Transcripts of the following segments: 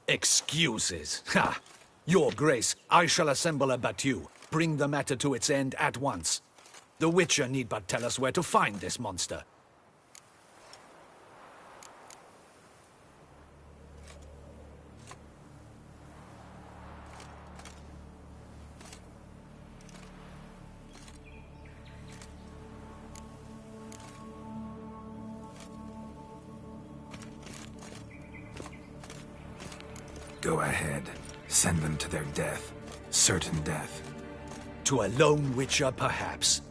Excuses. Ha! Your Grace, I shall assemble a battue. Bring the matter to its end at once. The Witcher need but tell us where to find this monster. Go ahead. Send them to their death. Certain death. To a lone Witcher, perhaps.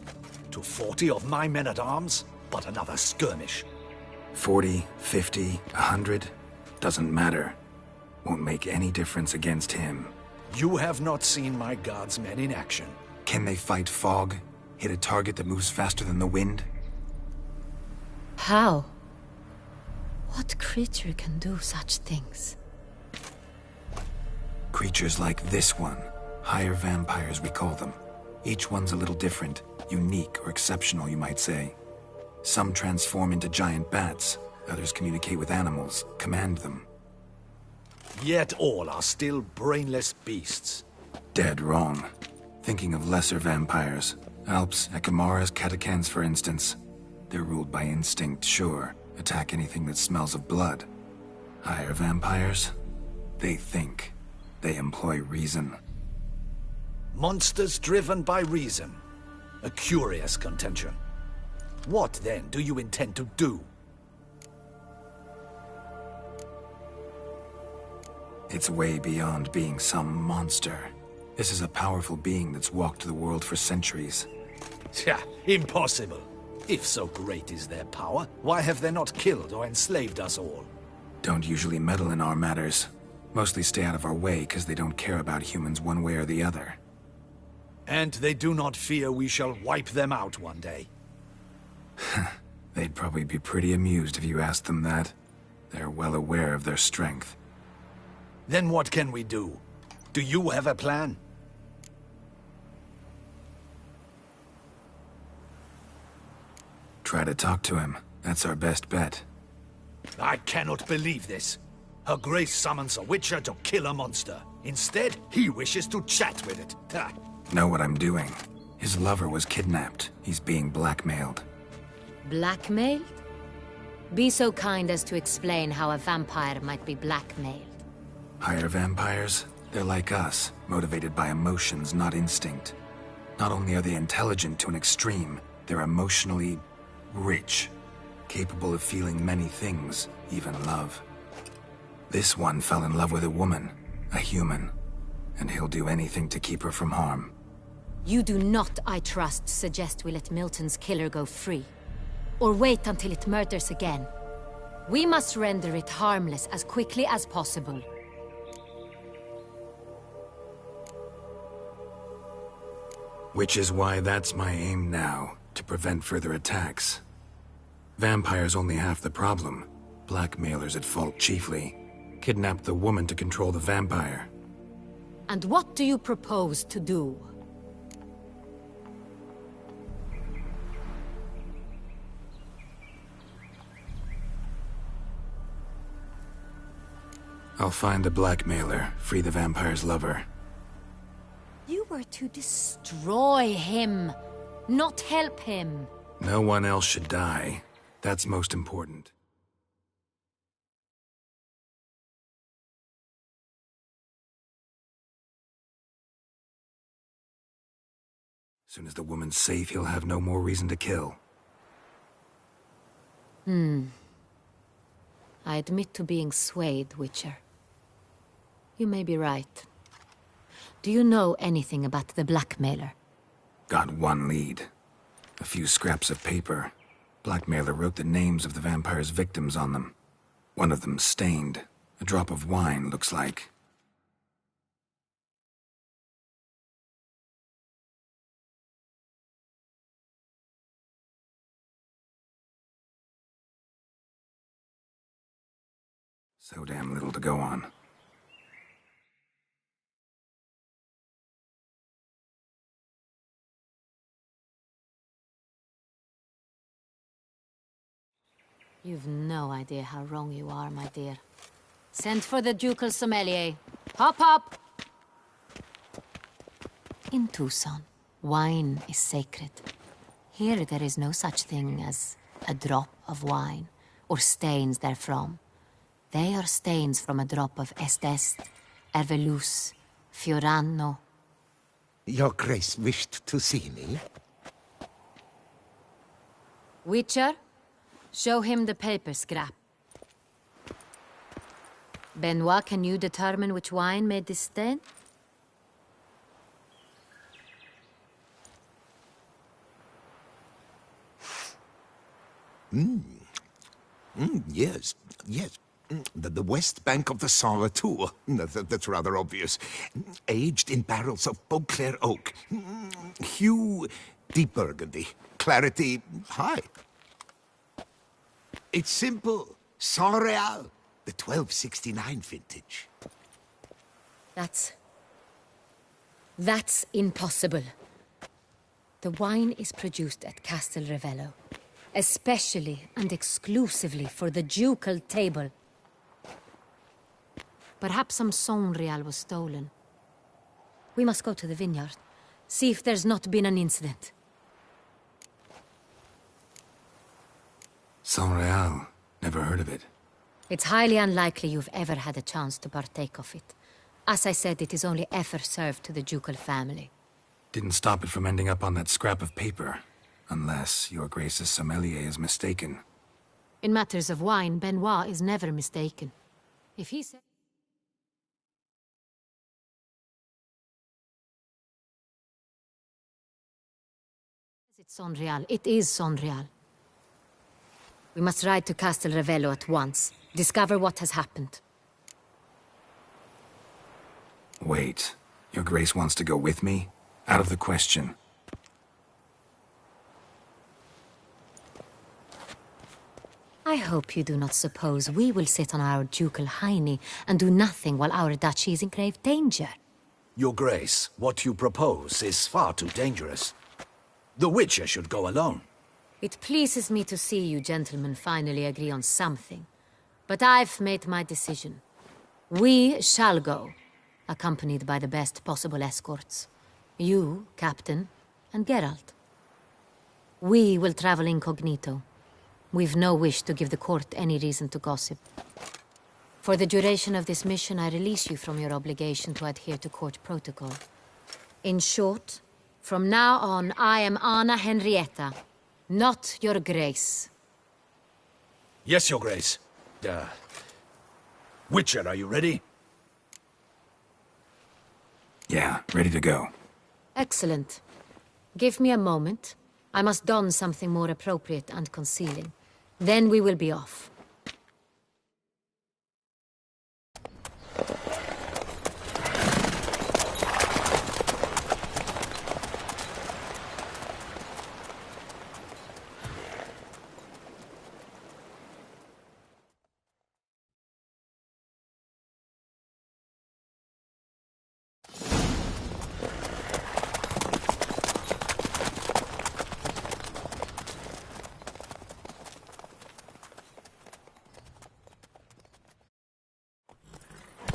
To 40 of my men-at-arms, but another skirmish. 40, 50, 100? Doesn't matter. Won't make any difference against him. You have not seen my guardsmen in action. Can they fight fog? Hit a target that moves faster than the wind? How? What creature can do such things? Creatures like this one. Higher vampires, we call them. Each one's a little different. Unique or exceptional, you might say. Some transform into giant bats. Others communicate with animals, command them. Yet all are still brainless beasts. Dead wrong. Thinking of lesser vampires. Alps, Ekamaras, Catacans, for instance. They're ruled by instinct, sure. Attack anything that smells of blood. Higher vampires? They think. They employ reason. Monsters driven by reason. A curious contention. What, then, do you intend to do? It's way beyond being some monster. This is a powerful being that's walked the world for centuries. Tja, impossible. If so great is their power, why have they not killed or enslaved us all? Don't usually meddle in our matters. Mostly stay out of our way because they don't care about humans one way or the other. And they do not fear we shall wipe them out one day. They'd probably be pretty amused if you asked them that. They're well aware of their strength. Then what can we do? Do you have a plan? Try to talk to him. That's our best bet. I cannot believe this. Her Grace summons a Witcher to kill a monster. Instead, he wishes to chat with it. Ha. Know what I'm doing. His lover was kidnapped. He's being blackmailed. Blackmailed? Be so kind as to explain how a vampire might be blackmailed. Higher vampires? They're like us, motivated by emotions, not instinct. Not only are they intelligent to an extreme, they're emotionally rich. Capable of feeling many things, even love. This one fell in love with a woman, a human, and he'll do anything to keep her from harm. You do not, I trust, suggest we let Milton's killer go free. Or wait until it murders again. We must render it harmless as quickly as possible. Which is why that's my aim now, to prevent further attacks. Vampires only half the problem. Blackmailers at fault chiefly. Kidnapped the woman to control the vampire. And what do you propose to do? I'll find the blackmailer, free the vampire's lover. You were to destroy him, not help him. No one else should die. That's most important. Soon as the woman's safe, he'll have no more reason to kill. I admit to being swayed, Witcher. You may be right. Do you know anything about the blackmailer? Got one lead. A few scraps of paper. Blackmailer wrote the names of the vampire's victims on them. One of them stained. A drop of wine, looks like. So damn little to go on. You've no idea how wrong you are, my dear. Send for the ducal sommelier. Hop, hop! In Tucson, wine is sacred. Here there is no such thing as a drop of wine, or stains therefrom. They are stains from a drop of Est, Ervelus, Fiorano. Your Grace wished to see me? Witcher, show him the paper scrap. Benoit, can you determine which wine made this stain? Yes, yes. The west bank of the Saint Latour. That's rather obvious. Aged in barrels of Beauclair oak. Hue, deep burgundy. Clarity, high. It's simple. Saint Real, the 1269 vintage. That's impossible. The wine is produced at Castel Revello, especially and exclusively for the ducal table. Perhaps some Saint Real was stolen. We must go to the vineyard, see if there's not been an incident. Saint Real. Never heard of it. It's highly unlikely you've ever had a chance to partake of it. As I said, it is only ever served to the ducal family. Didn't stop it from ending up on that scrap of paper. Unless your Grace's sommelier is mistaken. In matters of wine, Benoit is never mistaken. If he said... It's Saint Real. It is Saint Real. We must ride to Castel Revello at once. Discover what has happened. Wait. Your Grace wants to go with me? Out of the question. I hope you do not suppose we will sit on our ducal hiney and do nothing while our duchy is in grave danger. Your Grace, what you propose is far too dangerous. The Witcher should go alone. It pleases me to see you gentlemen finally agree on something. But I've made my decision. We shall go, accompanied by the best possible escorts. You, Captain, and Geralt. We will travel incognito. We've no wish to give the court any reason to gossip. For the duration of this mission, I release you from your obligation to adhere to court protocol. In short, from now on, I am Anna Henrietta, not your Grace. Yes, Your Grace. Witcher, are you ready? Yeah, ready to go. Excellent. Give me a moment. I must don something more appropriate and concealing. Then we will be off.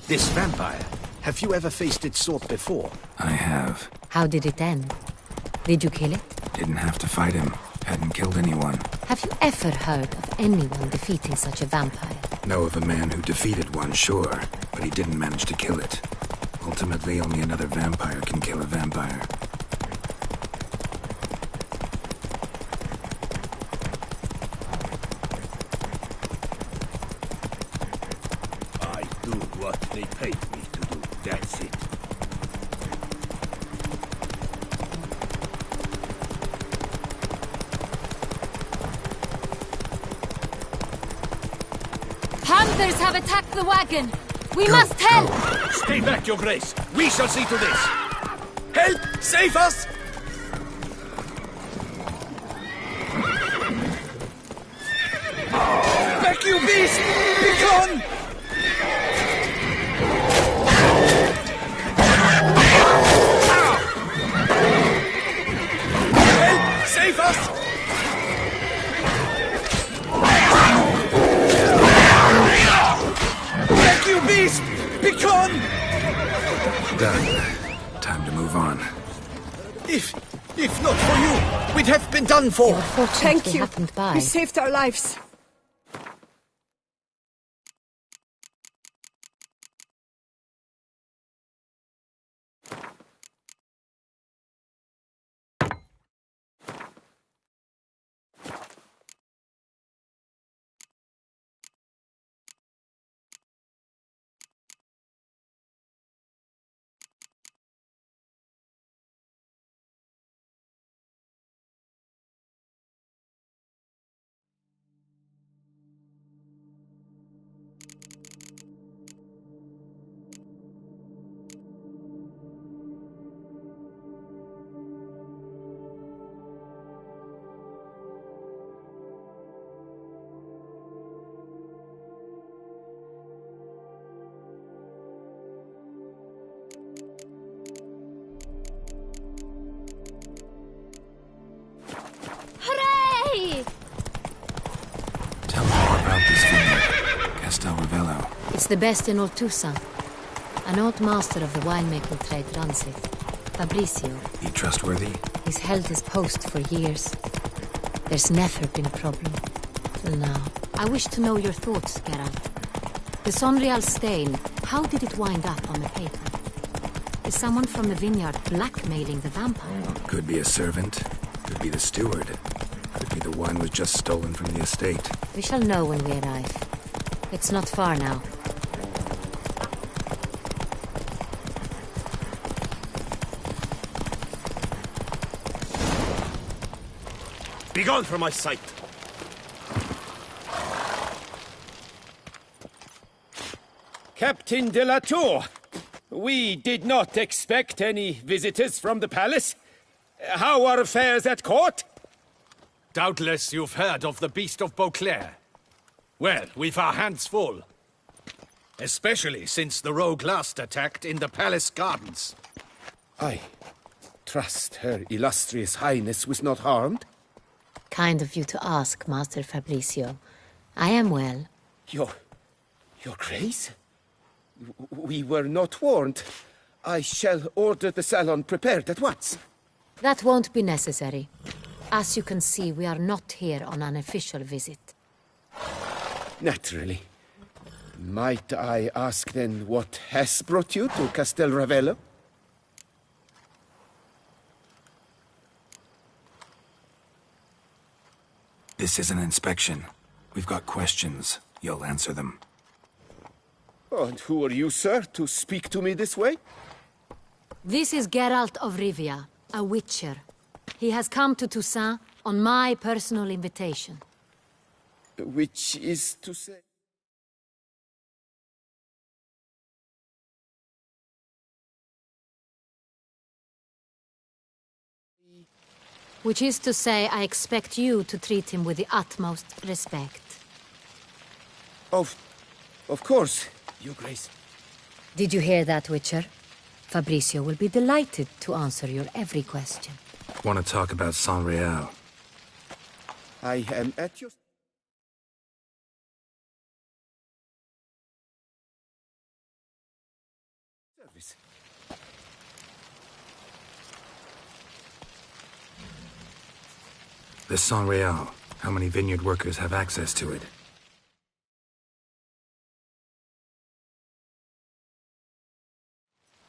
This vampire, have you ever faced its sort before? I have. How did it end? Did you kill it? Didn't have to fight him. Hadn't killed anyone. Have you ever heard of anyone defeating such a vampire? Know of a man who defeated one, sure, but he didn't manage to kill it. Ultimately, only another vampire can kill a vampire. I do what they paid me to do, that's it. Hunters have attacked the wagon! We must help! Stay back, Your Grace. We shall see to this. Help! Save us! Back, you beast! Be gone! Help! Save us! Back, you Done. Time to move on. If not for you, we'd have been done for. You're fortunate Thank we you. happened by. You saved our lives. Hooray! Tell me more about this vineyard, Castel Ravello. It's the best in all Toussaint. An old master of the winemaking trade runs it. Fabricio. He trustworthy? He's held his post for years. There's never been a problem. Till now. I wish to know your thoughts, Geralt. The Sonreal stain, how did it wind up on the paper? Is someone from the vineyard blackmailing the vampire? Could be a servant. Could be the steward. Could be the wine was just stolen from the estate. We shall know when we arrive. It's not far now. Begone from my sight! Captain de la Tour, we did not expect any visitors from the palace. How are affairs at court? Doubtless you've heard of the Beast of Beauclair. Well, we've our hands full. Especially since the rogue last attacked in the palace gardens. I trust Her Illustrious Highness was not harmed. Kind of you to ask, Master Fabricio. I am well. Your Grace? We were not warned. I shall order the salon prepared at once. That won't be necessary. As you can see, we are not here on an official visit. Naturally. Might I ask then what has brought you to Castel Ravello? This is an inspection. We've got questions. You'll answer them. And who are you, sir, to speak to me this way? This is Geralt of Rivia, a witcher. He has come to Toussaint on my personal invitation. Which is to say... Which is to say, I expect you to treat him with the utmost respect. Of course, Your Grace. Did you hear that, Witcher? Fabricio will be delighted to answer your every question. Want to talk about Sonreal? I am at your... service. This Sonreal, how many vineyard workers have access to it?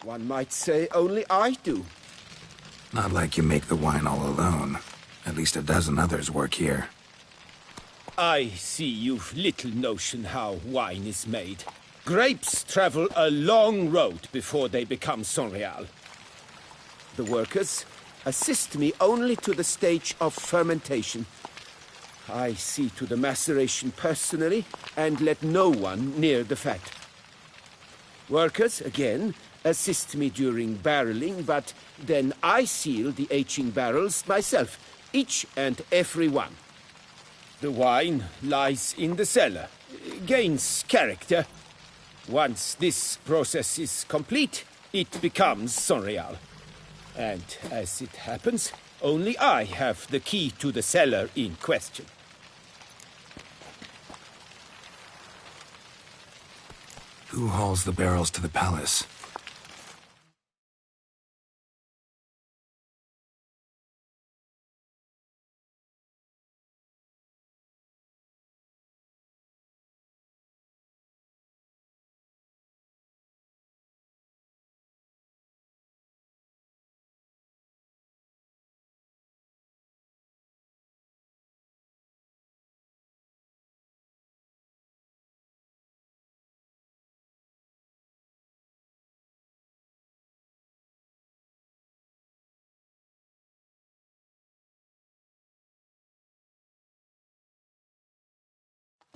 One might say only I do. Not like you make the wine all alone. At least a dozen others work here. I see you've little notion how wine is made. Grapes travel a long road before they become Sonreal. The workers assist me only to the stage of fermentation. I see to the maceration personally and let no one near the fat. Workers, again, assist me during barreling, but then I seal the aging barrels myself, each and every one. The wine lies in the cellar, gains character. Once this process is complete, it becomes Sonreal. And as it happens, only I have the key to the cellar in question. Who hauls the barrels to the palace?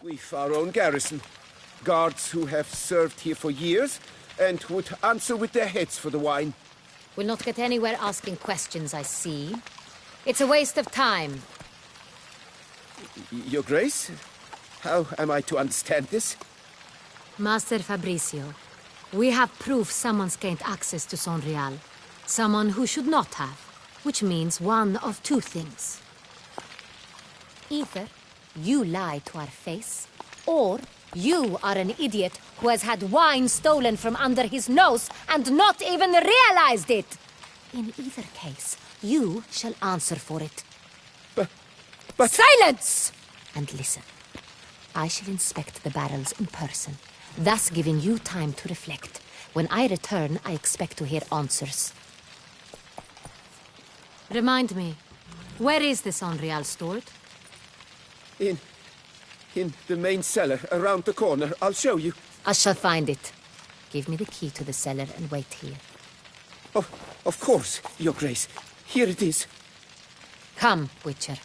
We've our own garrison. Guards who have served here for years and would answer with their heads for the wine. We'll not get anywhere asking questions, I see. It's a waste of time. Your Grace? How am I to understand this? Master Fabricio, we have proof someone's gained access to Sonreal. Someone who should not have. Which means one of two things. Either you lie to our face, or you are an idiot who has had wine stolen from under his nose and not even realized it. In either case, you shall answer for it. But... Silence! And listen. I shall inspect the barrels in person, thus giving you time to reflect. When I return, I expect to hear answers. Remind me, where is this Sonreal stored? In the main cellar, around the corner. I'll show you. I shall find it. Give me the key to the cellar and wait here. Oh, of course, Your Grace. Here it is. Come, Witcher.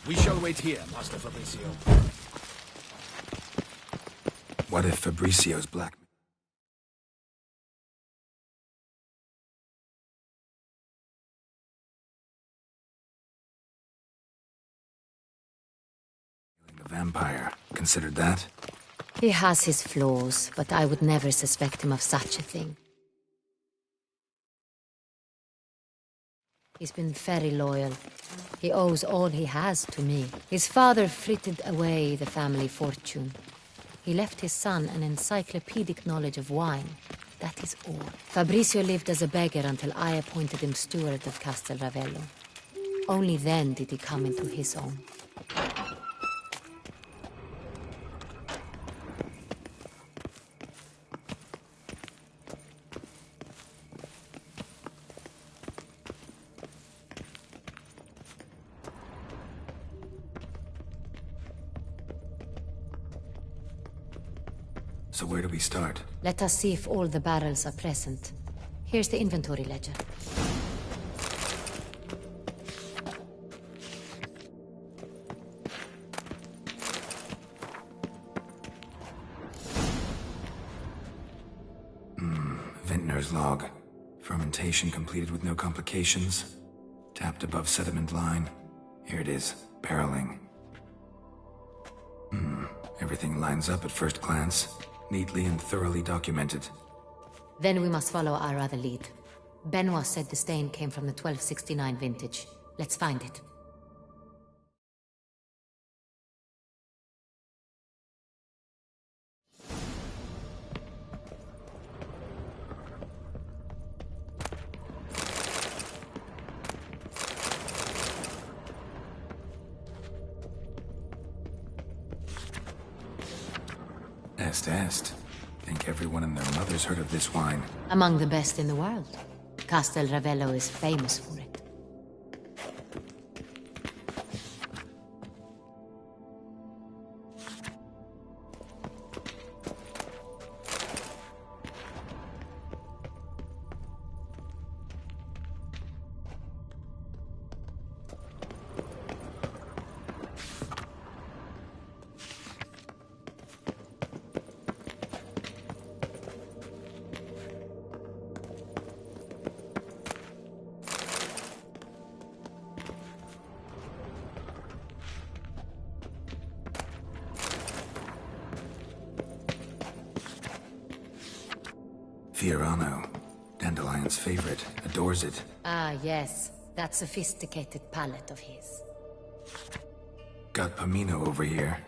We shall wait here, Master Fabricio. What if Fabricio's black... The vampire. Considered that? He has his flaws, but I would never suspect him of such a thing. He's been very loyal. He owes all he has to me. His father frittered away the family fortune. He left his son an encyclopedic knowledge of wine. That is all. Fabricio lived as a beggar until I appointed him steward of Castel Ravello. Only then did he come into his own. So where do we start? Let us see if all the barrels are present. Here's the inventory ledger. Vintner's log. Fermentation completed with no complications. Tapped above sediment line. Here it is. Barreling. Everything lines up at first glance. Neatly and thoroughly documented. Then we must follow our other lead. Benoit said the stain came from the 1269 vintage. Let's find it. Est. Think everyone and their mother's heard of this wine. Among the best in the world. Castel Ravello is famous for it. Fiorano. Dandelion's favorite. Adores it. Ah, yes. That sophisticated palate of his. Got Pomino over here.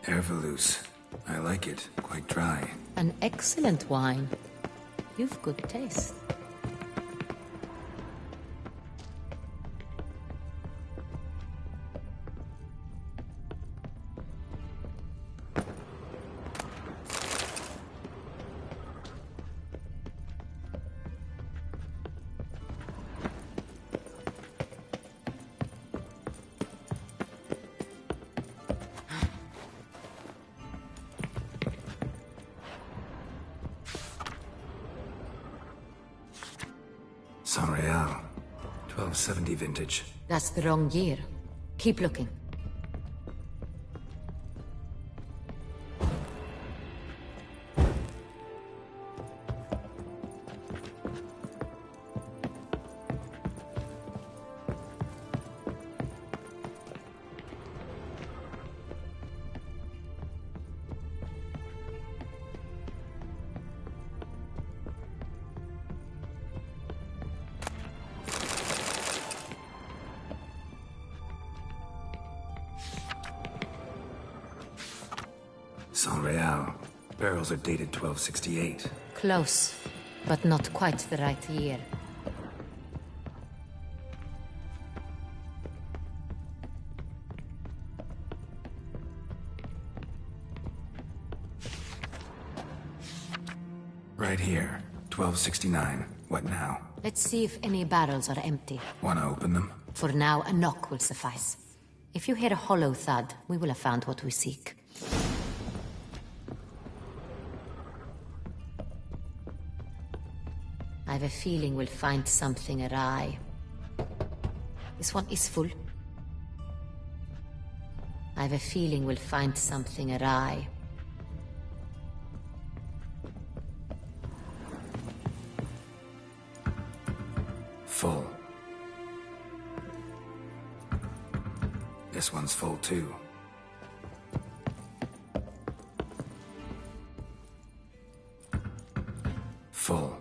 Ervelus. I like it. Quite dry. An excellent wine. You've good taste. 70 vintage. That's the wrong year. Keep looking. San Real. Barrels are dated 1268. Close, but not quite the right year. Right here. 1269. What now? Let's see if any barrels are empty. Wanna open them? For now, a knock will suffice. If you hear a hollow thud, we will have found what we seek. I have a feeling we'll find something awry. This one is full. I have a feeling we'll find something awry. Full. This one's full too. Full.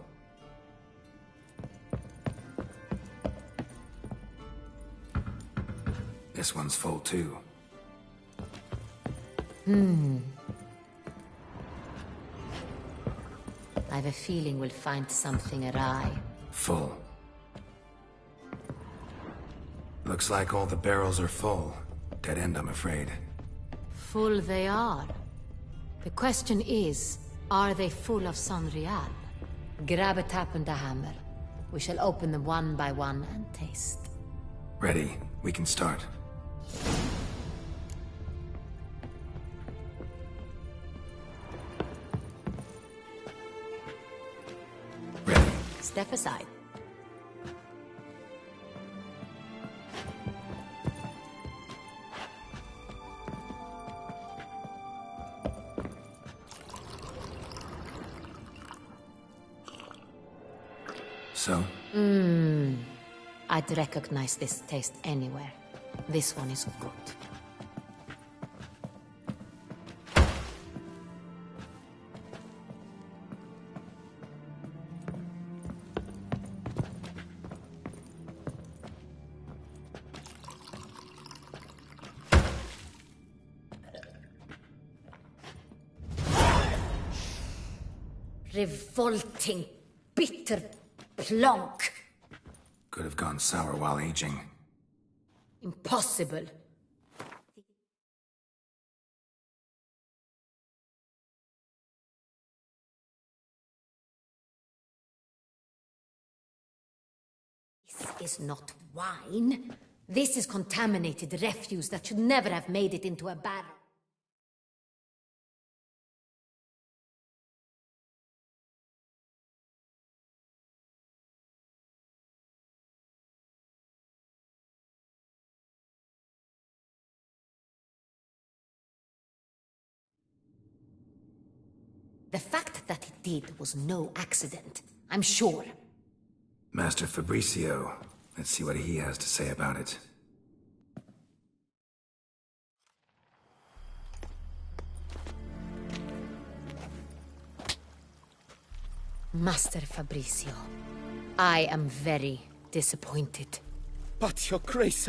This one's full too. I have a feeling we'll find something awry. Full. Looks like all the barrels are full. Dead end, I'm afraid. Full they are. The question is, are they full of San Real? Grab a tap and a hammer. We shall open them one by one and taste. Ready. We can start. Ready. Step aside. So? I'd recognize this taste anywhere. This one is good. Revolting, bitter plonk. Could have gone sour while aging. Impossible. This is not wine. This is contaminated refuse that should never have made it into a barrel. The fact that it did was no accident, I'm sure. Master Fabricio. Let's see what he has to say about it. Master Fabricio, I am very disappointed. But, Your Grace,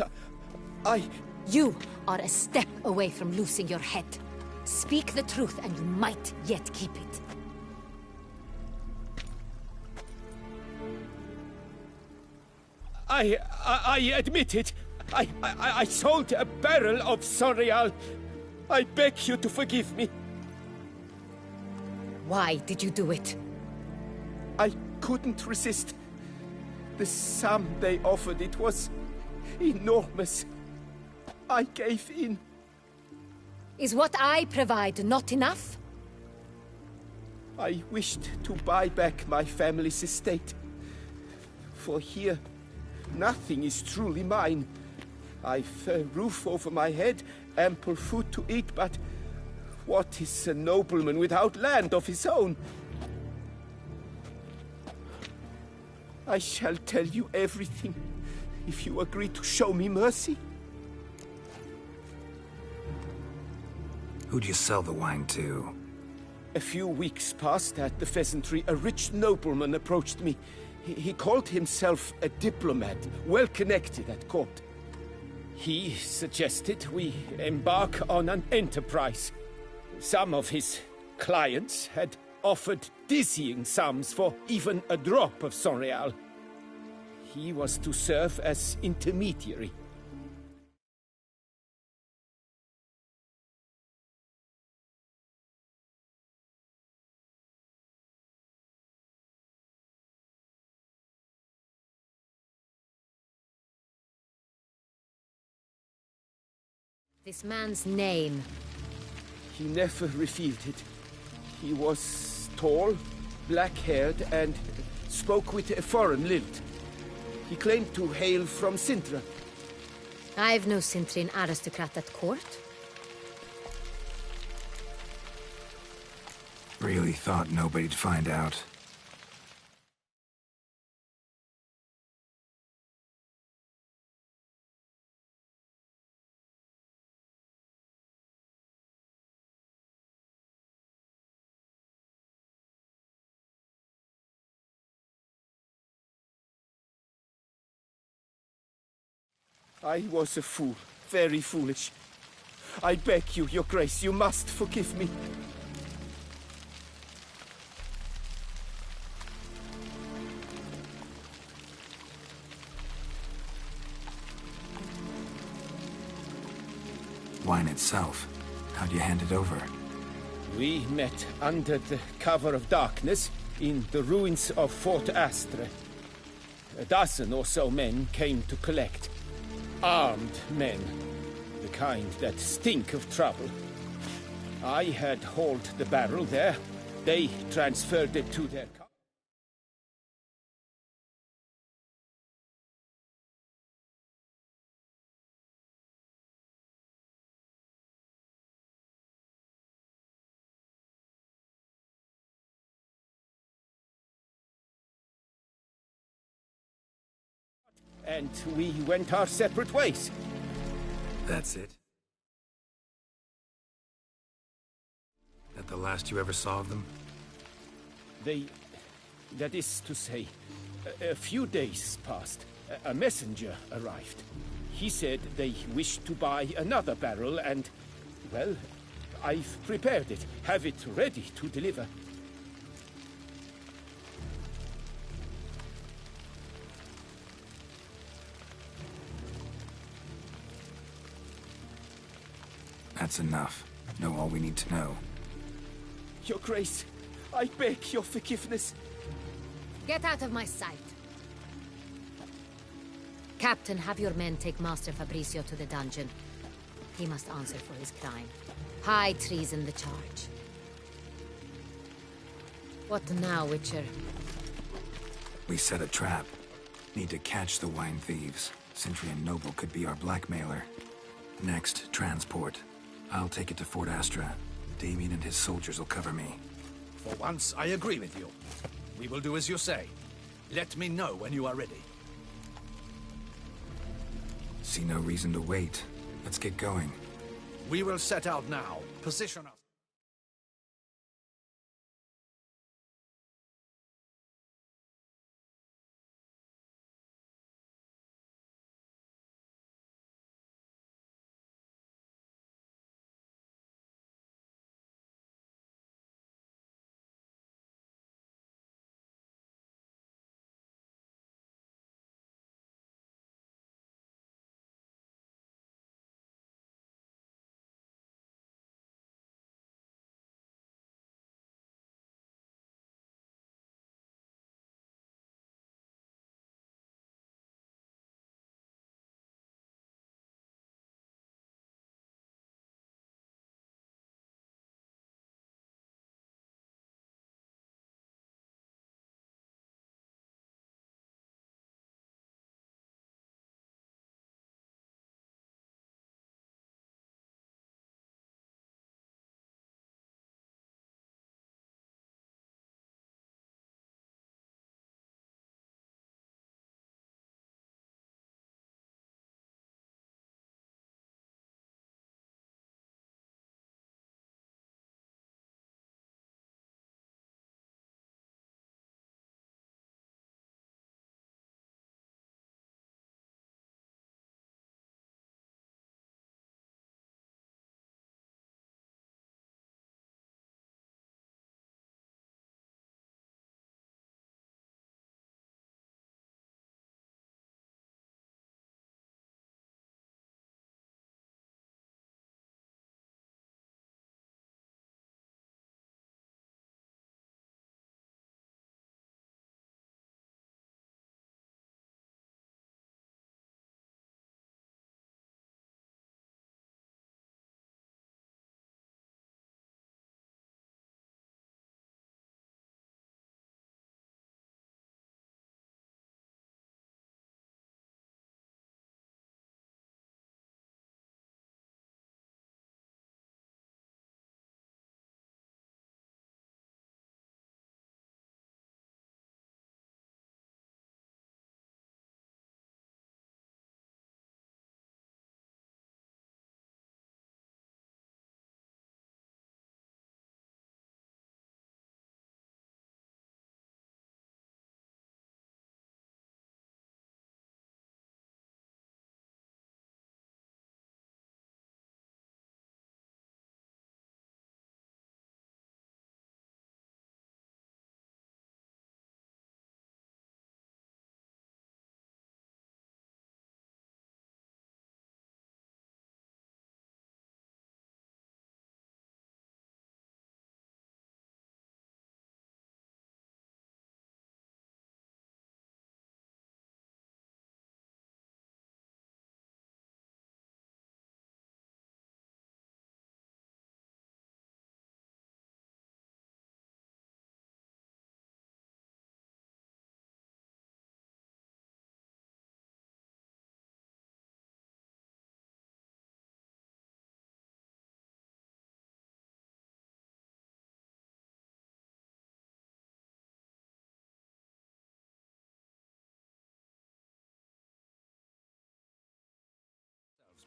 You are a step away from losing your head. Speak the truth and you might yet keep it. I admit it. I sold a barrel of San Real. I beg you to forgive me. Why did you do it? I couldn't resist. The sum they offered, it was enormous. I gave in. Is what I provide not enough? I wished to buy back my family's estate. For here, Nothing is truly mine. I've a roof over my head, ample food to eat, but what is a nobleman without land of his own? I shall tell you everything, if you agree to show me mercy. Who'd you sell the wine to? A few weeks past at the pheasantry, a rich nobleman approached me. He called himself a diplomat, well connected at court. He suggested we embark on an enterprise. Some of his clients had offered dizzying sums for even a drop of Sonreal. He was to serve as intermediary. This man's name. He never revealed it. He was tall, black-haired, and spoke with a foreign lilt. He claimed to hail from Sintra. I've no Sintrian aristocrat at court. Really thought nobody'd find out. I was a fool, very foolish. I beg you, Your Grace, you must forgive me. Wine itself. How'd you hand it over? We met under the cover of darkness in the ruins of Fort Astre. A dozen or so men came to collect. Armed men, the kind that stink of trouble. I had hauled the barrel there. They transferred it to their car. And we went our separate ways. That's it? That the last you ever saw of them? That is to say, a few days passed. A messenger arrived. He said they wished to buy another barrel and, well, I've prepared it, have it ready to deliver. That's enough. Know all we need to know. Your Grace, I beg your forgiveness. Get out of my sight. Captain, have your men take Master Fabricio to the dungeon. He must answer for his crime. High treason the charge. What now, Witcher? We set a trap. Need to catch the wine thieves. Centurion Noble could be our blackmailer. Next, transport. I'll take it to Fort Astra. Damien and his soldiers will cover me. For once, I agree with you. We will do as you say. Let me know when you are ready. See no reason to wait. Let's get going. We will set out now. Position us.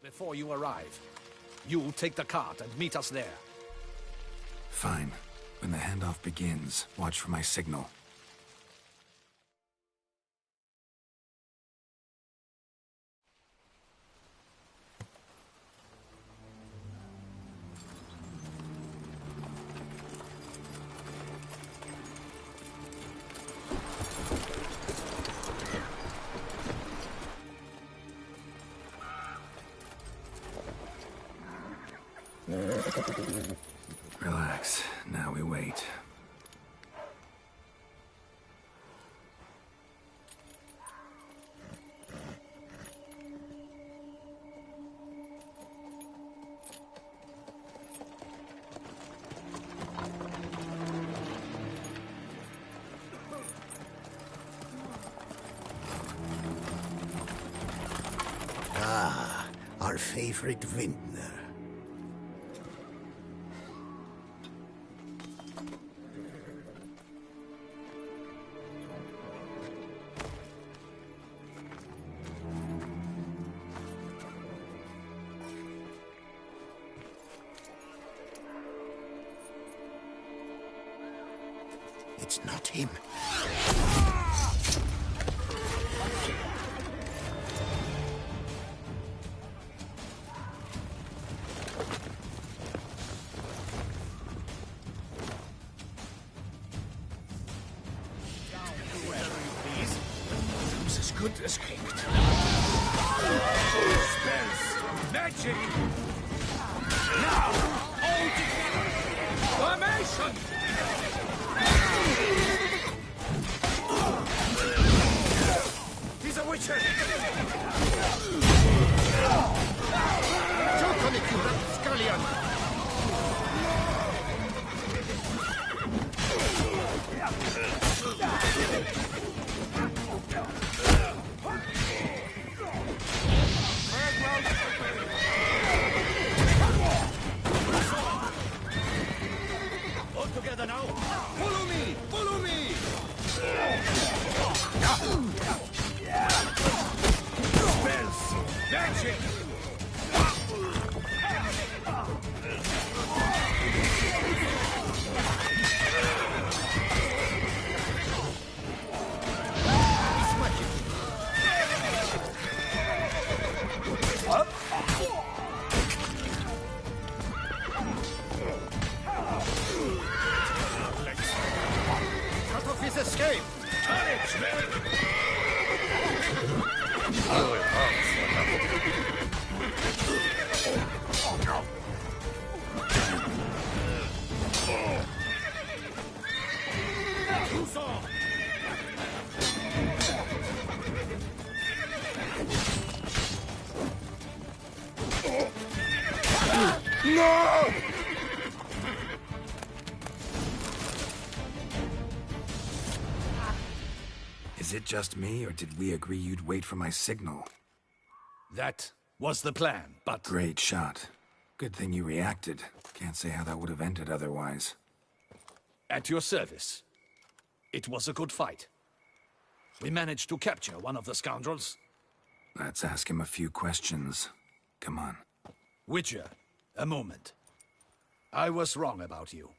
before you arrive. You take the cart and meet us there. Fine. When the handoff begins, watch for my signal. Relax. Now we wait. Ah, our favorite vintner. It's not him. This is good escaped. Spells! Magic! Now! All together! Formation! He's a witcher! Choke on it, you rapscallion! All together now! Follow me! Follow me! Spells! Magic! Cut off his escape! Courage, man! Who saw? No! Is it just me, or did we agree you'd wait for my signal? That was the plan, but... Great shot. Good thing you reacted. Can't say how that would have ended otherwise. At your service. It was a good fight. We managed to capture one of the scoundrels. Let's ask him a few questions. Come on. Witcher, a moment. I was wrong about you.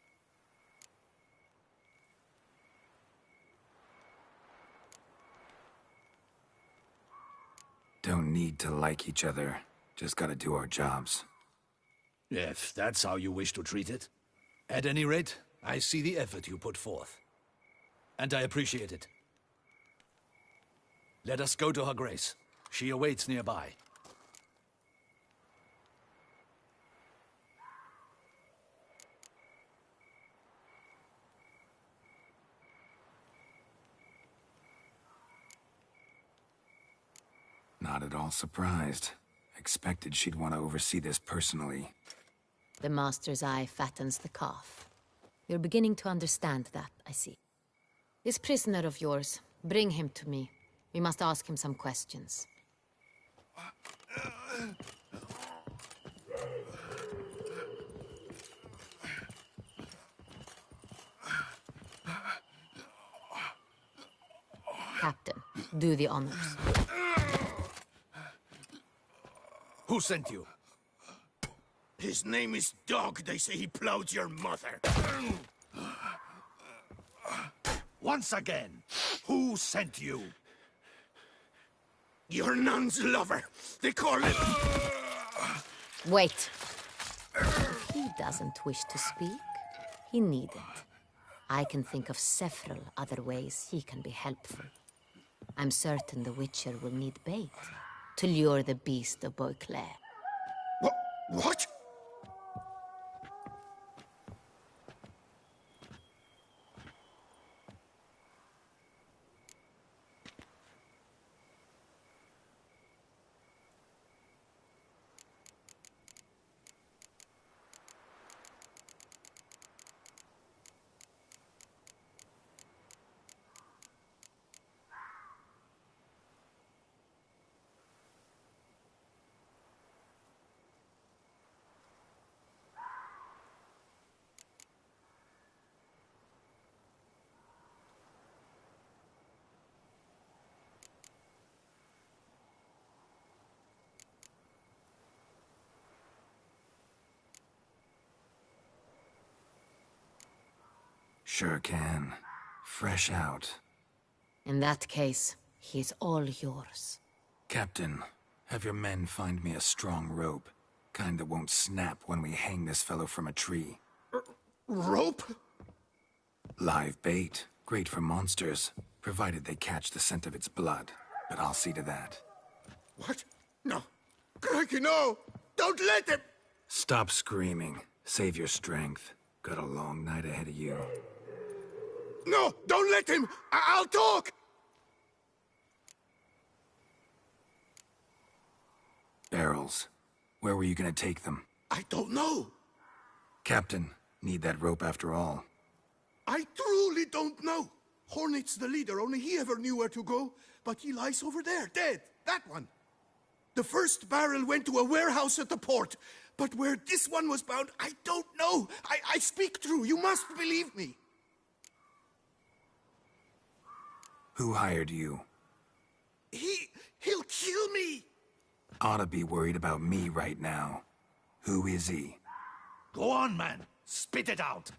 Don't need to like each other. Just gotta do our jobs. If that's how you wish to treat it. At any rate, I see the effort you put forth. And I appreciate it. Let us go to her grace. She awaits nearby. Not at all surprised. Expected she'd want to oversee this personally. The master's eye fattens the calf. You're beginning to understand that, I see. This prisoner of yours, bring him to me. We must ask him some questions. Captain, do the honors. Who sent you? His name is Dog. They say he plowed your mother. Once again, who sent you? Your nun's lover. They call it... Wait. If he doesn't wish to speak, he needn't. I can think of several other ways he can be helpful. I'm certain the Witcher will need bait to lure the beast of Beauclair. What? Sure can. Fresh out. In that case, he's all yours. Captain, have your men find me a strong rope. Kind that won't snap when we hang this fellow from a tree. Rope? Live bait. Great for monsters, provided they catch the scent of its blood. But I'll see to that. What? No. Crikey, no! Don't let him! Stop screaming. Save your strength. Got a long night ahead of you. No! Don't let him! I'll talk! Barrels. Where were you gonna take them? I don't know. Captain, need that rope after all. I truly don't know. Hornet's the leader, only he ever knew where to go. But he lies over there, dead. That one. The first barrel went to a warehouse at the port. But where this one was bound, I don't know. I speak true. You must believe me. Who hired you? He'll kill me. Oughta be worried about me right now. Who is he? Go on, man. Spit it out.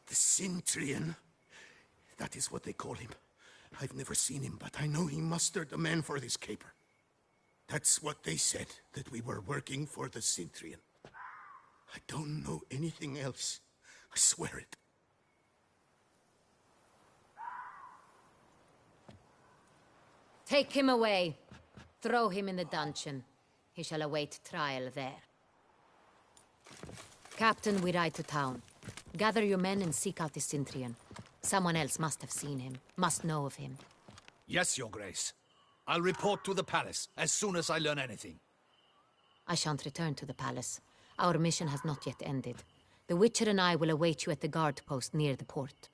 The Cintrian. That is what they call him. I've never seen him, but I know he mustered the men for this caper. That's what they said, that we were working for the Cintrian. I don't know anything else. I swear it. Take him away. Throw him in the dungeon. He shall await trial there. Captain, we ride to town. Gather your men and seek out the Cintrian. Someone else must have seen him, must know of him. Yes, Your Grace. I'll report to the palace as soon as I learn anything. I shan't return to the palace. Our mission has not yet ended. The Witcher and I will await you at the guard post near the port.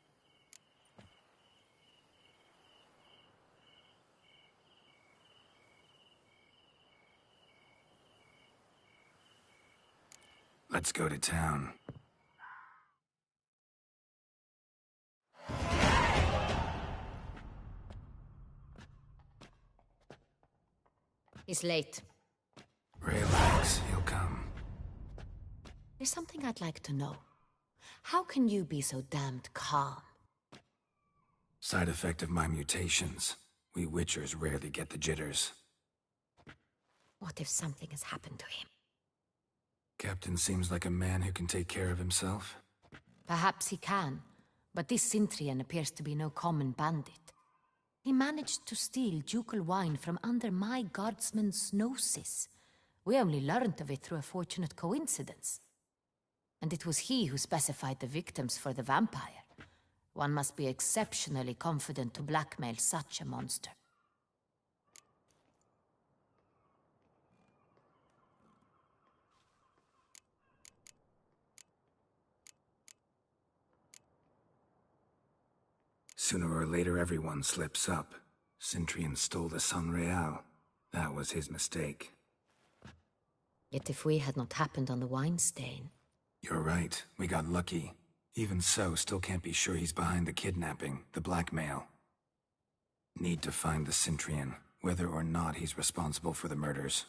Let's go to town. He's late. Relax, he'll come. There's something I'd like to know. How can you be so damned calm? Side effect of my mutations. We Witchers rarely get the jitters. What if something has happened to him? Captain seems like a man who can take care of himself. Perhaps he can, but this Cintrian appears to be no common bandit. He managed to steal ducal wine from under my guardsman's noses. We only learned of it through a fortunate coincidence. And it was he who specified the victims for the vampire. One must be exceptionally confident to blackmail such a monster. Sooner or later, everyone slips up. Cintrian stole the Sun Real. That was his mistake. Yet if we had not happened on the wine stain... You're right. We got lucky. Even so, still can't be sure he's behind the kidnapping, the blackmail. Need to find the Cintrian, whether or not he's responsible for the murders.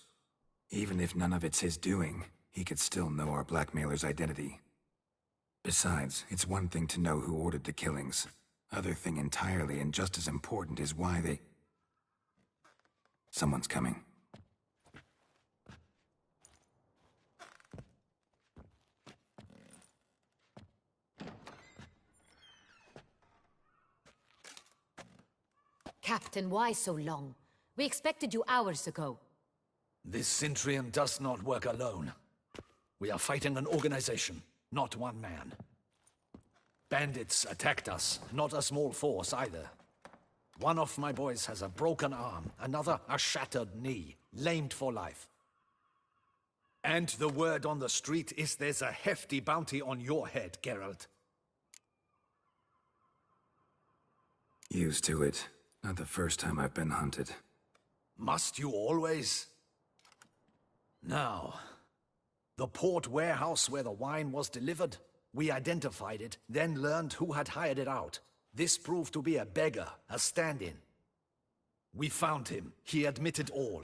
Even if none of it's his doing, he could still know our blackmailer's identity. Besides, it's one thing to know who ordered the killings. Other thing entirely, and just as important, is why they... Someone's coming. Captain, why so long? We expected you hours ago. This Centurion does not work alone. We are fighting an organization, not one man. Bandits attacked us, not a small force either. One of my boys has a broken arm, another a shattered knee, lamed for life. And the word on the street is there's a hefty bounty on your head, Geralt. Used to it. Not the first time I've been hunted. Must you always? Now, the port warehouse where the wine was delivered, we identified it, then learned who had hired it out. This proved to be a beggar, a stand-in. We found him. He admitted all.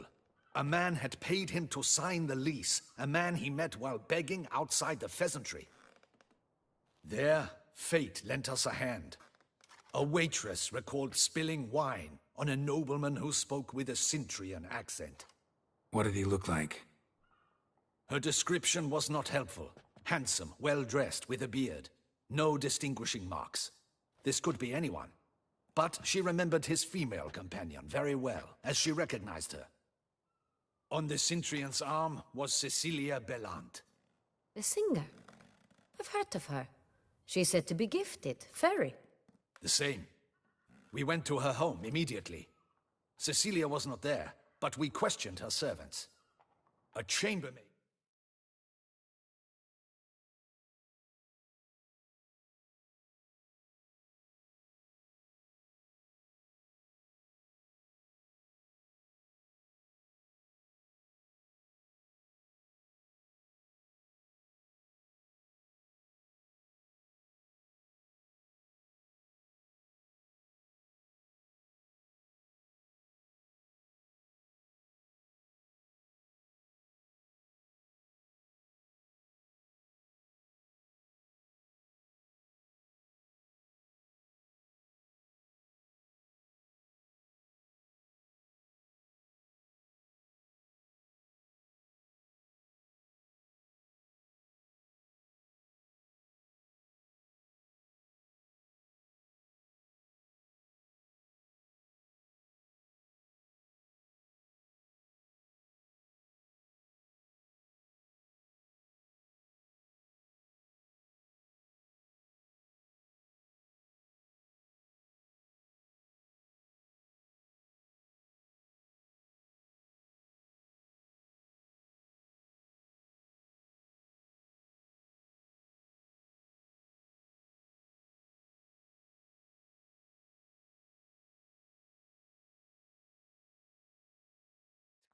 A man had paid him to sign the lease, a man he met while begging outside the pheasantry. There, fate lent us a hand. A waitress recalled spilling wine on a nobleman who spoke with a Cintrian accent. What did he look like? Her description was not helpful. Handsome, well-dressed, with a beard. No distinguishing marks. This could be anyone. But she remembered his female companion very well, as she recognized her. On the Cintrian's arm was Cecilia Bellant. The singer? I've heard of her. She's said to be gifted, fairy. The same. We went to her home immediately. Cecilia was not there, but we questioned her servants. A chambermaid.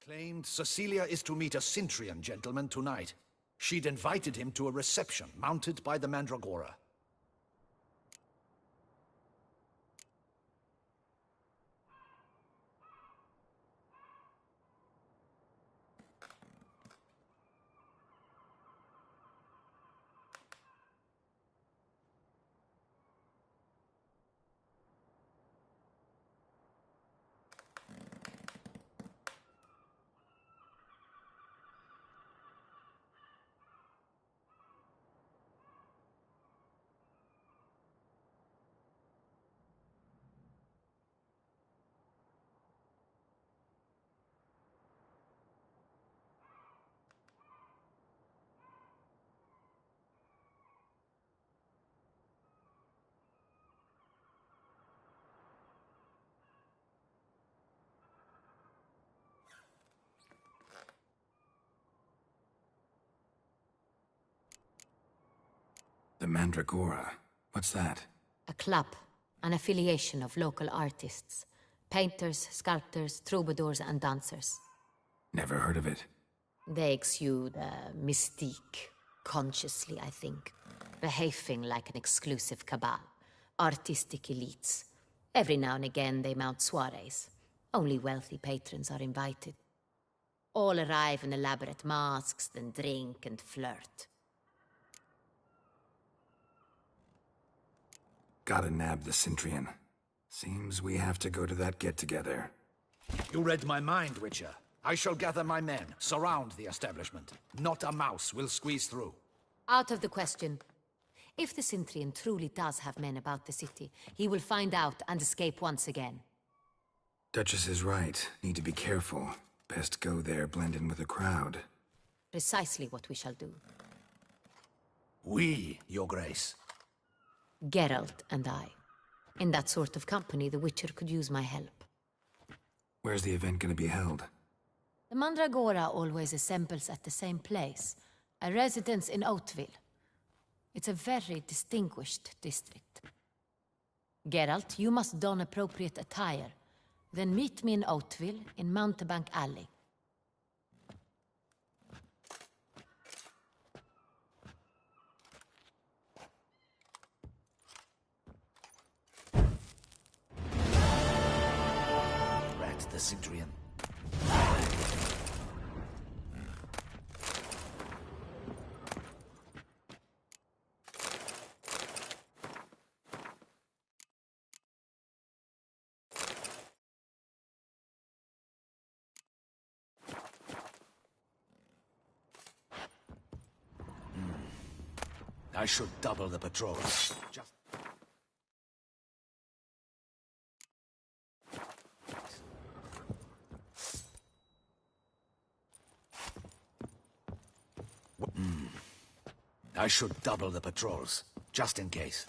Claimed Cecilia is to meet a Cintrian gentleman tonight. She'd invited him to a reception mounted by the Mandragora. The Mandragora. What's that? A club, an affiliation of local artists. Painters, sculptors, troubadours, and dancers. Never heard of it. They exude mystique, consciously, I think. Behaving like an exclusive cabal. Artistic elites. Every now and again they mount soirees. Only wealthy patrons are invited. All arrive in elaborate masks, then drink and flirt. Gotta nab the Centrian. Seems we have to go to that get-together. You read my mind, Witcher. I shall gather my men, surround the establishment. Not a mouse will squeeze through. Out of the question. If the Centrian truly does have men about the city, he will find out and escape once again. Duchess is right. Need to be careful. Best go there, blend in with the crowd. Precisely what we shall do. We, Your Grace. Geralt and I. In that sort of company, the Witcher could use my help. Where's the event gonna be held? The Mandragora always assembles at the same place, a residence in Oatville. It's a very distinguished district. Geralt, you must don appropriate attire. Then meet me in Oatville, in Mountebank Alley. Rat the Centrian. I should double the patrols. Just... I should double the patrols, just in case.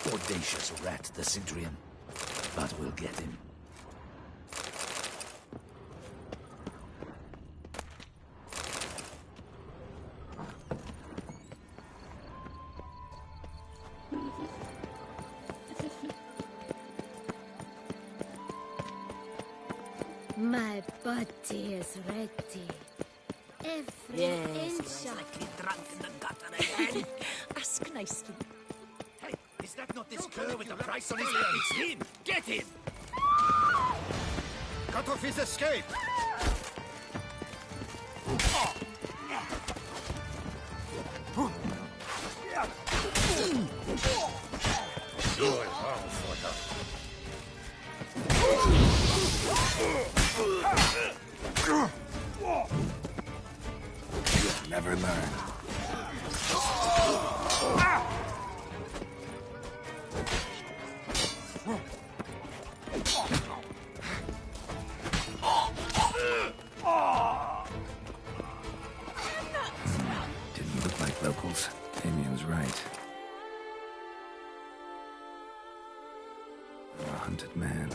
Audacious rat, the Centrian. But we'll get him. My body is ready. Every inch of Drunk in the gutter again. Ask nicely. Hey, is that not this cur with the price on his head? It's him! Get him! Cut off his escape! You'll never learn. Didn't look like locals. Damien's right. I'm a hunted man.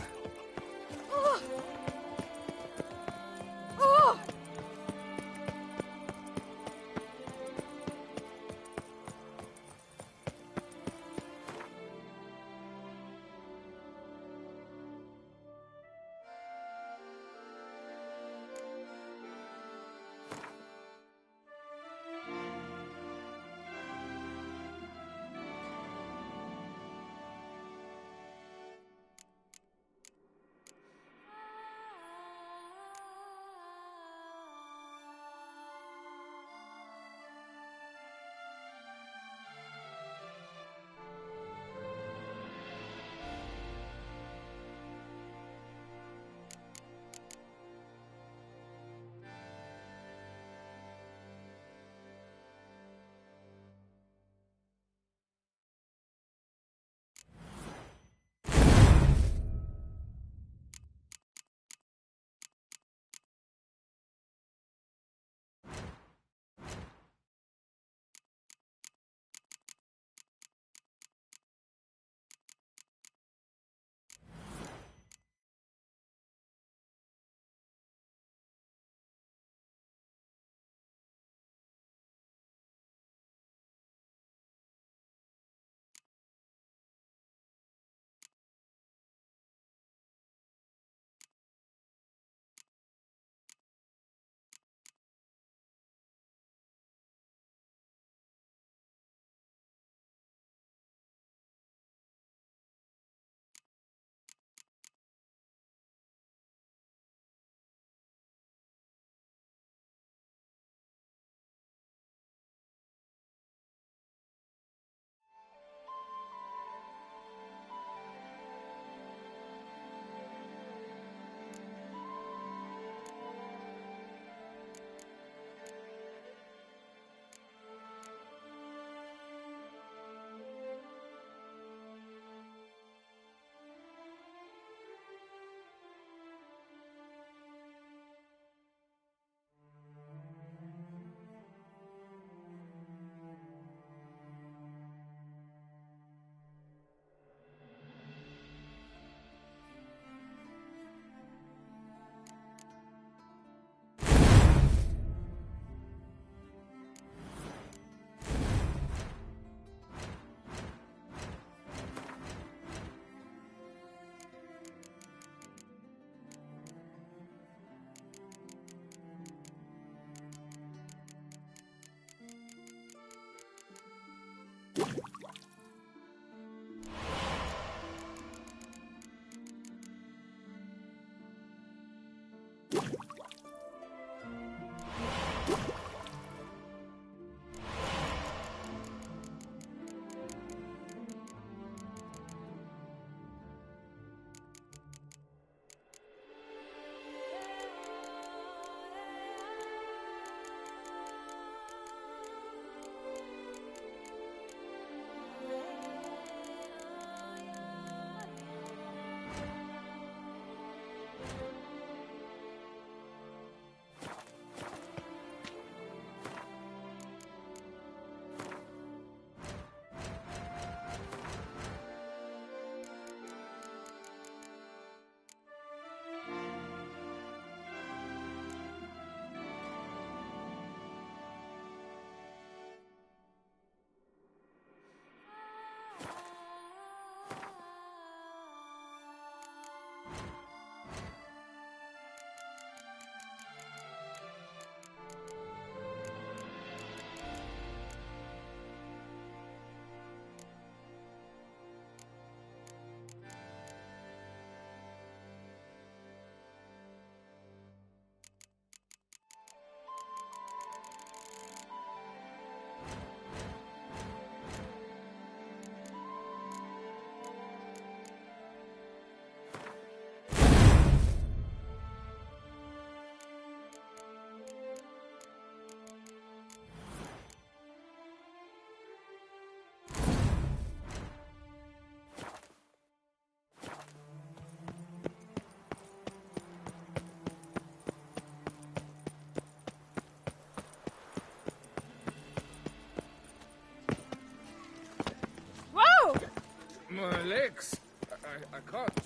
My legs. I can't.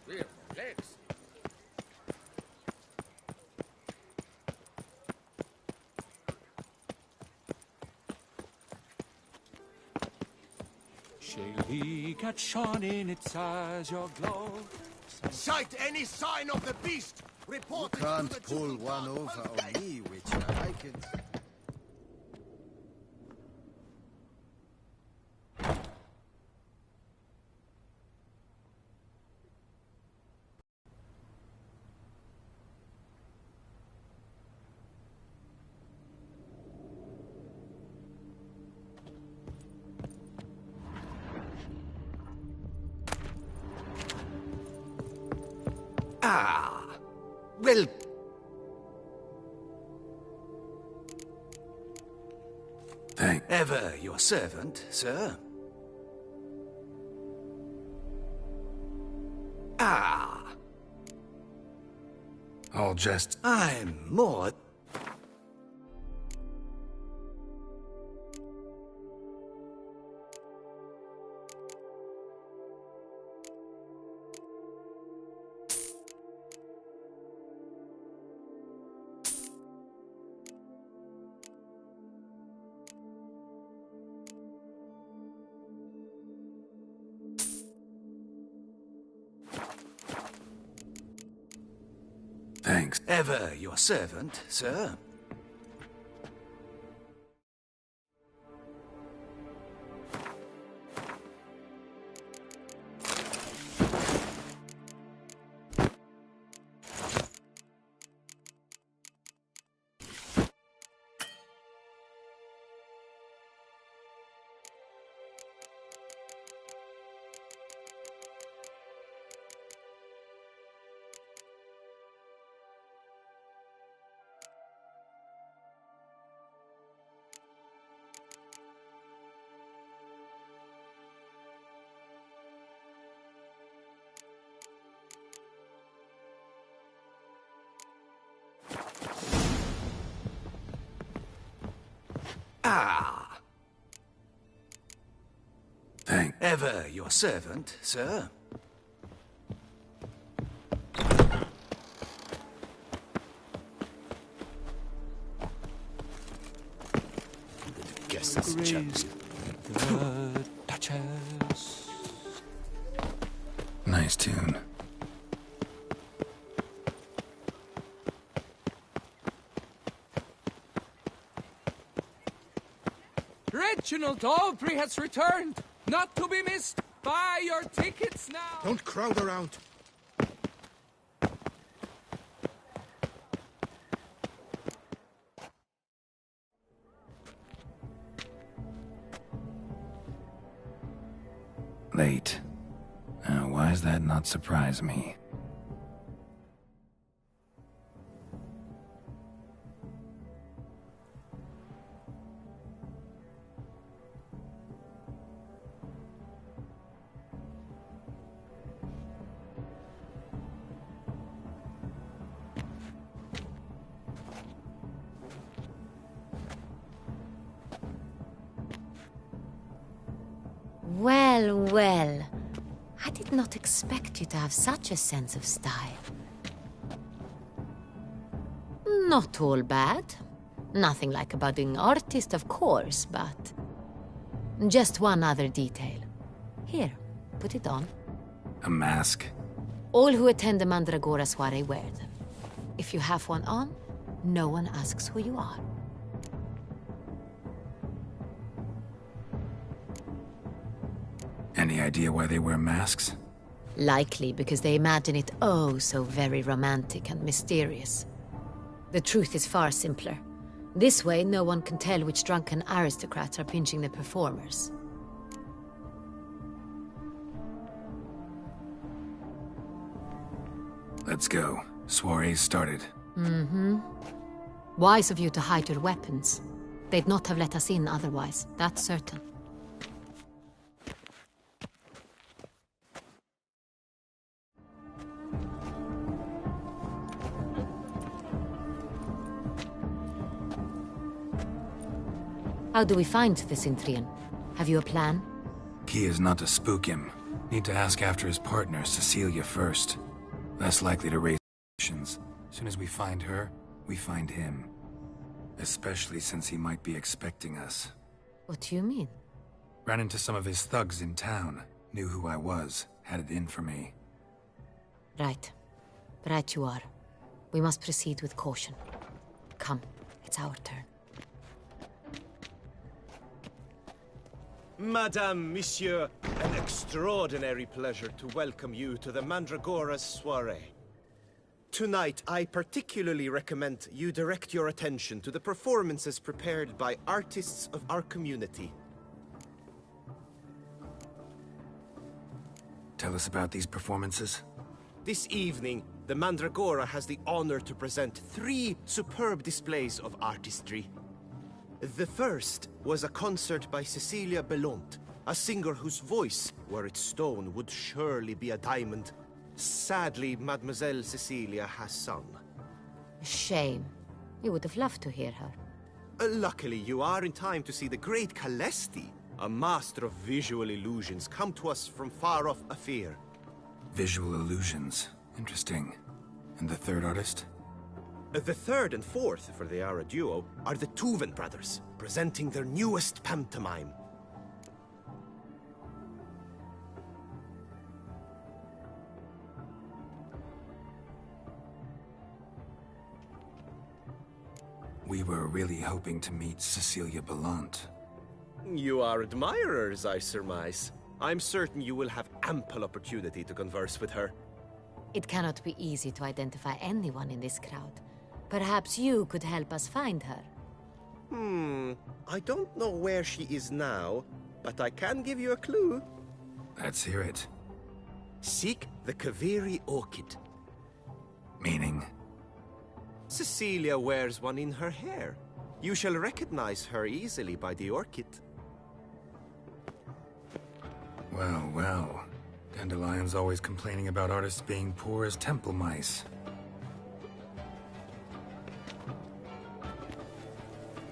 Real legs. Shaylee got shone in its eyes, your glow. Sight any sign of the beast! Report it to Can't the pull Duke one Guard over Post. on me, Witcher. I can... Ah, well... Ever your servant, sir. Ah, All just... I'm more... Thanks. Ever your servant, sir. Ah, Thanks. ever your servant, sir. Guess that's just... The Duchess. Nice tune. Reginald Aubrey has returned, not to be missed. Buy your tickets now. Don't crowd around. Late. Why does that not surprise me? Well, well. I did not expect you to have such a sense of style. Not all bad. Nothing like a budding artist, of course, but... just one other detail. Here, put it on. A mask? All who attend the Mandragora soiree wear them. If you have one on, no one asks who you are. Any idea why they wear masks? Likely because they imagine it oh so very romantic and mysterious. The truth is far simpler. This way, no one can tell which drunken aristocrats are pinching the performers. Let's go. Soiree's started. Mm-hmm. Wise of you to hide your weapons. They'd not have let us in otherwise, that's certain. How do we find the Synthrian? Have you a plan? Key is not to spook him, Need to ask after his partner, Cecilia, first. Less likely to raise suspicions. Soon as we find her, we find him. Especially since he might be expecting us. What do you mean? Ran into some of his thugs in town. Knew who I was. Had it in for me. Right. Right you are. We must proceed with caution. Come, it's our turn. Madame, Monsieur, an extraordinary pleasure to welcome you to the Mandragora's soiree. Tonight, I particularly recommend you direct your attention to the performances prepared by artists of our community. Tell us about these performances. This evening, the Mandragora has the honor to present 3 superb displays of artistry. The first was a concert by Cecilia Belont, a singer whose voice, were it stone, would surely be a diamond. Sadly, Mademoiselle Cecilia has sung. Shame. We would have loved to hear her. Luckily, you are in time to see the great Calesti, a master of visual illusions, come to us from far off Afir. Visual illusions. Interesting. And the third artist? The third and fourth, for they are a duo, are the Tuven brothers, presenting their newest pantomime. We were really hoping to meet Cecilia Belont. You are admirers, I surmise. I'm certain you will have ample opportunity to converse with her. It cannot be easy to identify anyone in this crowd. Perhaps you could help us find her. I don't know where she is now, but I can give you a clue. Let's hear it. Seek the Kaveri orchid. Meaning? Cecilia wears one in her hair. You shall recognize her easily by the orchid. Well, well. Dandelion's always complaining about artists being poor as temple mice.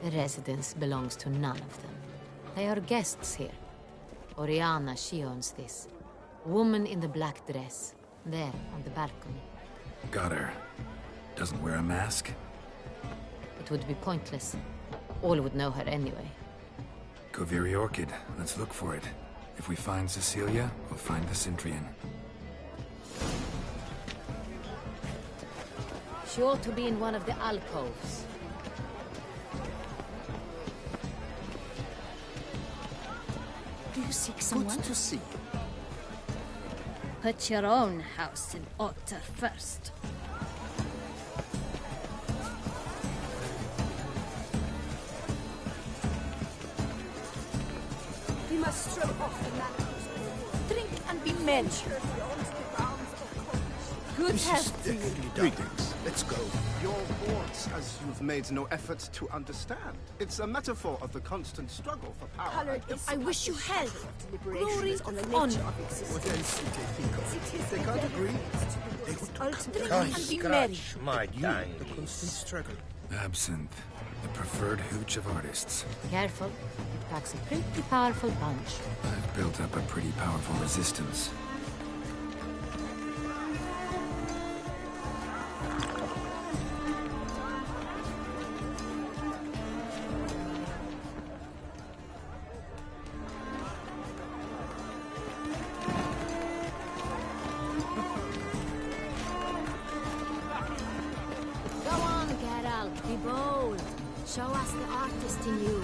The residence belongs to none of them. They are guests here. Oriana, she owns this. Woman in the black dress. There, on the balcony. Got her. Doesn't wear a mask? It would be pointless. All would know her anyway. Kaveri Orchid. Let's look for it. If we find Cecilia, we'll find the Centrian. She ought to be in one of the alcoves. Do you seek someone? Good to see. Put your own house in order first. We must stroll off the mat. Drink and be men. Good health to you. Greetings. Let's go. Your words, as you've made no effort to understand. It's a metaphor of the constant struggle for power. Colored I wish you health, glory, on the honor. nature of existence. What else did they think of? They can't agree. They would Drink and be merry. my the constant struggle. Absinthe. The preferred hooch of artists. Careful. It packs a pretty powerful punch. I've built up a pretty powerful resistance. Go on, Geralt. Be bold. Show us the artist in you.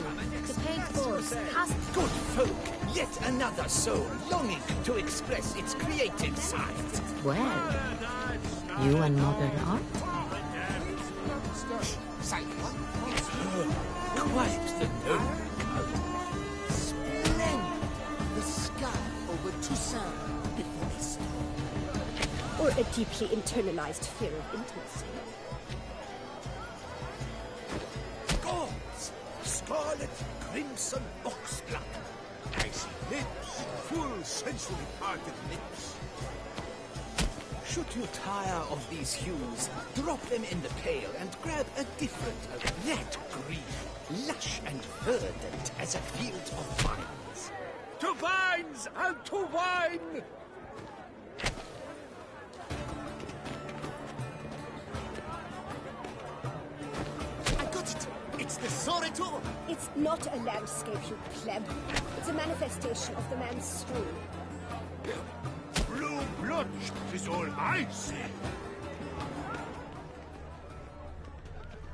The paintballs. Cast Good folk, yet another soul longing to express its creative side. well. You and modern art? Silence. It's her. Quite the noble color. Splendid. The sky over Toussaint before the storm. Or a deeply internalized fear of intimacy. Gods! Scarlet, crimson oxblood. Icy lips, full sensually parted lips. Should you tire of these hues, drop them in the pail and grab a different, that green, lush and verdant as a field of vines. To vines and to wine! battle! It's not a landscape, you pleb. It's a manifestation of the man's soul. Blue blood is all I see.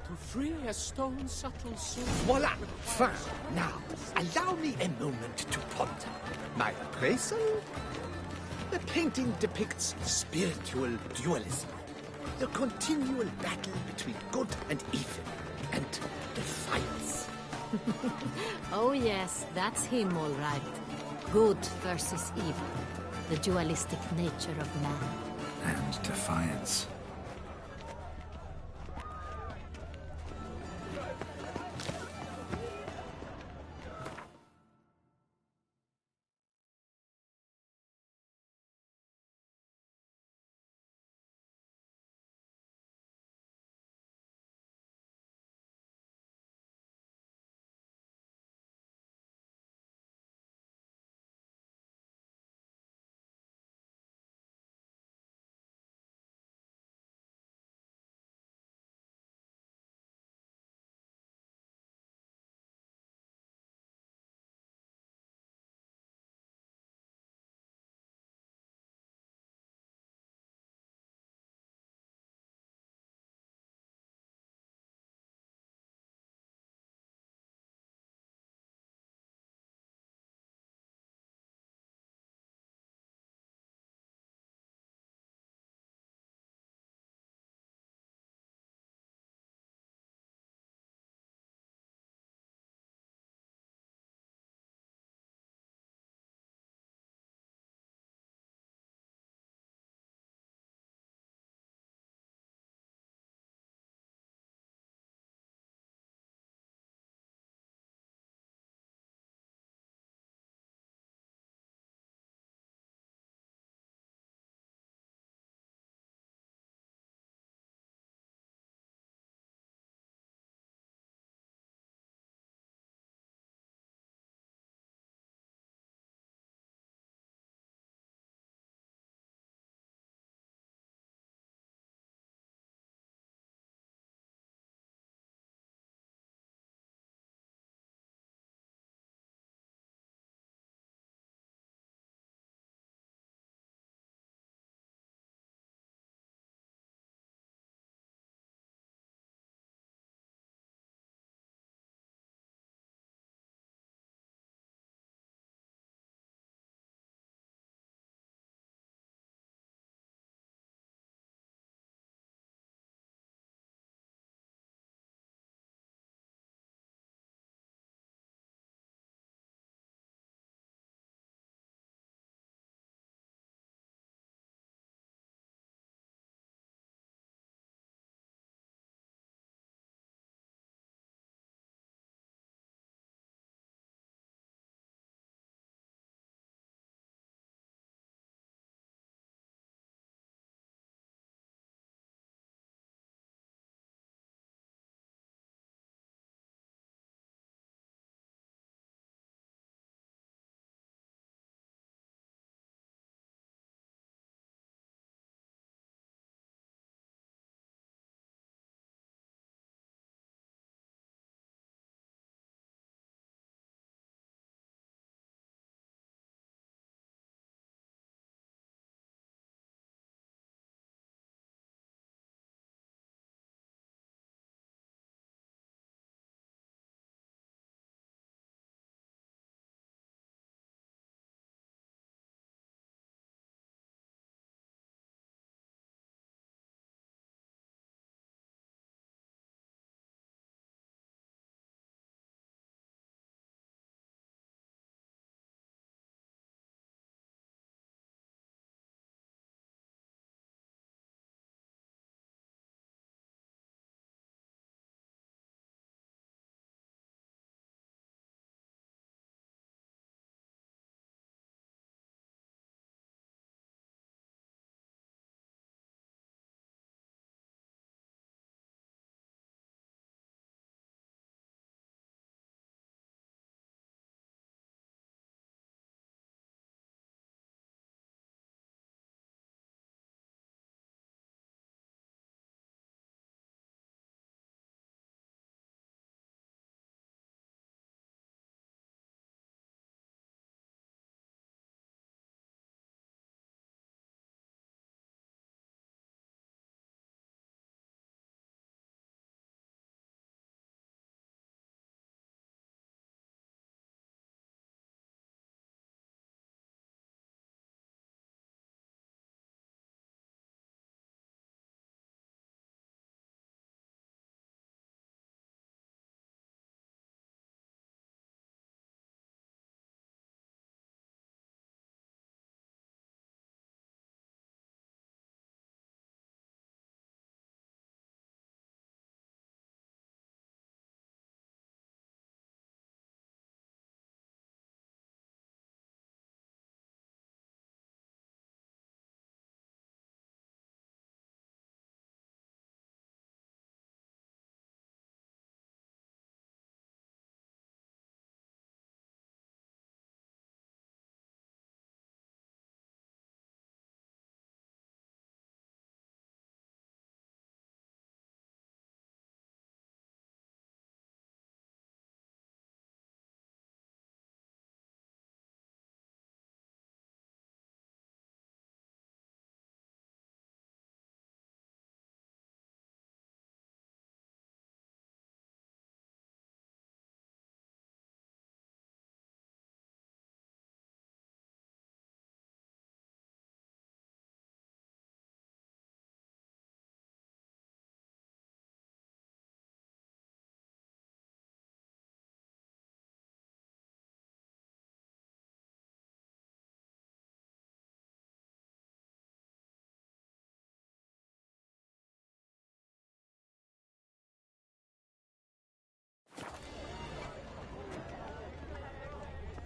To free a stone subtle soul. Voila! Fine. Now, allow me a moment to ponder. My appraisal? The painting depicts spiritual dualism. The continual battle between good and evil. And defiance. Oh yes, that's him all right. Good versus evil. The dualistic nature of man. And defiance.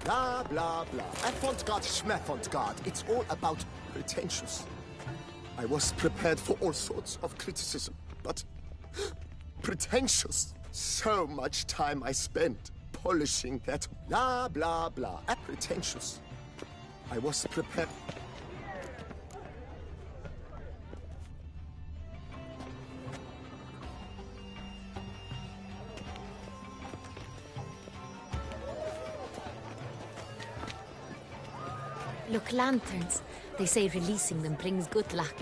Blah, blah, blah. Avant-garde, schmaffant-garde. It's all about pretentious. I was prepared for all sorts of criticism, but pretentious. So much time I spent polishing that blah, blah, blah. Pretentious. I was prepared. Look, lanterns. They say releasing them brings good luck.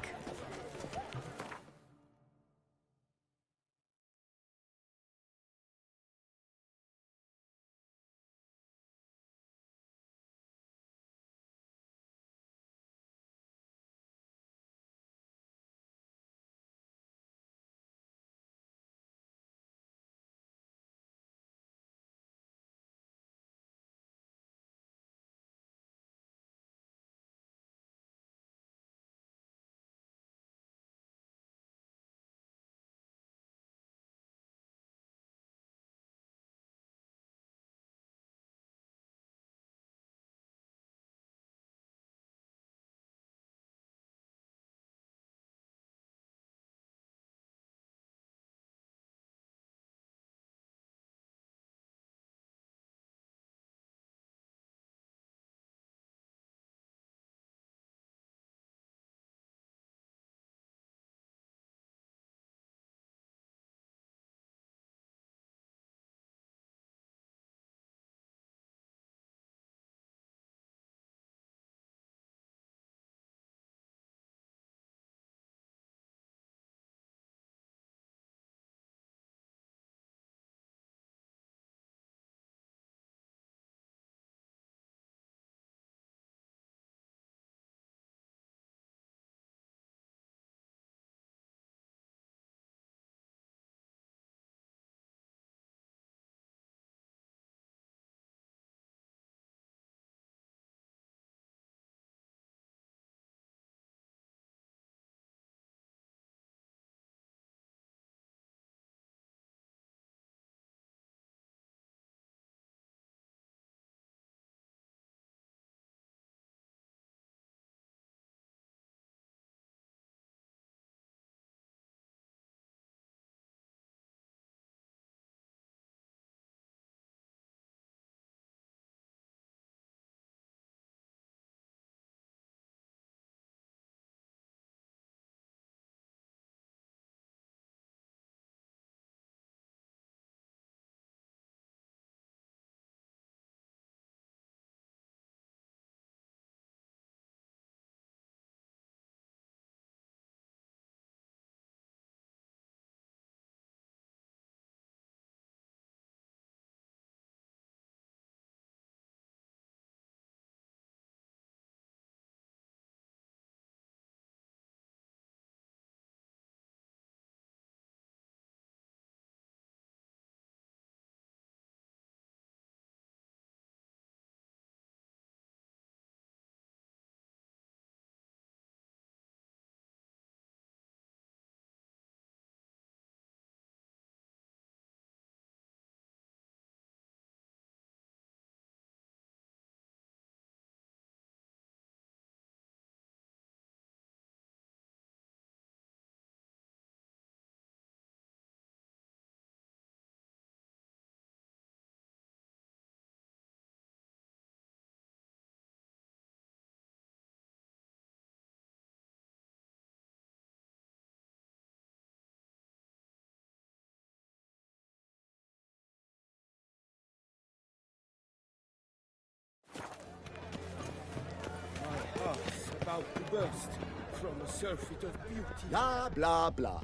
About to burst from a surfeit of beauty. Blah, blah, blah.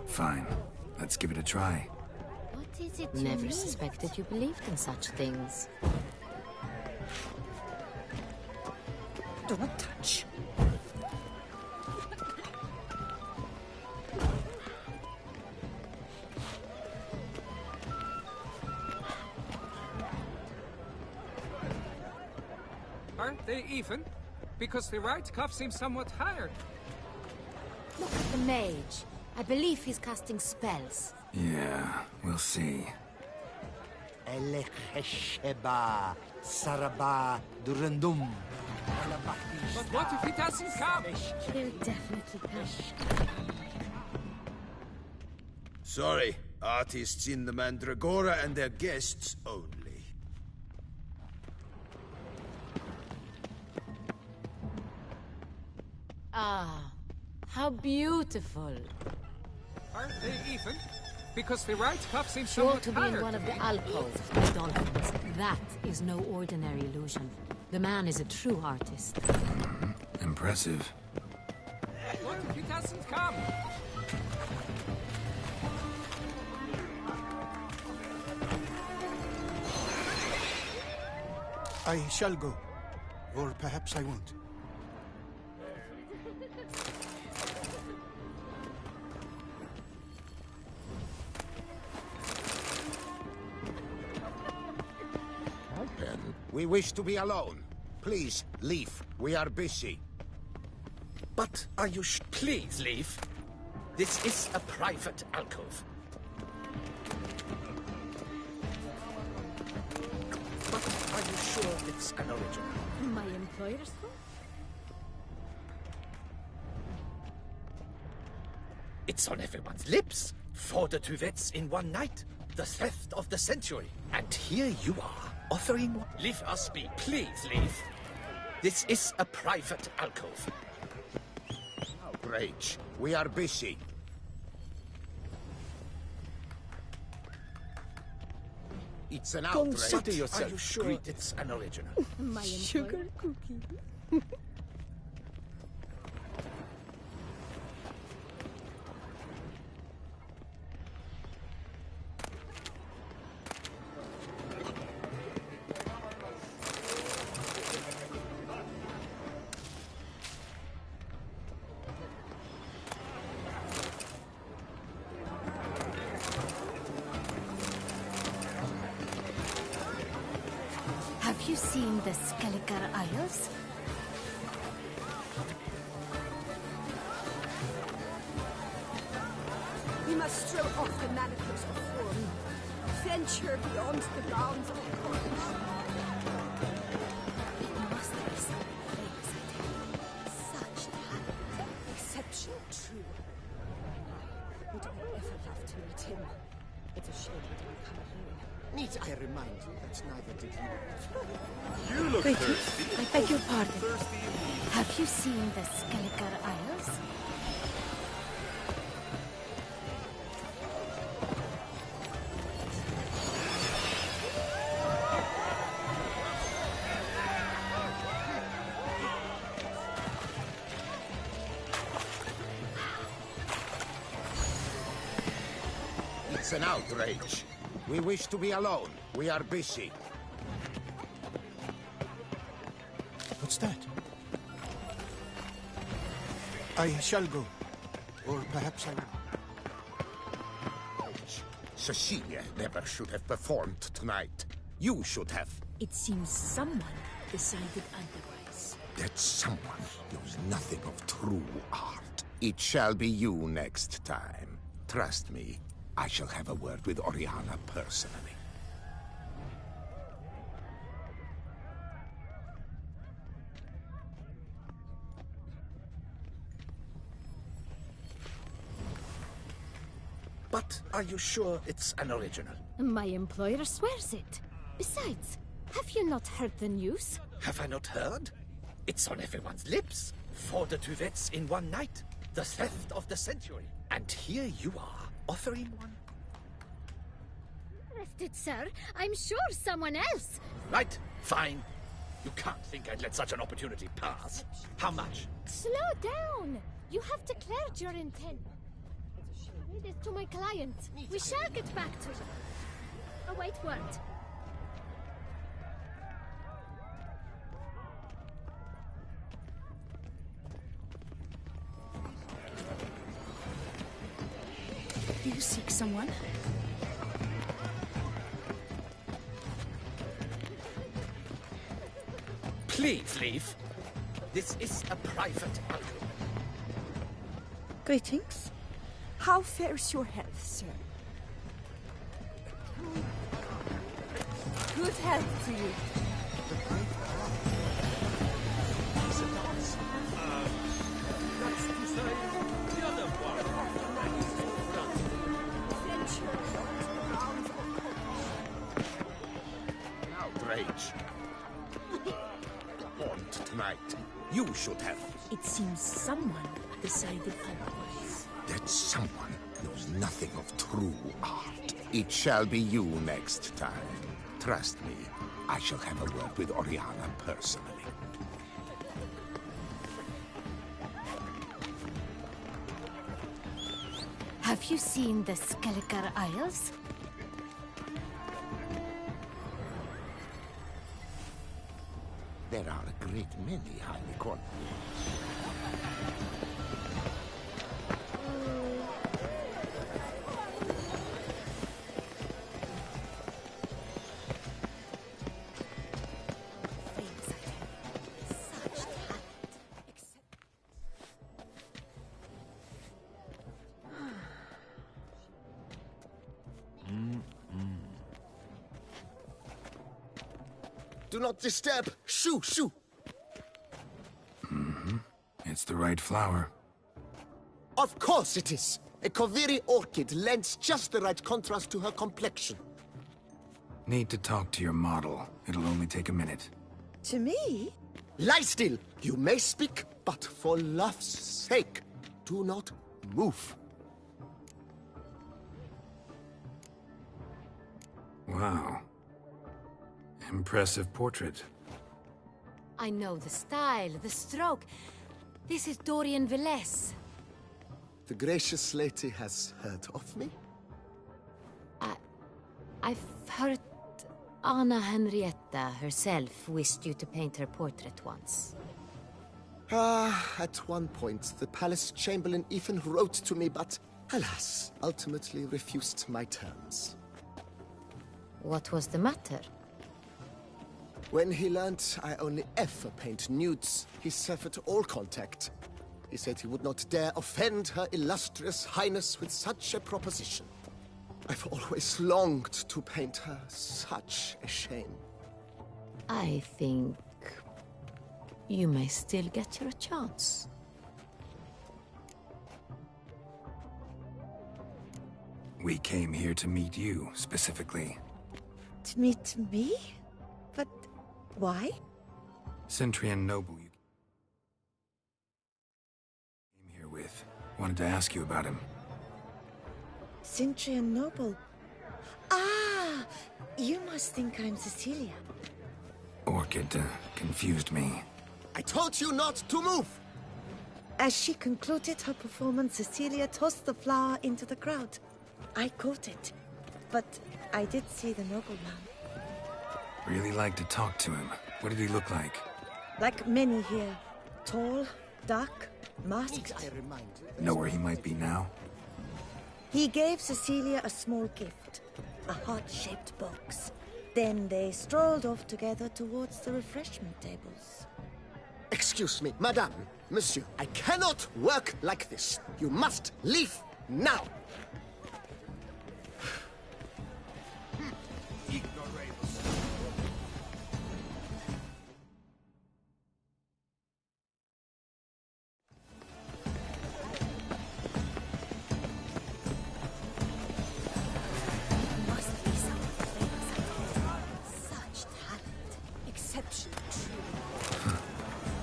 Fine. Let's give it a try. What is it you Never suspected you believed in such things. Don't touch. Aren't they even? Because the right cuff seems somewhat higher. Look at the mage. I believe he's casting spells. Yeah, we'll see. Elechesheba, Saraba, Durandum. But what if he doesn't come? He'll definitely come. Sorry, artists in the Mandragora and their guests only. Ah, how beautiful. Aren't they even? Because the right cuff seems Sure somewhat to be in tired one to of me. the alcoves of dolphins. That is no ordinary illusion. The man is a true artist. Impressive. What if he doesn't come? I shall go. Or perhaps I won't. We wish to be alone. Please, leave. We are busy. But are you please leave? This is a private alcove. But are you sure it's an original? My employer's home? It's on everyone's lips. 4 duets in one night. The theft of the century. And here you are, offering one. Leave us be, please leave. This is a private alcove. Outrage. We are busy. It's an outrage. Consider yourself. Are you sure it's an original? My Sugar cookie. Have you seen the Skelliger Isles? We must throw off the manacles of form. Venture beyond the bounds of courage. It must be some place, I tell you. Such talent. Exception true. Would I ever love to meet him? It's a shame he didn't come alone. Need I remind you that neither did you? You look Greetings. thirsty. I beg your pardon. Thirsty indeed. Have you seen the Skelliger Isles? It's an outrage. We wish to be alone. We are busy. What's that? I shall go. Or perhaps I will. Cecilia never should have performed tonight. You should have. It seems someone decided otherwise. That someone knows nothing of true art. It shall be you next time. Trust me, I shall have a word with Oriana personally. But are you sure it's an original? My employer swears it. Besides, have you not heard the news? Have I not heard? It's on everyone's lips. 4 duets in one night. The theft of the century. And here you are, offering one. Left it, sir. I'm sure someone else. Right, fine. You can't think I'd let such an opportunity pass. How much? Slow down. You have declared your intent. Read it to my client. We shall get back to you. Await word. Do you seek someone? Please leave. This is a private alcove. Greetings. How fares your health, sir? Good health to you. Outrage. Haunt tonight. You should have. It seems someone decided otherwise. That someone knows nothing of true art. It shall be you next time. Trust me, I shall have a word with Oriana personally. Have you seen the Skelliger Isles? There are a great many highly qualified. Do not disturb! Shoo, shoo! It's the right flower. Of course it is! A Koviri orchid lends just the right contrast to her complexion. Need to talk to your model. It'll only take a minute. To me? Lie still! You may speak, but for love's sake, do not move. Wow. Impressive portrait. I know the style, the stroke. This is Dorian Velez. The gracious lady has heard of me? I've heard Anna Henrietta herself wished you to paint her portrait once. At one point, the palace chamberlain even wrote to me, but alas, ultimately refused my terms. What was the matter? When he learned I only ever paint nudes, he severed all contact. He said he would not dare offend her illustrious highness with such a proposition. I've always longed to paint her. Such a shame. I think you may still get your chance. We came here to meet you, specifically. To meet me? But why? Centrian noble you came here with. Wanted to ask you about him. Centrian noble. Ah! You must think I'm Cecilia. Orchid confused me. I told you not to move! As she concluded her performance, Cecilia tossed the flower into the crowd. I caught it, but I did see the nobleman. Really like to talk to him. What did he look like? Like many here. Tall, dark, masked. Know where he might be now? He gave Cecilia a small gift, a heart-shaped box. Then they strolled off together towards the refreshment tables. Excuse me, madame, monsieur, I cannot work like this. You must leave now.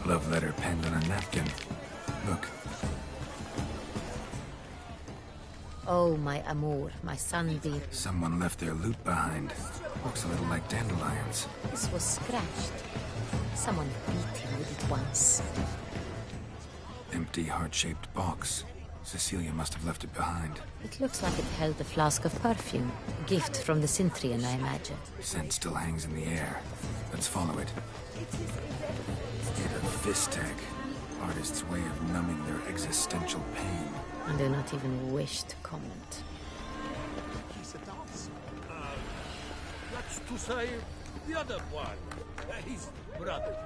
Love letter penned on a napkin. Look. Oh, my amour, my sunbeam. Someone left their loot behind. Looks a little like dandelions. This was scratched. Someone beat him with it once. Empty heart-shaped box. Cecilia must have left it behind. It looks like it held a flask of perfume. A gift from the Cintrian, I imagine. Scent still hangs in the air. Let's follow it. Get a fist tag. Artist's way of numbing their existential pain. I do not even wish to comment. He's a dancer. That's to say, the other one. His brother.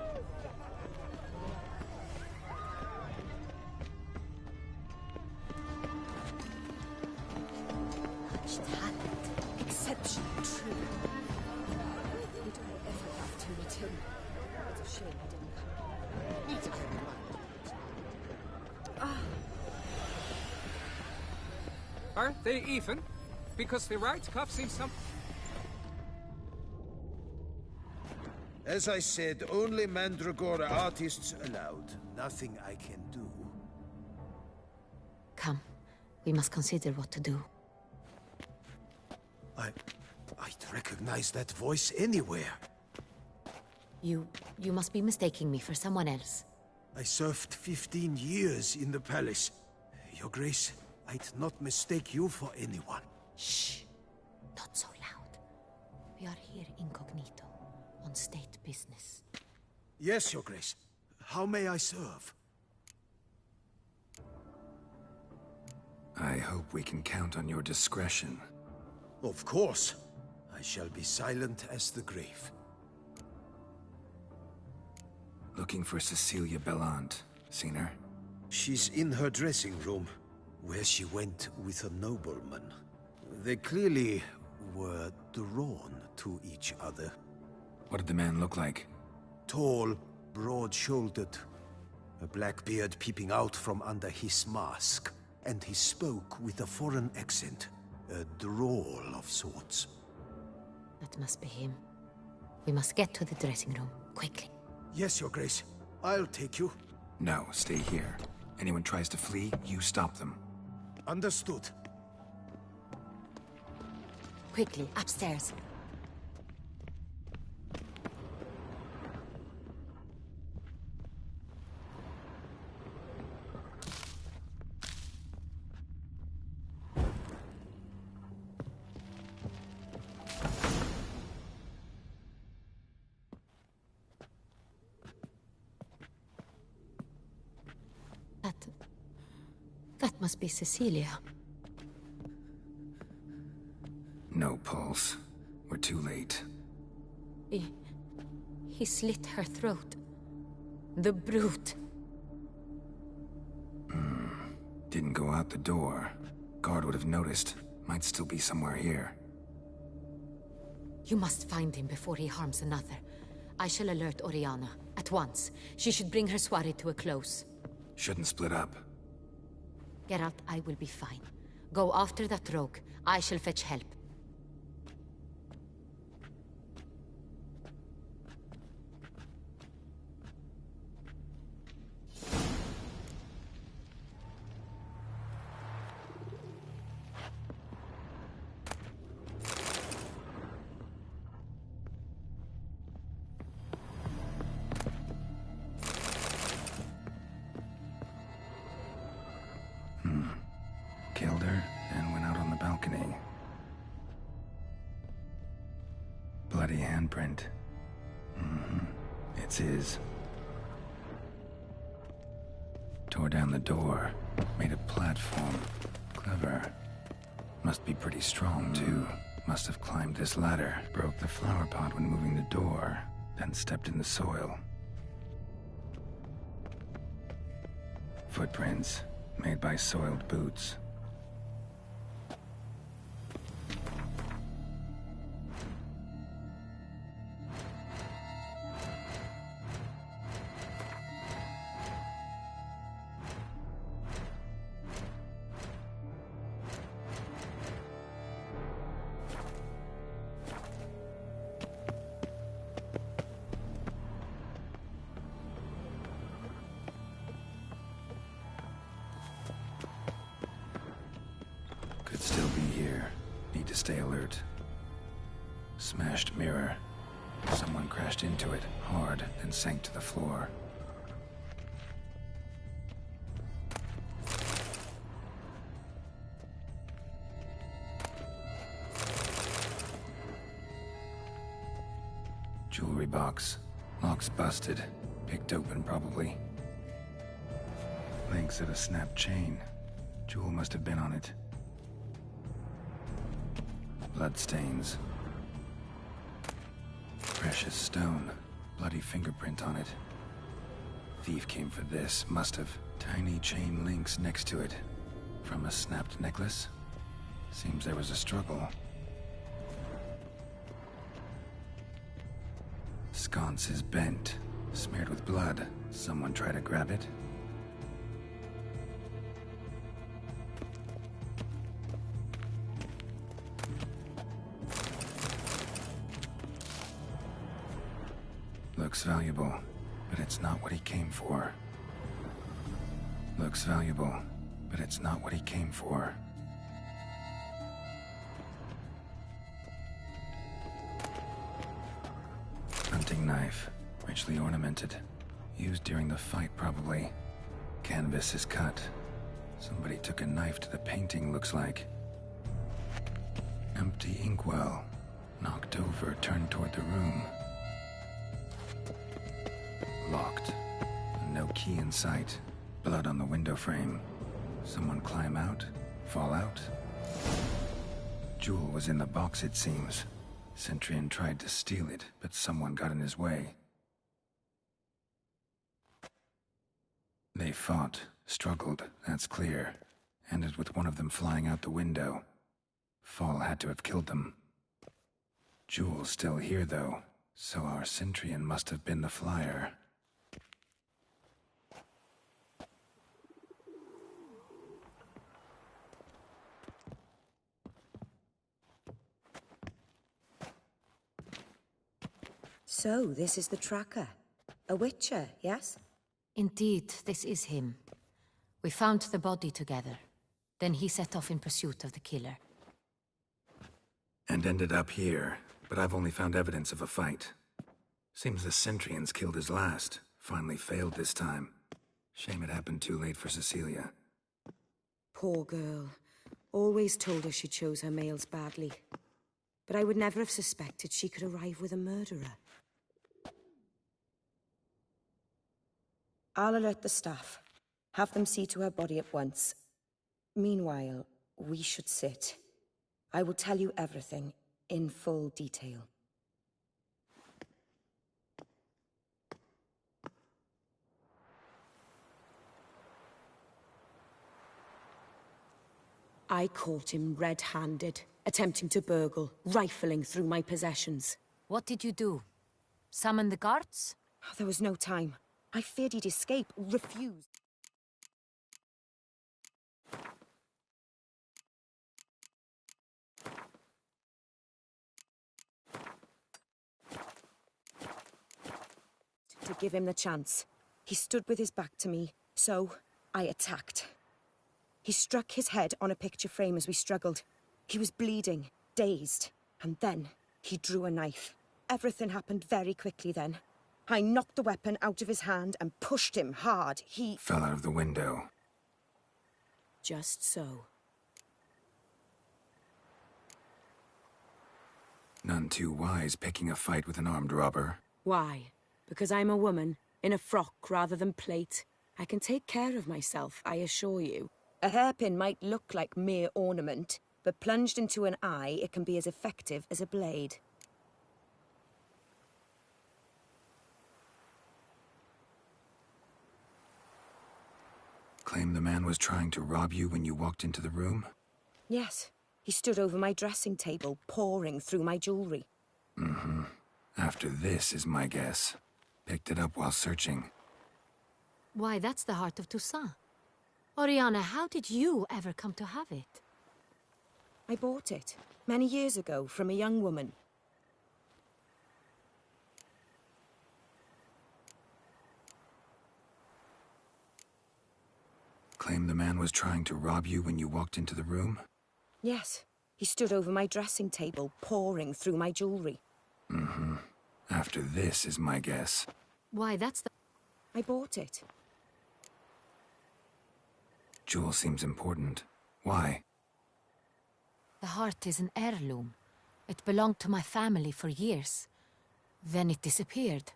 talent. Exceptional, true. Would I ever love to meet him? It's a shame he didn't come. Needs iron man. Are they even? Because the right cuff seems some... As I said, only Mandragora artists allowed. Nothing I can do. Come. We must consider what to do. I'd recognize that voice anywhere. You must be mistaking me for someone else. I served 15 years in the palace. Your Grace, I'd not mistake you for anyone. Shh. Not so loud. We are here incognito, on state business. Yes, Your Grace. How may I serve? I hope we can count on your discretion. Of course. I shall be silent as the grave. Looking for Cecilia Bellant. Seen her? She's in her dressing room, where she went with a nobleman. They clearly were drawn to each other. What did the man look like? Tall, broad-shouldered, a black beard peeping out from under his mask. And he spoke with a foreign accent, a drawl of sorts. That must be him. We must get to the dressing room, quickly. Yes, Your Grace. I'll take you. No, stay here. Anyone tries to flee, you stop them. Understood. Quickly, upstairs. That must be Cecilia. No pulse. We're too late. He slit her throat. The brute. Didn't go out the door. Guard would have noticed. Might still be somewhere here. You must find him before he harms another. I shall alert Oriana. At once. She should bring her soirée to a close. Shouldn't split up. Geralt, I will be fine. Go after that rogue. I shall fetch help. Killed her and went out on the balcony. Bloody handprint. It's his. Tore down the door. Made a platform. Clever. Must be pretty strong, too. Must have climbed this ladder. Broke the flower pot when moving the door. Then stepped in the soil. Footprints. Made by soiled boots. Could still be here. Need to stay alert. Smashed mirror. Someone crashed into it, hard, then sank to the floor. Jewelry box. Lock's busted. Picked open, probably. Links of a snapped chain. Jewel must have been on it. Bloodstains. Precious stone. Bloody fingerprint on it. Thief came for this. Must have. Tiny chain links next to it. From a snapped necklace? Seems there was a struggle. Sconce is bent, smeared with blood. Someone try to grab it? Looks valuable, but it's not what he came for. Looks valuable, but it's not what he came for. Hunting knife, richly ornamented. Used during the fight, probably. Canvas is cut. Somebody took a knife to the painting, looks like. Empty inkwell. Knocked over, turned toward the room. Locked. No key in sight. Blood on the window frame. Someone climb out? Fall out? Jewel was in the box, it seems. Centurion tried to steal it, but someone got in his way. They fought, struggled, that's clear. Ended with one of them flying out the window. Fall had to have killed them. Jewel's still here, though, so our Centurion must have been the flyer. So, this is the tracker. A witcher, yes? Indeed, this is him. We found the body together. Then he set off in pursuit of the killer. And ended up here, but I've only found evidence of a fight. Seems the Centurions killed his last. Finally failed this time. Shame it happened too late for Cecilia. Poor girl. Always told her she chose her males badly. But I would never have suspected she could arrive with a murderer. I'll alert the staff. Have them see to her body at once. Meanwhile, we should sit. I will tell you everything, in full detail. I caught him red-handed, attempting to burgle, rifling through my possessions. What did you do? Summon the guards? There was no time. I feared he'd escape, refused. To give him the chance. He stood with his back to me, so I attacked. He struck his head on a picture frame as we struggled. He was bleeding, dazed, and then he drew a knife. Everything happened very quickly then. I knocked the weapon out of his hand and pushed him hard. He fell out of the window. Just so. None too wise picking a fight with an armed robber. Why? Because I'm a woman, in a frock rather than plate. I can take care of myself, I assure you. A hairpin might look like mere ornament, but plunged into an eye, it can be as effective as a blade. Claim the man was trying to rob you when you walked into the room? Yes. He stood over my dressing table, pouring through my jewelry. Mm-hmm. After this is my guess. Picked it up while searching. Why, that's the heart of Toussaint. Oriana, how did you ever come to have it? I bought it, many years ago, from a young woman. Claim the man was trying to rob you when you walked into the room? Yes. He stood over my dressing table, pouring through my jewelry. Mm-hmm. After this is my guess. Why, that's the... I bought it. Jewel seems important. Why? The heart is an heirloom. It belonged to my family for years. Then it disappeared.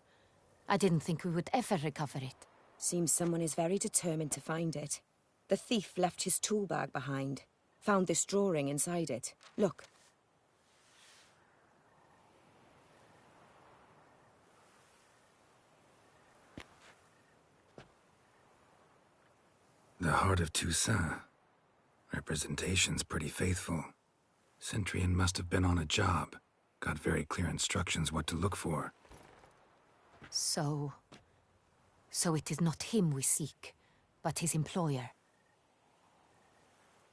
I didn't think we would ever recover it. Seems someone is very determined to find it. The thief left his tool bag behind. Found this drawing inside it. Look. The heart of Toussaint. Representation's pretty faithful. Centurion must have been on a job. Got very clear instructions what to look for. So it is not him we seek, but his employer.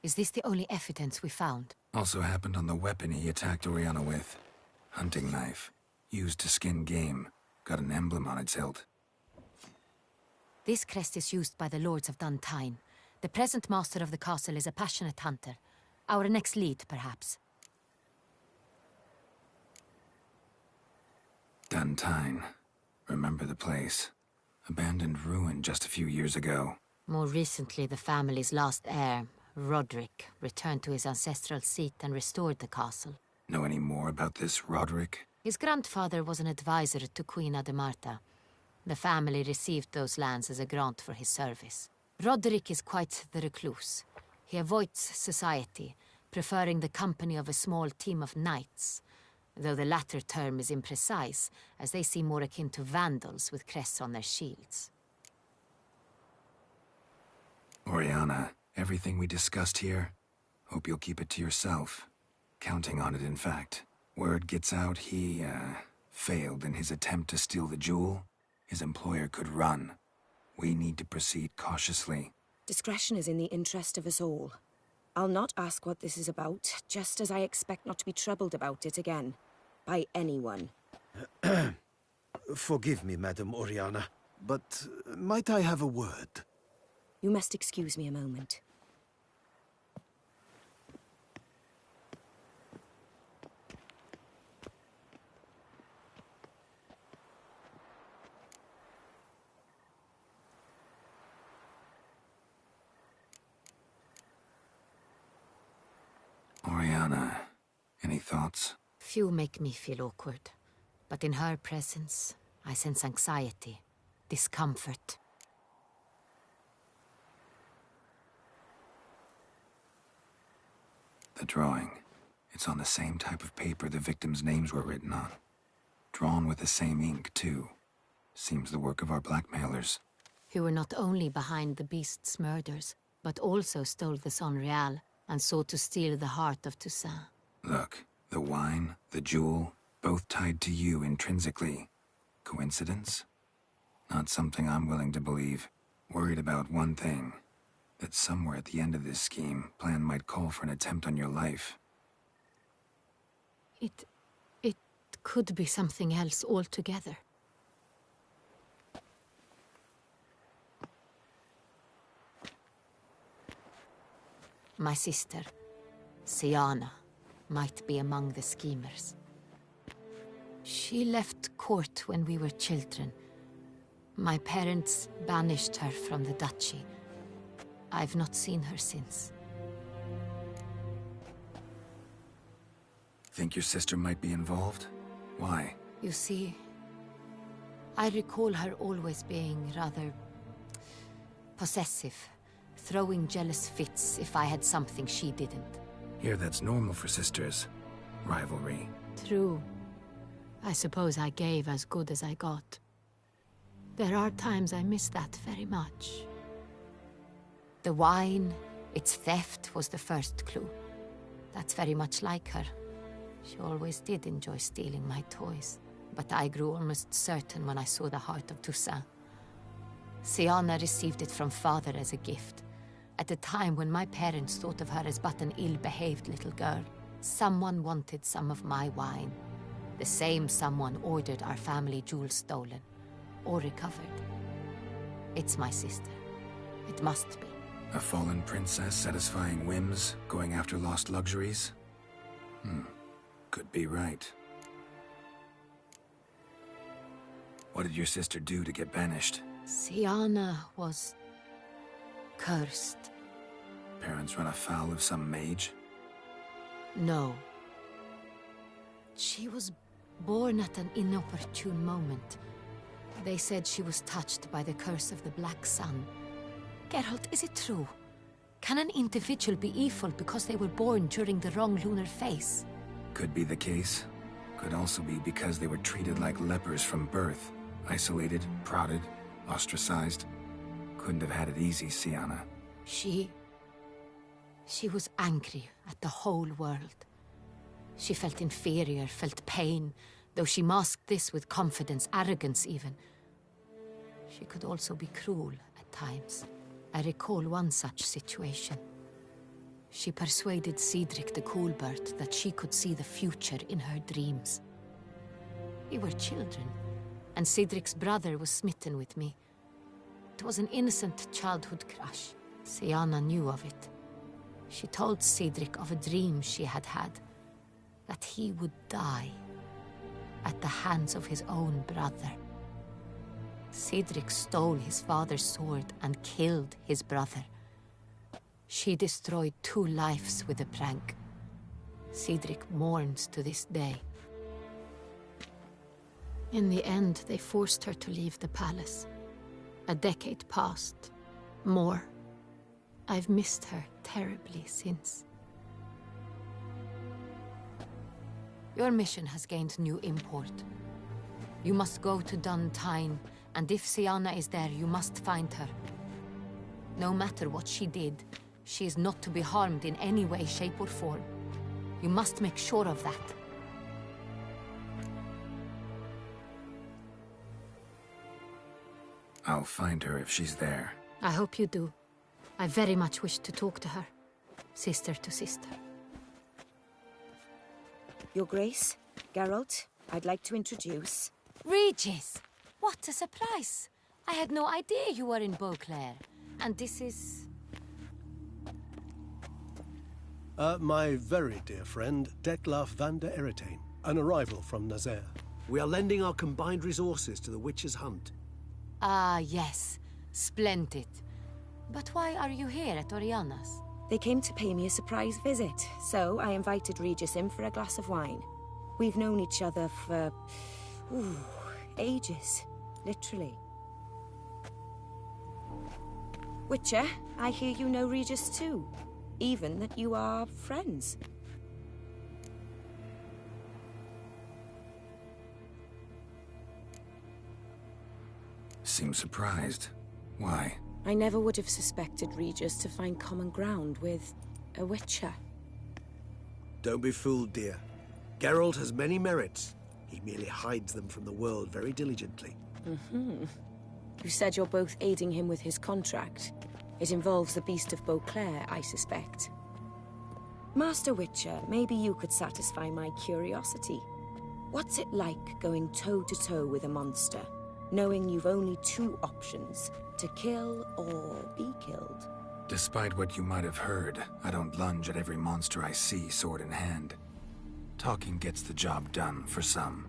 Is this the only evidence we found? Also happened on the weapon he attacked Oriana with. Hunting knife. Used to skin game. Got an emblem on its hilt. This crest is used by the Lords of Duntine. The present master of the castle is a passionate hunter. Our next lead, perhaps. Duntine. Remember the place. Abandoned ruin just a few years ago. More recently, the family's last heir, Roderick, returned to his ancestral seat and restored the castle. Know any more about this Roderick? His grandfather was an advisor to Queen Ademarta. The family received those lands as a grant for his service. Roderick is quite the recluse. He avoids society, preferring the company of a small team of knights, though the latter term is imprecise, as they seem more akin to vandals with crests on their shields. Oriana, everything we discussed here, hope you'll keep it to yourself. Counting on it, in fact. Word gets out he, failed in his attempt to steal the jewel. His employer could run. We need to proceed cautiously. Discretion is in the interest of us all. I'll not ask what this is about, just as I expect not to be troubled about it again. By anyone. Forgive me, Madam Oriana, but might I have a word? You must excuse me a moment. Oriana, any thoughts? Few make me feel awkward, but in her presence, I sense anxiety, discomfort. The drawing. It's on the same type of paper the victims' names were written on. Drawn with the same ink, too. Seems the work of our blackmailers. Who were not only behind the beast's murders, but also stole the Son Real and sought to steal the heart of Toussaint. Look, the wine, the jewel, both tied to you intrinsically. Coincidence? Not something I'm willing to believe. Worried about one thing. That somewhere at the end of this scheme, plan might call for an attempt on your life. It could be something else altogether. My sister, Siana, might be among the schemers. She left court when we were children. My parents banished her from the duchy. I've not seen her since. Think your sister might be involved? Why? You see, I recall her always being rather possessive, throwing jealous fits if I had something she didn't. Here that's normal for sisters. Rivalry. True. I suppose I gave as good as I got. There are times I miss that very much. The wine, its theft, was the first clue. That's very much like her. She always did enjoy stealing my toys. But I grew almost certain when I saw the heart of Toussaint. Siana received it from father as a gift. At a time when my parents thought of her as but an ill-behaved little girl. Someone wanted some of my wine. The same someone ordered our family jewels stolen. Or recovered. It's my sister. It must be. A fallen princess satisfying whims, going after lost luxuries? Could be right. What did your sister do to get banished? Siana was cursed. Parents run afoul of some mage? No. She was born at an inopportune moment. They said she was touched by the curse of the Black Sun. Geralt, is it true? Can an individual be evil because they were born during the wrong lunar phase? Could be the case. Could also be because they were treated like lepers from birth. Isolated, prodded, ostracized. Couldn't have had it easy, Siana. She was angry at the whole world. She felt inferior, felt pain, though she masked this with confidence, arrogance even. She could also be cruel at times. I recall one such situation. She persuaded Cedric the Coolbird that she could see the future in her dreams. We were children, and Cedric's brother was smitten with me. It was an innocent childhood crush. Sienna knew of it. She told Cedric of a dream she had had, that he would die at the hands of his own brother. Cedric stole his father's sword and killed his brother. She destroyed 2 lives with a prank. Cedric mourns to this day. In the end, they forced her to leave the palace. A decade passed. More. I've missed her terribly since. Your mission has gained new import. You must go to Duntine, and if Sienna is there, you must find her. No matter what she did, she is not to be harmed in any way, shape, or form. You must make sure of that. I'll find her if she's there. I hope you do. I very much wish to talk to her. Sister to sister. Your Grace, Geralt, I'd like to introduce... Regis! What a surprise! I had no idea you were in Beauclair. And this is... My very dear friend, Detlaf van der Eretain, an arrival from Nazaire. We are lending our combined resources to the Witcher's hunt. Ah, yes. Splendid. But why are you here at Oriana's? They came to pay me a surprise visit, so I invited Regis in for a glass of wine. We've known each other for... ages. Literally. Witcher, I hear you know Regis too. Even that you are friends. Seems surprised. Why? I never would have suspected Regis to find common ground with a Witcher. Don't be fooled, dear. Geralt has many merits. He merely hides them from the world very diligently. You said you're both aiding him with his contract. It involves the Beast of Beauclair, I suspect. Master Witcher, maybe you could satisfy my curiosity. What's it like going toe-to-toe with a monster, knowing you've only 2 options, to kill or be killed? Despite what you might have heard, I don't lunge at every monster I see sword in hand. Talking gets the job done for some.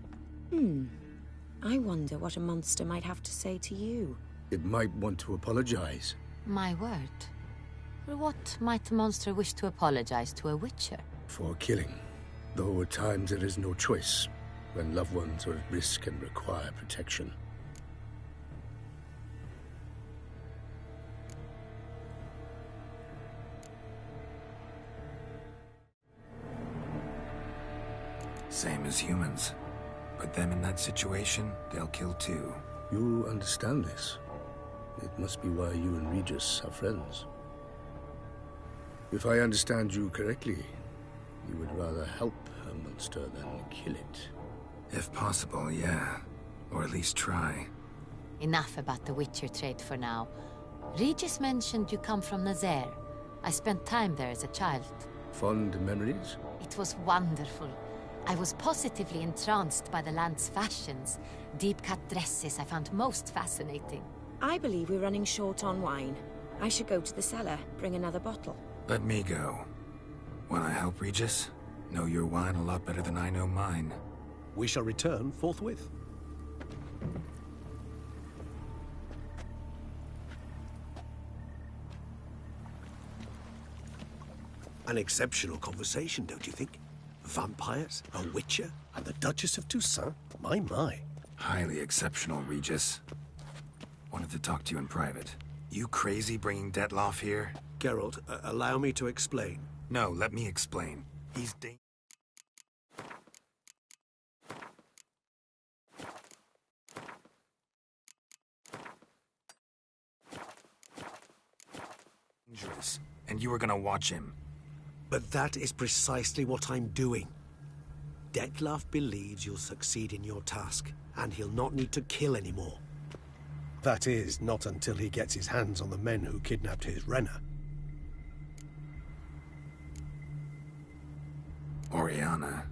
I wonder what a monster might have to say to you. It might want to apologize. My word. For what might a monster wish to apologize to a Witcher? For killing. Though at times there is no choice, when loved ones are at risk and require protection. Same as humans. Put them in that situation, they'll kill too. You understand this. It must be why you and Regis are friends. If I understand you correctly, you would rather help a monster than kill it. If possible, yeah. Or at least try. Enough about the Witcher trade for now. Regis mentioned you come from Nazaire. I spent time there as a child. Fond memories? It was wonderful. I was positively entranced by the land's fashions. Deep-cut dresses I found most fascinating. I believe we're running short on wine. I should go to the cellar, bring another bottle. Let me go. Wanna help, Regis? Know your wine a lot better than I know mine. We shall return forthwith. An exceptional conversation, don't you think? Vampires, a Witcher, and the Duchess of Toussaint? My. Highly exceptional, Regis. Wanted to talk to you in private. You crazy bringing Detlaf here? Geralt, allow me to explain. No, let me explain. He's dangerous, and you were gonna watch him. But that is precisely what I'm doing. Detlef believes you'll succeed in your task, and he'll not need to kill anymore. That is, not until he gets his hands on the men who kidnapped his Renner. Oriana,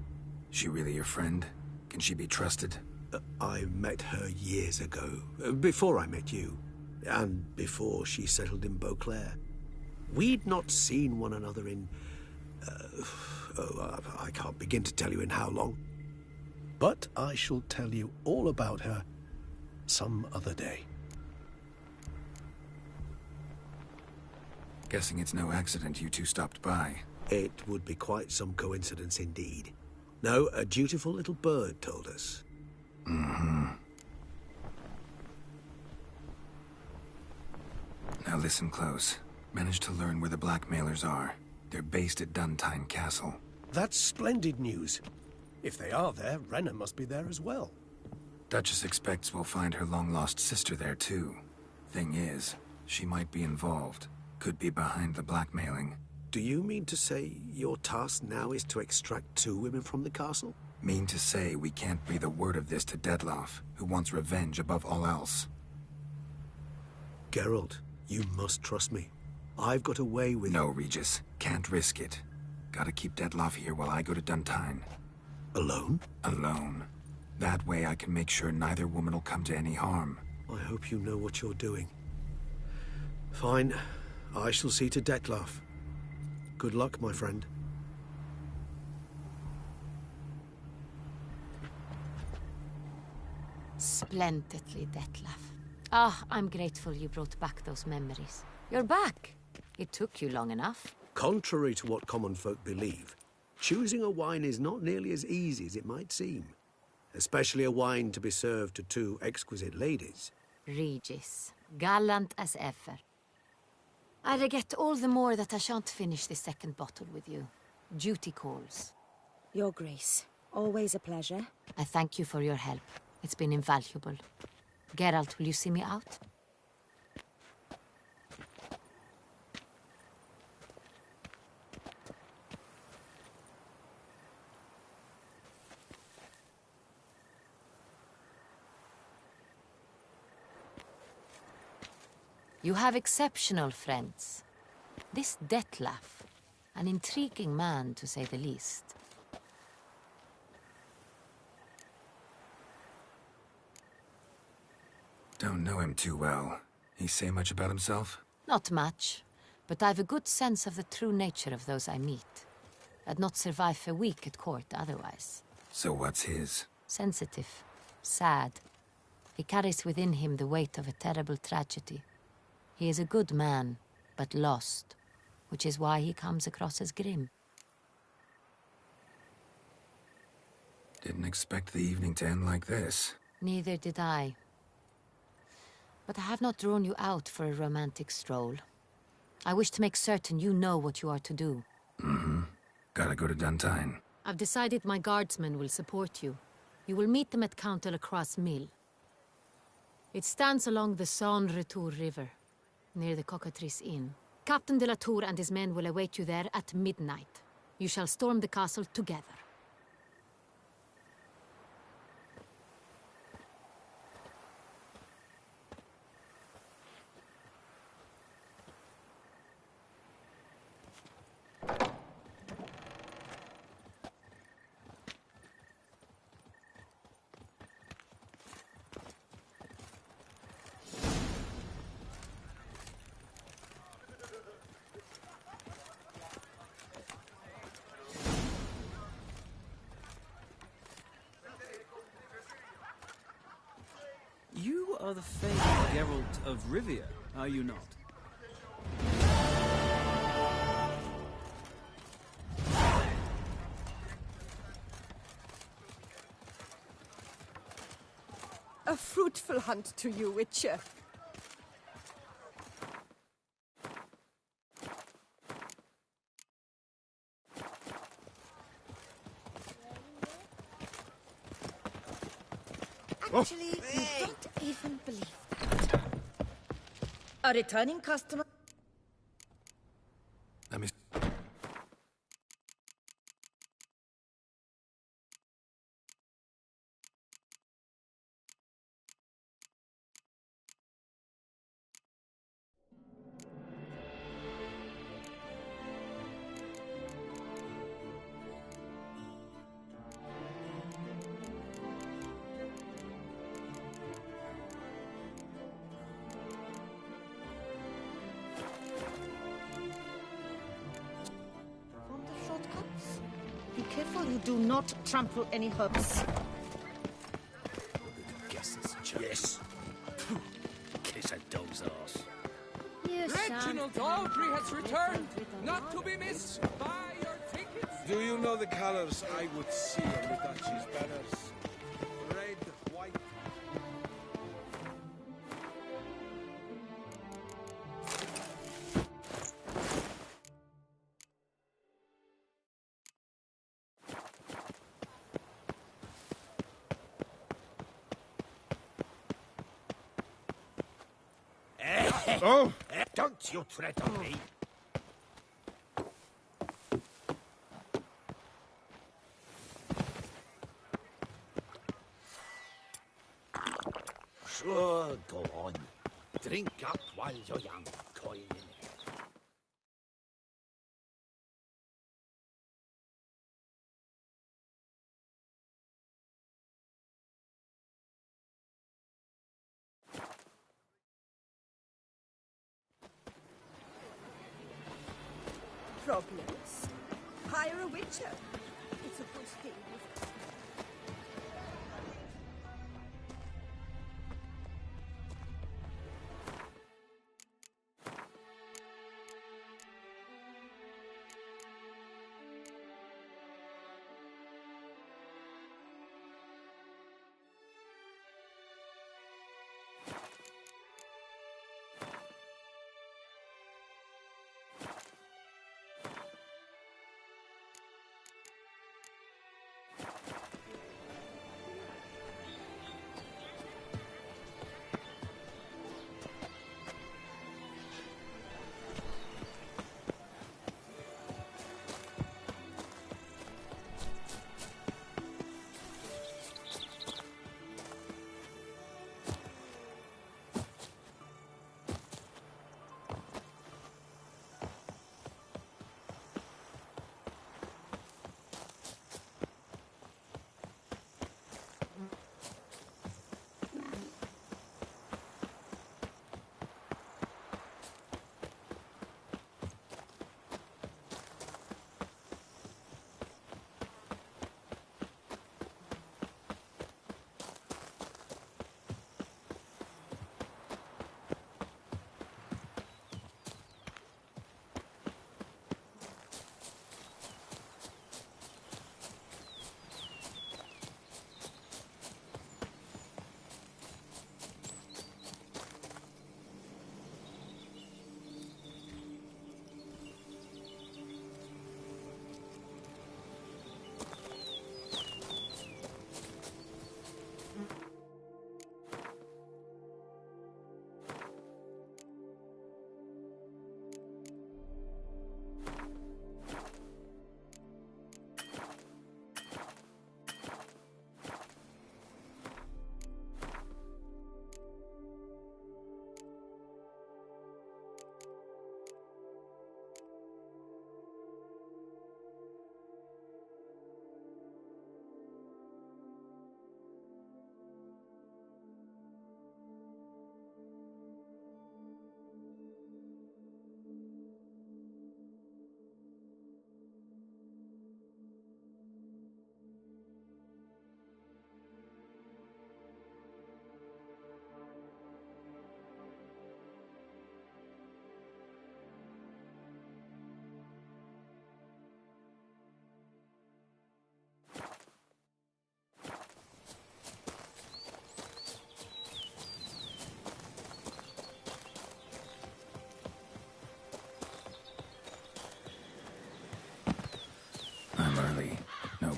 she really your friend? Can she be trusted? I met her years ago, before I met you, and before she settled in Beauclair. We'd not seen one another in... I can't begin to tell you in how long. But I shall tell you all about her some other day. Guessing it's no accident you two stopped by. It would be quite some coincidence indeed. No, a dutiful little bird told us. Mm-hmm. Now listen close. Managed to learn where the blackmailers are. They're based at Duntine Castle. That's splendid news. If they are there, Renner must be there as well. Duchess expects we'll find her long-lost sister there too. Thing is, she might be involved. Could be behind the blackmailing. Do you mean to say your task now is to extract 2 women from the castle? Mean to say we can't breathe a word of this to Detlef, who wants revenge above all else. Geralt, you must trust me. I've got a way with... No, Regis. Can't risk it. Gotta keep Detlef here while I go to Duntine. Alone? Alone. That way I can make sure neither woman will come to any harm. I hope you know what you're doing. Fine. I shall see to Detlef. Good luck, my friend. Splendidly, Detlef. Ah, I'm grateful you brought back those memories. You're back. It took you long enough. Contrary to what common folk believe, choosing a wine is not nearly as easy as it might seem. Especially a wine to be served to 2 exquisite ladies. Regis, gallant as ever. I regret all the more that I shan't finish the second bottle with you. Duty calls. Your Grace, always a pleasure. I thank you for your help. It's been invaluable. Geralt, will you see me out? You have exceptional friends. This Detlef, an intriguing man to say the least. Don't know him too well. He say much about himself? Not much, but I've a good sense of the true nature of those I meet. I'd not survive a week at court otherwise. So what's his? Sensitive, sad. He carries within him the weight of a terrible tragedy. He is a good man, but lost, which is why he comes across as grim. Didn't expect the evening to end like this. Neither did I. But I have not drawn you out for a romantic stroll. I wish to make certain you know what you are to do. Mm-hmm. Gotta go to Duntine. I've decided my guardsmen will support you. You will meet them at Count de la Croix's mill. It stands along the Saône-Retour River, near the Cockatrice Inn. Captain de la Tour and his men will await you there at midnight. You shall storm the castle together. You are the famed Geralt of Rivia, are you not? A fruitful hunt to you, Witcher. Actually, you don't even believe that. A returning customer. Let me you do not trample any herbs. Guesses, yes. Kiss a dog's ass. Reginald Daltrey has returned, not to be missed. Buy your tickets. Do you know the colors I would see on the Duchy's banners? Red, white. Oh! Don't you threaten me! Sure, go on. Drink up while you're young, coin in hand. Problems? Hire a witcher. It's a good thing.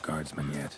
guardsmen yet.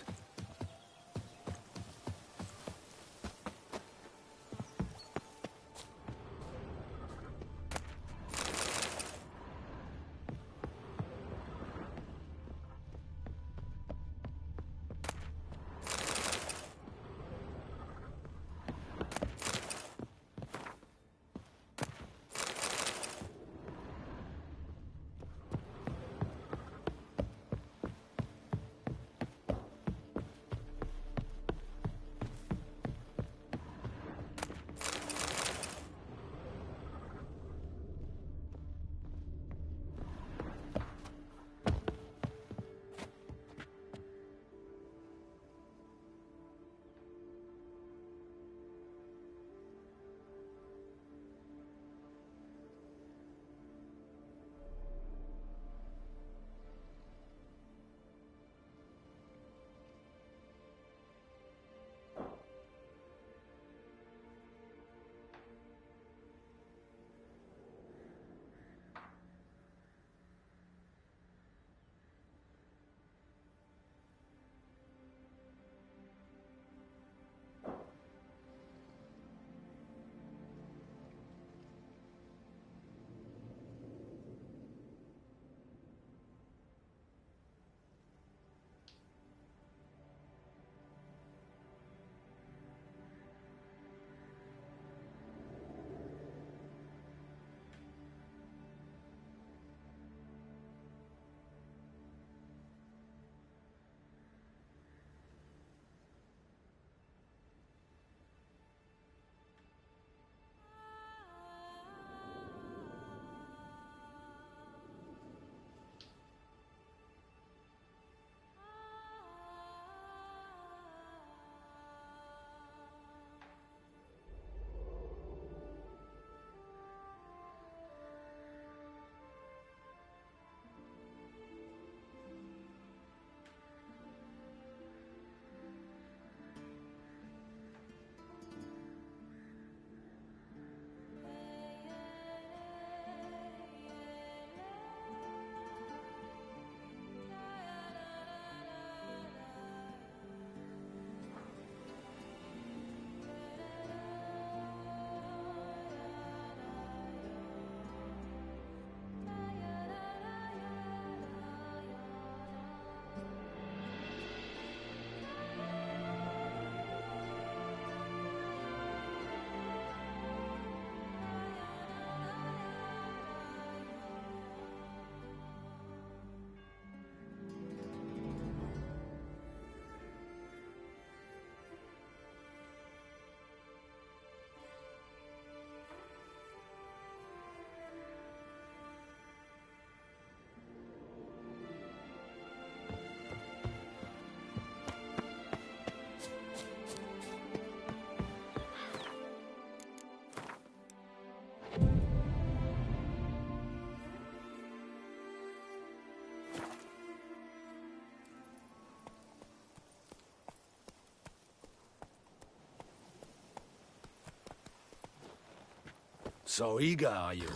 So eager, are you?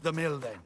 The mill, then.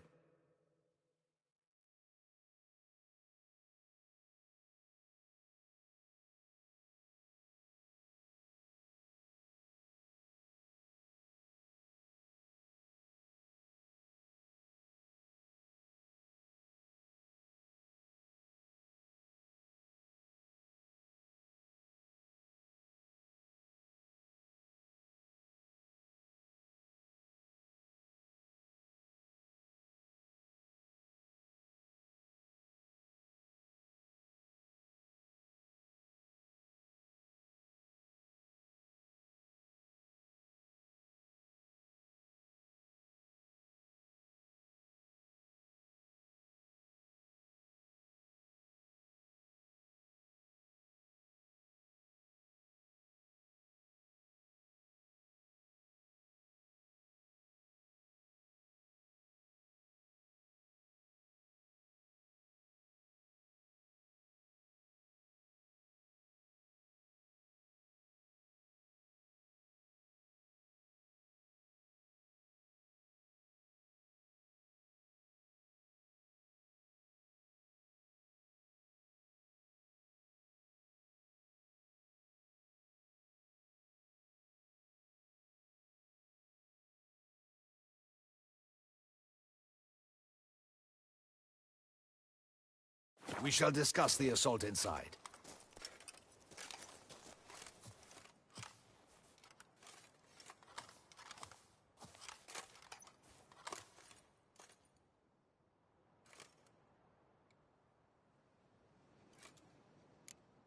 We shall discuss the assault inside.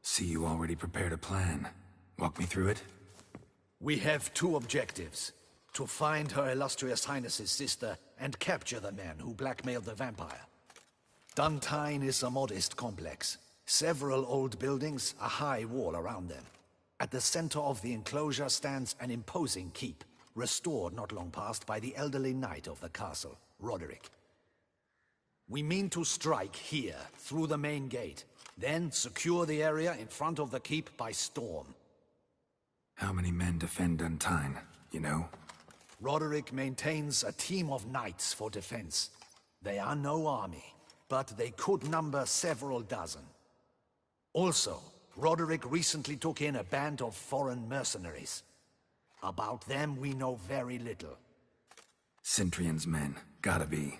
See, you already prepared a plan. Walk me through it? We have two objectives. To find Her Illustrious Highness's sister and capture the man who blackmailed the vampire. Duntine is a modest complex. Several old buildings, a high wall around them. At the center of the enclosure stands an imposing keep, restored not long past by the elderly knight of the castle, Roderick. We mean to strike here, through the main gate, then secure the area in front of the keep by storm. How many men defend Duntine, you know? Roderick maintains a team of knights for defense. They are no army, but they could number several dozen. Also, Roderick recently took in a band of foreign mercenaries. About them we know very little. Cintrian's men, gotta be.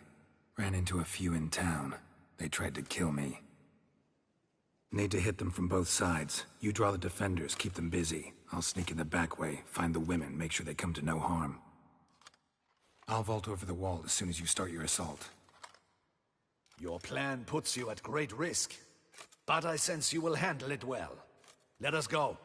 Ran into a few in town. They tried to kill me. Need to hit them from both sides. You draw the defenders, keep them busy. I'll sneak in the back way, find the women, make sure they come to no harm. I'll vault over the wall as soon as you start your assault. Your plan puts you at great risk, but I sense you will handle it well. Let us go.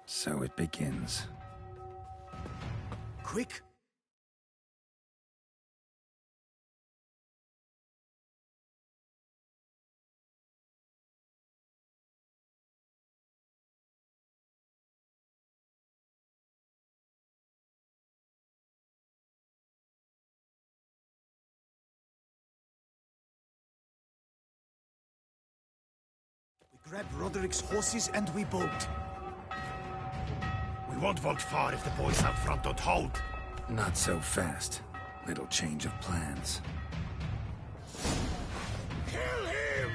So it begins. Quick! We grab Roderick's horses and we bolt. We won't vault far if the boys out front don't hold. Not so fast. Little change of plans. Kill him!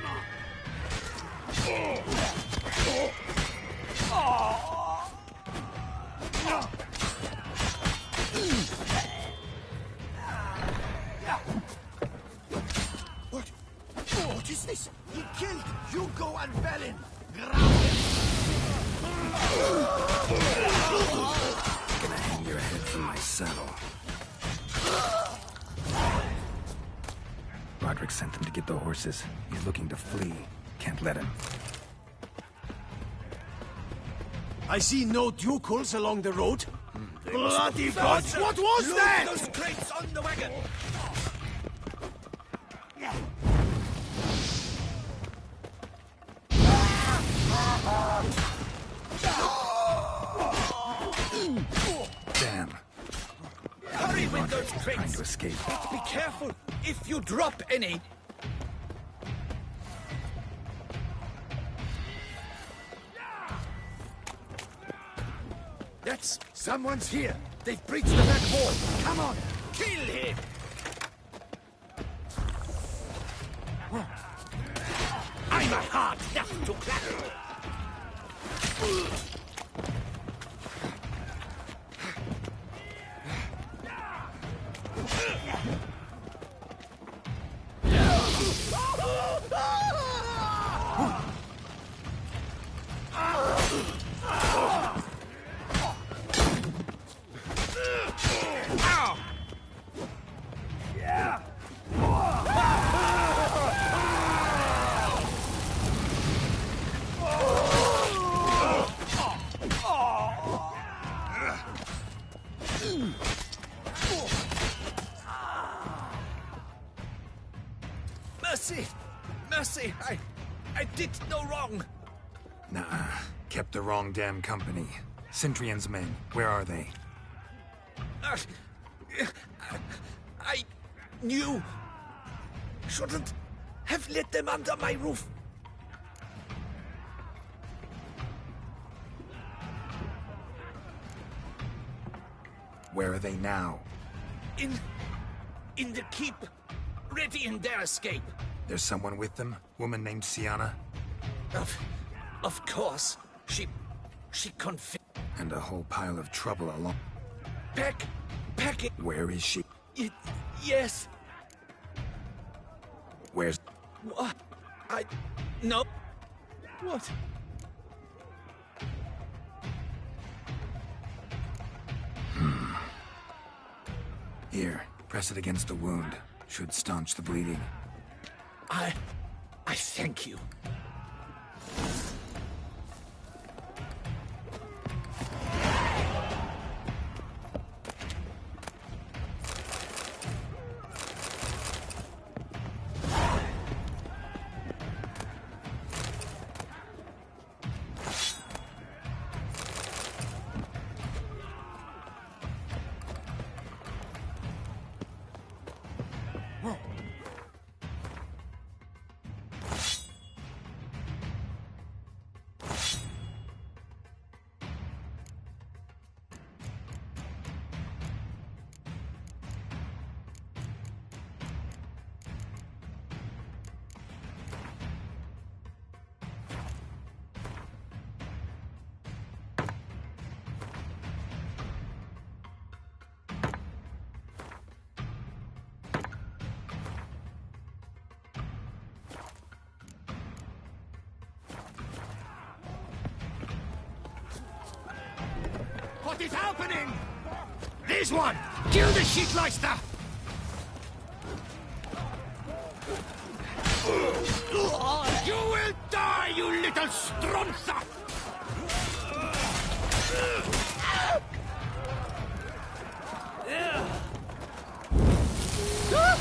What? What is this? He killed Hugo and Valle. Gonna hang your head from my saddle. Roderick sent them to get the horses. He's looking to flee. Can't let him. I see no ducals along the road. Bloody gods! Soldier! What was Loot that? those crates on the wagon! Damn. Hurry with those Trying crates! to escape. But be careful if you drop any. Someone's here. They've breached the back wall. Come on. Kill him! I'm a hard nut to crack. Mercy! Mercy! I did no wrong! Nah, kept the wrong damn company. Centrion's men, where are they? I knew. Shouldn't have let them under my roof. Where are they now? In the keep. Ready in their escape. There's someone with them? Woman named Sienna? Of course. She And a whole pile of trouble along. Pack it. Where is she? Yes. Where's... What? No. What? Here, press it against the wound. Should staunch the bleeding. I thank you. What is happening? This one! Kill the Shitleister! You will die, you little stronza!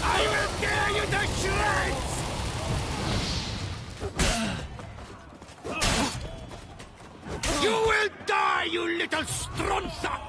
I will tear you to shreds! You will die, you little stronza!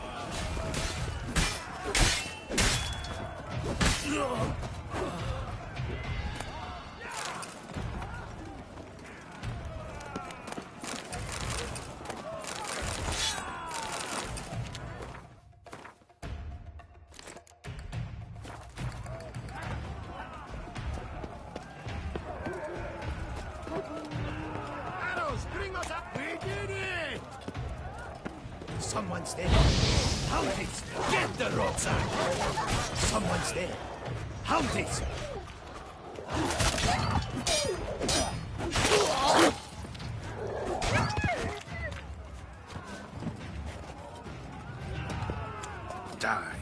Arrows, bring us up! We did it! Someone's there. Houndies, get the rucksack! Someone's there. Houndies! Die.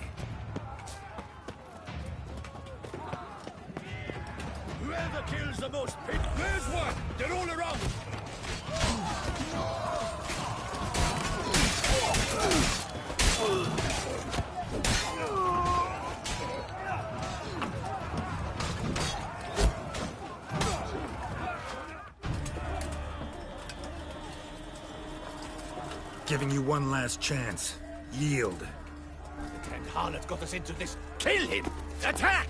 hunter kills the most pig. There's one! They're all around! Giving you one last chance. Yield. The Grand Harlot got us into this. Kill him! Attack!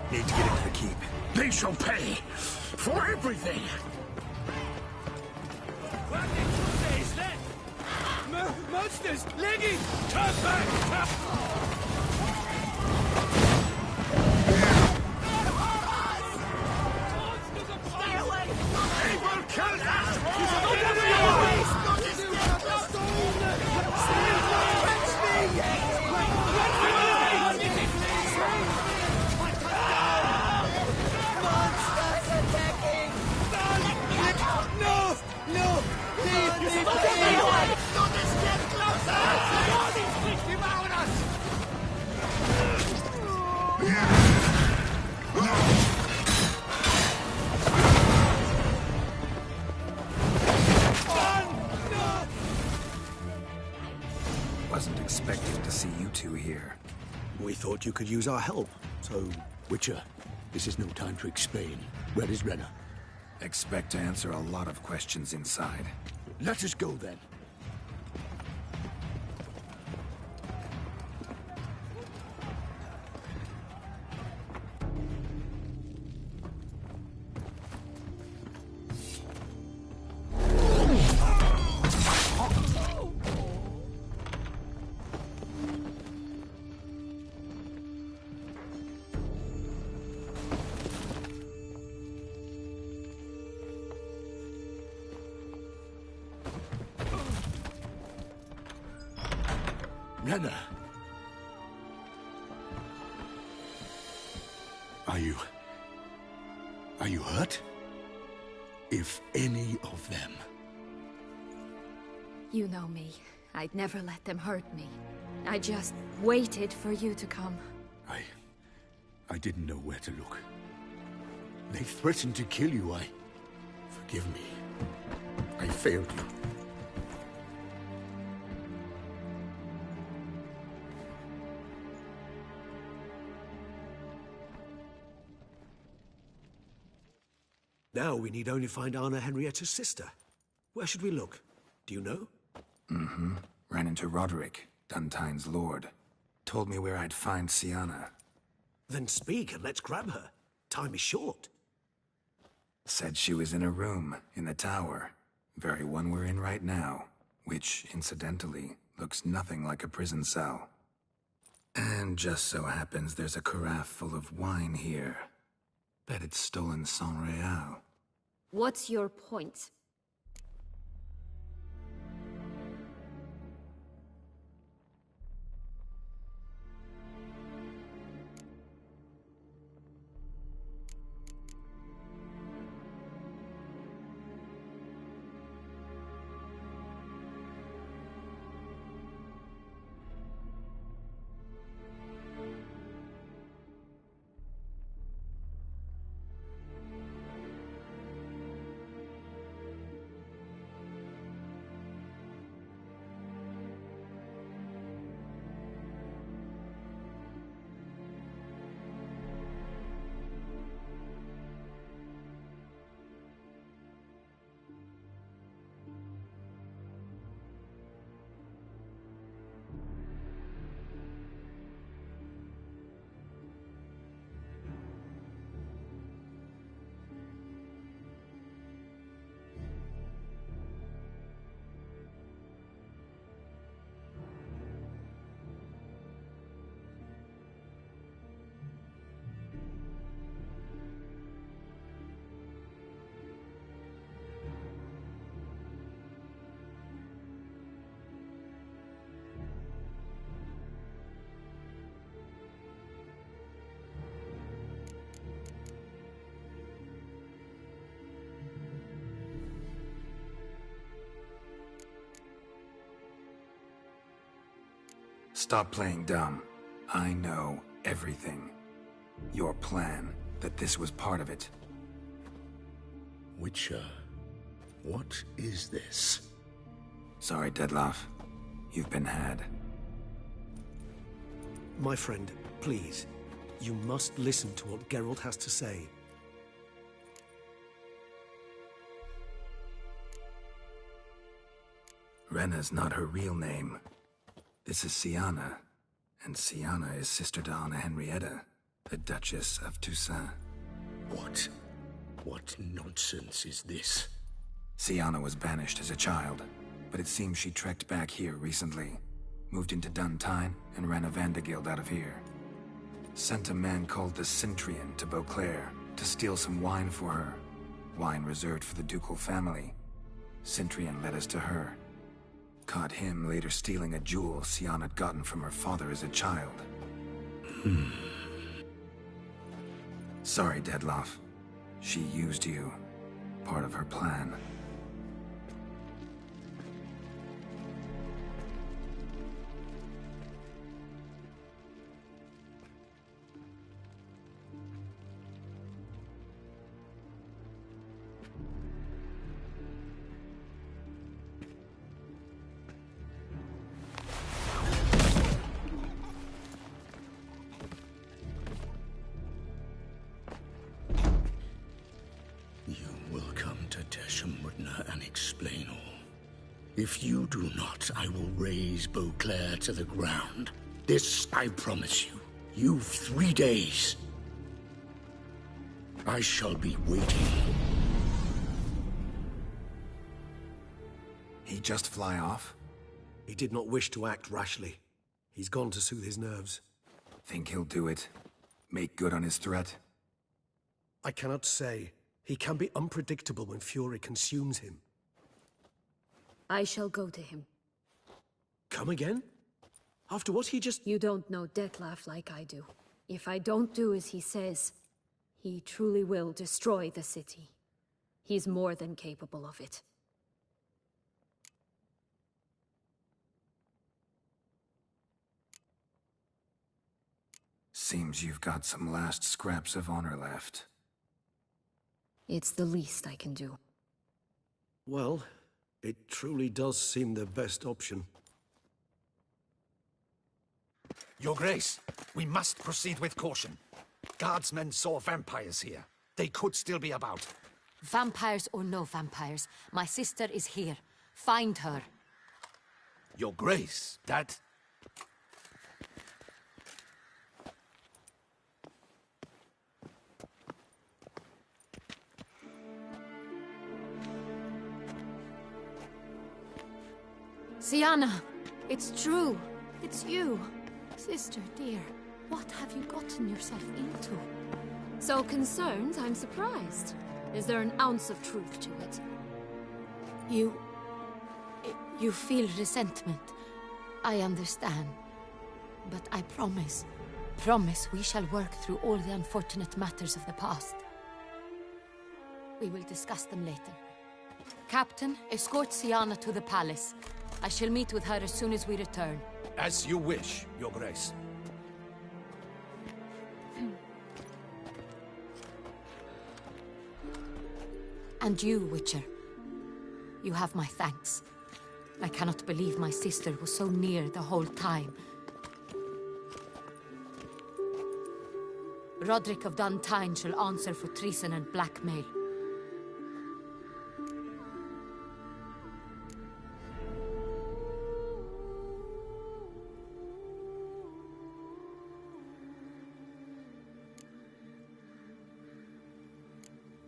Need to get into the keep. They shall pay for everything! Monsters! Leggy! Turn back! Stay away! They will kill us! Wasn't expecting to see you two here. We thought you could use our help, so... Witcher, this is no time to explain. Where is Renna? Expect to answer a lot of questions inside. Let us go then. Renna! Are you hurt? If any of them. You know me. I'd never let them hurt me. I just waited for you to come. I didn't know where to look. They threatened to kill you. Forgive me. I failed you. Now we need only find Anna Henrietta's sister. Where should we look? Do you know? Mm-hmm. Ran into Roderick, Duntine's lord. Told me where I'd find Sienna. Then speak and let's grab her. Time is short. Said she was in a room in the tower. Very one we're in right now. Which, incidentally, looks nothing like a prison cell. And just so happens there's a carafe full of wine here. Bet it's stolen San Real. What's your point? Stop playing dumb. I know everything. Your plan, that this was part of it. Witcher, what is this? Sorry, Dettlaff. You've been had. My friend, please. You must listen to what Geralt has to say. Renna's not her real name. This is Siana, and Siana is sister to Anna Henrietta, the Duchess of Toussaint. What? What nonsense is this? Siana was banished as a child, but it seems she trekked back here recently. Moved into Duntine and ran a Vandergild out of here. Sent a man called the Centrian to Beauclair to steal some wine for her. Wine reserved for the ducal family. Centrian led us to her. Caught him later stealing a jewel Siana had gotten from her father as a child. Sorry, Dettlaff. She used you. Part of her plan. If you do not, I will raze Beauclair to the ground. This I promise you. You've 3 days. I shall be waiting. He just fly off? He did not wish to act rashly. He's gone to soothe his nerves. Think he'll do it? Make good on his threat? I cannot say. He can be unpredictable when fury consumes him. I shall go to him. Come again? After what he just... You don't know Dettlaff like I do. If I don't do as he says, he truly will destroy the city. He's more than capable of it. Seems you've got some last scraps of honor left. It's the least I can do. Well, it truly does seem the best option. Your Grace, we must proceed with caution. Guardsmen saw vampires here. They could still be about. Vampires or no vampires, my sister is here. Find her. Your Grace, that... Siana, it's true. It's you. Sister, dear, what have you gotten yourself into? So concerned, I'm surprised. Is there an ounce of truth to it? You feel resentment. I understand. But I promise we shall work through all the unfortunate matters of the past. We will discuss them later. Captain, escort Siana to the palace. I shall meet with her as soon as we return. As you wish, Your Grace. And you, Witcher. You have my thanks. I cannot believe my sister was so near the whole time. Roderick of Duntine shall answer for treason and blackmail.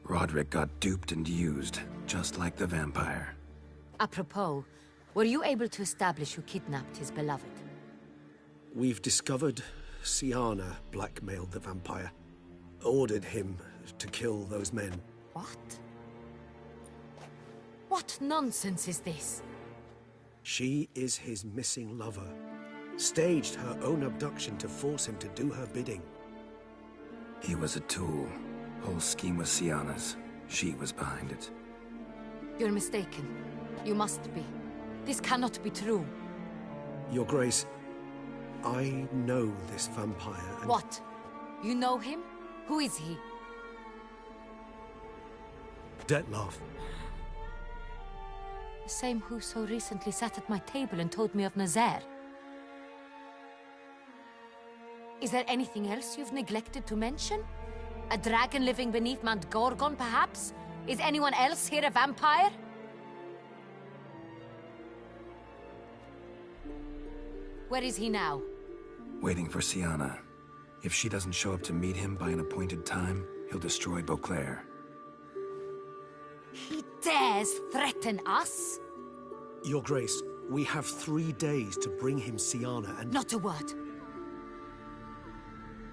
Roderick got duped and used, just like the vampire. Apropos, were you able to establish who kidnapped his beloved? We've discovered Siana blackmailed the vampire. Ordered him to kill those men. What? What nonsense is this? She is his missing lover. Staged her own abduction to force him to do her bidding. He was a tool. Whole scheme was Siana's. She was behind it. You're mistaken. You must be. This cannot be true. Your Grace, I know this vampire and... What? You know him? Who is he? Dettlaff. The same who so recently sat at my table and told me of Nazaire. Is there anything else you've neglected to mention? A dragon living beneath Mount Gorgon, perhaps? Is anyone else here a vampire? Where is he now? Waiting for Siana. If she doesn't show up to meet him by an appointed time, he'll destroy Beauclair. He dares threaten us? Your Grace, we have 3 days to bring him Siana and... Not a word.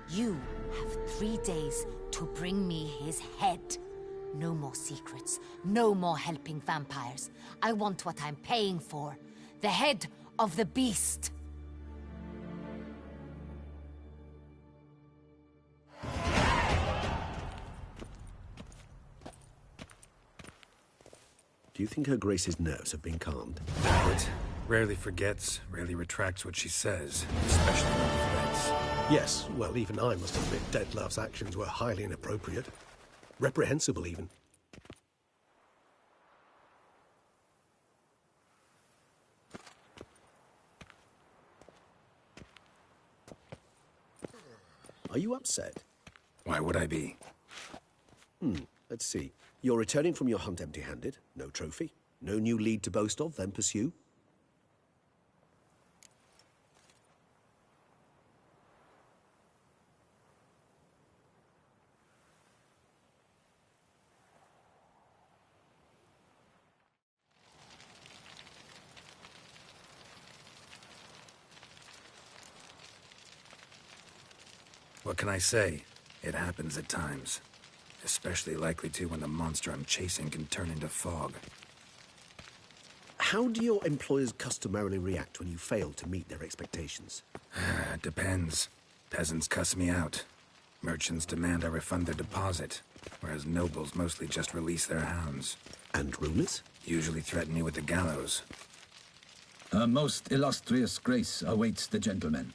You have 3 days to bring me his head. No more secrets. No more helping vampires. I want what I'm paying for. The head of the beast. Do you think Her Grace's nerves have been calmed? But rarely forgets, rarely retracts what she says, especially on threats. Yes, well, even I must admit Dettlaff's actions were highly inappropriate. Reprehensible, even. Are you upset? Why would I be? Let's see. You're returning from your hunt empty-handed. No trophy. No new lead to boast of, then pursue. What can I say? It happens at times. Especially likely to when the monster I'm chasing can turn into fog. How do your employers customarily react when you fail to meet their expectations? It depends. Peasants cuss me out. Merchants demand I refund their deposit, whereas nobles mostly just release their hounds. And rulers? Usually threaten me with the gallows. A most illustrious grace awaits the gentleman.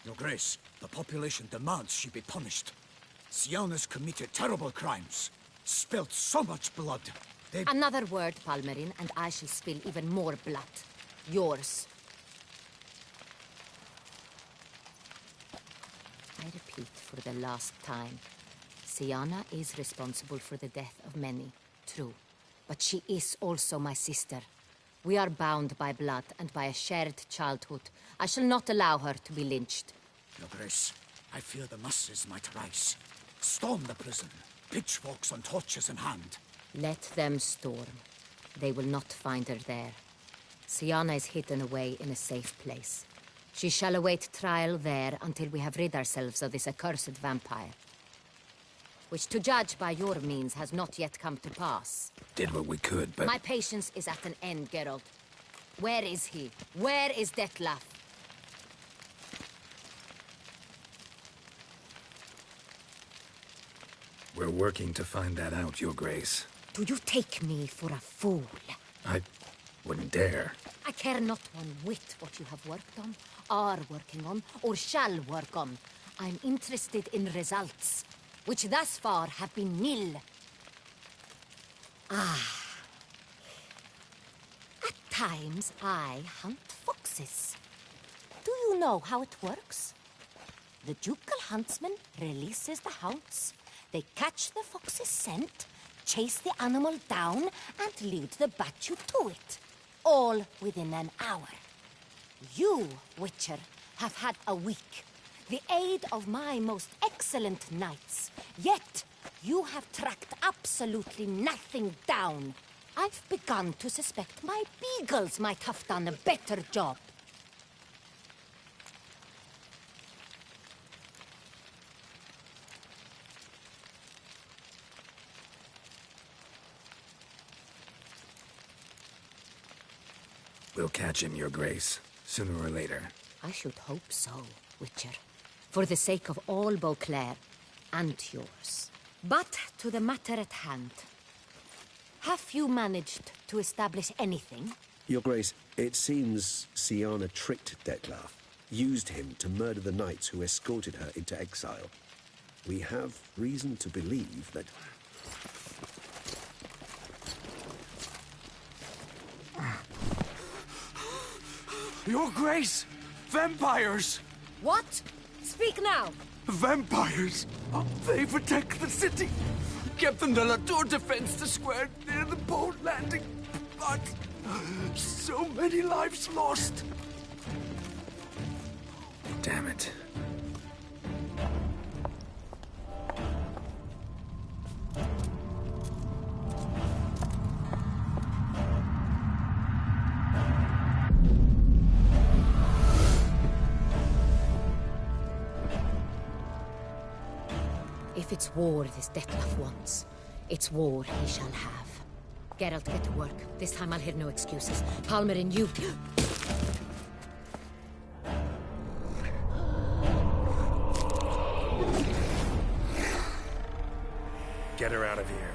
Your Grace, the population demands she be punished. Siana's committed terrible crimes. Spilt so much blood. Another word, Palmerin, and I shall spill even more blood. Yours. I repeat for the last time. Siana is responsible for the death of many, true. But she is also my sister. We are bound by blood and by a shared childhood. I shall not allow her to be lynched. Your Grace, I fear the masses might rise. Storm the prison, pitchforks and torches in hand. Let them storm. They will not find her there. Siana is hidden away in a safe place. She shall await trial there until we have rid ourselves of this accursed vampire. Which, to judge by your means, has not yet come to pass. Did what we could, but... My patience is at an end, Geralt. Where is he? Where is Dettlaff? We're working to find that out, Your Grace. Do you take me for a fool? I wouldn't dare. I care not one whit what you have worked on, are working on, or shall work on. I'm interested in results, which thus far have been nil. At times, I hunt foxes. Do you know how it works? The ducal huntsman releases the hounds. They catch the fox's scent, chase the animal down, and lead the Bachu to it. All within an hour. You, Witcher, have had a week. The aid of my most excellent knights. Yet, you have tracked absolutely nothing down. I've begun to suspect my beagles might have done a better job. We'll catch him, Your Grace, sooner or later. I should hope so, Witcher. For the sake of all Beauclair and yours. But to the matter at hand. Have you managed to establish anything? Your Grace, it seems Siana tricked Detlaf, used him to murder the knights who escorted her into exile. We have reason to believe that... Your Grace! Vampires! What? Speak now! Vampires! They protect the city! Captain de la Tour defends the square near the boat landing, but so many lives lost! Damn it. If it's war this Detlef wants, it's war he shall have. Geralt, get to work. This time I'll hear no excuses. Palmer and you... Get her out of here.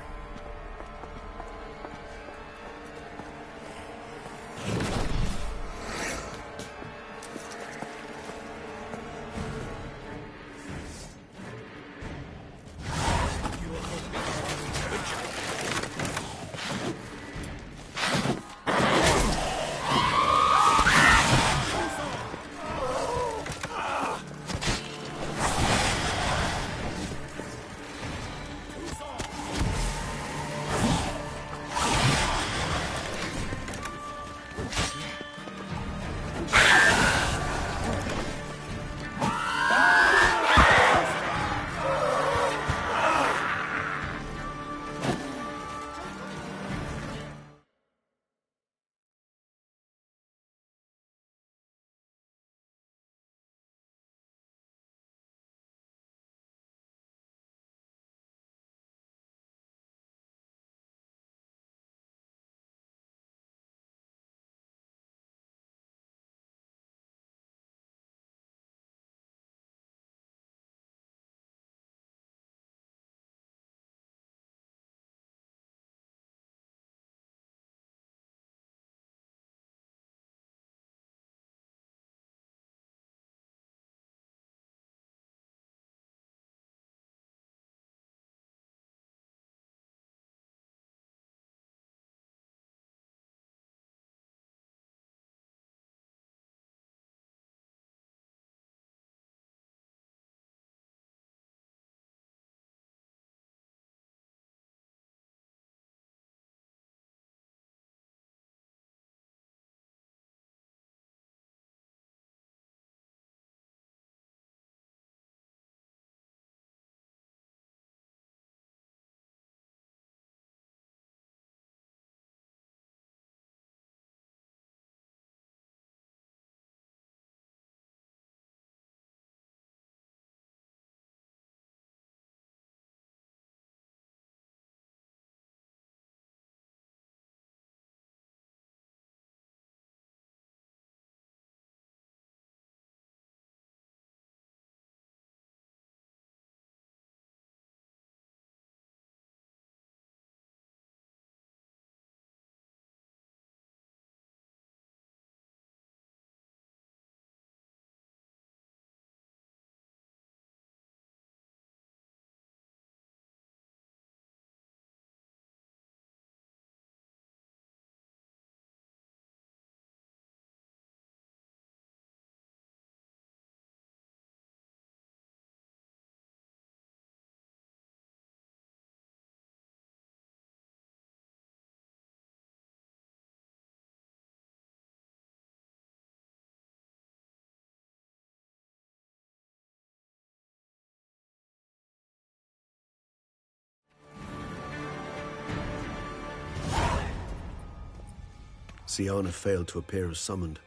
Siana failed to appear as summoned.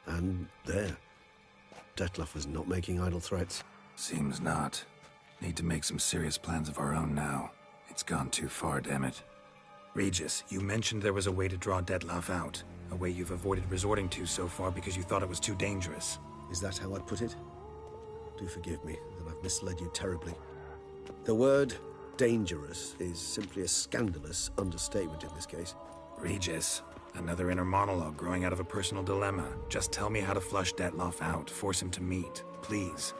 And there. Detlef was not making idle threats. Seems not. Need to make some serious plans of our own now. It's gone too far, damn it. Regis, you mentioned there was a way to draw Detlef out. A way you've avoided resorting to so far because you thought it was too dangerous. Is that how I'd put it? Do forgive me that I've misled you terribly. The word dangerous is simply a scandalous understatement in this case. Regis, Another inner monologue growing out of a personal dilemma. Just tell me how to flush Detloff out. Force him to meet. Please.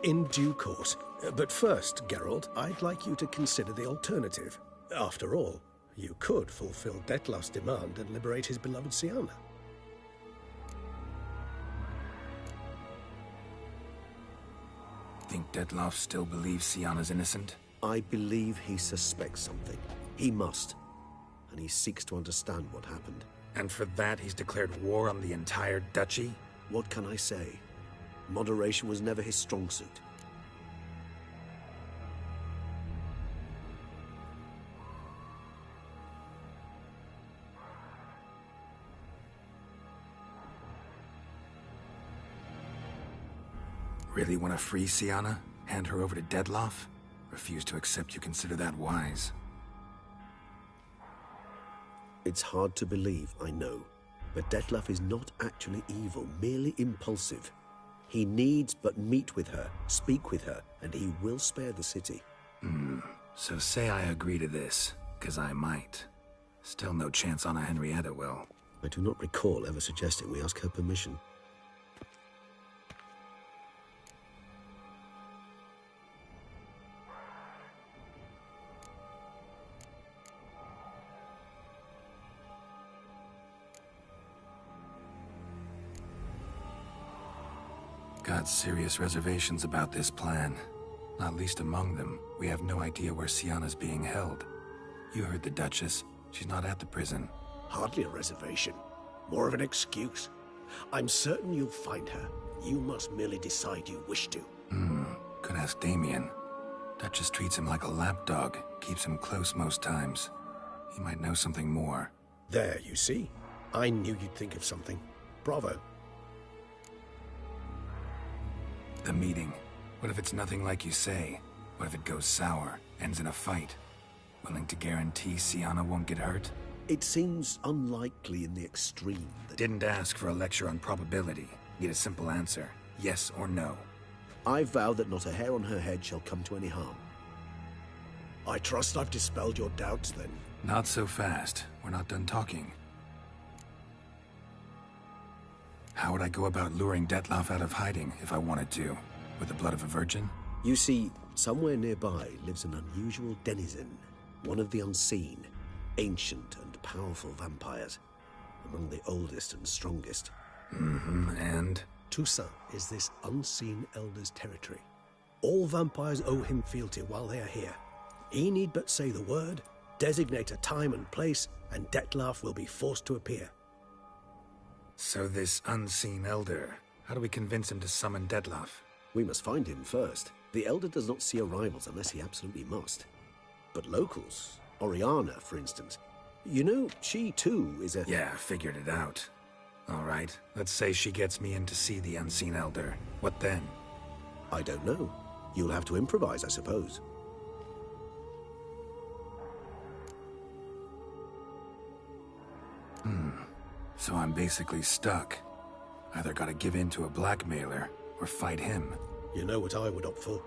In due course. But first, Geralt, I'd like you to consider the alternative. After all, you could fulfill Detloff's demand and liberate his beloved Siana. Think Detloff still believes Siana's innocent? I believe he suspects something. He must. And he seeks to understand what happened. And for that, he's declared war on the entire duchy? What can I say? Moderation was never his strong suit. Really want to free Siana? Hand her over to Detloff? Refuse to accept you consider that wise. It's hard to believe, I know. But Detloff is not actually evil, merely impulsive. He needs but meet with her, speak with her, and he will spare the city. So say I agree to this, 'cause I might. Still no chance Anna Henrietta will. I do not recall ever suggesting we ask her permission. Got serious reservations about this plan. Not least among them, we have no idea where Siana's being held. You heard the Duchess. She's not at the prison. Hardly a reservation. More of an excuse. I'm certain you'll find her. You must merely decide you wish to. Could ask Damien. Duchess treats him like a lapdog. Keeps him close most times. He might know something more. There, you see? I knew you'd think of something. Bravo. The meeting. What if it's nothing like you say? What if it goes sour, ends in a fight? Willing to guarantee Siana won't get hurt? It seems unlikely in the extreme. Didn't ask for a lecture on probability. Need a simple answer. Yes or no. I vow that not a hair on her head shall come to any harm. I trust I've dispelled your doubts, then. Not so fast. We're not done talking. How would I go about luring Detloff out of hiding if I wanted to? With the blood of a virgin? You see, somewhere nearby lives an unusual denizen. One of the unseen, ancient and powerful vampires. Among the oldest and strongest. And? Toussaint is this unseen elder's territory. All vampires owe him fealty while they are here. He need but say the word, designate a time and place, and Detloff will be forced to appear. So this unseen elder, how do we convince him to summon Detloff? We must find him first. The elder does not see arrivals unless he absolutely must. But locals, Oriana, for instance, you know, she too is a... Yeah, figured it out. All right, let's say she gets me in to see the unseen elder. What then? I don't know. You'll have to improvise, I suppose. So I'm basically stuck. Either gotta give in to a blackmailer, or fight him. You know what I would opt for.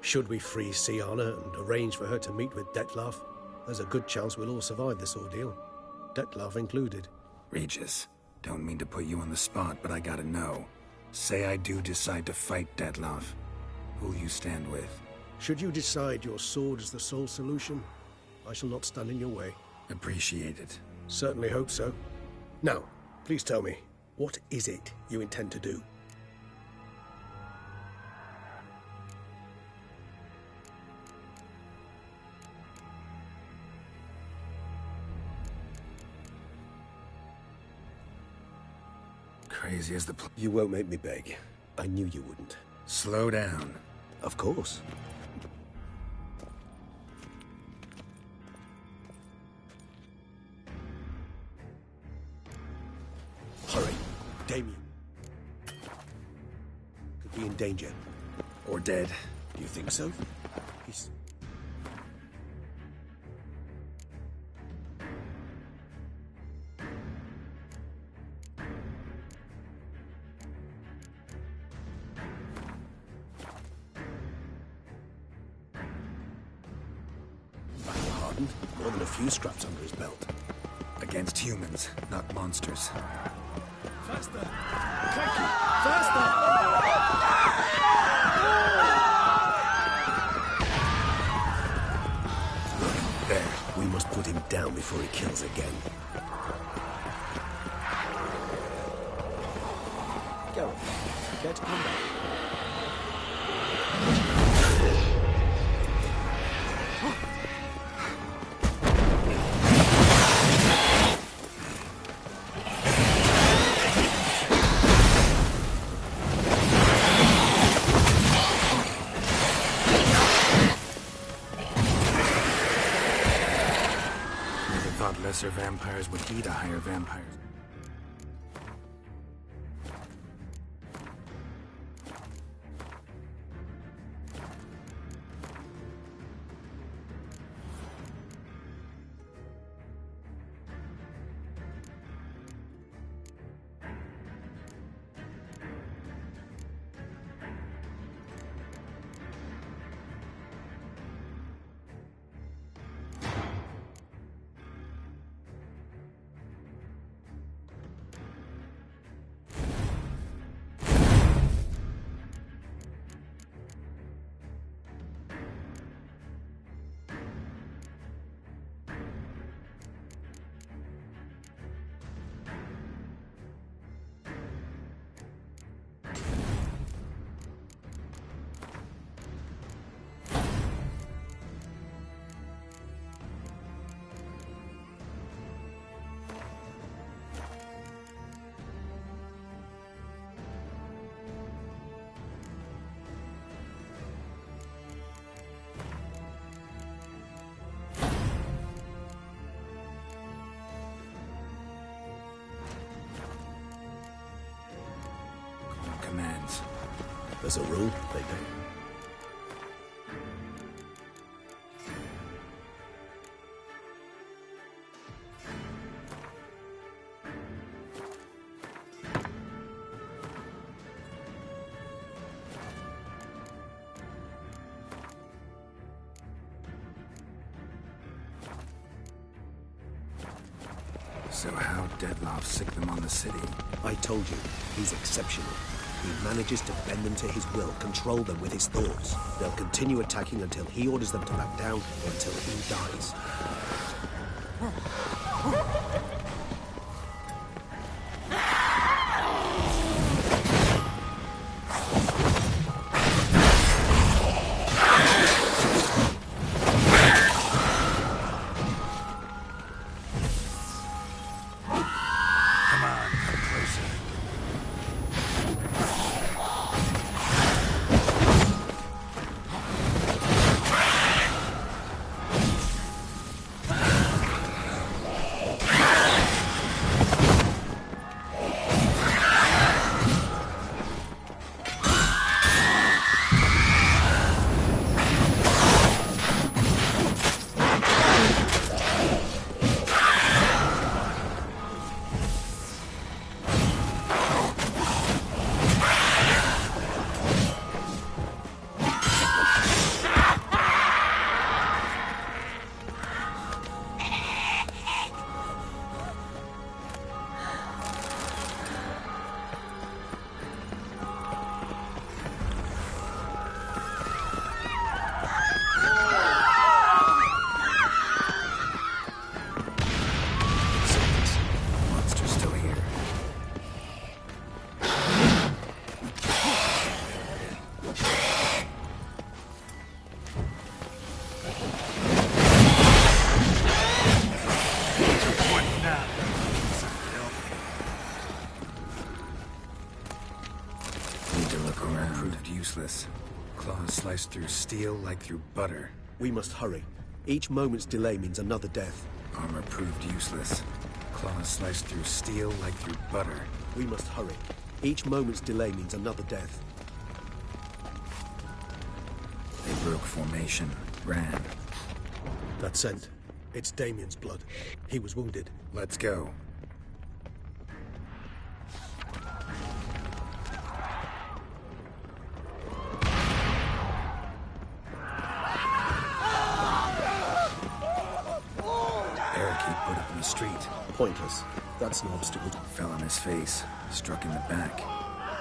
Should we free Siana and arrange for her to meet with Detloff, there's a good chance we'll all survive this ordeal. Detloff included. Regis, don't mean to put you on the spot, but I gotta know. Say I do decide to fight Detloff. Who'll you stand with? Should you decide your sword is the sole solution, I shall not stand in your way. Appreciate it. Certainly hope so. Now, please tell me, what is it you intend to do? Crazy as the You won't make me beg. I knew you wouldn't. Slow down. Of course. Hurry, Damien. Could be in danger. Or dead. Do you think so? He's... Hardened? More than a few scraps under his belt. I against humans, not monsters. Faster! Clanky! Faster! There. We must put him down before he kills again. Geralt, care to come back? Lesser vampires would heed a higher vampire. Commands. As a rule, they don't. So how Dettlaff sick them on the city? I told you, he's exceptional. He manages to bend them to his will, control them with his thoughts. They'll continue attacking until he orders them to back down, or until he dies. Useless. Claws sliced through steel like through butter. We must hurry. Each moment's delay means another death. Armor proved useless. Claws sliced through steel like through butter. We must hurry. Each moment's delay means another death. They broke formation. Ran. That scent. It's Damien's blood. He was wounded. Let's go. Put up in the street. Pointless. That's an obstacle. Fell on his face, struck in the back,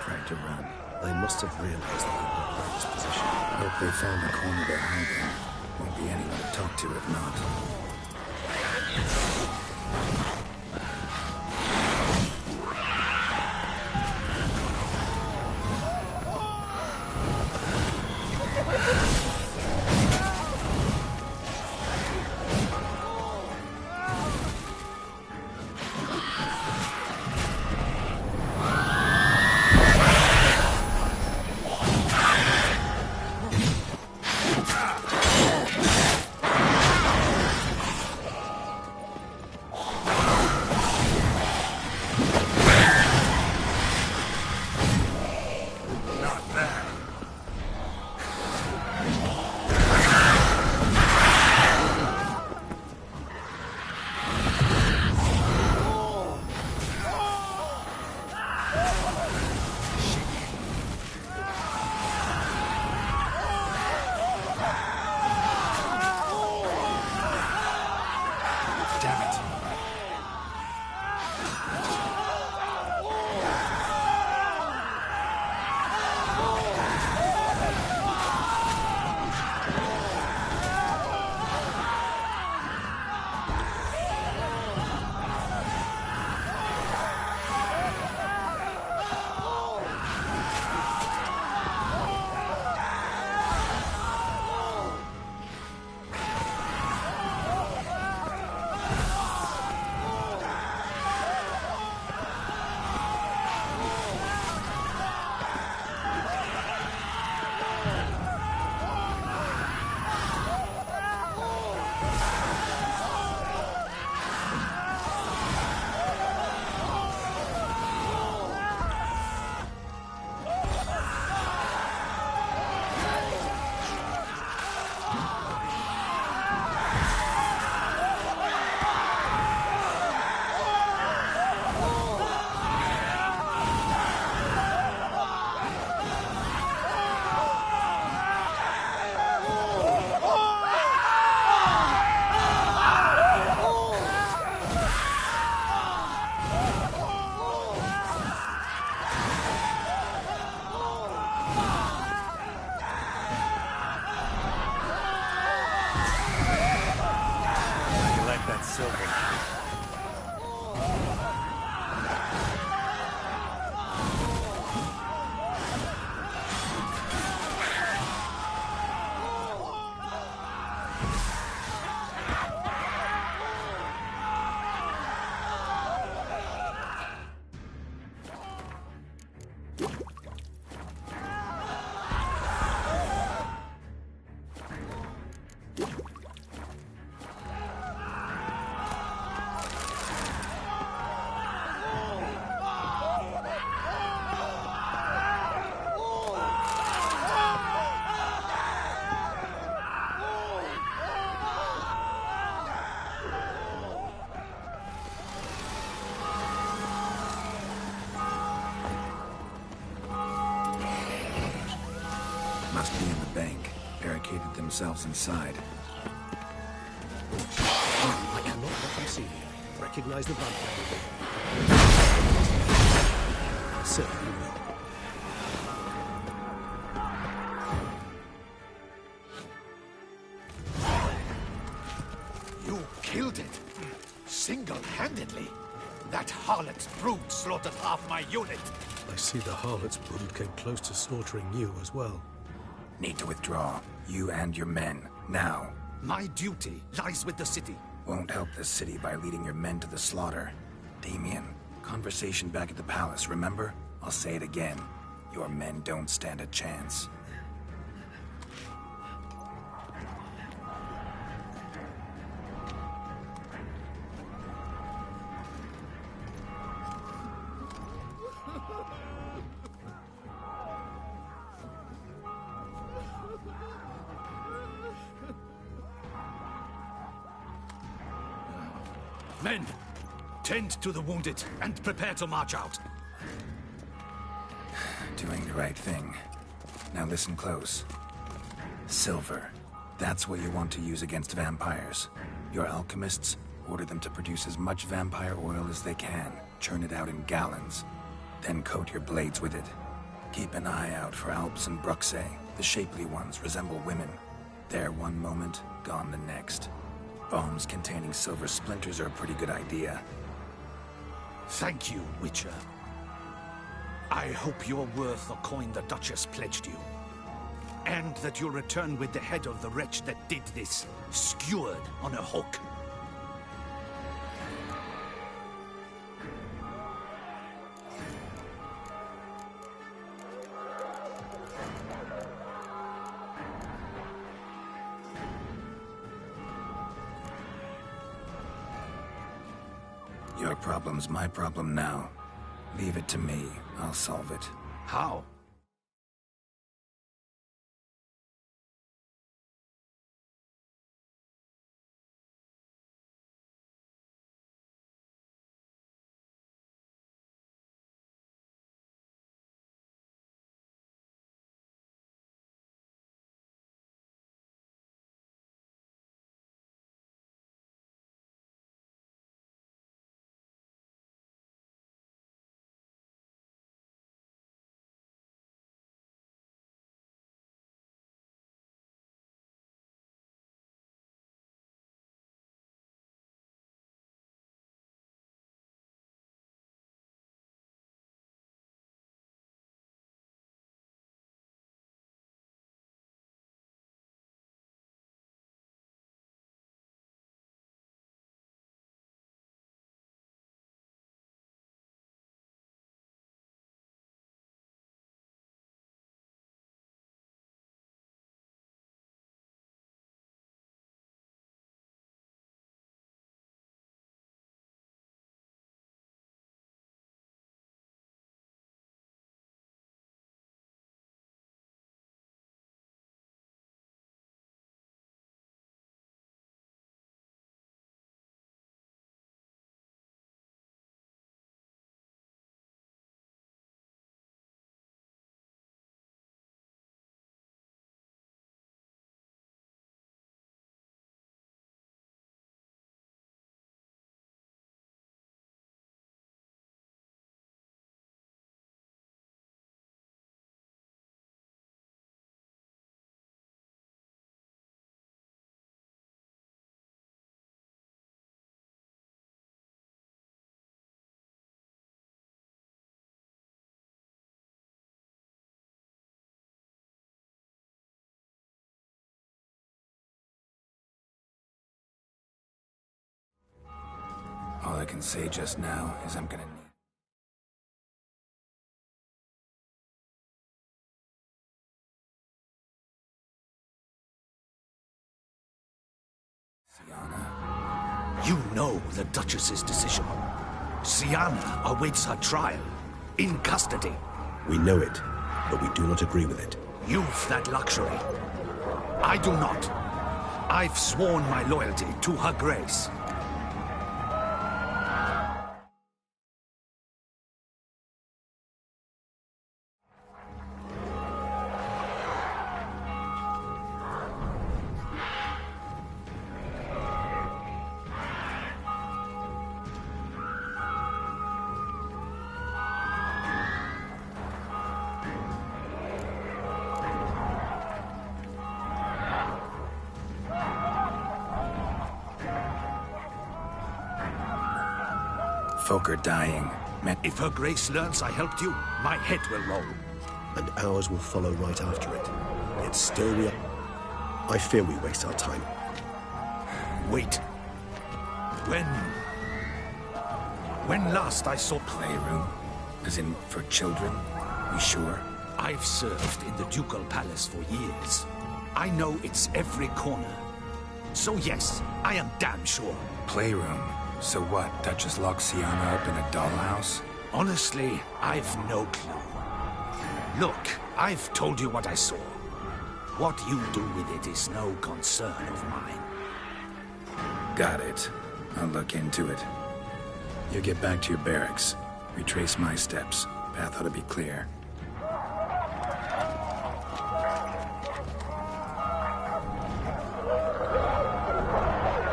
tried to run. They must have realized that he would not this position. Hope they found the corner they're hiding. Won't be anyone to talk to if not. Must be in the bank. Barricaded themselves inside. I cannot let them see me. Recognize the vampire. I certainly will. You killed it. Single-handedly. That harlot's brood slaughtered half my unit. I see the harlot's brood came close to slaughtering you as well. Need to withdraw. You and your men. Now. My duty lies with the city. Won't help the city by leading your men to the slaughter. Damien, conversation back at the palace, remember? I'll say it again. Your men don't stand a chance. Men, tend to the wounded and prepare to march out. Doing the right thing. Now listen close. Silver. That's what you want to use against vampires. Your alchemists Order them to produce as much vampire oil as they can. Churn it out in gallons. Then coat your blades with it. Keep an eye out for Alps and Bruxae. The shapely ones resemble women. There one moment, gone the next. Bombs containing silver splinters are a pretty good idea. Thank you, Witcher. I hope you're worth the coin the Duchess pledged you. And that you'll return with the head of the wretch that did this, skewered on a hook. Your problem's my problem now. Leave it to me. I'll solve it. How? All I can say just now is I'm gonna need... You know the Duchess's decision. Sienna awaits her trial, in custody. We know it, but we do not agree with it. You've that luxury. I do not. I've sworn my loyalty to her grace. Folk are dying. If her grace learns I helped you, my head will roll. And ours will follow right after it. Yet still we are... I fear we waste our time. Wait. When last I saw... Playroom? As in, for children? You sure? I've served in the Ducal Palace for years. I know it's every corner. So yes, I am damn sure. Playroom? So what, Duchess locks Sienna up in a dollhouse? Honestly, I've no clue. Look, I've told you what I saw. What you do with it is no concern of mine. Got it. I'll look into it. You get back to your barracks. Retrace my steps. Path ought to be clear.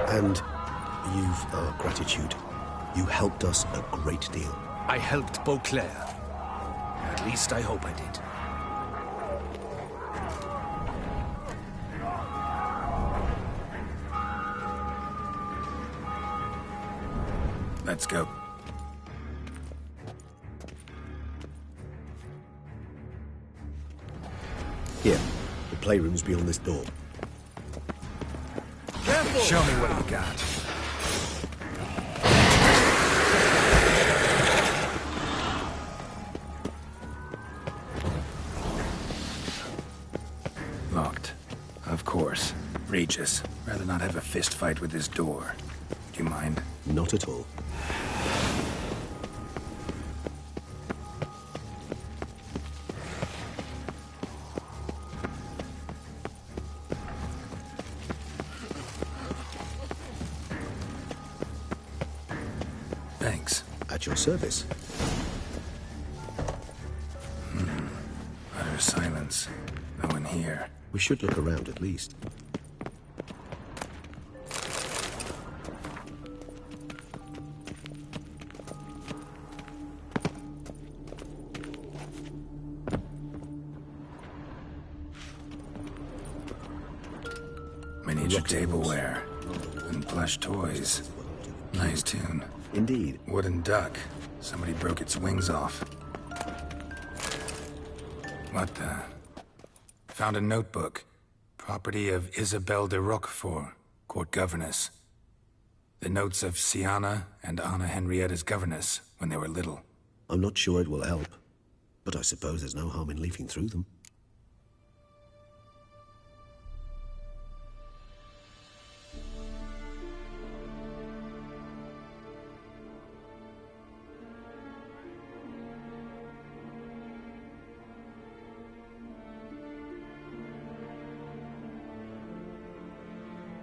And You've our gratitude. You helped us a great deal. I helped Beauclair. At least I hope I did. Let's go. Here, the playroom's beyond this door. Careful! Show me what you got. Locked. Of course. Regis, rather not have a fist fight with this door. Do you mind? Not at all. Thanks. At your service. Utter silence. No one here. We should look around at least. Miniature tableware and plush toys. Nice tune. Indeed. Wooden duck. Somebody broke its wings off. What the? Found a notebook. Property of Isabelle de Roquefort, court governess. The notes of Siana and Anna Henrietta's governess when they were little. I'm not sure it will help, but I suppose there's no harm in leafing through them.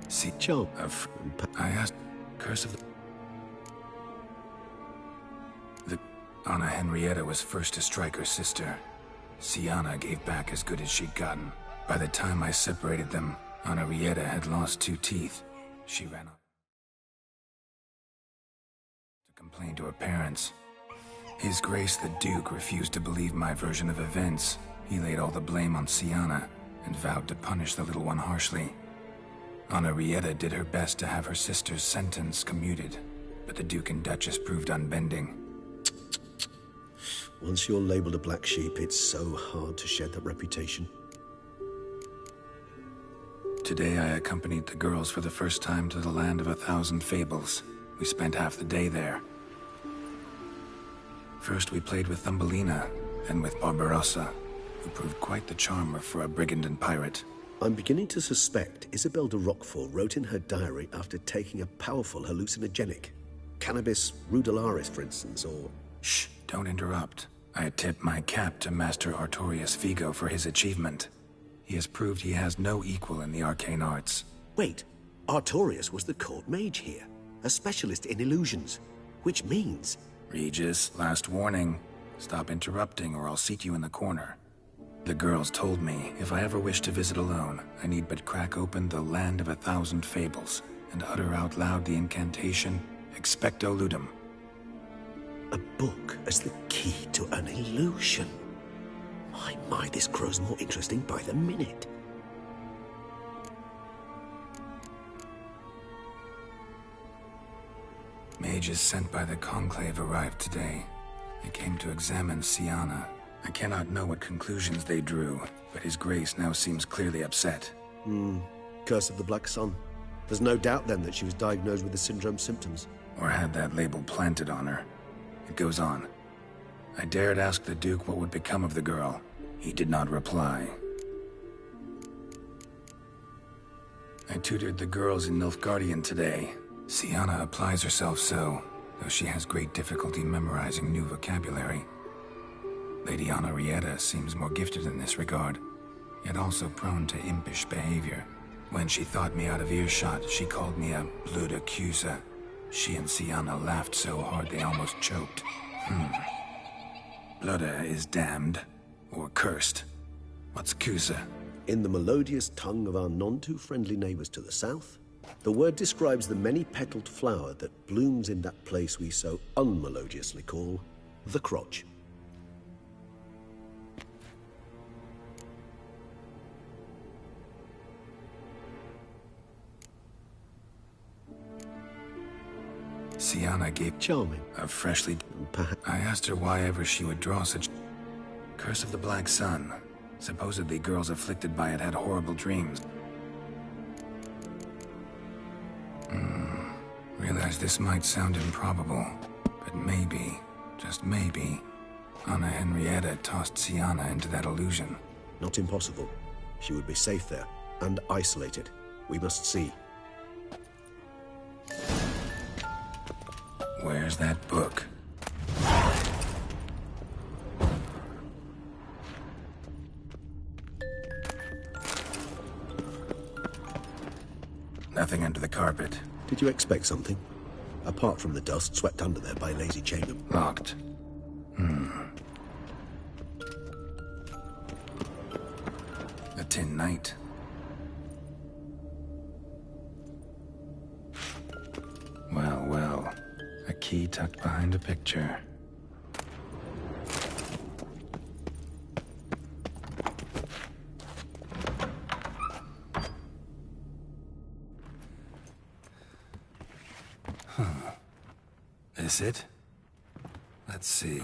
See, Joe. I asked. Curse of the Anna Henrietta was first to strike her sister. Siana gave back as good as she'd gotten. By the time I separated them, Anna Henrietta had lost 2 teeth. She ran up to complain to her parents. His Grace the Duke refused to believe my version of events. He laid all the blame on Siana and vowed to punish the little one harshly. Anna Henrietta did her best to have her sister's sentence commuted, but the Duke and Duchess proved unbending. Once you're labeled a black sheep, it's so hard to shed that reputation. Today I accompanied the girls for the first time to the land of 1,000 fables. We spent half the day there. First we played with Thumbelina, then with Barbarossa, who proved quite the charmer for a brigand and pirate. I'm beginning to suspect Isabelle de Roquefort wrote in her diary after taking a powerful hallucinogenic. Cannabis rudelaris, for instance, or... Shh, don't interrupt. I tip my cap to Master Artorius Vigo for his achievement. He has proved he has no equal in the arcane arts. Wait, Artorius was the court mage here, a specialist in illusions, which means... Regis, last warning. Stop interrupting or I'll seat you in the corner. The girls told me if I ever wish to visit alone, I need but crack open the land of 1,000 fables and utter out loud the incantation, Expecto Ludum. A book as the key to an illusion. My, this grows more interesting by the minute. Mages sent by the Conclave arrived today. They came to examine Siana. I cannot know what conclusions they drew, but His Grace now seems clearly upset. Curse of the Black Sun. There's no doubt then that she was diagnosed with the syndrome symptoms. Or had that label planted on her. It goes on. I dared ask the Duke what would become of the girl. He did not reply. I tutored the girls in Nilfgaardian today. Siana applies herself so, though she has great difficulty memorizing new vocabulary. Lady Anna Henrietta seems more gifted in this regard, yet also prone to impish behavior. When she thought me out of earshot, she called me a blood accuser. She and Siana laughed so hard they almost choked. Blooda is damned, or cursed. What's Cusa? In the melodious tongue of our none-too-friendly neighbors to the south, The word describes the many-petaled flower that blooms in that place we so unmelodiously call the crotch. Sienna gave charming a freshly... I asked her why ever she would draw such... Curse of the Black Sun. Supposedly girls afflicted by it had horrible dreams. Realized this might sound improbable, but maybe, just maybe, Anna Henrietta tossed Sienna into that illusion. Not impossible. She would be safe there, and isolated. We must see. Where's that book? Nothing under the carpet. Did you expect something? Apart from the dust swept under there by lazy chainmen. Locked. A tin knight. Well, well. A key tucked behind a picture. This it? Let's see.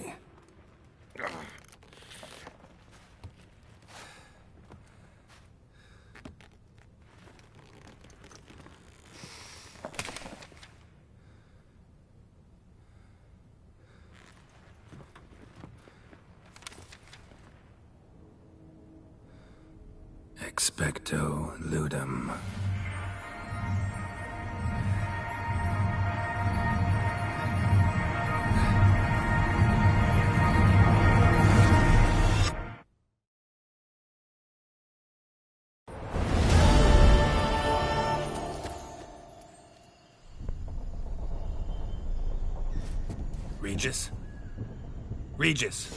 Expecto ludum. Regis? Regis!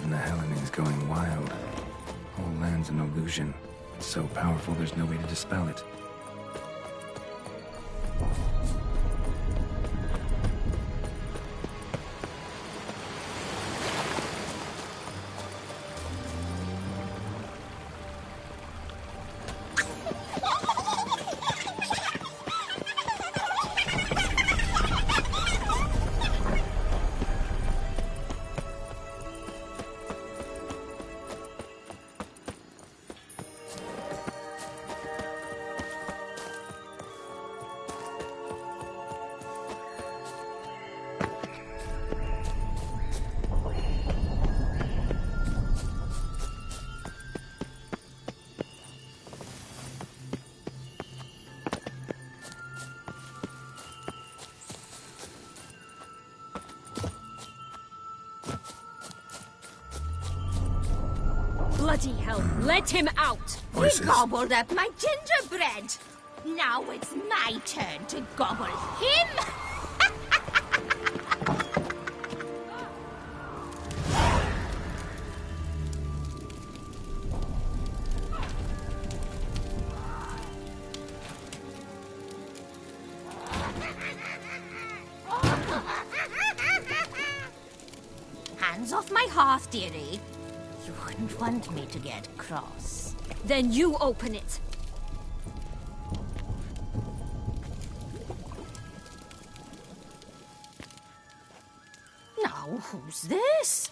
The Helen is going wild. Whole land's an illusion. It's so powerful there's no way to dispel it. Bloody hell, let him out! Voices. He gobbled up my gingerbread! Now it's my turn to gobble him! path, dearie. You wouldn't want me to get cross. Then you open it. Now, who's this?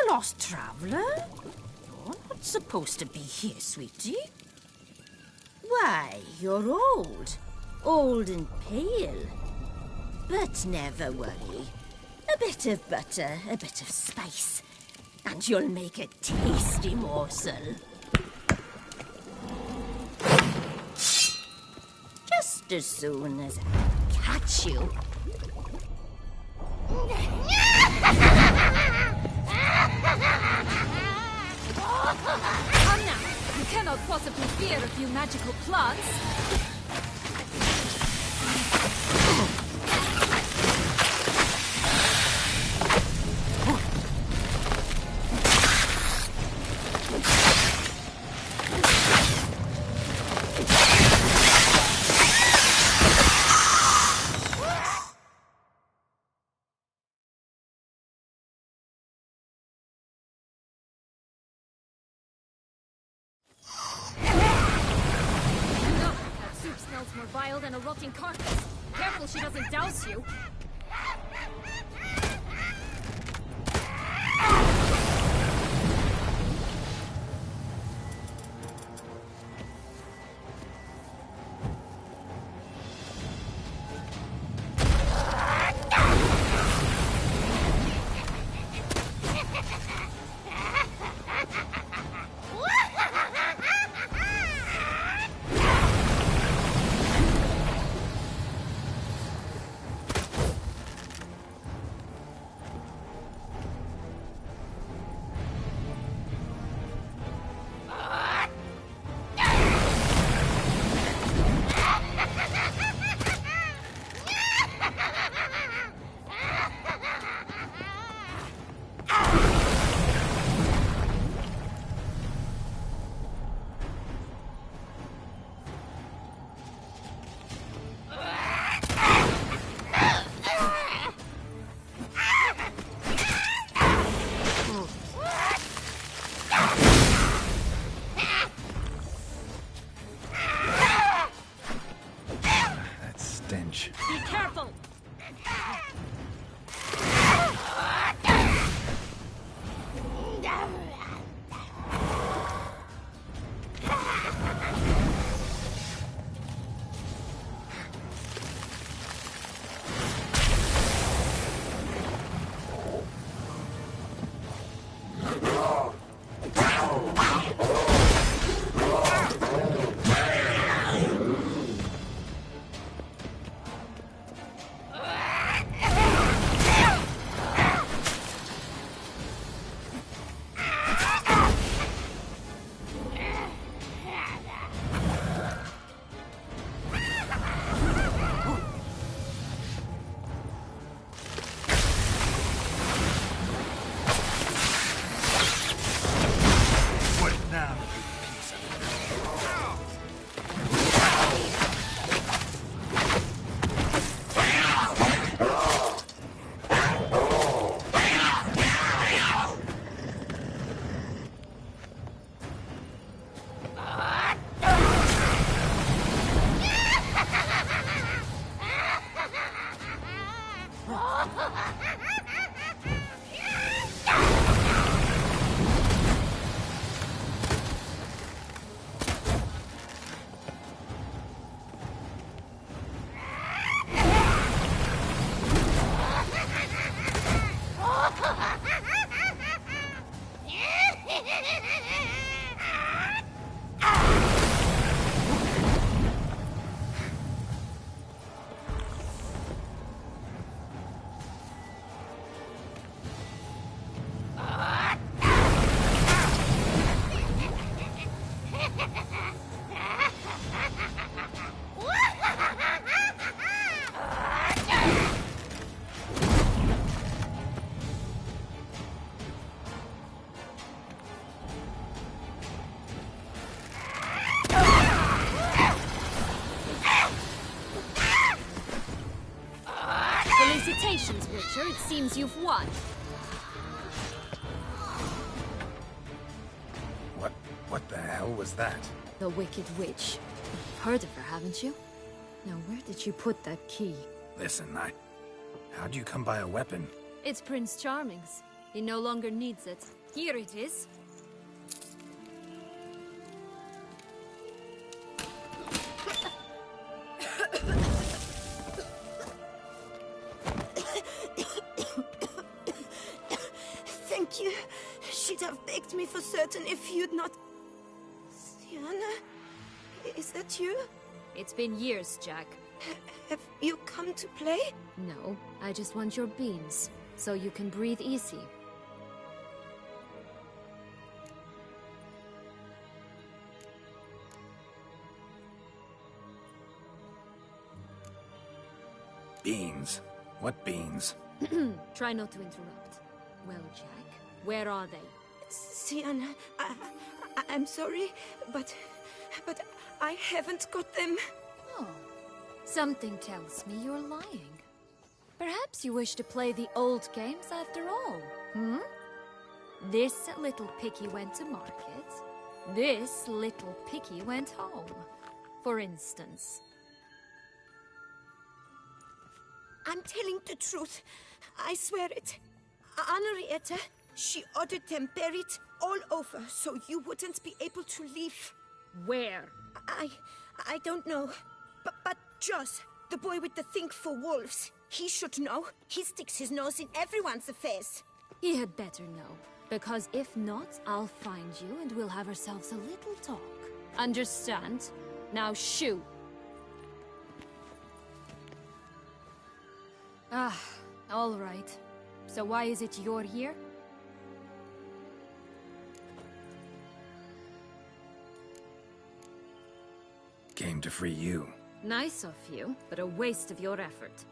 A lost traveler? You're not supposed to be here, sweetie. Why, you're old. Old and pale. But never worry. A bit of butter, a bit of spice, and you'll make a tasty morsel. Just as soon as I catch you. Come now. You cannot possibly fear a few magical plants. More vile than a rotting carcass. Careful she doesn't douse you. Be careful! Felicitations, Witcher. It seems you've won. What the hell was that? The Wicked Witch. You've heard of her, haven't you? Now, where did you put that key? Listen, how'd you come by a weapon? It's Prince Charming's. He no longer needs it. Here it is. Thank you. She'd have begged me for certain if you'd not... Sienna? Is that you? It's been years, Jack. Have you come to play? No, I just want your beans, so you can breathe easy. Beans? What beans? Try not to interrupt. Well, Jack, where are they? Sienna, I'm sorry, but I haven't got them. Oh, something tells me you're lying. Perhaps you wish to play the old games after all, hmm? This little picky went to market. This little picky went home, for instance. I'm telling the truth. I swear it. Henrietta, she ordered them buried all over so you wouldn't be able to leave. Where? I don't know. But Joss, the boy with the thing for wolves, he should know. He sticks his nose in everyone's affairs. He had better know. Because if not, I'll find you and we'll have ourselves a little talk. Understand? Now shoo! Ah, all right. So why is it you're here? Came to free you. Nice of you, but a waste of your effort.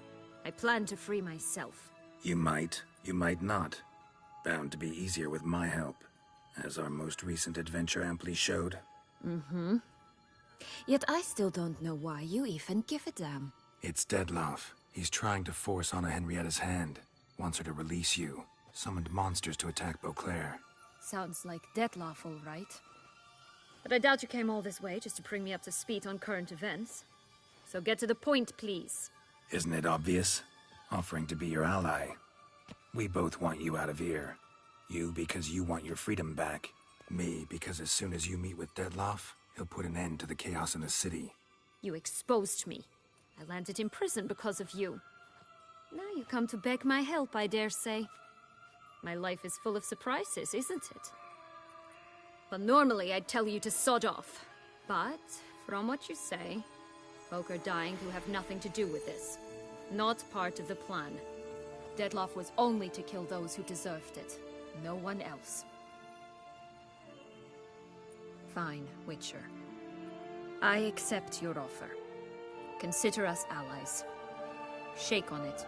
I plan to free myself. You might not. Bound to be easier with my help, as our most recent adventure amply showed. Mm-hmm. Yet I still don't know why you even give a damn. It's Dettlaff. He's trying to force Anna Henrietta's hand. Wants her to release you. Summoned monsters to attack Beauclair. Sounds like Dettlaff, all right. But I doubt you came all this way just to bring me up to speed on current events. So get to the point, please. Isn't it obvious? Offering to be your ally. We both want you out of here. You because you want your freedom back. Me because as soon as you meet with Dettlaff, he'll put an end to the chaos in the city. You exposed me. I landed in prison because of you. Now you come to beg my help, I dare say. My life is full of surprises, isn't it? But normally I'd tell you to sod off. But, from what you say, folk are dying who have nothing to do with this. Not part of the plan. Dettlaff was only to kill those who deserved it. No one else. Fine, Witcher. I accept your offer. Consider us allies. Shake on it.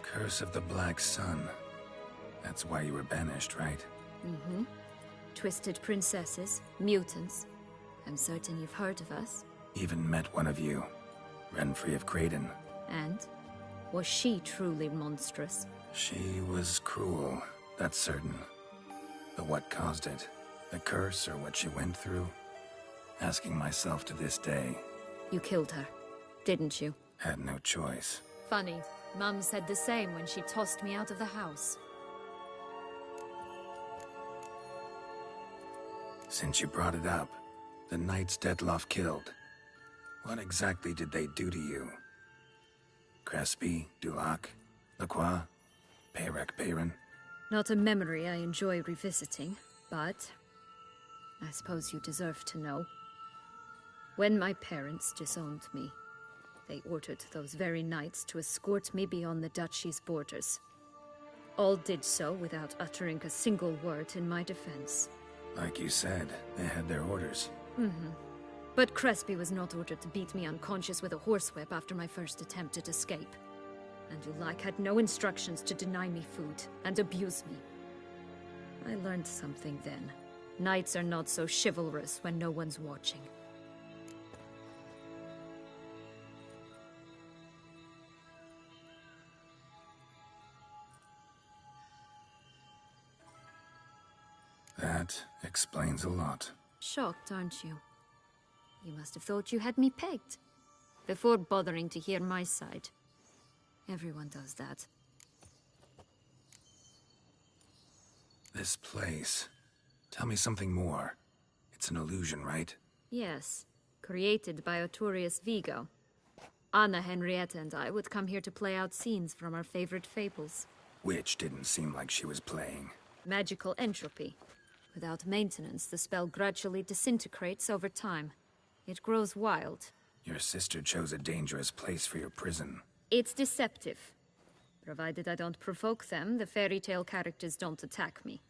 Curse of the Black Sun. That's why you were banished, right? Mm-hmm. Twisted princesses, mutants. I'm certain you've heard of us. Even met one of you. Renfrey of Craden. And? Was she truly monstrous? She was cruel, that's certain. But what caused it? The curse or what she went through? Asking myself to this day. You killed her, didn't you? Had no choice. Funny. Mum said the same when she tossed me out of the house. Since you brought it up, the knights Dettlaff killed. What exactly did they do to you? Crespi, Dulac, Lacroix, Peyrac Peyran? Not a memory I enjoy revisiting, but I suppose you deserve to know. When my parents disowned me, they ordered those very knights to escort me beyond the duchy's borders. All did so without uttering a single word in my defense. Like you said, they had their orders. Mm-hmm. But Crespi was not ordered to beat me unconscious with a horsewhip after my first attempt at escape. And Dulac had no instructions to deny me food and abuse me. I learned something then. Knights are not so chivalrous when no one's watching. That explains a lot. Shocked, aren't you? You must have thought you had me pegged. Before bothering to hear my side. Everyone does that. This place. Tell me something more. It's an illusion, right? Yes. Created by Arturius Vigo. Anna, Henrietta, and I would come here to play out scenes from our favorite fables. Which didn't seem like she was playing. Magical entropy. Without maintenance, the spell gradually disintegrates over time. It grows wild. Your sister chose a dangerous place for your prison. It's deceptive. Provided I don't provoke them, the fairy tale characters don't attack me.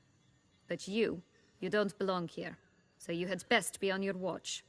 But you don't belong here. So you had best be on your watch.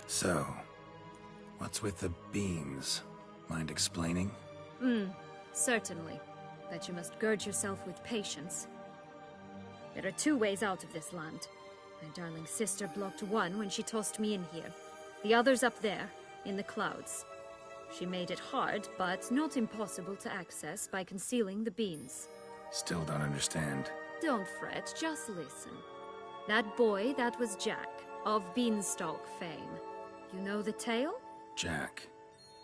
So, what's with the beans? Mind explaining? Certainly. But you must gird yourself with patience. There are two ways out of this land. My darling sister blocked one when she tossed me in here. The other's up there, in the clouds. She made it hard, but not impossible to access by concealing the beans. Still don't understand. Don't fret, just listen. That boy, that was Jack, of Beanstalk fame. You know the tale? Jack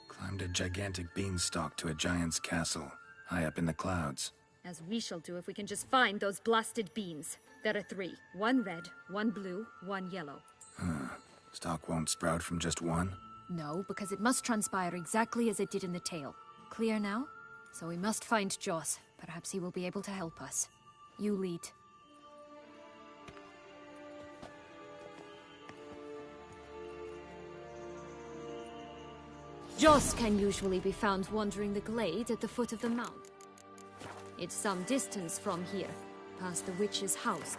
climbed a gigantic beanstalk to a giant's castle, high up in the clouds. As we shall do if we can just find those blasted beans. There are 3. 1 red, 1 blue, 1 yellow. Stalk won't sprout from just one? No, because it must transpire exactly as it did in the tale. Clear now? So we must find Joss. Perhaps he will be able to help us. You lead. Joss can usually be found wandering the glade at the foot of the mount. It's some distance from here, past the witch's house.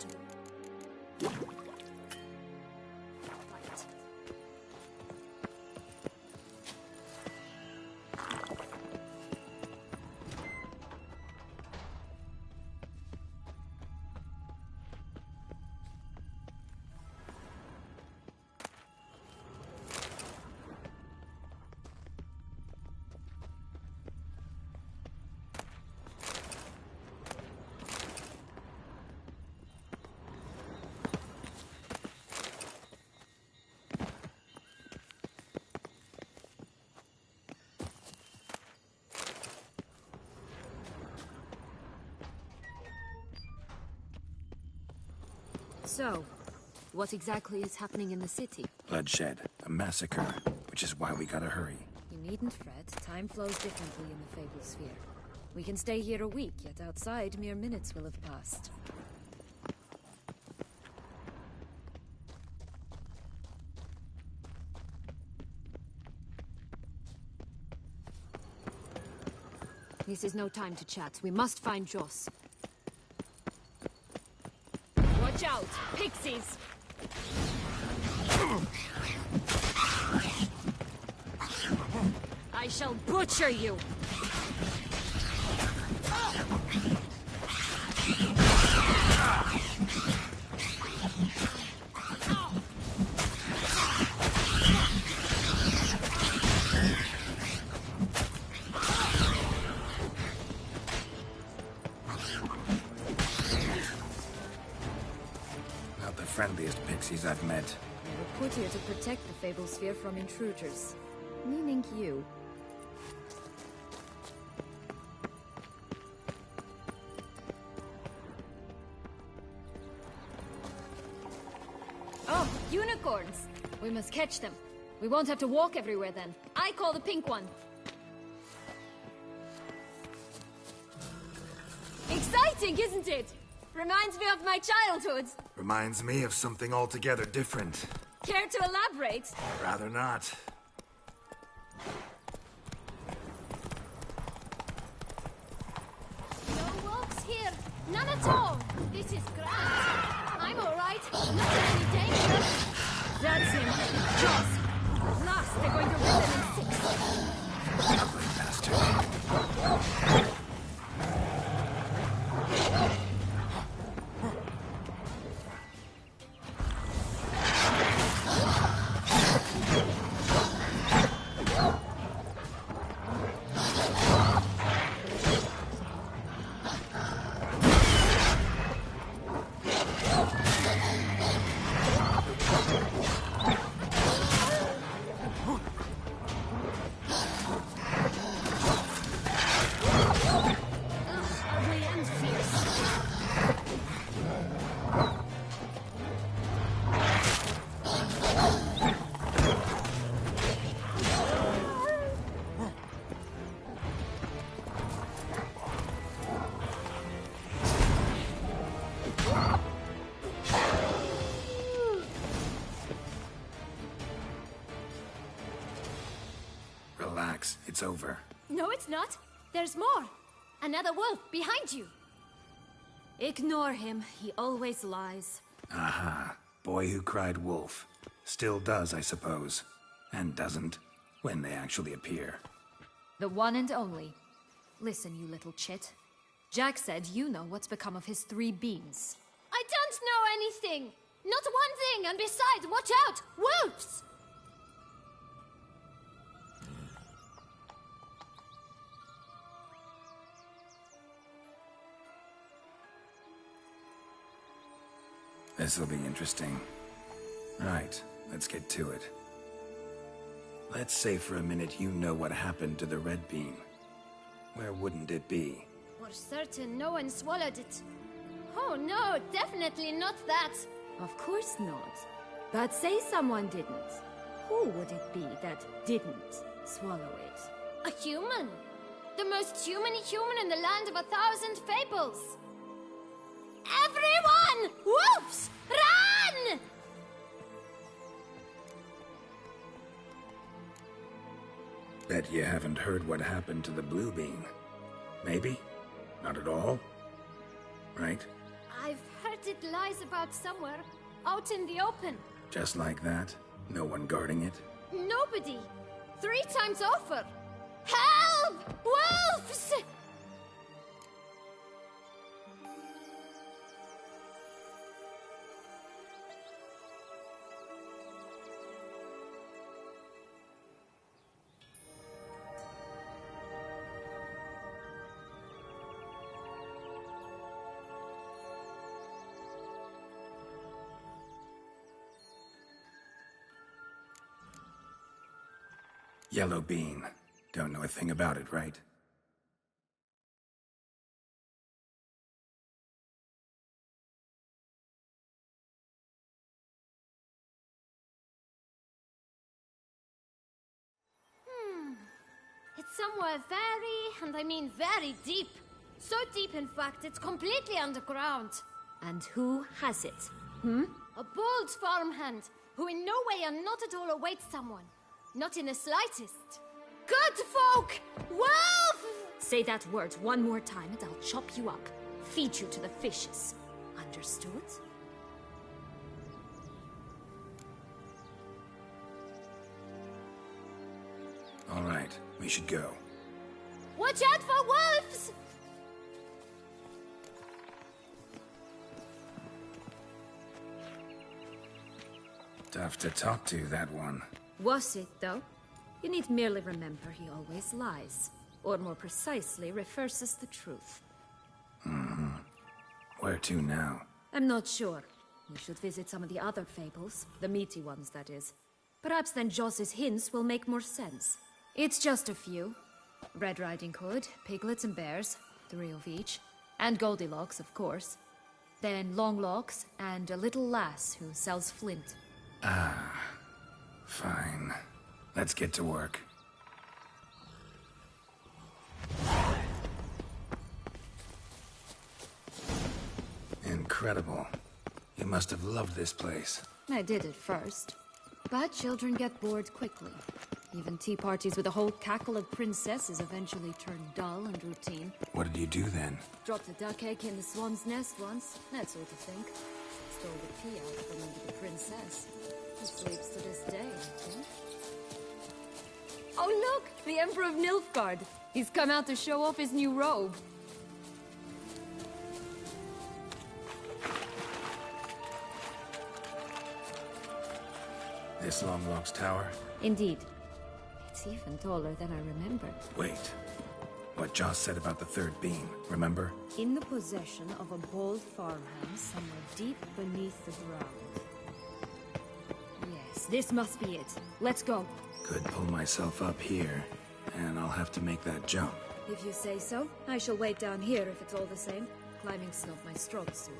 So, what exactly is happening in the city? Bloodshed, a massacre, which is why we gotta hurry. You needn't fret. Time flows differently in the Fable Sphere. We can stay here a week, yet outside mere minutes will have passed. This is no time to chat. We must find Joss. Watch out! Pixies! I shall butcher you! Not the friendliest pixies I've met. We were put here to protect the Fable Sphere from intruders. Meaning you. Oh, unicorns! We must catch them. We won't have to walk everywhere then. I call the pink one. Exciting, isn't it? Reminds me of my childhood. Reminds me of something altogether different. Care to elaborate? Rather not. No wolves here. None at all. This is grand. I'm all right. Not in any danger. That's him. Joss. At last, they're going to rip them in six. Ugly bastard. Relax, it's over. No, it's not. There's more. Another wolf behind you. Ignore him. He always lies. Aha. Boy who cried wolf. Still does, I suppose. And doesn't, when they actually appear. The one and only. Listen, you little chit. Jack said you know what's become of his 3 beans. I don't know anything! Not one thing, and besides, watch out! Wolves! This'll be interesting. Right, let's get to it. Let's say for a minute you know what happened to the red bean. Where wouldn't it be? For certain, no one swallowed it. Oh no, definitely not that. Of course not. But say someone didn't. Who would it be that didn't swallow it? A human. The most human-y human in the land of 1,000 fables. Everyone! Wolves! Run! Bet you haven't heard what happened to the blue bean. Maybe? Not at all? Right? I've heard it lies about somewhere, out in the open. Just like that? No one guarding it? Nobody. 3 times over. Help! Wolves! Yellow bean. Don't know a thing about it, right? It's somewhere very, and I mean very deep. So deep, in fact, it's completely underground. And who has it? A bold farmhand, who in no way and not at all awaits someone. Not in the slightest. Good folk! Wolf! Say that word one more time and I'll chop you up. Feed you to the fishes. Understood? All right, we should go. Watch out for wolves! Tough to talk to, that one. Was it, though? You need merely remember he always lies. Or more precisely, reverses the truth. Mm-hmm. Where to now? I'm not sure. We should visit some of the other fables. The meaty ones, that is. Perhaps then Joss's hints will make more sense. It's just a few. Red Riding Hood, piglets and bears, 3 of each. And Goldilocks, of course. Then Longlocks, and a little lass who sells flint. Ah, fine. Let's get to work. Incredible. You must have loved this place. I did at first. But children get bored quickly. Even tea parties with a whole cackle of princesses eventually turn dull and routine. What did you do then? Dropped a duck egg in the swan's nest once, that sort of thing. Stole the pea out from under the princess. He sleeps to this day, I think. Oh look! The Emperor of Nilfgaard! He's come out to show off his new robe. This Longlocks tower? Indeed. It's even taller than I remembered. Wait. What Joss said about the third beam, remember? In the possession of a bold farmhand somewhere deep beneath the ground. Yes, this must be it. Let's go. Could pull myself up here, and I'll have to make that jump. If you say so. I shall wait down here if it's all the same. Climbing's not my strong suit.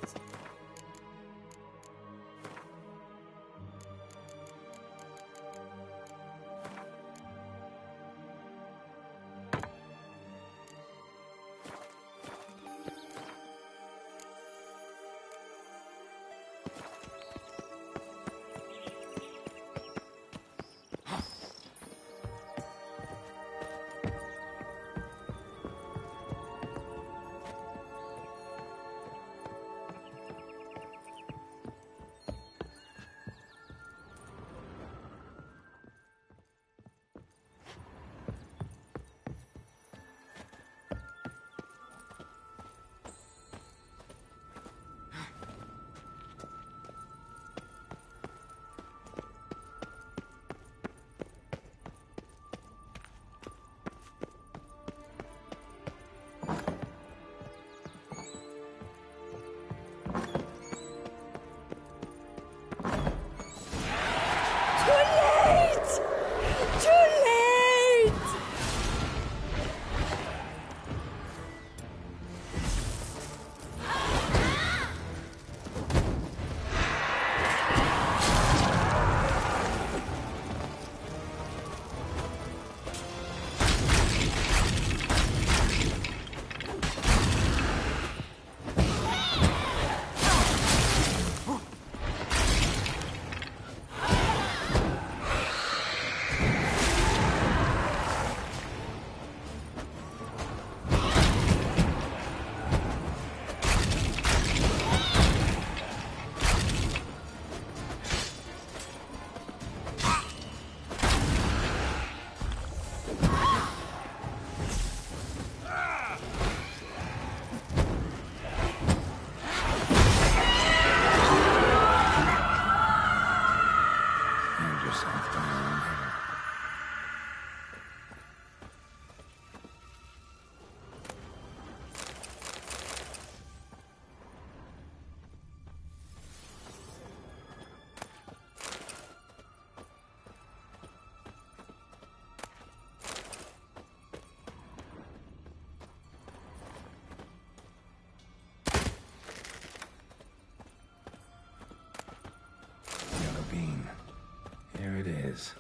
It is.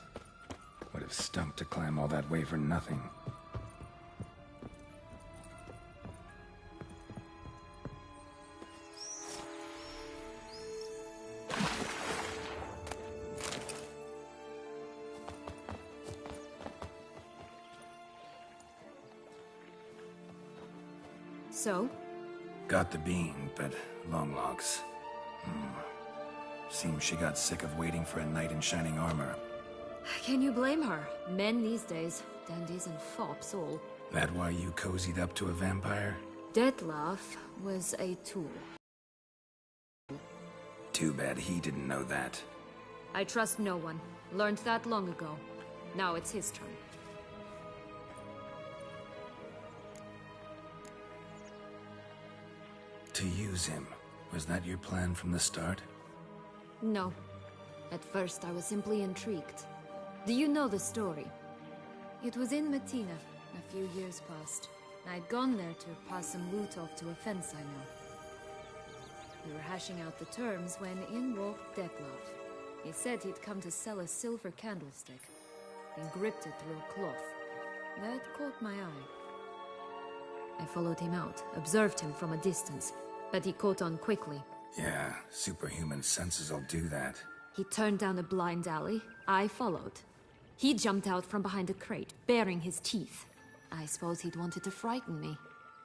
Would have stumped to climb all that way for nothing. So? Got the bean, but long logs. Seems she got sick of waiting for a knight in shining armor. Can you blame her? Men these days, dandies and fops all. That why you cozied up to a vampire? Detlef was a tool. Too bad he didn't know that. I trust no one. Learned that long ago. Now it's his turn. To use him. Was that your plan from the start? No. At first I was simply intrigued. Do you know the story? It was in Matina, a few years past. I'd gone there to pass some loot off to a fence I know. We were hashing out the terms when in walked Detlef. He said he'd come to sell a silver candlestick, and gripped it through a cloth. That caught my eye. I followed him out, observed him from a distance, but he caught on quickly. Yeah, superhuman senses will do that. He turned down a blind alley. I followed. He jumped out from behind a crate, baring his teeth. I suppose he'd wanted to frighten me.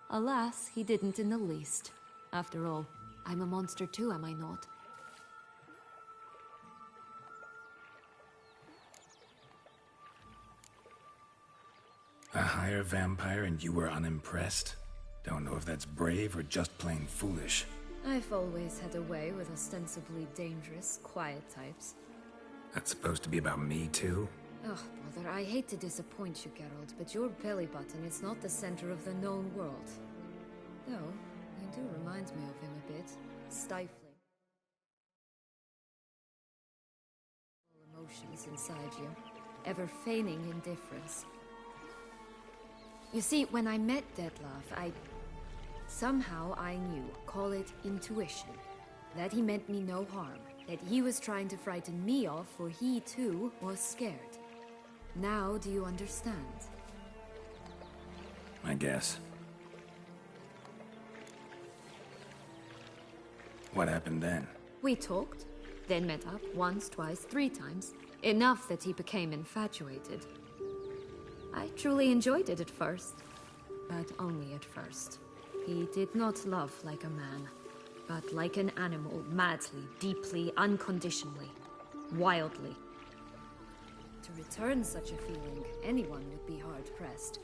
Alas, he didn't in the least. After all, I'm a monster too, am I not? A higher vampire and you were unimpressed? Don't know if that's brave or just plain foolish. I've always had a way with ostensibly dangerous, quiet types. That's supposed to be about me too? Oh, brother, I hate to disappoint you, Geralt, but your belly button is not the center of the known world. Though, you do remind me of him a bit. Stifling. Emotions inside you, ever feigning indifference. You see, when I met Detlef, somehow I knew, call it intuition, that he meant me no harm, that he was trying to frighten me off, for he too was scared. Now do you understand? I guess. What happened then? We talked, then met up once, twice, 3 times. Enough that he became infatuated. I truly enjoyed it at first, but only at first. He did not love like a man, but like an animal, madly, deeply, unconditionally, wildly. To return such a feeling, anyone would be hard-pressed,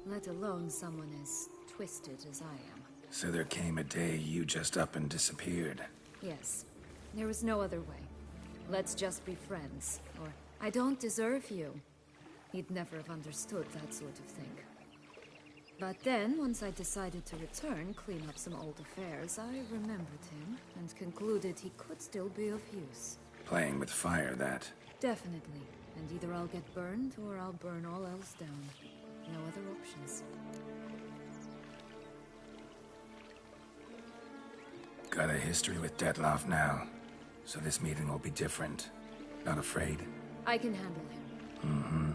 let alone someone as twisted as I am. So there came a day you just up and disappeared. Yes, there was no other way. Let's just be friends, or I don't deserve you. He'd never have understood that sort of thing. But then, once I decided to return, clean up some old affairs, I remembered him and concluded he could still be of use. Playing with fire, that. Definitely. And either I'll get burned, or I'll burn all else down. No other options. Got a history with Detlef now, so this meeting will be different. Not afraid? I can handle him. Mm-hmm.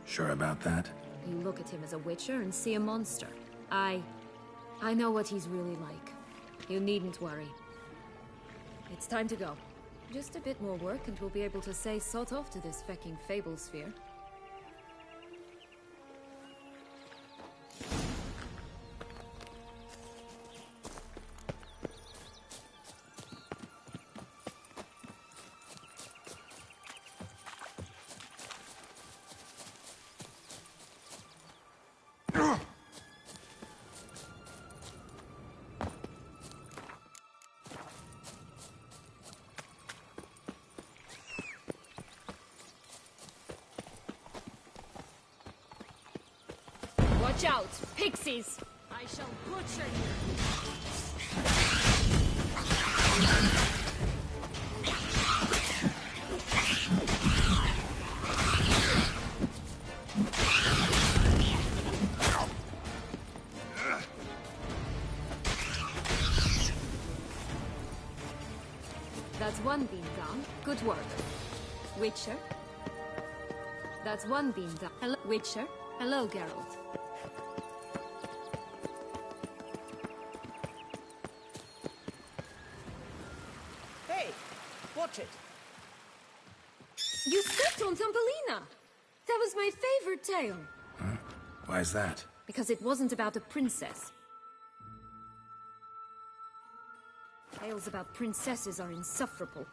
Sure about that? You look at him as a witcher and see a monster. I know what he's really like. You needn't worry. It's time to go. Just a bit more work and we'll be able to say sort off to this fecking fable sphere. Watch out! Pixies! I shall butcher you! That's one beam down. Good work. Witcher? That's one beam down. Hello, Witcher? Hello, Geralt. Watch it! You stepped on Thumbelina! That was my favorite tale. Huh? Why is that? Because it wasn't about a princess. Tales about princesses are insufferable.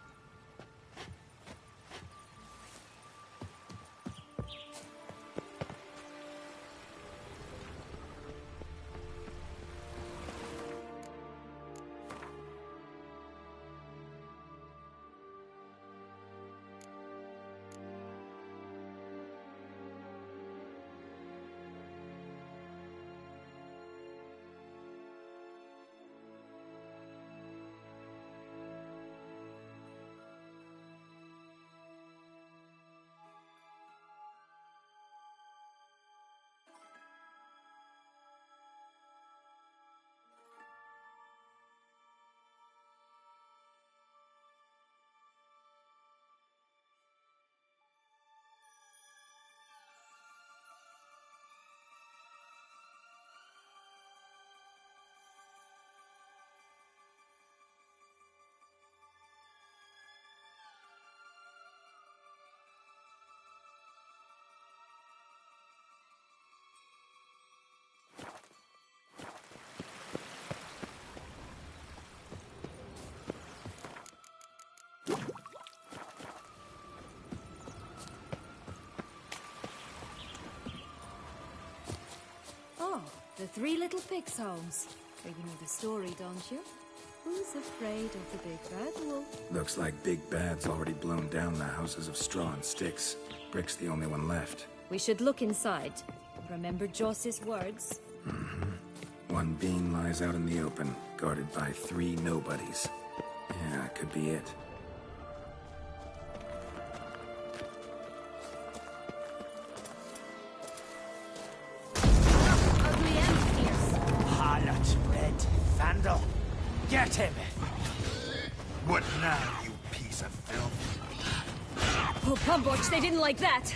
Oh, the Three Little Pigs' homes. Well, you know the story, don't you? Who's afraid of the big bad wolf? Looks like Big Bad's already blown down the houses of straw and sticks. Brick's the only one left. We should look inside. Remember Joss's words? One beam lies out in the open, guarded by 3 nobodies. Yeah, could be it. Ugly and fierce. Harlot, red, vandal. Get him! What now, you piece of filth? Oh, Pumboch, they didn't like that.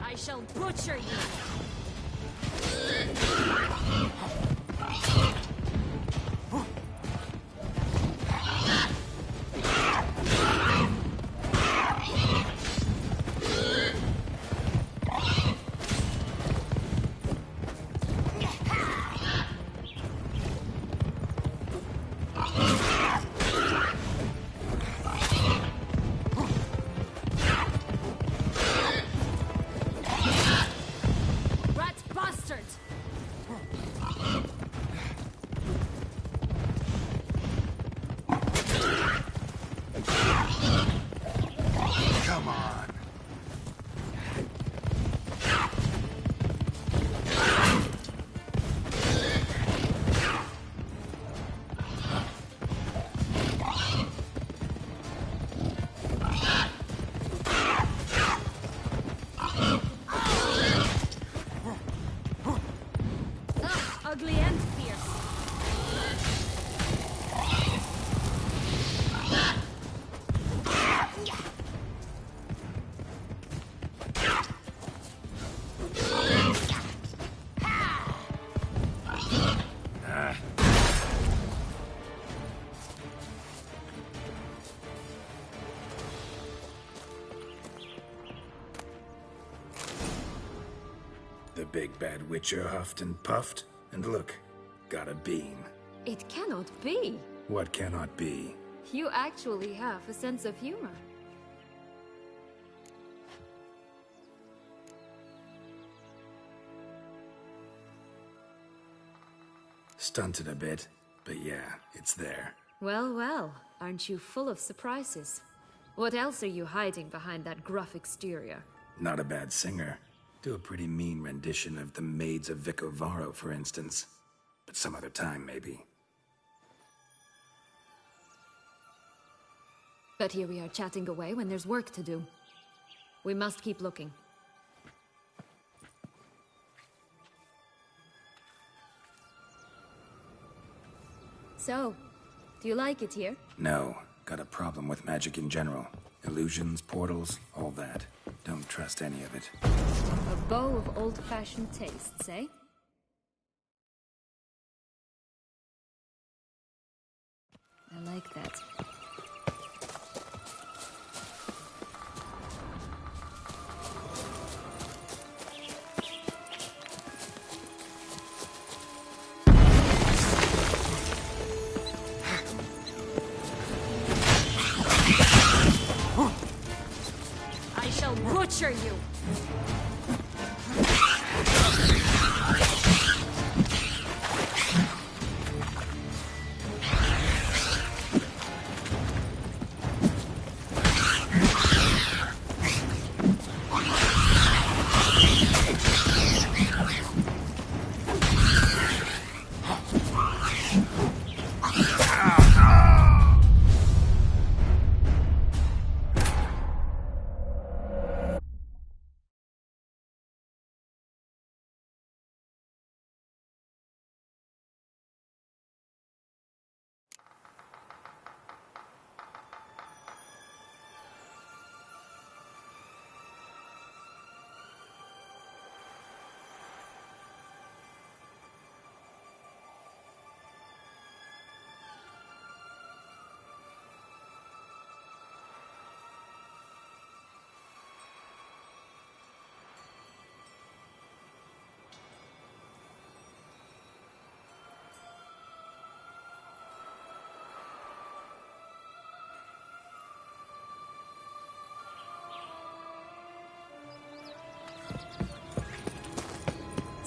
I shall butcher you. Rat bastard! Come on. Ugly and fierce. The big bad witcher huffed and puffed, and look, got a beam. It cannot be. What cannot be? You actually have a sense of humor. Stunted a bit, but yeah, it's there. Well, well, aren't you full of surprises? What else are you hiding behind that gruff exterior? Not a bad singer. Do a pretty mean rendition of the Maids of Vicovaro, for instance. But some other time, maybe. But here we are chatting away when there's work to do. We must keep looking. So, do you like it here? No, got a problem with magic in general. Illusions, portals, all that. Don't trust any of it. A bow of old-fashioned tastes, eh? like that. I shall butcher you!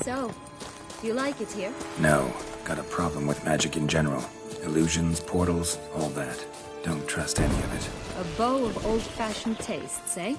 So, do you like it here? No. Got a problem with magic in general. Illusions, portals, all that. Don't trust any of it. A bow of old-fashioned tastes, eh?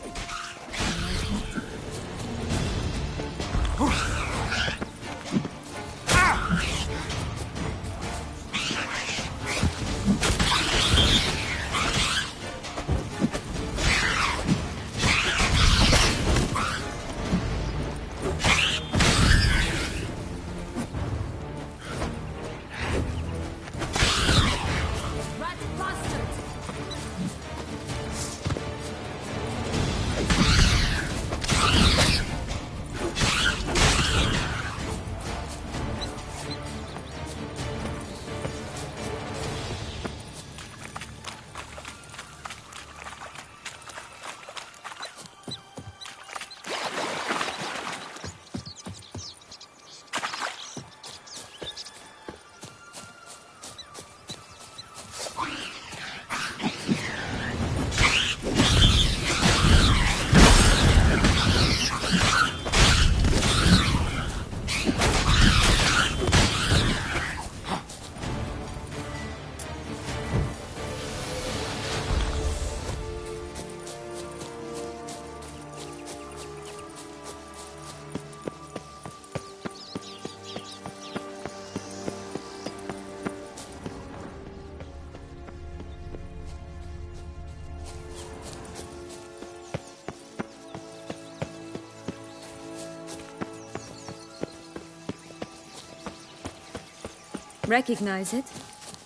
Recognize it?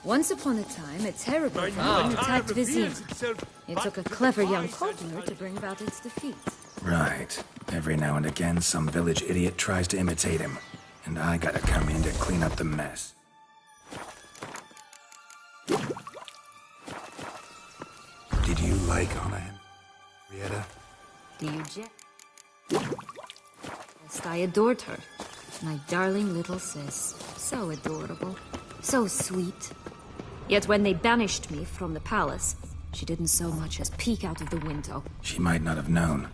Once upon a time, a terrible villain attacked Vizim. It took a clever young cobbler to bring about its defeat. Right. Every now and again, some village idiot tries to imitate him. And I gotta come in to clean up the mess. Did you like Anna, Henrietta? Do you, Yes, I adored her. My darling little sis. So adorable. So sweet. Yet when they banished me from the palace, she didn't so much as peek out of the window. She might not have known.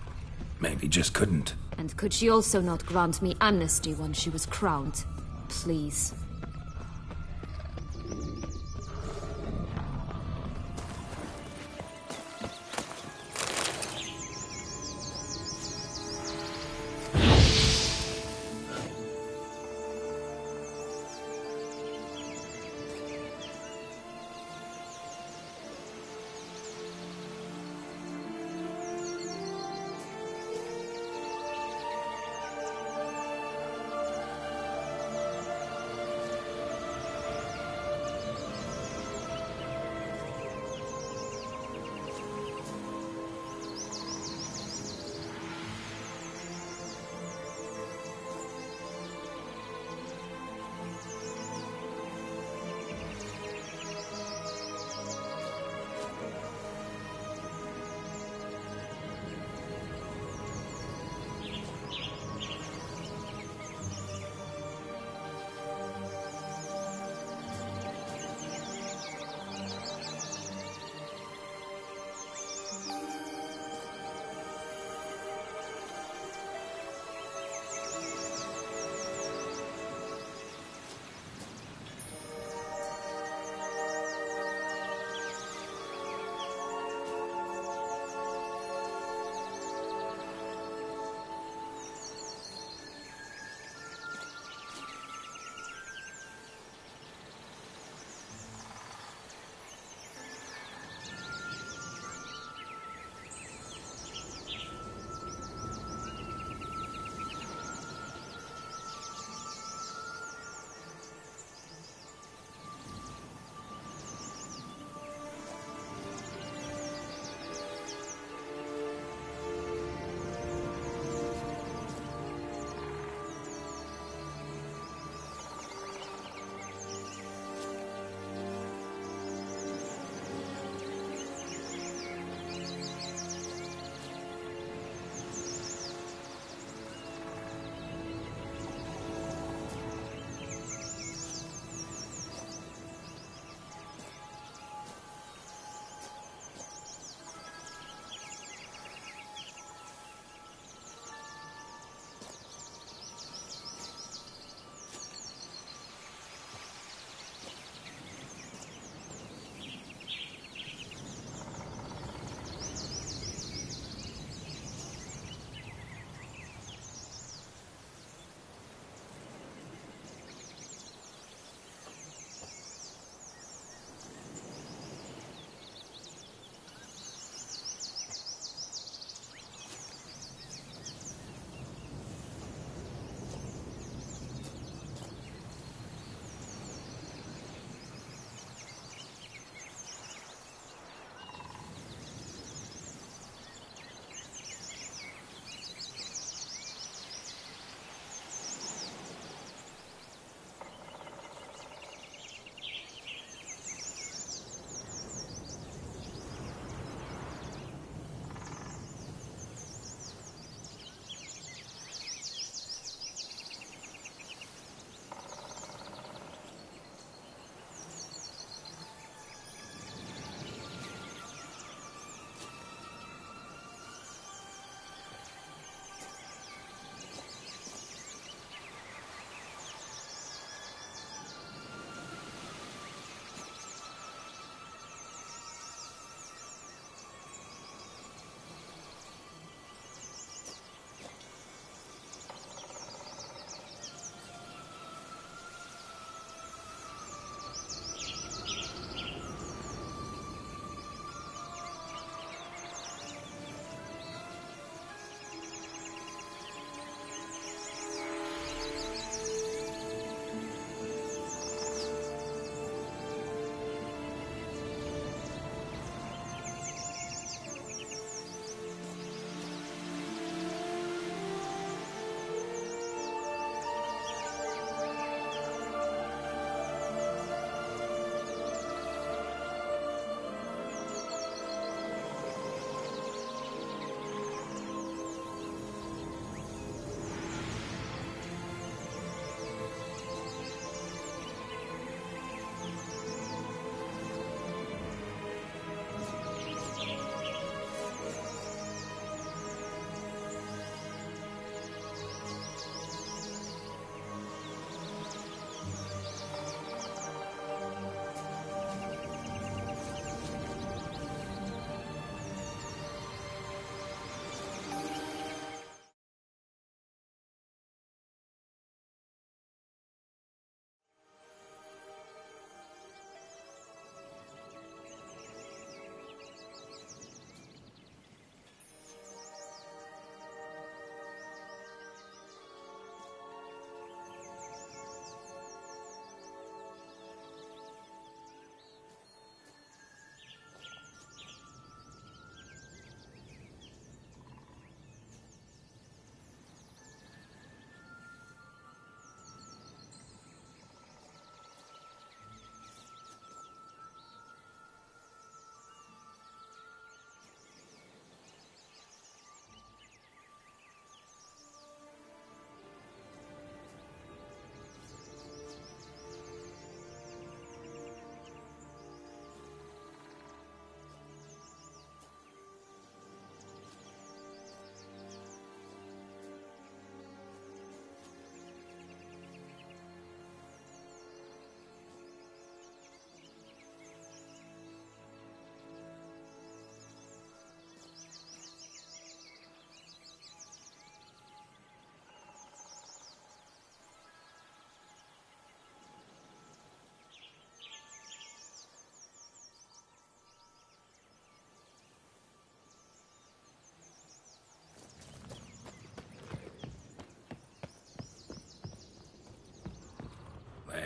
Maybe just couldn't. And could she also not grant me amnesty once she was crowned? Please.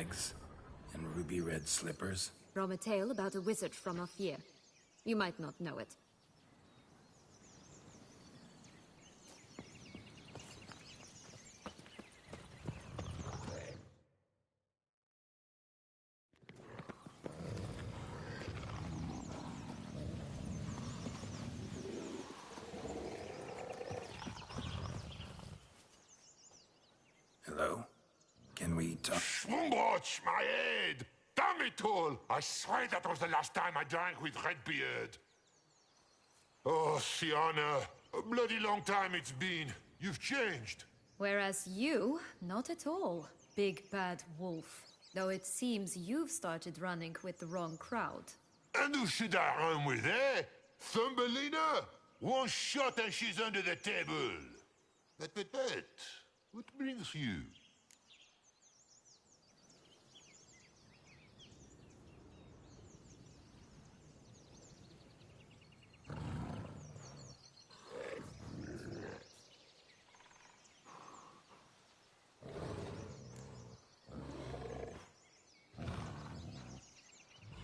legs and ruby red slippers. From a tale about a wizard from Ophir. You might not know it. Hello? Can we talk? Schwumbroch, my head! Damn it all! I swear that was the last time I drank with Redbeard. Oh, Sienna, a bloody long time it's been. You've changed. Whereas you, not at all, big bad wolf. Though it seems you've started running with the wrong crowd. And who should I run with, eh? Thumbelina? One shot and she's under the table. But, what brings you?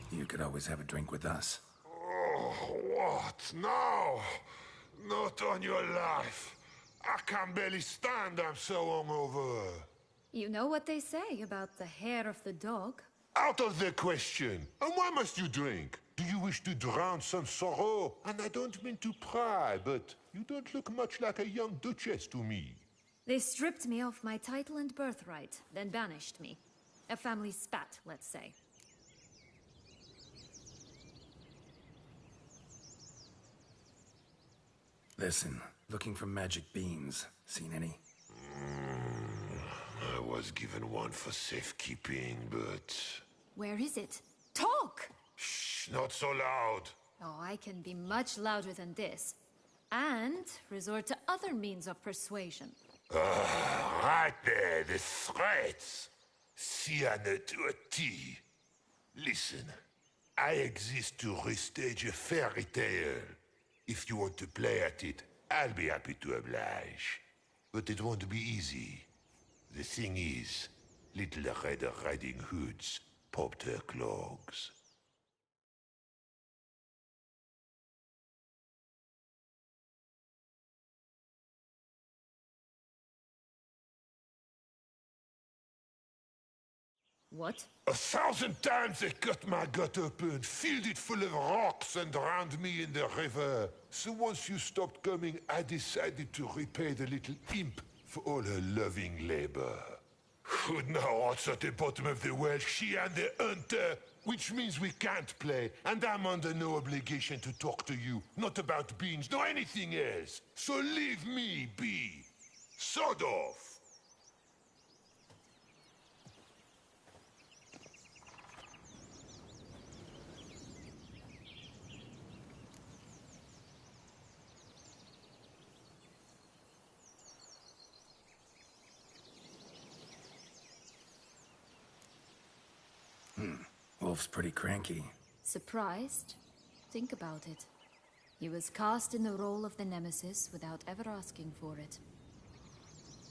You could always have a drink with us. Oh, what now? Not on your life. I can barely stand, I'm so hungover. You know what they say about the hair of the dog? Out of the question. And why must you drink? Do you wish to drown some sorrow? And I don't mean to pry, but you don't look much like a young duchess to me. They stripped me of my title and birthright, then banished me. A family spat, let's say. Listen, looking for magic beans. Seen any? I was given one for safekeeping, but... Where is it? Talk! Shh, not so loud. Oh, I can be much louder than this. And resort to other means of persuasion. Right there, the threats. Sienna to a T. Listen, I exist to restage a fairy tale. If you want to play at it, I'll be happy to oblige. But it won't be easy. The thing is, little Red Riding Hoods popped her clogs. What? 1,000 times they cut my gut open, filled it full of rocks and drowned me in the river. So once you stopped coming, I decided to repay the little imp for all her loving labor. Now rots at the bottom of the well, she and the hunter, which means we can't play, and I'm under no obligation to talk to you, not about beans, nor anything else. So leave me be. Sod off. Wolf's pretty cranky. Surprised? Think about it. He was cast in the role of the Nemesis without ever asking for it.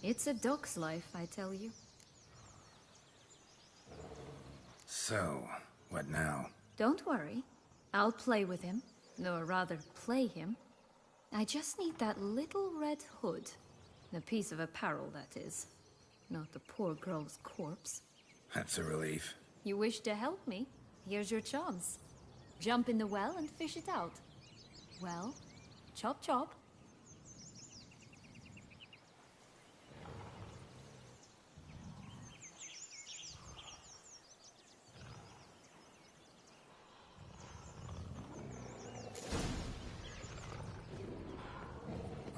It's a dog's life, I tell you. So, what now? Don't worry. I'll play with him. Or rather, play him. I just need that little red hood. A piece of apparel, that is. Not the poor girl's corpse. That's a relief. You wish to help me? Here's your chance. Jump in the well and fish it out. Well, chop chop.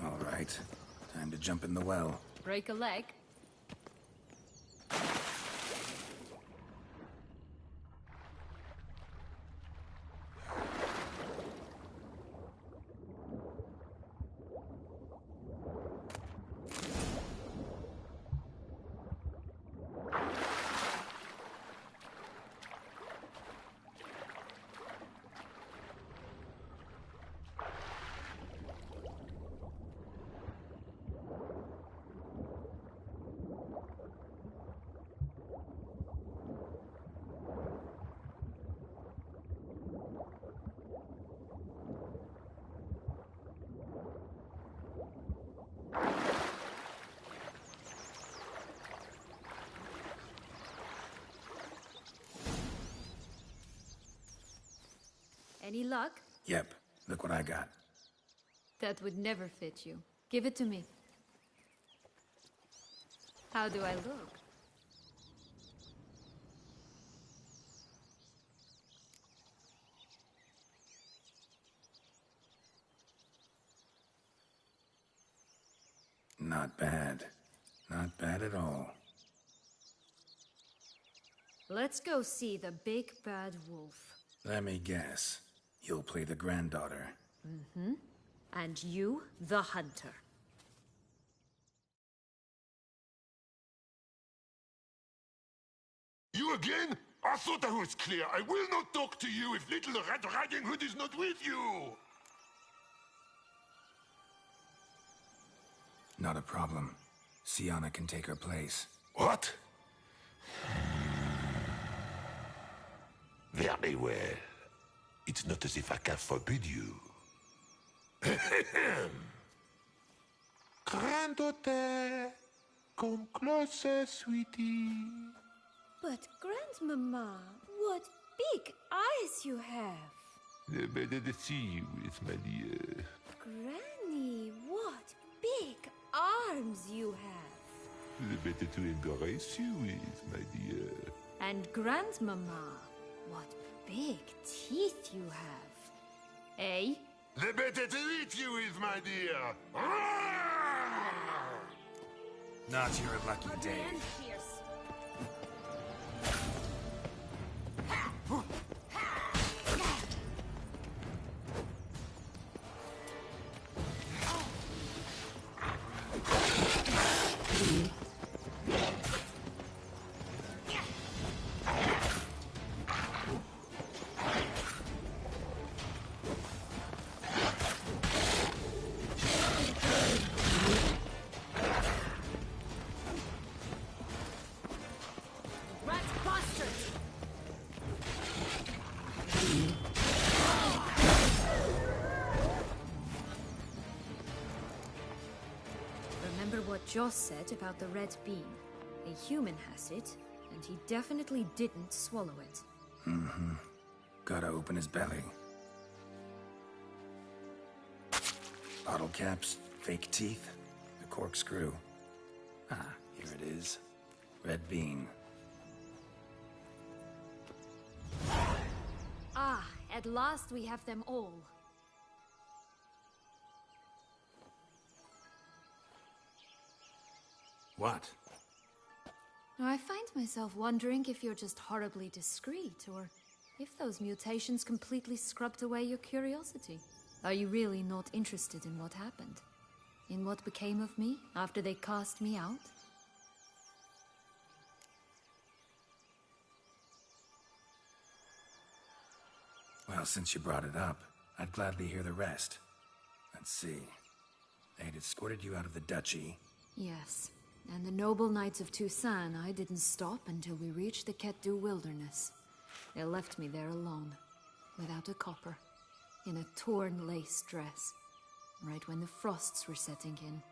All right. Time to jump in the well. Break a leg. Any luck? Yep, look what I got. That would never fit you. Give it to me. How do I look? Not bad. Not bad at all. Let's go see the big bad wolf. Let me guess. You'll play the granddaughter. Mm-hmm. And you, the hunter. You again? I thought I was clear. I will not talk to you if little Red Riding Hood is not with you! Not a problem. Sienna can take her place. What? Very well. It's not as if I can forbid you. Granddaughter, come closer, sweetie. But, Grandmama, what big eyes you have. The better to see you with, my dear. Granny, what big arms you have. The better to embrace you with, my dear. And Grandmama, what big teeth you have. Eh? The better to eat you with, my dear. Not your lucky day. Remember what Joss said about the red bean. A human has it, and he definitely didn't swallow it. Mm-hmm. Gotta open his belly. Bottle caps, fake teeth, the corkscrew. Ah, here it is. Red bean. Ah, at last we have them all. What? I find myself wondering if you're just horribly discreet, or if those mutations completely scrubbed away your curiosity. Are you really not interested in what happened? In what became of me after they cast me out? Well, since you brought it up, I'd gladly hear the rest. Let's see. They'd escorted you out of the duchy. Yes. And the noble knights of Toussaint, I didn't stop until we reached the Ketdu wilderness. They left me there alone, without a copper, in a torn lace dress, right when the frosts were setting in.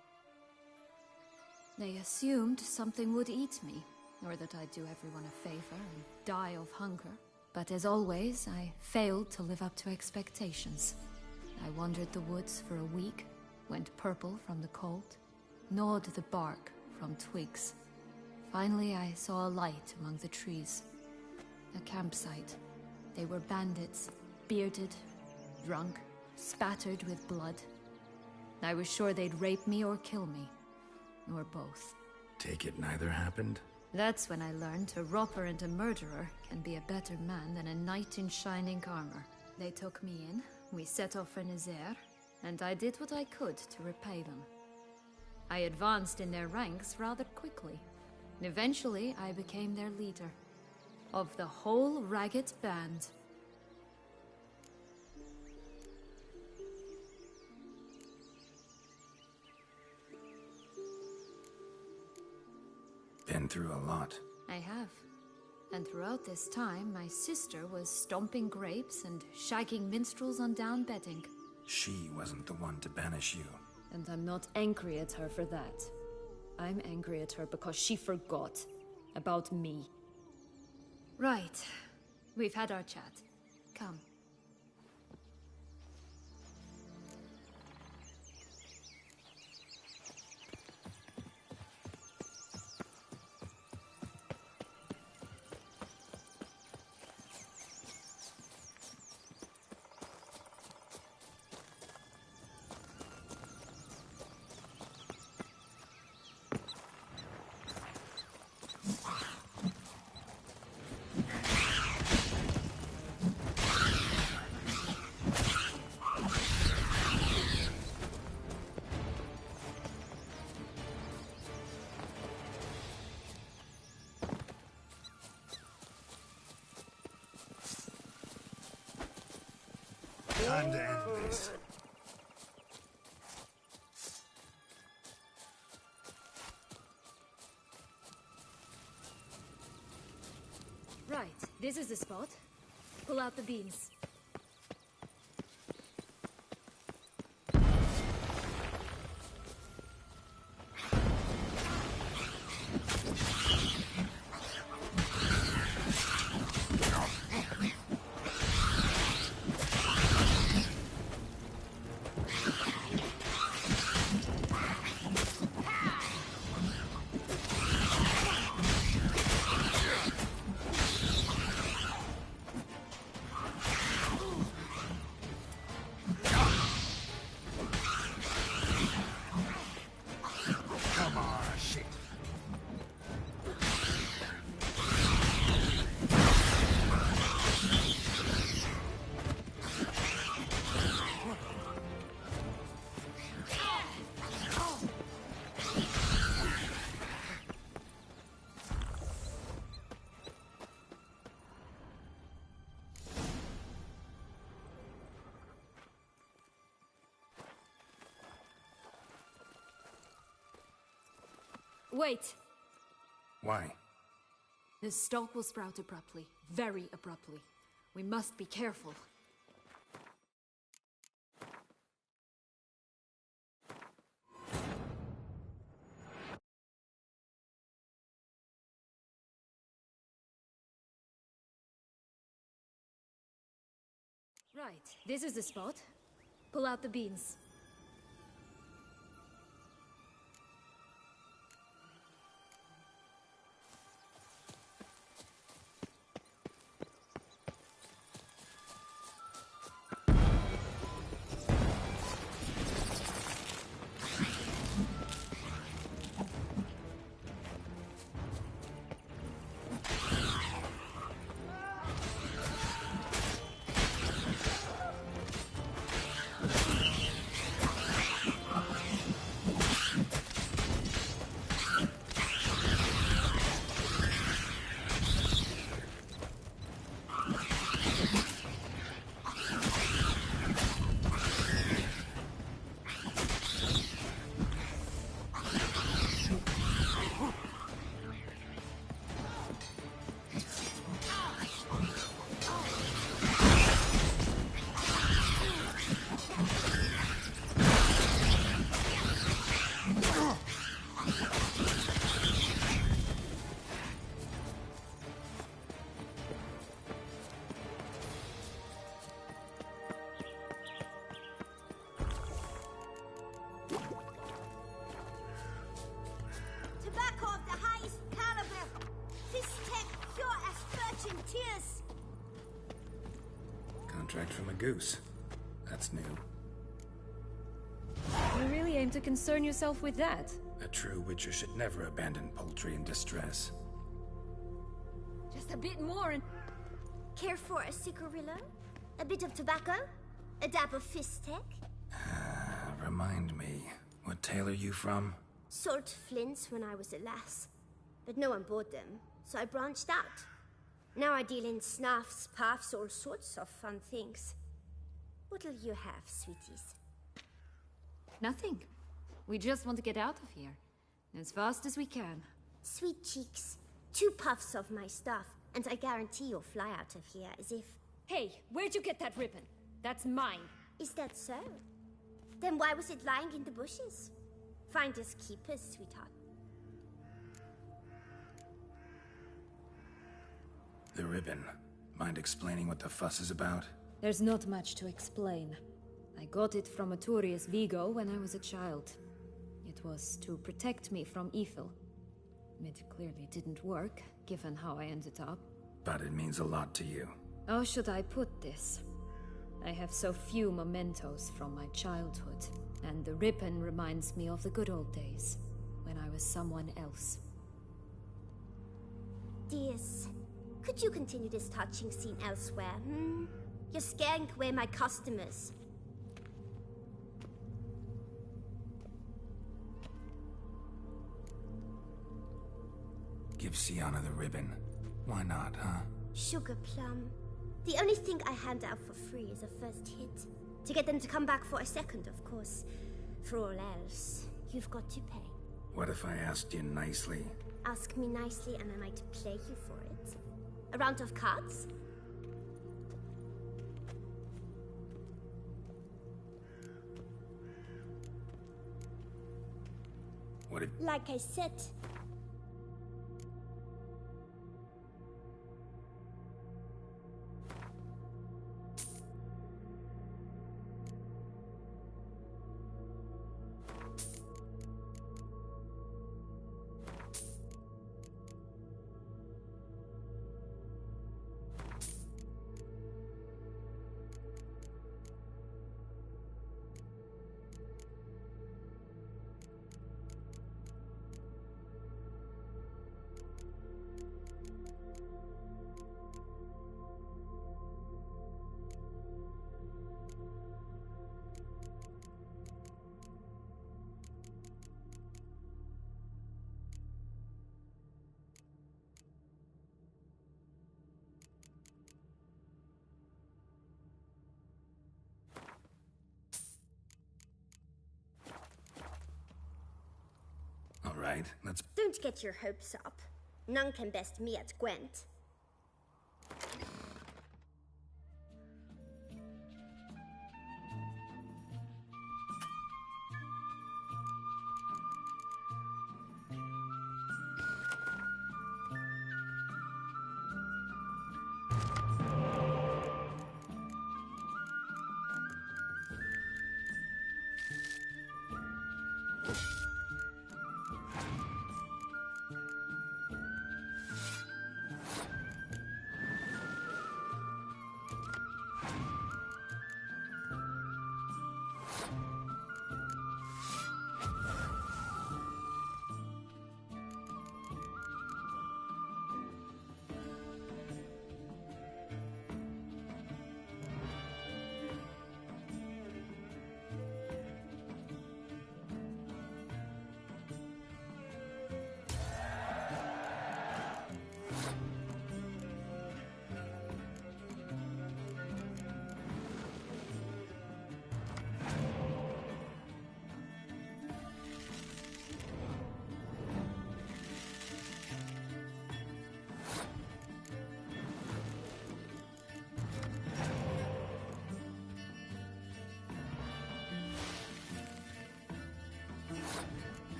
They assumed something would eat me, or that I'd do everyone a favor and die of hunger. But as always, I failed to live up to expectations. I wandered the woods for a week, went purple from the cold, gnawed the bark from twigs. Finally, I saw a light among the trees. A campsite. They were bandits, bearded, drunk, spattered with blood. I was sure they'd rape me or kill me. Or both. Take it neither happened? That's when I learned a robber and a murderer can be a better man than a knight in shining armor. They took me in, we set off for Nazaire, and I did what I could to repay them. I advanced in their ranks rather quickly. Eventually, I became their leader. Of the whole ragged band. Been through a lot. I have. And throughout this time, my sister was stomping grapes and shagging minstrels on down bedding. She wasn't the one to banish you. And I'm not angry at her for that. I'm angry at her because she forgot about me. Right. We've had our chat. Come. Time to end this. Right, this is the spot. Pull out the beams. Wait! Why? The stalk will sprout abruptly. Very abruptly. We must be careful. Right, this is the spot. Pull out the beams. Tobacco of the highest caliber. This tech pure as virgin tears. Contract from a goose. That's new. You really aim to concern yourself with that? A true witcher should never abandon poultry in distress. Just a bit more and... Care for a cigarillo? A bit of tobacco? A dab of fistech? Remind me, what tale are you from? Sold flints when I was a lass. But no one bought them, so I branched out. Now I deal in snuffs, puffs, all sorts of fun things. What'll you have, sweeties? Nothing. We just want to get out of here. As fast as we can. Sweet cheeks. 2 puffs of my stuff, and I guarantee you'll fly out of here as if... Hey, where'd you get that ribbon? That's mine. Is that so? Then why was it lying in the bushes? Finders keepers, sweetheart. The ribbon. Mind explaining what the fuss is about? There's not much to explain. I got it from a Turius Vigo when I was a child. It was to protect me from evil. It clearly didn't work, given how I ended up. But it means a lot to you. How should I put this? I have so few mementos from my childhood, and the ribbon reminds me of the good old days, when I was someone else. Dears, could you continue this touching scene elsewhere, You're scaring away my customers. Give Sienna the ribbon. Why not, huh? Sugar plum. The only thing I hand out for free is a first hit. To get them to come back for a second, of course. For all else, you've got to pay. What if I asked you nicely? Ask me nicely and I might play you for it. A round of cards? What if... Like I said, All right, let's... don't get your hopes up. None can best me at Gwent.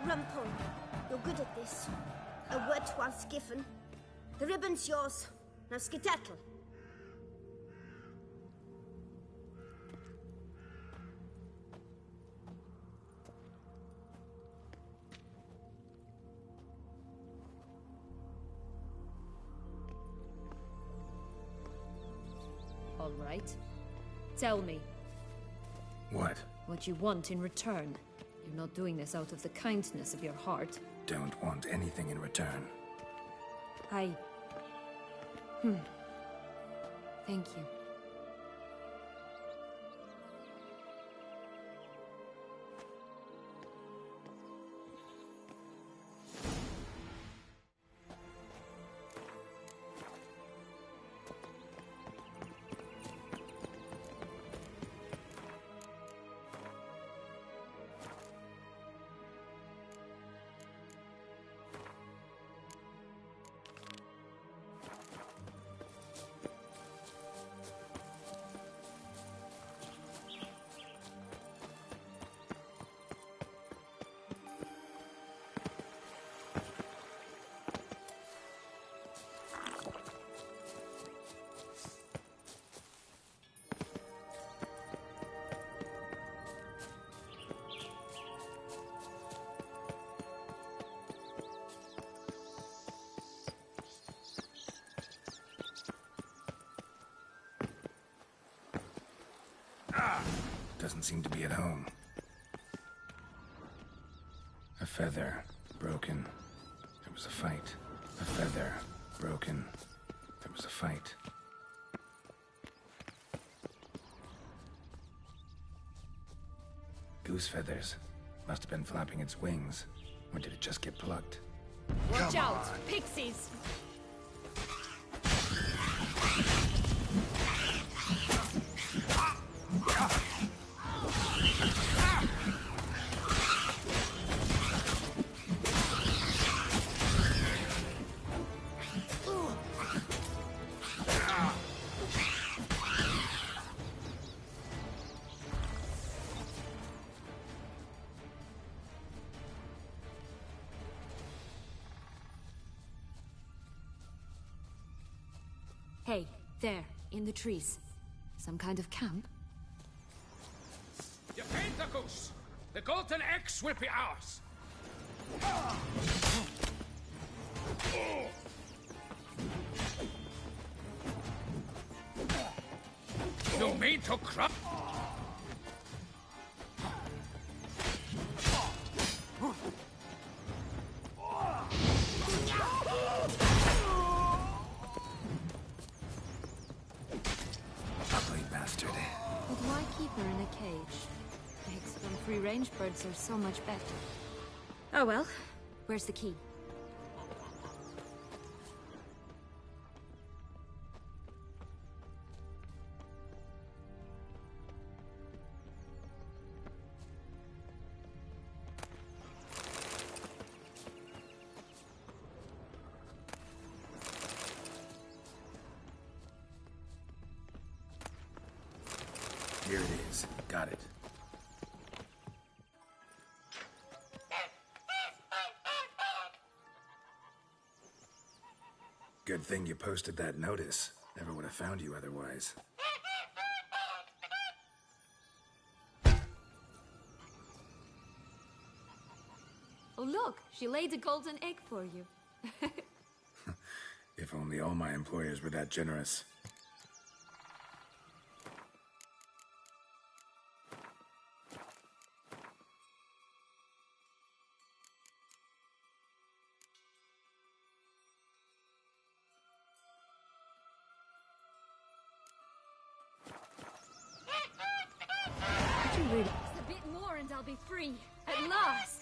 Rumpole, you're good at this. A word once given. The ribbon's yours. Now skedaddle. All right? Tell me. What? What you want in return. You're not doing this out of the kindness of your heart. Don't want anything in return. Thank you. Doesn't seem to be at home. A feather, broken. There was a fight. A feather, broken. There was a fight. Goose feathers. Must have been flapping its wings. Or did it just get plucked? Watch out! Pixies! Hey, there, in the trees. Some kind of camp? You paid the goose! The golden eggs will be ours! You mean to crush? But why keep her in a cage? Eggs from free-range birds are so much better. Oh well, where's the key? Here it is. Got it. Good thing you posted that notice. Never would have found you otherwise. Oh look, she laid a golden egg for you. If only all my employers were that generous. Just a bit more and I'll be free. At last!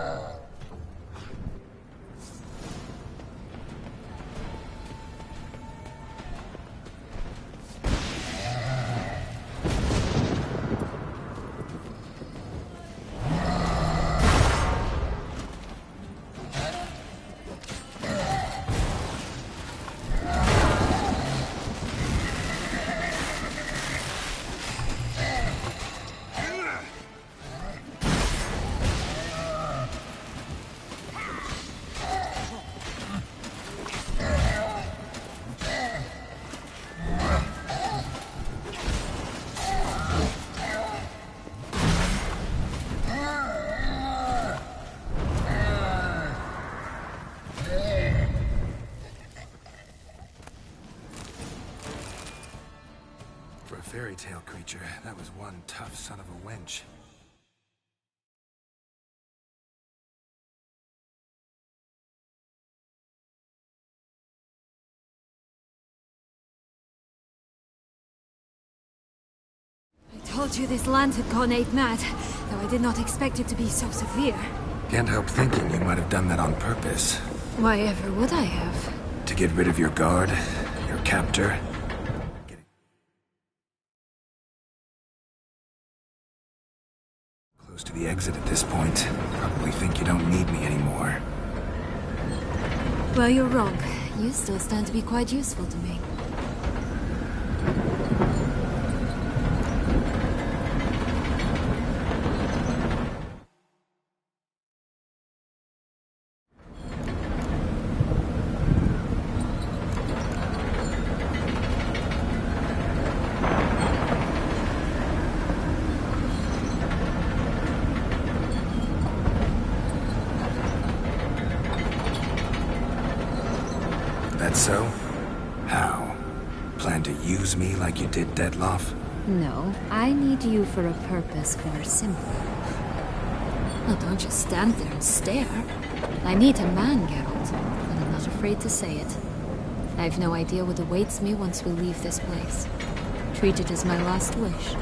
For a fairy tale creature, that was one tough son of a wench. I told you this land had gone ape mad, though I did not expect it to be so severe. Can't help thinking you might have done that on purpose. Why ever would I have? To get rid of your guard, your captor. Close to the exit at this point. Probably think you don't need me anymore. Well, you're wrong. You still stand to be quite useful to me. That so? How? Plan to use me like you did Detloff? No, I need you for a purpose far simpler. Well, don't just stand there and stare. I need a man, Geralt, and I'm not afraid to say it. I've no idea what awaits me once we leave this place. Treat it as my last wish.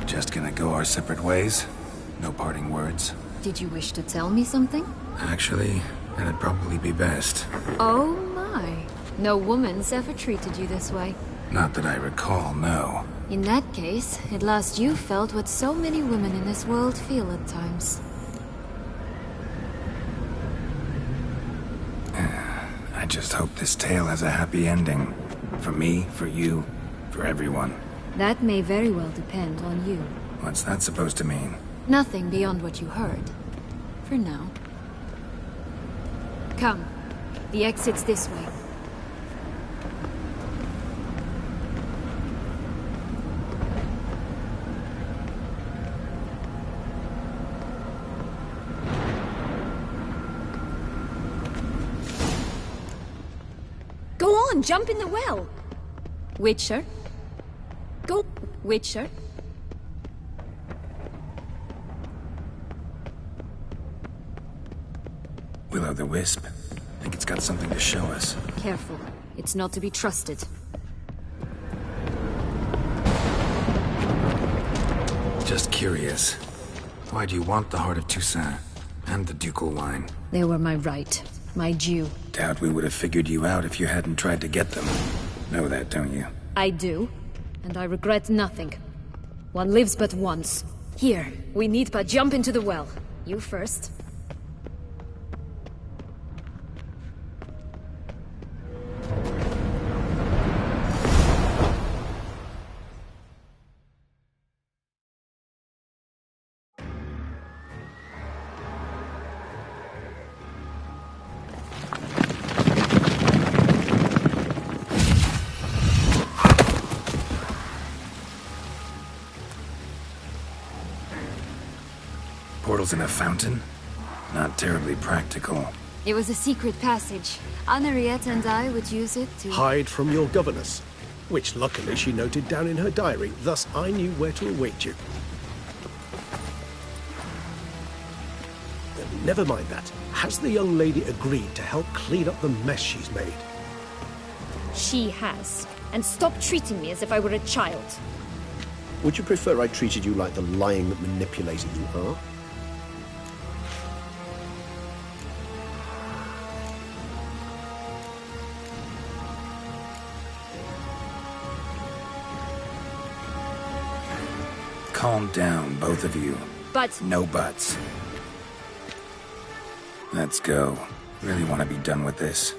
Just gonna go our separate ways? No parting words? Did you wish to tell me something? Actually, that'd probably be best. Oh my. No woman's ever treated you this way. Not that I recall, no. In that case, at last you felt what so many women in this world feel at times. I just hope this tale has a happy ending. For me, for you, for everyone. That may very well depend on you. What's that supposed to mean? Nothing beyond what you heard. For now. Come. The exit's this way. Go on, jump in the well! Witcher? Go, Witcher. Will-o'-the-wisp. Think it's got something to show us. Careful. It's not to be trusted. Just curious. Why do you want the heart of Toussaint? And the ducal wine? They were my right. my due. Doubt we would have figured you out if you hadn't tried to get them. Know that, don't you? I do, and I regret nothing. One lives but once. Here, we need but jump into the well. You first. Portals in a fountain? Not terribly practical. It was a secret passage. Henriette and I would use it to... Hide from your governess, which luckily she noted down in her diary, thus I knew where to await you. Never mind that. Has the young lady agreed to help clean up the mess she's made? She has. And stop treating me as if I were a child. Would you prefer I treated you like the lying manipulator you are? Calm down, both of you. But... No buts. Let's go. Really want to be done with this.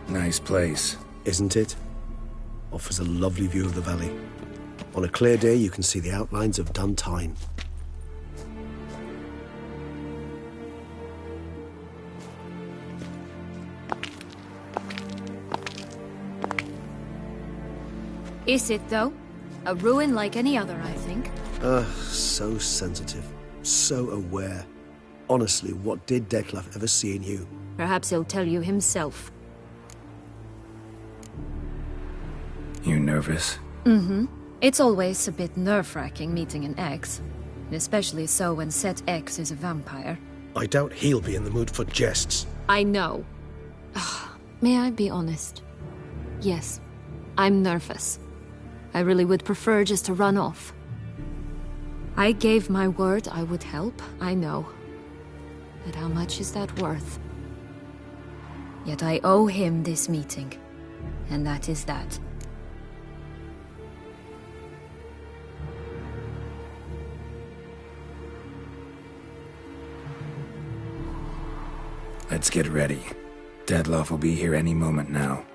Nice place. Isn't it? Offers a lovely view of the valley. On a clear day, you can see the outlines of Duntine. Is it, though? A ruin like any other, I think. So sensitive. So aware. Honestly, what did Detlef ever see in you? Perhaps he'll tell you himself. You nervous? Mm-hmm. It's always a bit nerve-wracking meeting an ex. And especially so when said ex is a vampire. I doubt he'll be in the mood for jests. I know. May I be honest? Yes, I'm nervous. I really would prefer just to run off. I gave my word I would help, I know. But how much is that worth? Yet I owe him this meeting. And that is that. Let's get ready. Detlef will be here any moment now.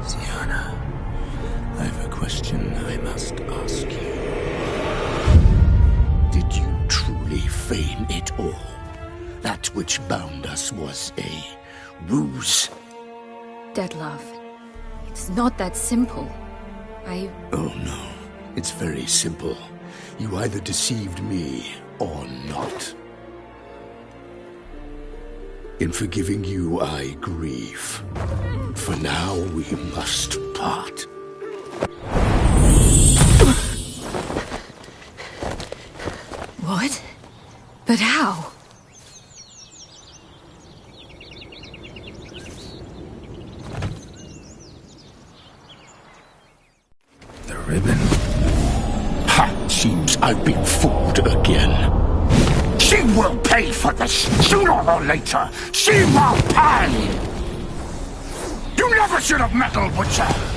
Sienna, I have a question I must ask you. Did you truly feign it all? That which bound us was a ruse? Detlef, it's not that simple. Oh no, it's very simple. You either deceived me or not. In forgiving you, I grieve. For now, we must part. What? But how? The ribbon. Ha! Seems I've been fooled again. She will pay for this, sooner or later. She will pay! You never should have meddled with her!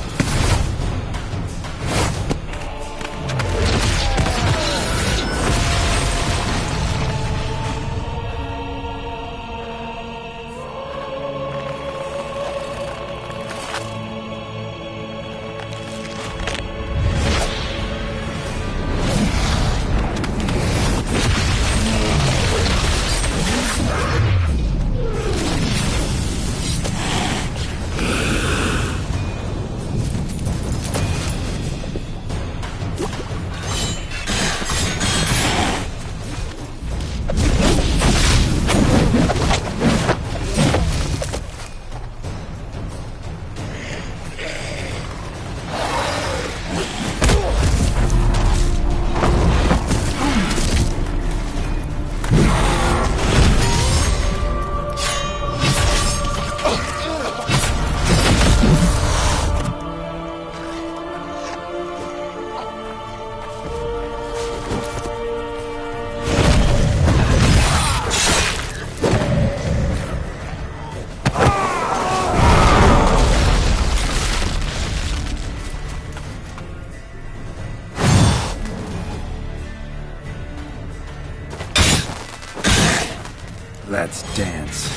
Let's dance.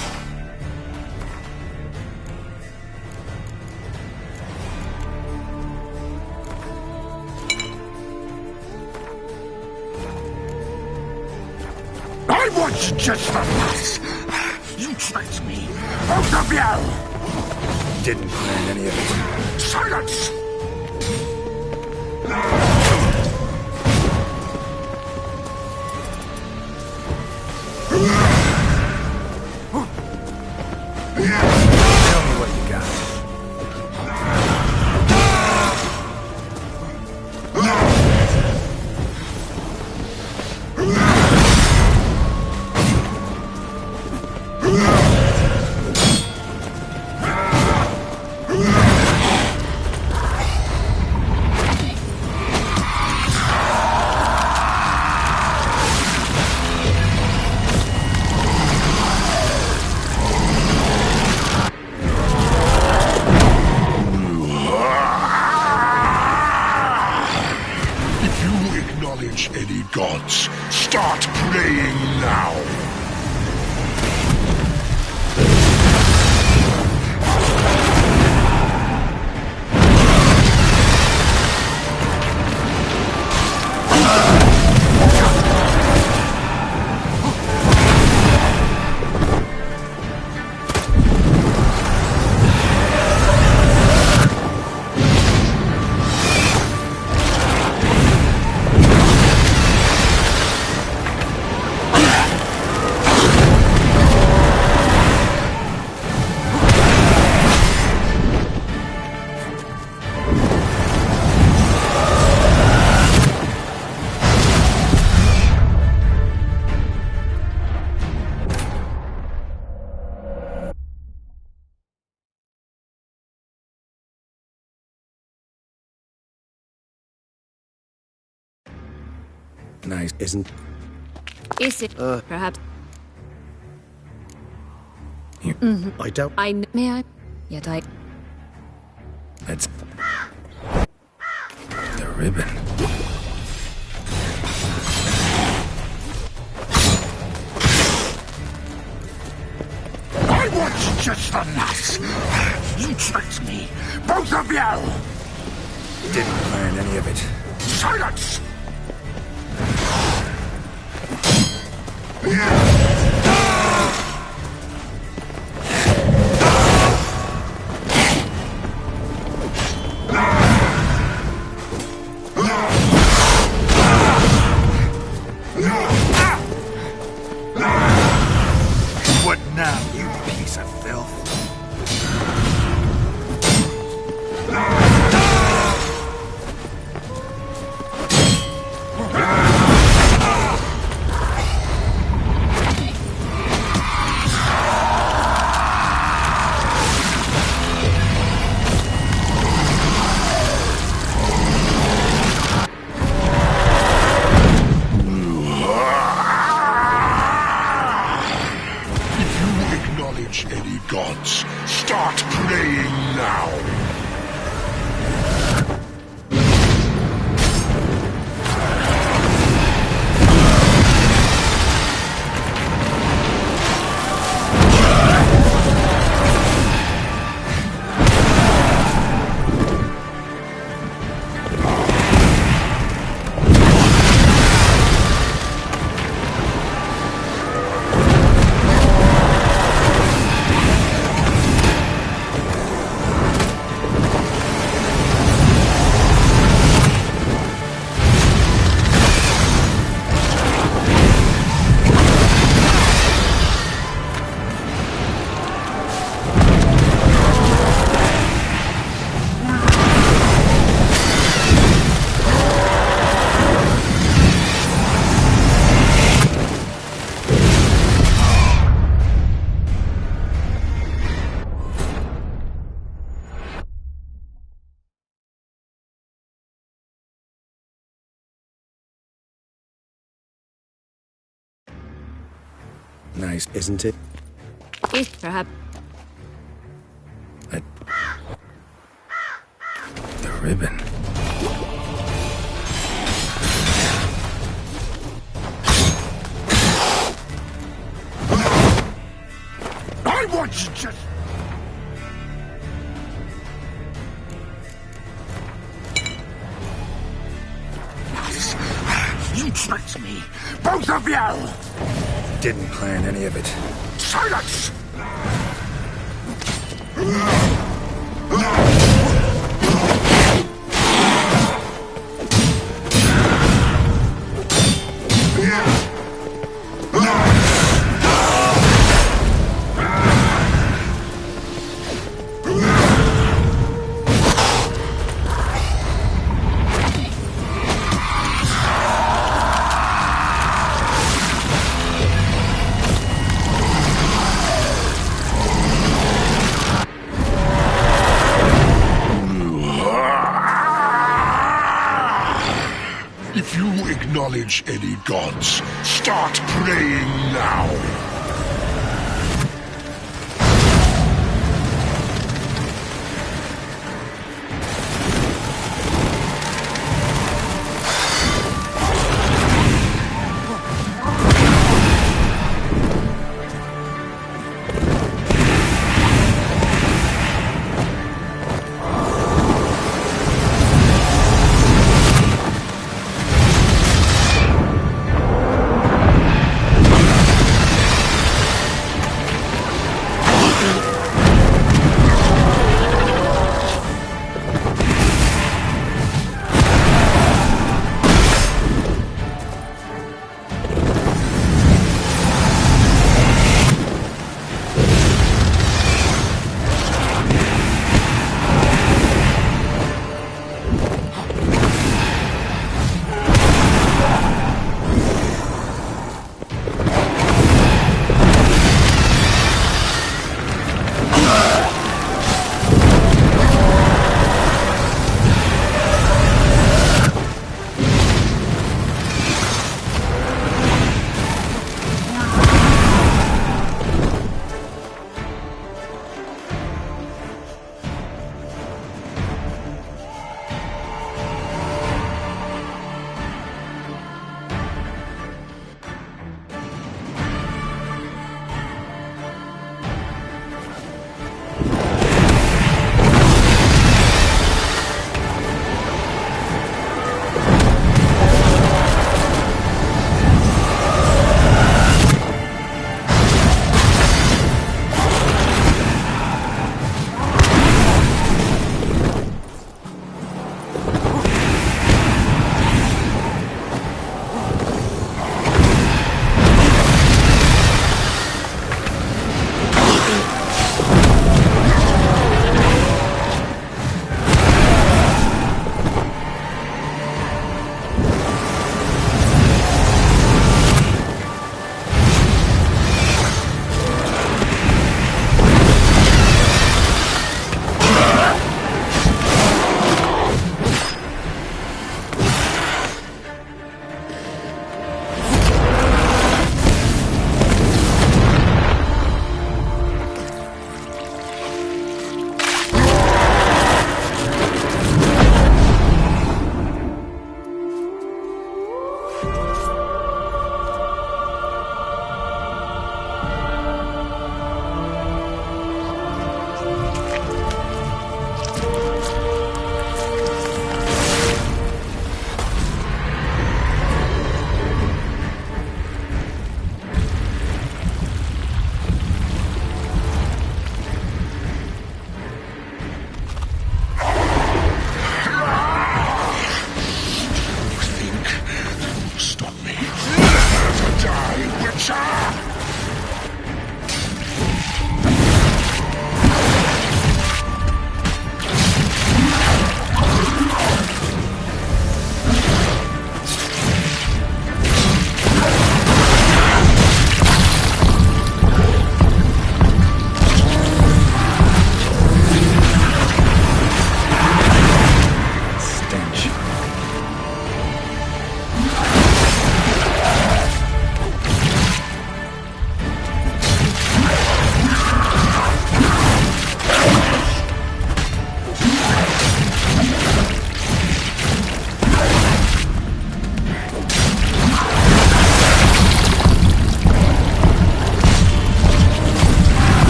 I was just a lass. You tricked me. Both of you! Didn't plan any of it. Silence! Tell me what you got. Any gods, start praying now! Nice, isn't? Is it? Perhaps. I don't. May I? Yet I. Let's. The ribbon. I was just a lass. You tricked me. Both of you! Didn't plan any of it. Silence! What now, you gods, start praying now! Nice, isn't it? It perhaps. The ribbon. I want you just... You tricked me! Both of you! Didn't plan any of it. Silence! If you acknowledge any gods, start praying now!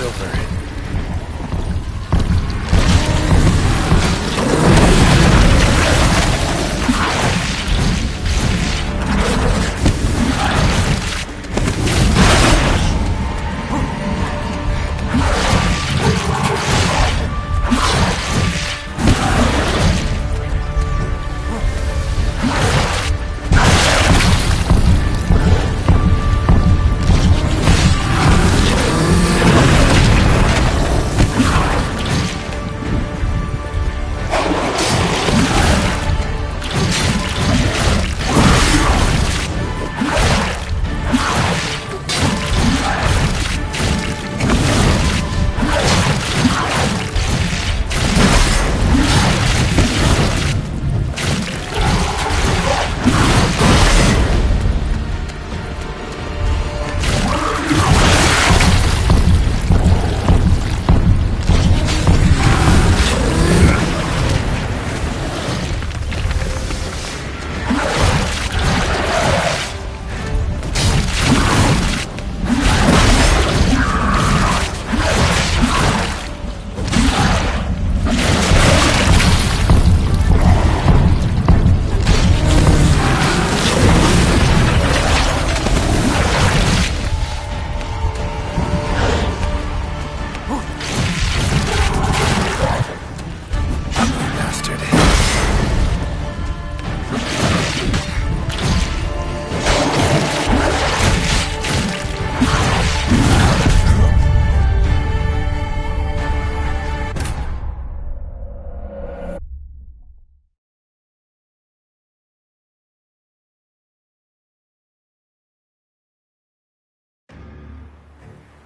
over.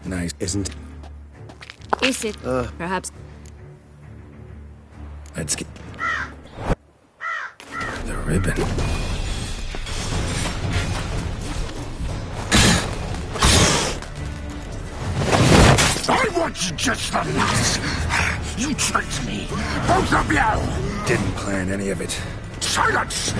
Nice, isn't it? Is it? Perhaps. Let's get the ribbon. I want you just for nuts! You tricked me! Both of you! Didn't plan any of it. Silence!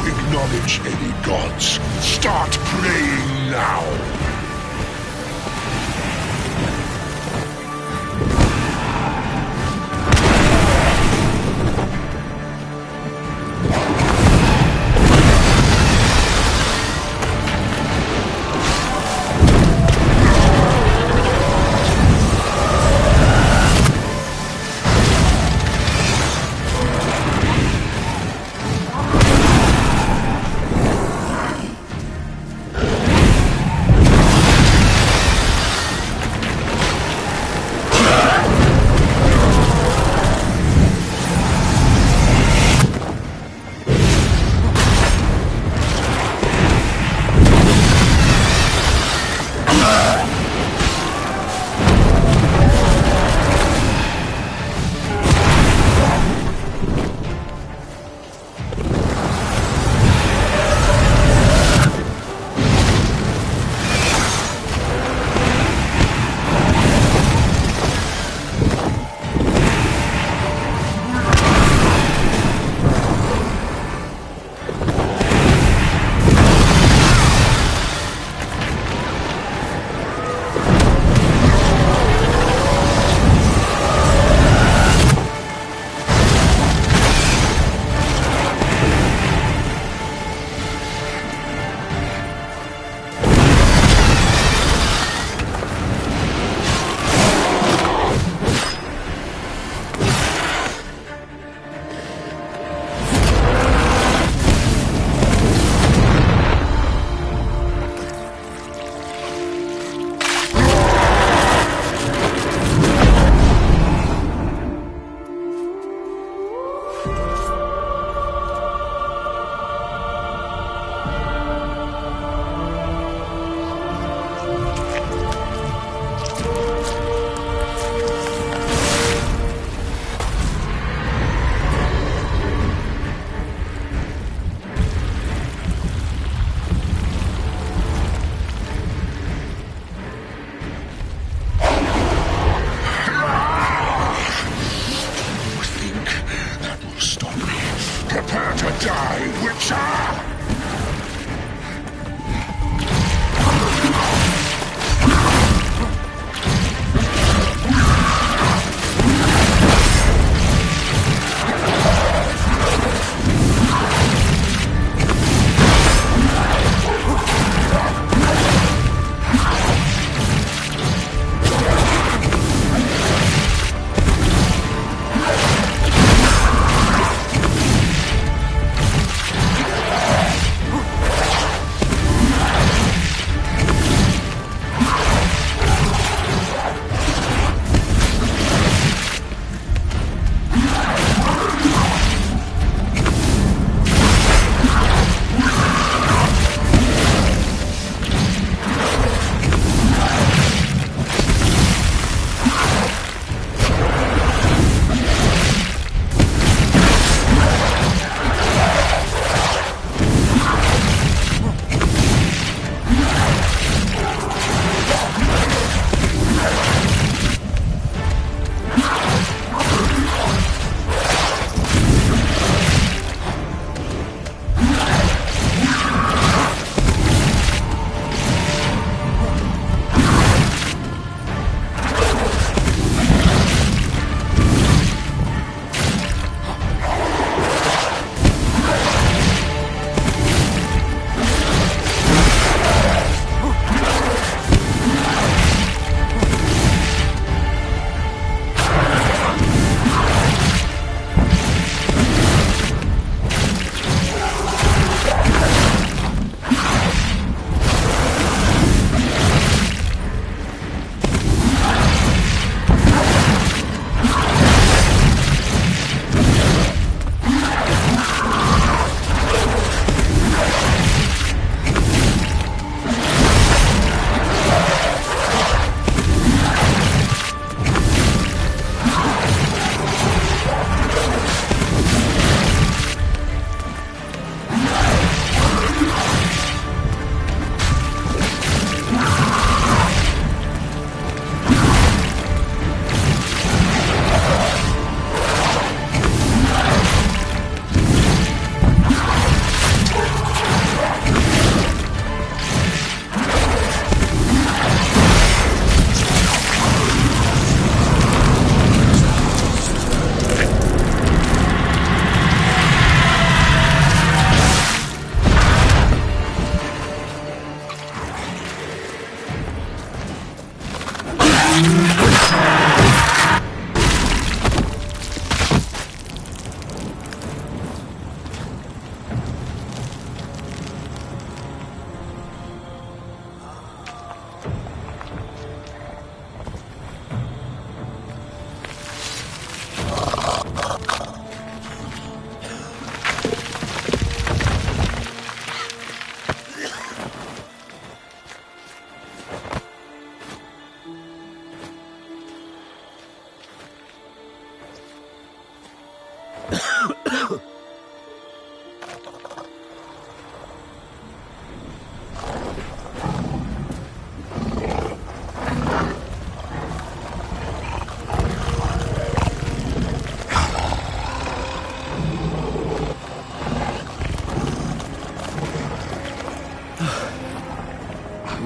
Acknowledge any gods. Start praying now. Watcher!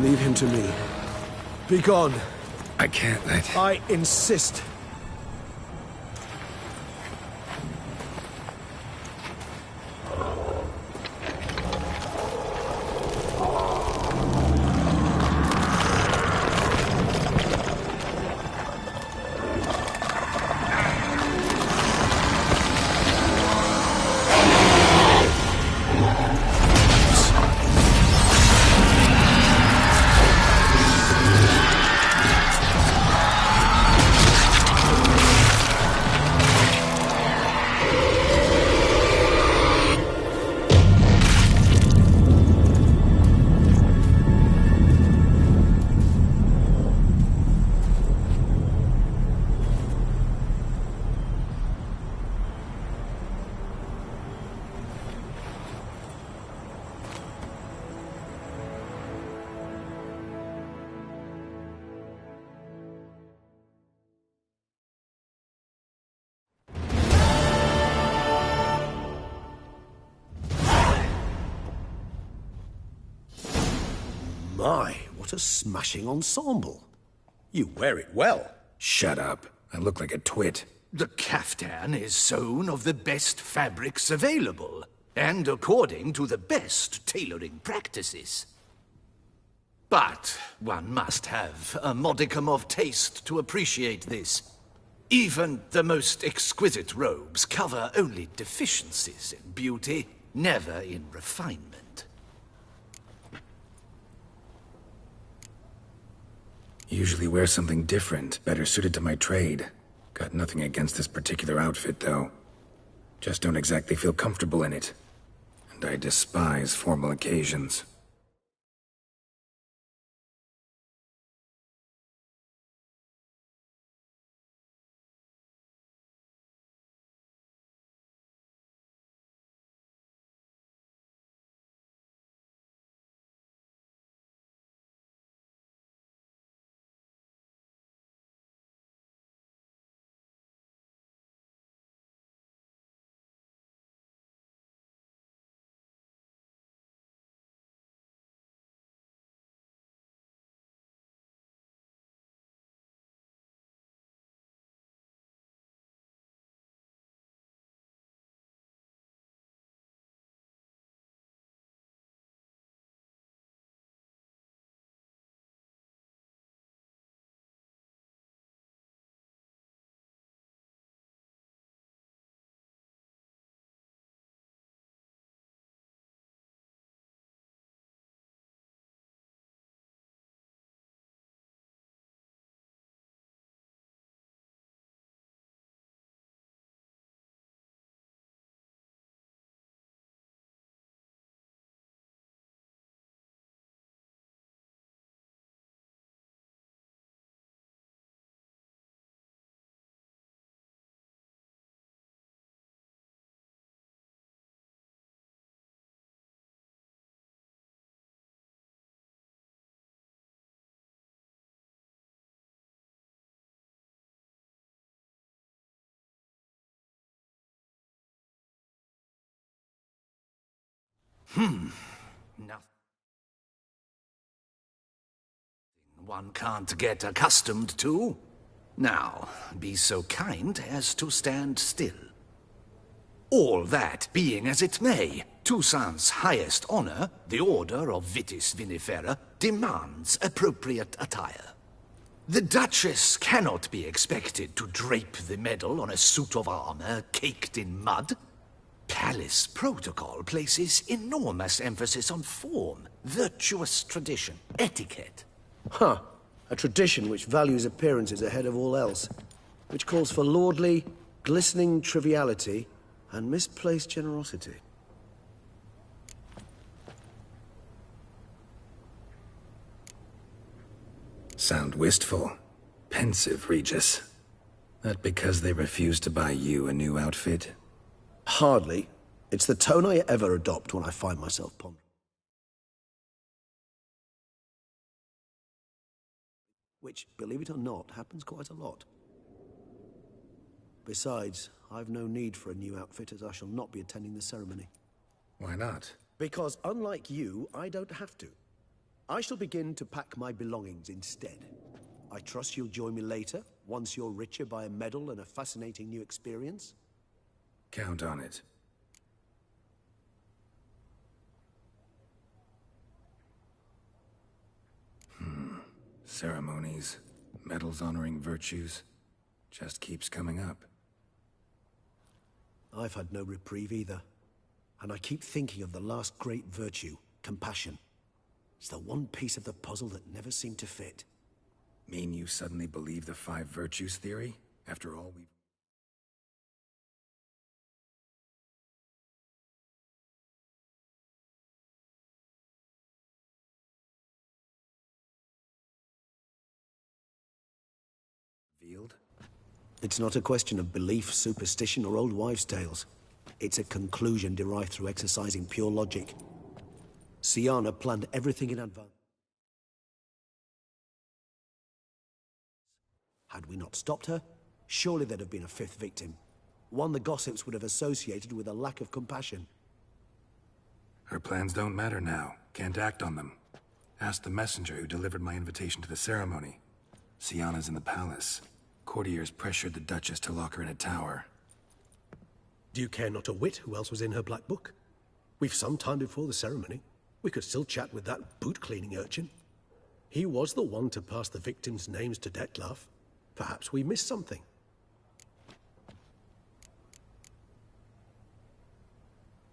Leave him to me. Be gone. I can't. I insist. My, what a smashing ensemble. You wear it well. Shut up. I look like a twit. The caftan is sewn of the best fabrics available, and according to the best tailoring practices. But one must have a modicum of taste to appreciate this. Even the most exquisite robes cover only deficiencies in beauty, never in refinement. Usually wear something different, better suited to my trade. Got nothing against this particular outfit, though. Just don't exactly feel comfortable in it. And I despise formal occasions. Nothing one can't get accustomed to. Now, be so kind as to stand still. All that being as it may, Toussaint's highest honor, the Order of Vitis Vinifera, demands appropriate attire. The Duchess cannot be expected to drape the medal on a suit of armor caked in mud. Palace protocol places enormous emphasis on form, virtuous tradition, etiquette. Huh. A tradition which values appearances ahead of all else. Which calls for lordly, glistening triviality and misplaced generosity. Sound wistful. Pensive, Regis. That because they refuse to buy you a new outfit? Hardly. It's the tone I ever adopt when I find myself pondering. Which, believe it or not, happens quite a lot. Besides, I've no need for a new outfit as I shall not be attending the ceremony. Why not? Because unlike you, I don't have to. I shall begin to pack my belongings instead. I trust you'll join me later, once you're richer by a medal and a fascinating new experience. Count on it. Ceremonies, medals honoring virtues, just keeps coming up. I've had no reprieve either. And I keep thinking of the last great virtue, compassion. It's the one piece of the puzzle that never seemed to fit. Mean you suddenly believe the 5 virtues theory? After all we've... revealed? It's not a question of belief, superstition, or old wives' tales. It's a conclusion derived through exercising pure logic. Siana planned everything in advance. Had we not stopped her, surely there'd have been a 5th victim. One the gossips would have associated with a lack of compassion. Her plans don't matter now. Can't act on them. Ask the messenger who delivered my invitation to the ceremony. Sienna's in the palace. Courtiers pressured the Duchess to lock her in a tower. Do you care not a whit who else was in her black book? We've some time before the ceremony. We could still chat with that boot-cleaning urchin. He was the one to pass the victims' names to Dettlaff. Perhaps we missed something.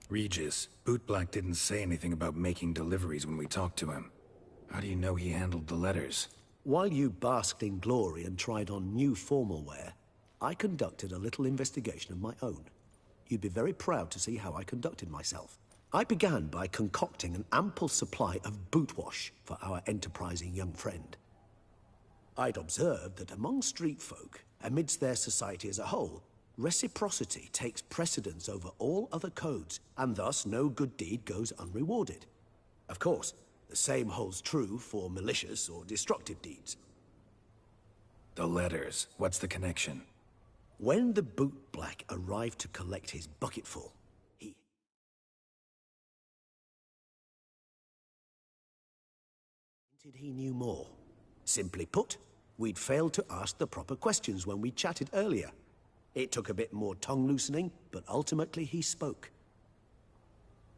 Regis, Bootblack didn't say anything about making deliveries when we talked to him. How do you know he handled the letters? While you basked in glory and tried on new formal wear, I conducted a little investigation of my own. You'd be very proud to see how I conducted myself. I began by concocting an ample supply of boot wash for our enterprising young friend. I'd observed that among street folk, amidst their society as a whole, reciprocity takes precedence over all other codes, and thus no good deed goes unrewarded. Of course, the same holds true for malicious or destructive deeds. The letters, what's the connection? When the bootblack arrived to collect his bucketful, he knew more. Simply put, we'd failed to ask the proper questions when we chatted earlier. It took a bit more tongue-loosening, but ultimately he spoke.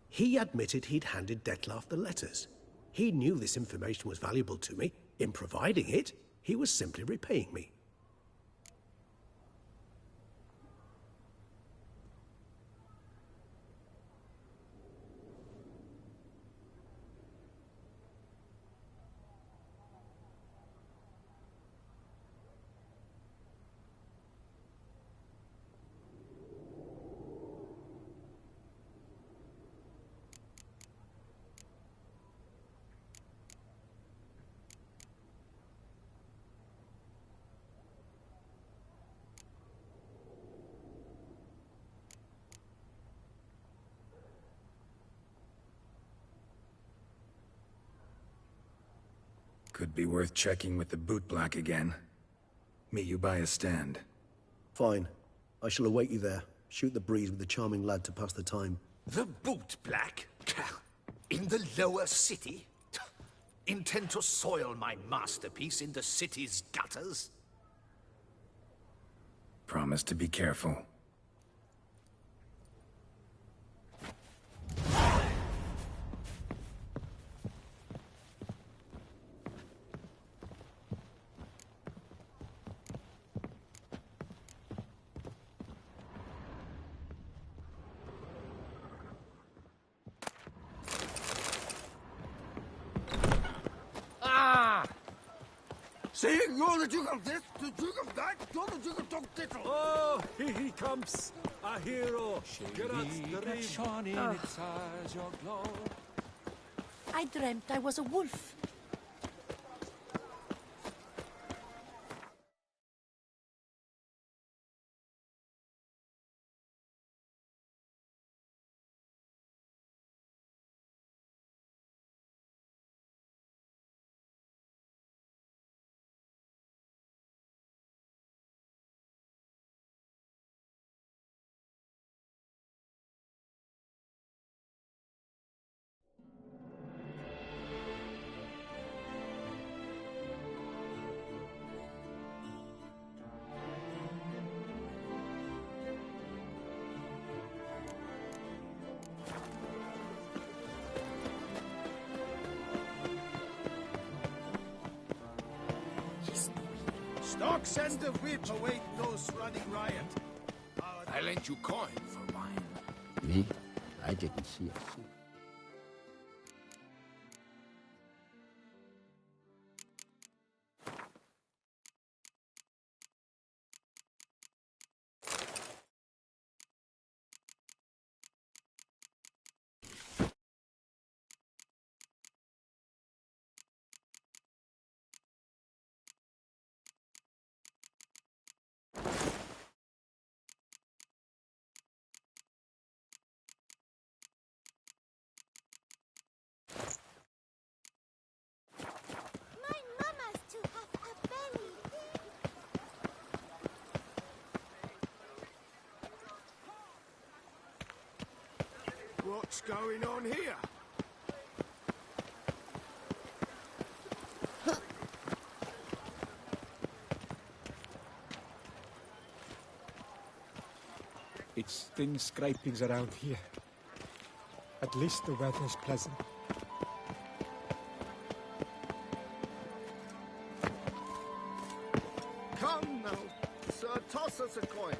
He admitted he'd handed Dettlaff the letters. He knew this information was valuable to me. In providing it, he was simply repaying me. Could be worth checking with the bootblack again. Meet you by a stand. Fine. I shall await you there. Shoot the breeze with the charming lad to pass the time. The bootblack? In the lower city? Intend to soil my masterpiece in the city's gutters? Promise to be careful. See, you're the Duke of this, the Duke of that, you're the Duke of Tittle. Oh, here he comes, a hero. Shone in its eyes, your glow. I dreamt I was a wolf. Stocks and the whip await those running riot. I lent you coin for wine. Me? I didn't see a thing. What's going on here? nothing scrapings around here. At least the weather's pleasant. Come now, sir, toss us a coin.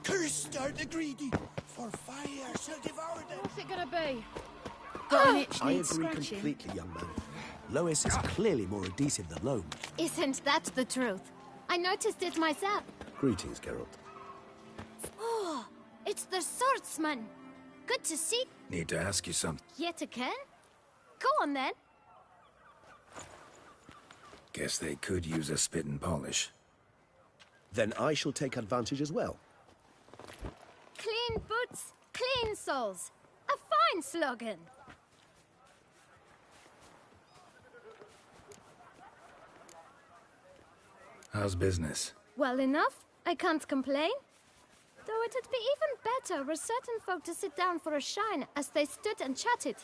Cursed are the greedy, for fire shall devour them. What's it gonna be? Got an itch I needs agree scratching. completely, young man. Lois is clearly more adhesive than Loam. Isn't that the truth? I noticed it myself. Greetings, Geralt. Oh, it's the swordsman. Good to see. Need to ask you something. Yet again? Go on then. Guess they could use a spit and polish. Then I shall take advantage as well. Clean boots, clean souls. A fine slogan. How's business? Well enough. I can't complain. Though it'd be even better were certain folk to sit down for a shine as they stood and chatted.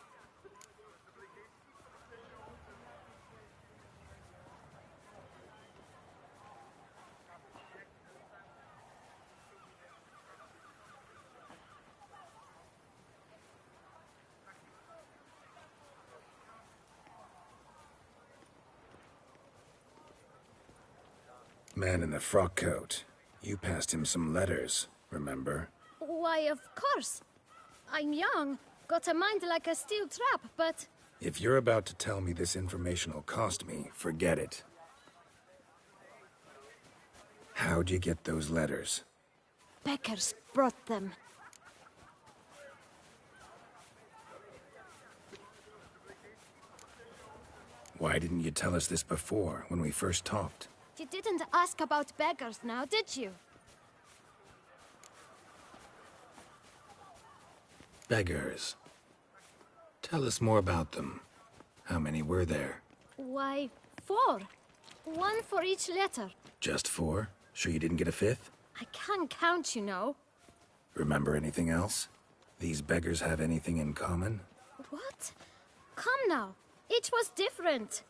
Man in the frock coat. You passed him some letters, remember? Why, of course. I'm young, got a mind like a steel trap, but... If you're about to tell me this information will cost me, forget it. How'd you get those letters? Beggars brought them. Why didn't you tell us this before, when we first talked? You didn't ask about beggars now, did you? Beggars. Tell us more about them. How many were there? Why, 4. 1 for each letter. Just 4? Sure you didn't get a 5th? I can't count, you know. Remember anything else? These beggars have anything in common? What? Come now. Each was different.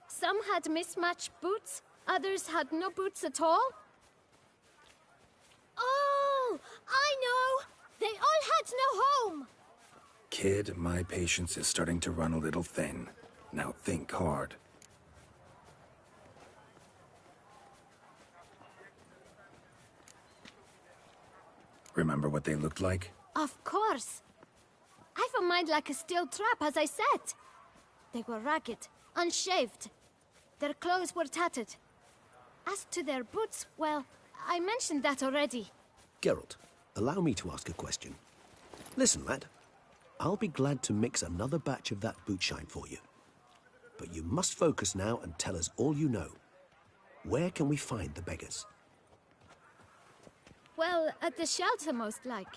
Some had mismatched boots, others had no boots at all. Oh, I know! They all had no home! Kid, my patience is starting to run a little thin. Now think hard. Remember what they looked like? Of course. I've a mind like a steel trap, as I said. They were ragged, unshaved. Their clothes were tattered. As to their boots, well, I mentioned that already. Geralt, allow me to ask a question. Listen, lad. I'll be glad to mix another batch of that boot shine for you. But you must focus now and tell us all you know. Where can we find the beggars? Well, at the shelter, most like.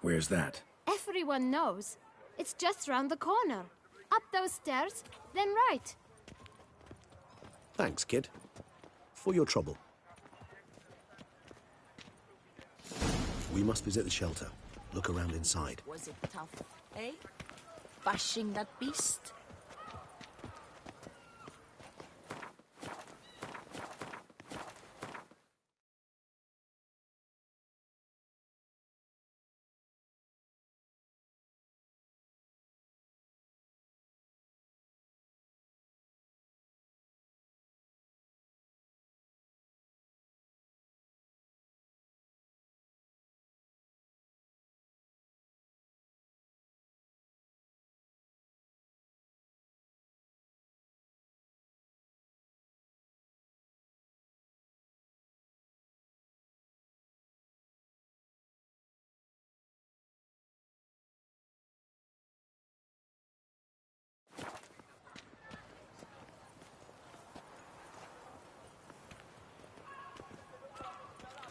Where's that? Everyone knows. It's just round the corner. Up those stairs, then right. Thanks, kid. For your trouble. We must visit the shelter. Look around inside. Was it tough, eh? Bashing that beast?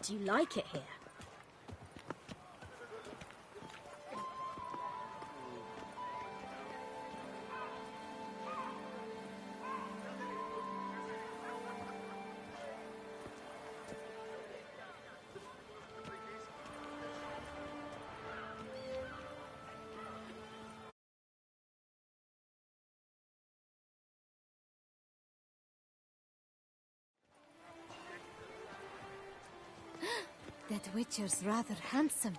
Do you like it here? That Witcher's rather handsome.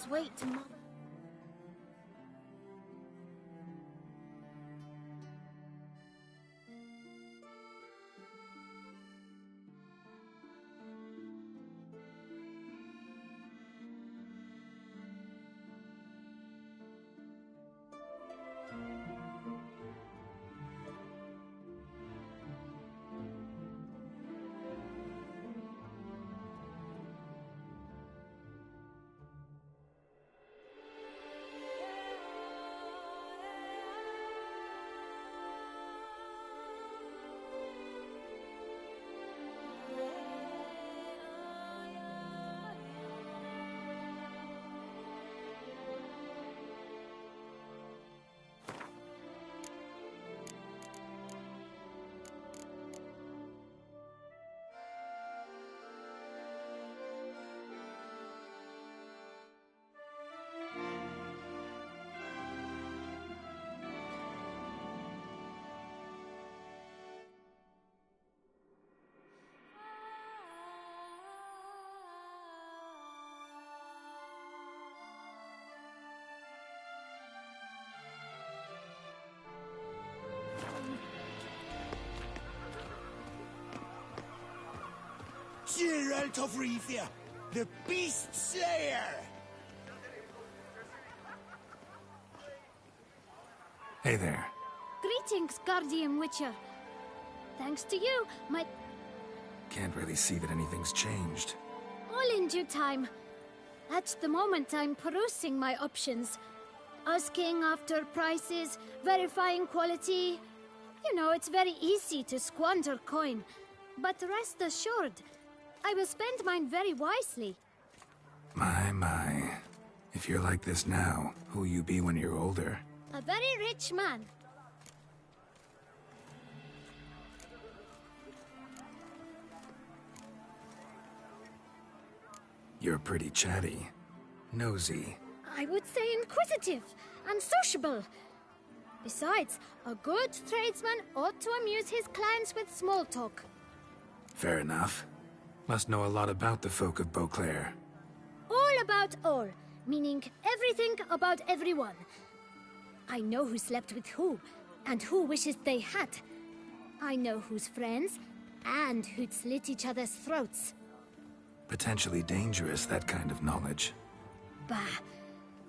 Sweet mother. Geralt of Rivia, the Beast Slayer! Hey there. Greetings, Guardian Witcher. Thanks to you, my... Can't really see that anything's changed. All in due time. At the moment, I'm perusing my options. Asking after prices, verifying quality. You know, it's very easy to squander coin. But rest assured, I will spend mine very wisely. My. If you're like this now, who'll you be when you're older? A very rich man. You're pretty chatty. Nosy. I would say inquisitive and sociable. Besides, a good tradesman ought to amuse his clients with small talk. Fair enough. Must know a lot about the folk of Beauclair. All about all, meaning everything about everyone. I know who slept with who, and who wishes they had. I know who's friends, and who'd slit each other's throats. Potentially dangerous, that kind of knowledge. Bah.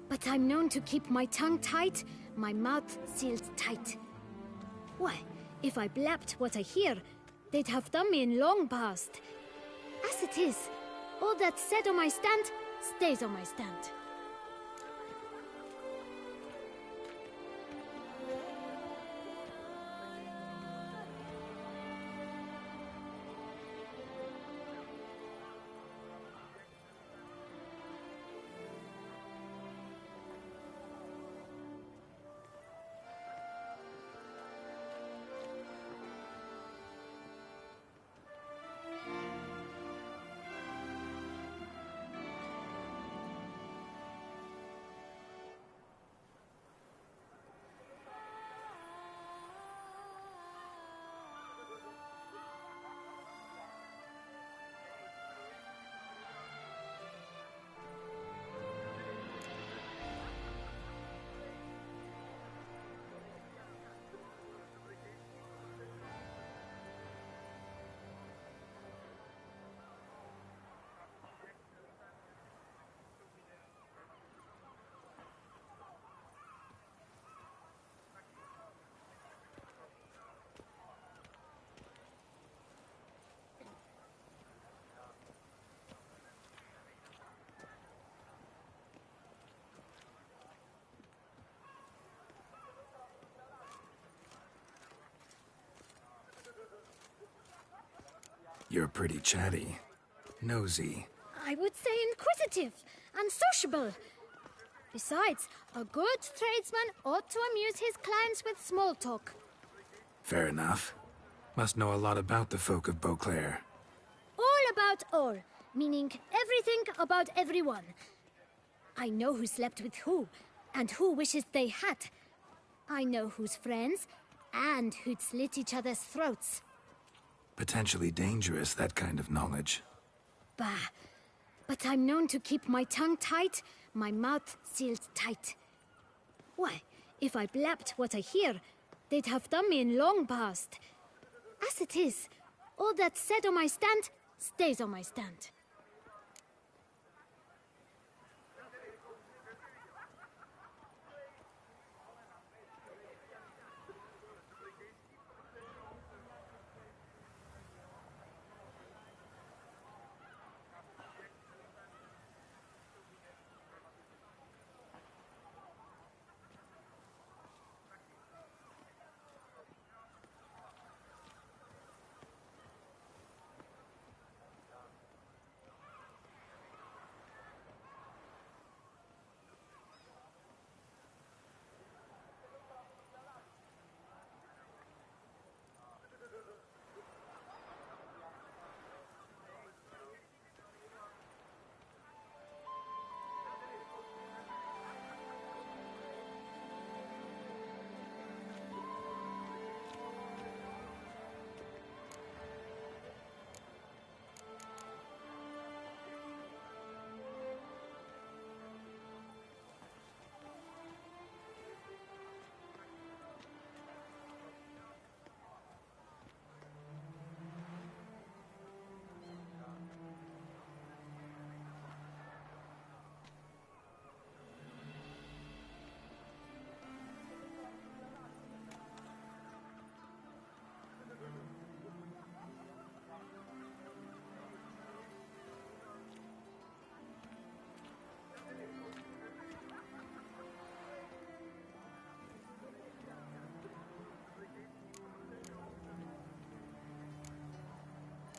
But I'm known to keep my tongue tight, my mouth sealed tight. Why, if I blabbed what I hear, they'd have done me in long past. As it is, all that's said on my stand stays on my stand. You're pretty chatty. Nosy. I would say inquisitive and sociable. Besides, a good tradesman ought to amuse his clients with small talk. Fair enough. Must know a lot about the folk of Beauclair. All about all, meaning everything about everyone. I know who slept with who, and who wishes they had. I know who's friends, and who'd slit each other's throats. Potentially dangerous, that kind of knowledge. Bah. But I'm known to keep my tongue tight, my mouth sealed tight. Why, if I blabbed what I hear, they'd have done me in long past. As it is, all that's said on my stand stays on my stand.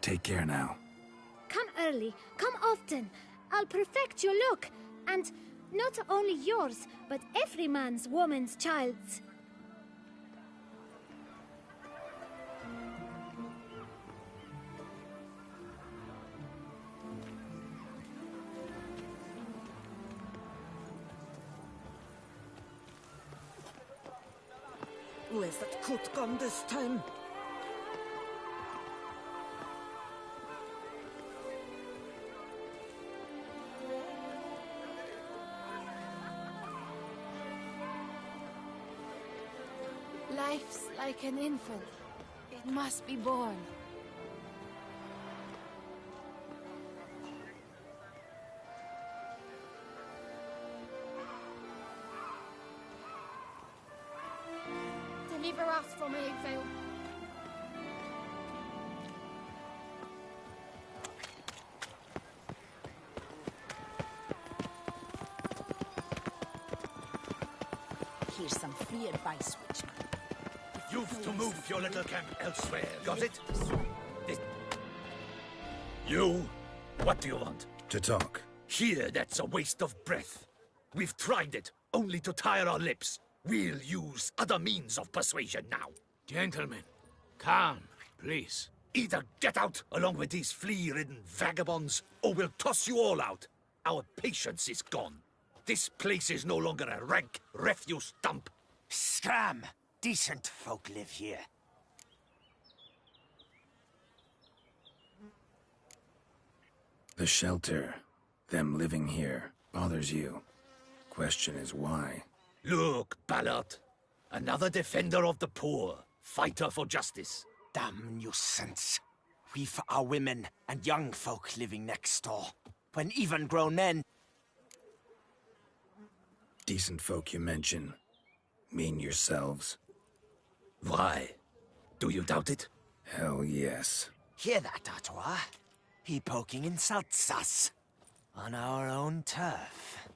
Take care now. Come early, come often. I'll perfect your look, and not only yours, but every man's woman's child's. Where's that coot gone this time? Life's like an infant. It must be born. Deliver us from Vale. Here's some free advice, Witchman. You've to move your little camp elsewhere, got it? You? What do you want? To talk. Here, that's a waste of breath. We've tried it, only to tire our lips. We'll use other means of persuasion now. Gentlemen, calm, please. Either get out along with these flea-ridden vagabonds, or we'll toss you all out. Our patience is gone. This place is no longer a rank refuse dump. Scram! Decent folk live here. The shelter, them living here, bothers you. Question is why? Look, Ballard. Another defender of the poor. Fighter for justice. Damn nuisance. We've our women and young folk living next door. When even grown men... Decent folk you mention. Mean yourselves. Why? Do you doubt it? Hell yes. Hear that, Artois? He poking insults us. On our own turf.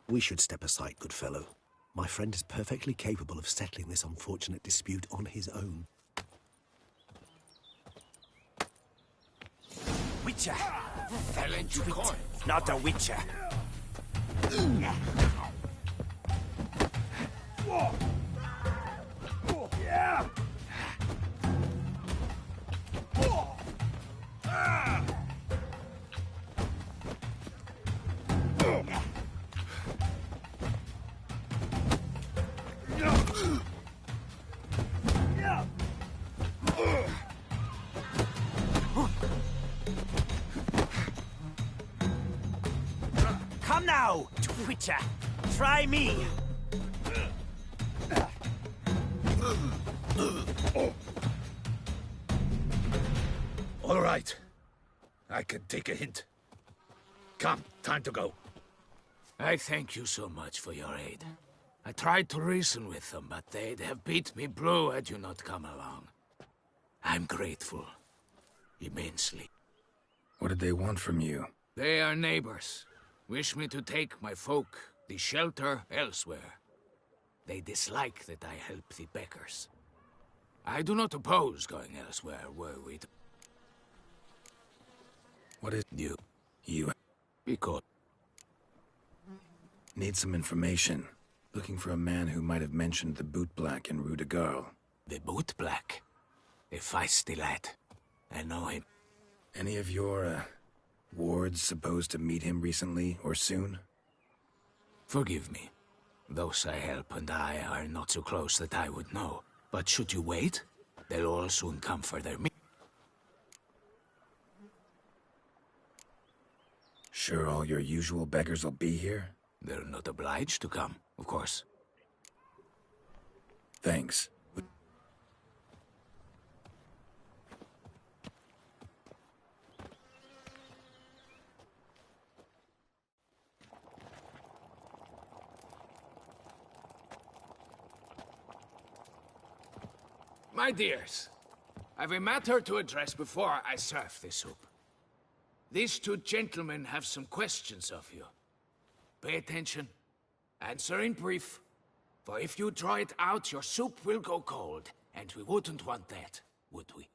We should step aside, good fellow. My friend is perfectly capable of settling this unfortunate dispute on his own. Witcher! Fell into coin. Not a witcher. Come now, Twitcher. Try me. All right. I can take a hint. Come, time to go. I thank you so much for your aid. I tried to reason with them, but they'd have beat me blue had you not come along. I'm grateful. Immensely. What did they want from you? They are neighbors. Wish me to take my folk, the shelter, elsewhere. They dislike that I help the beggars. I do not oppose going elsewhere, were we to... What is you? You... Because... Need some information. Looking for a man who might have mentioned the boot black in Rue de Garl. The boot black? A feisty lad. I know him. Any of your, wards supposed to meet him recently or soon? Forgive me. Those I help and I are not so close that I would know. But should you wait, they'll all soon come for their meat. Sure all your usual beggars will be here? They're not obliged to come, of course. Thanks. My dears, I've a matter to address before I serve the soup. These two gentlemen have some questions of you. Pay attention. Answer in brief. For if you draw it out, your soup will go cold. And we wouldn't want that, would we?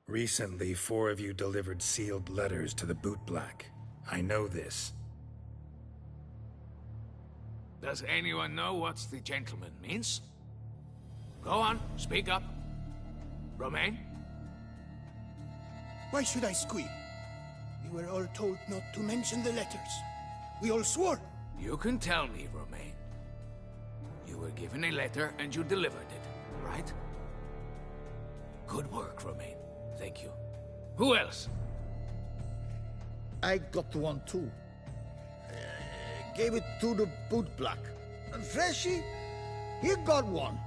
Recently, 4 of you delivered sealed letters to the boot black. I know this. Does anyone know what the gentleman means? Go on, speak up. Romain? Why should I squeal? We were all told not to mention the letters. We all swore. You can tell me, Romain. You were given a letter and you delivered it, right? Good work, Romain. Thank you. Who else? I got one too. Gave it to the boot black. And Freshy, he got one.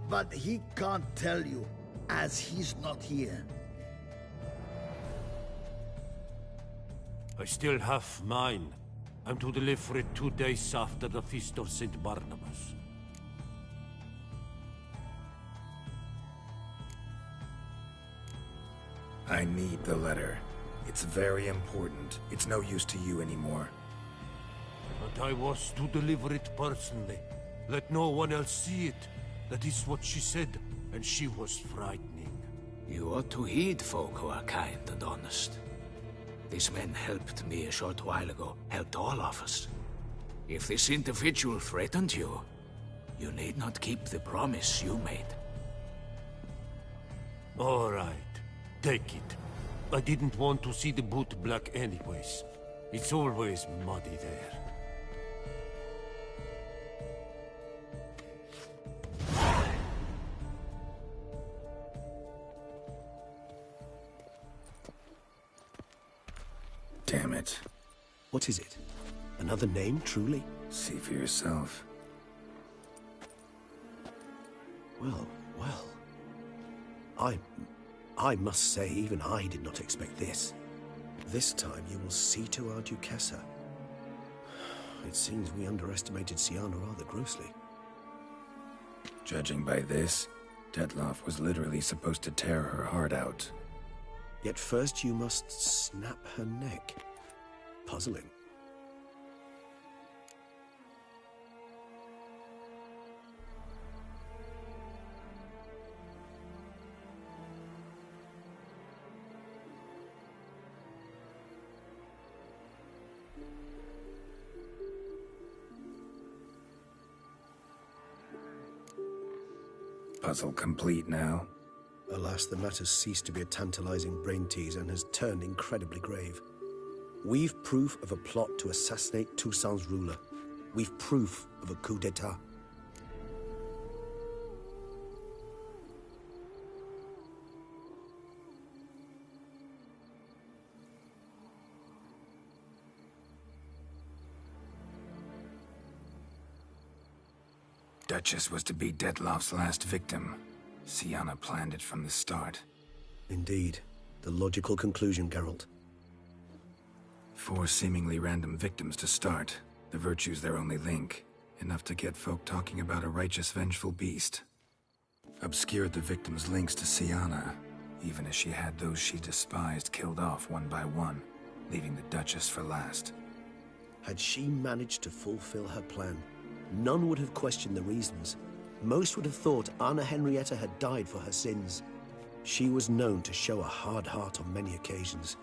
But he can't tell you, as he's not here. I still have mine. I'm to deliver it 2 days after the Feast of St. Barnabas. I need the letter. It's very important. It's no use to you anymore. But I was to deliver it personally. Let no one else see it. That is what she said, and she was frightening. You ought to heed folk who are kind and honest. These men helped me a short while ago, helped all of us. If this individual threatened you, you need not keep the promise you made. All right, take it. I didn't want to see the boot black anyways. It's always muddy there. Damn it. What is it? Another name, truly? See for yourself. Well, well. I must say, even I did not expect this. This time you will see to our Duchessa. It seems we underestimated Siana rather grossly. Judging by this, Detloff was literally supposed to tear her heart out. Yet first you must snap her neck. Puzzling. Puzzle complete now? Alas, the matter's ceased to be a tantalizing brain tease and has turned incredibly grave. We've proof of a plot to assassinate Toussaint's ruler. We've proof of a coup d'etat. Duchess was to be Dettlaff's last victim. Sienna planned it from the start. Indeed. The logical conclusion, Geralt. 4 seemingly random victims to start. The virtue's their only link. Enough to get folk talking about a righteous, vengeful beast. Obscured the victims' links to Sienna, even as she had those she despised killed off one by one, leaving the Duchess for last. Had she managed to fulfill her plan, none would have questioned the reasons. Most would have thought Anna Henrietta had died for her sins. She was known to show a hard heart on many occasions.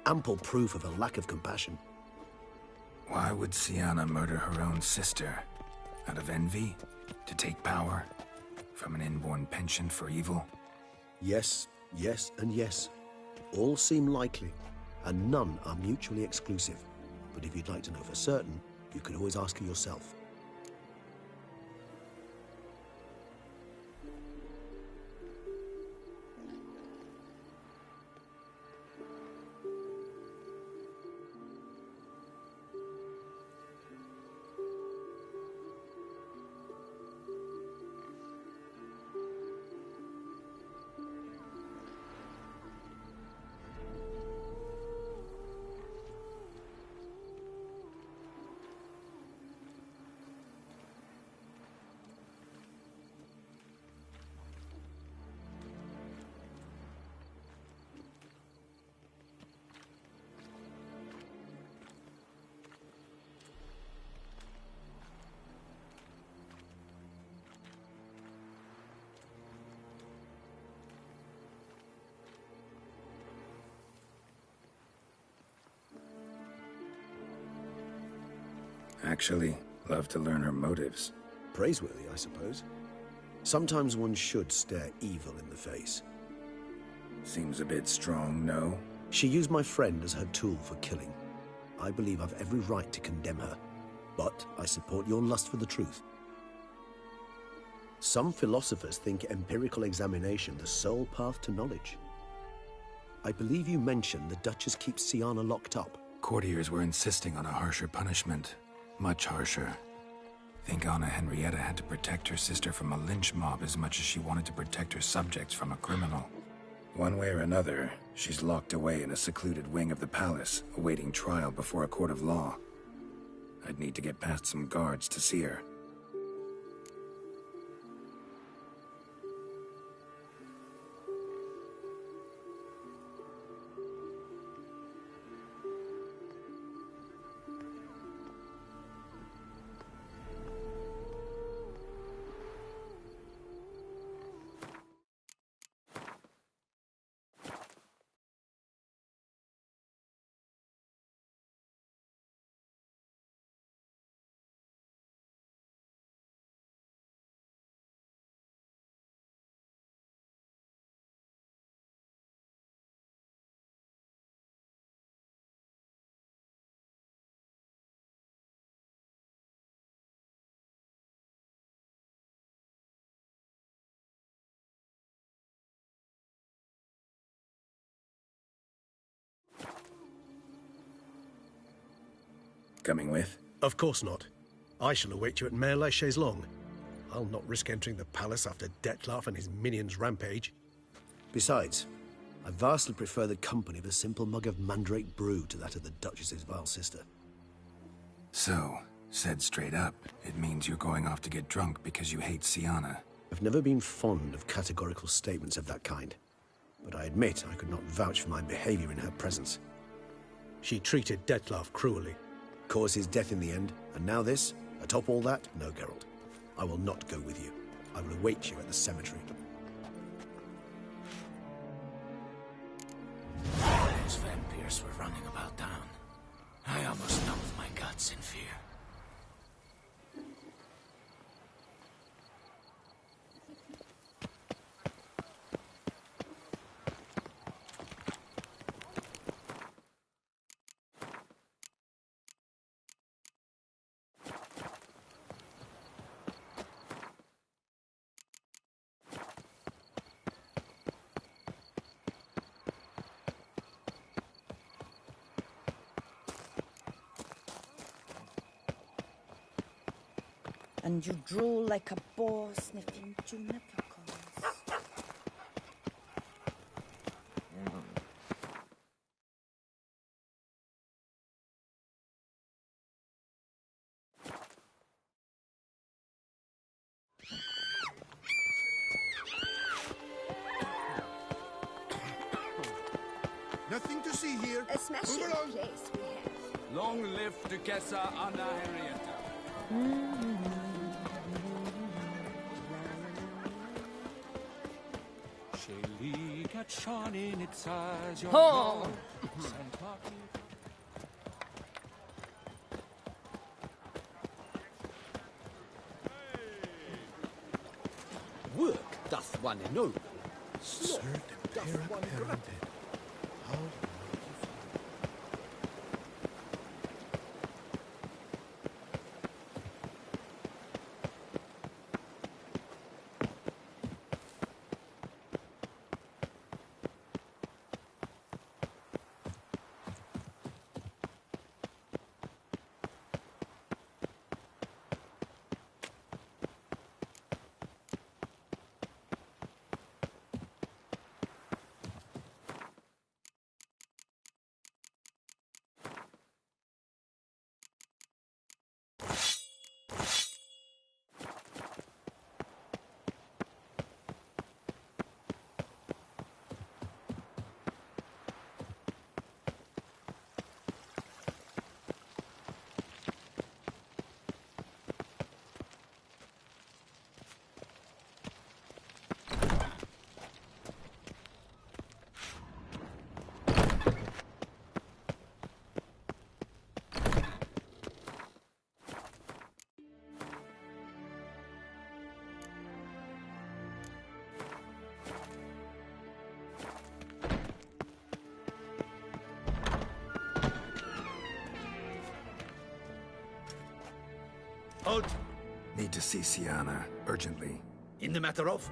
Ample proof of a lack of compassion. Why would Sienna murder her own sister? Out of envy? To take power? From an inborn penchant for evil? Yes, yes, and yes. All seem likely, and none are mutually exclusive. But if you'd like to know for certain, you could always ask her yourself. Actually, love to learn her motives. Praiseworthy, I suppose. Sometimes one should stare evil in the face. Seems a bit strong, no? She used my friend as her tool for killing. I believe I've every right to condemn her, but I support your lust for the truth. Some philosophers think empirical examination the sole path to knowledge. I believe you mentioned the Duchess keeps Sienna locked up. Courtiers were insisting on a harsher punishment. Much harsher. Think Anna Henrietta had to protect her sister from a lynch mob as much as she wanted to protect her subjects from a criminal. One way or another, she's locked away in a secluded wing of the palace, awaiting trial before a court of law. I'd need to get past some guards to see her. Coming with? Of course not. I shall await you at Mare la Chaise-Longue. I'll not risk entering the palace after Dettlaff and his minions rampage. Besides, I vastly prefer the company of a simple mug of mandrake brew to that of the Duchess's vile sister. So, said straight up, it means you're going off to get drunk because you hate Sienna. I've never been fond of categorical statements of that kind, but I admit I could not vouch for my behavior in her presence. She treated Dettlaff cruelly, caused his death in the end, and now this? Atop all that? No, Geralt. I will not go with you. I will await you at the cemetery. Those vampires were running about town. I almost dumped my guts in fear. And you drool like a boar sniffing juniper cones. Nothing to see here. A smashing Move along. place we have. Long live Duquesa Ana Henrietta. Shall catch on in its eyes, your Oh. Work doth one ennoble. Sloth doth one grant. How Halt! Need to see Sienna, urgently. In the matter of?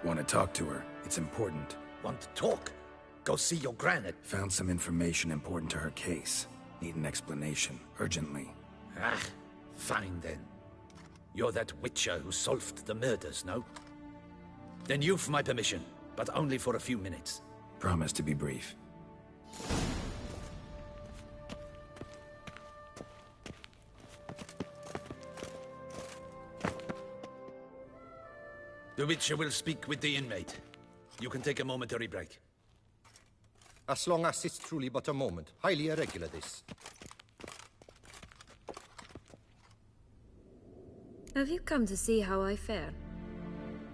Want to talk to her. It's important. Want to talk? Go see your granite. Found some information important to her case. Need an explanation, urgently. Ah, fine then. You're that witcher who solved the murders, no? Then you've my permission, but only for a few minutes. Promise to be brief. The witcher will speak with the inmate. You can take a momentary break. As long as it's truly but a moment. Highly irregular, this. Have you come to see how I fare?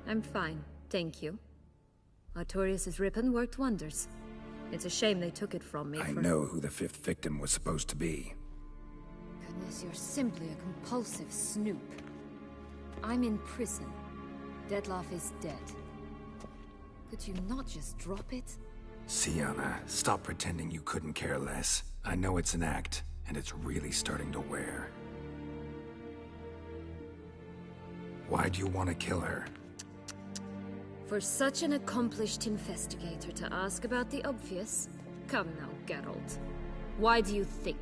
I'm fine, thank you. Artorius' ribbon worked wonders. It's a shame they took it from me. I know who the fifth victim was supposed to be. Goodness, you're simply a compulsive snoop. I'm in prison. Dettlaff is dead. Could you not just drop it? Sienna, stop pretending you couldn't care less. I know it's an act, and it's really starting to wear. Why do you want to kill her? For such an accomplished investigator to ask about the obvious? Come now, Geralt. Why do you think?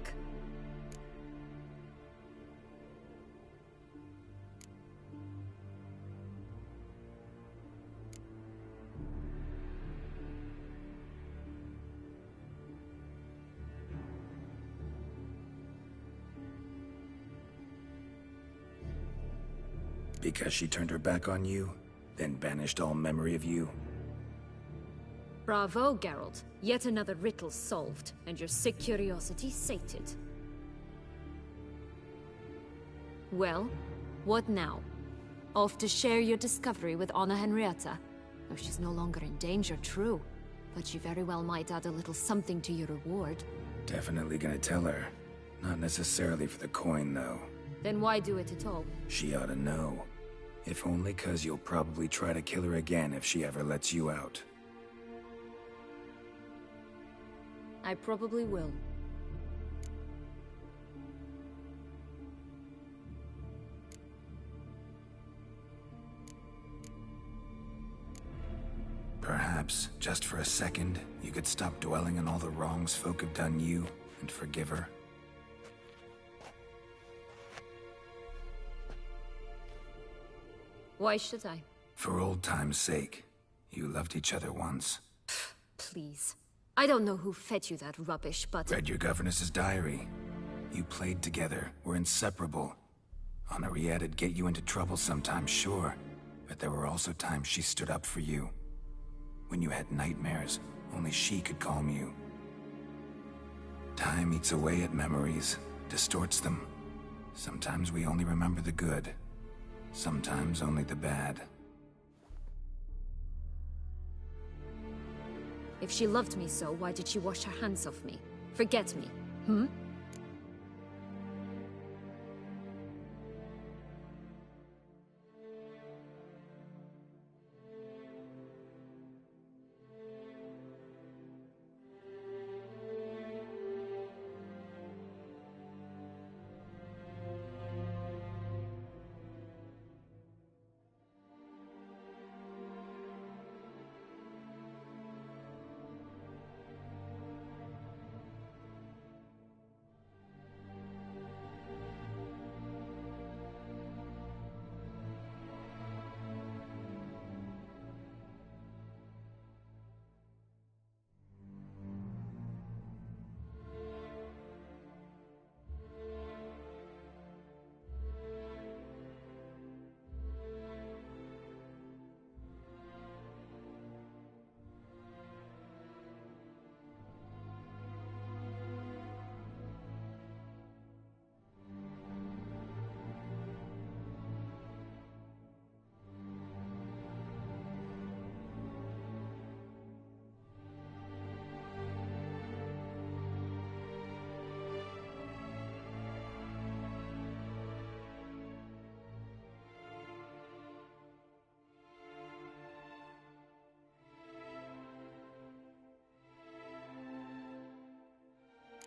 Because she turned her back on you, then banished all memory of you? Bravo, Geralt. Yet another riddle solved, and your sick curiosity sated. Well, what now? Off to share your discovery with Ana Henrietta? Oh, she's no longer in danger, true. But she very well might add a little something to your reward. Definitely gonna tell her. Not necessarily for the coin, though. Then why do it at all? She ought to know. If only 'cause you'll probably try to kill her again if she ever lets you out. I probably will. Perhaps, just for a second, you could stop dwelling on all the wrongs folk have done you, and forgive her. Why should I? For old time's sake. You loved each other once. Please. I don't know who fed you that rubbish, but... Read your governess's diary. You played together, were inseparable. Henriette'd get you into trouble sometimes, sure. But there were also times she stood up for you. When you had nightmares, only she could calm you. Time eats away at memories, distorts them. Sometimes we only remember the good. Sometimes only the bad. If she loved me so, why did she wash her hands off me? Forget me, hmm?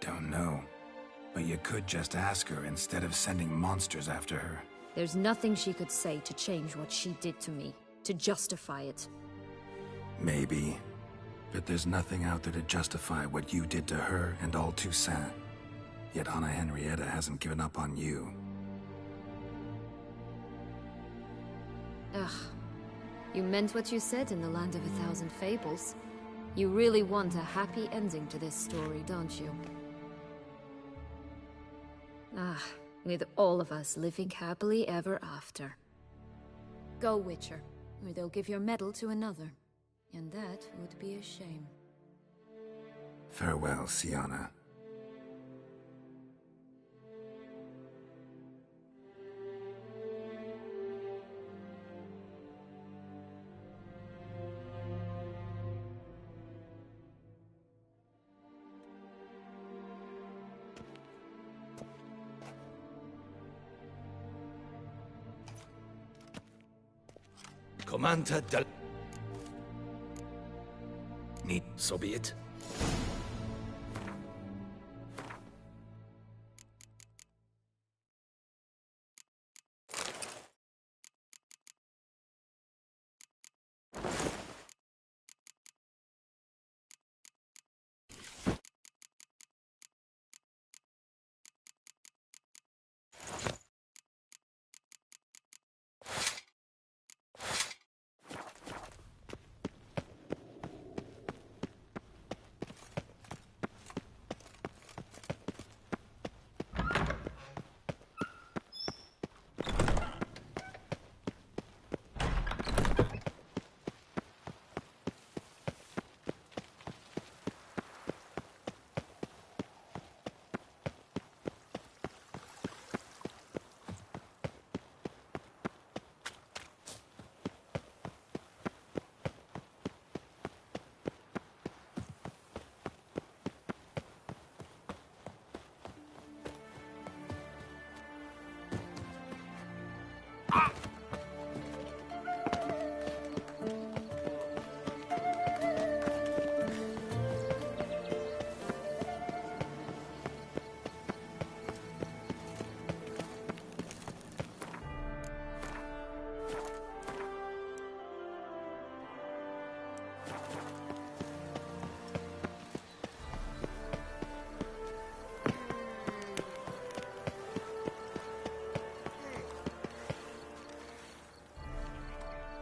Don't know. But you could just ask her instead of sending monsters after her. There's nothing she could say to change what she did to me, to justify it. Maybe. But there's nothing out there to justify what you did to her and all Toussaint. Yet Anna Henrietta hasn't given up on you. Ugh. You meant what you said in the Land of 1,000 Fables. You really want a happy ending to this story, don't you? Ah, with all of us living happily ever after. Go, Witcher, or they'll give your medal to another. And that would be a shame. Farewell, Sienna. Commander del... Need, so be it.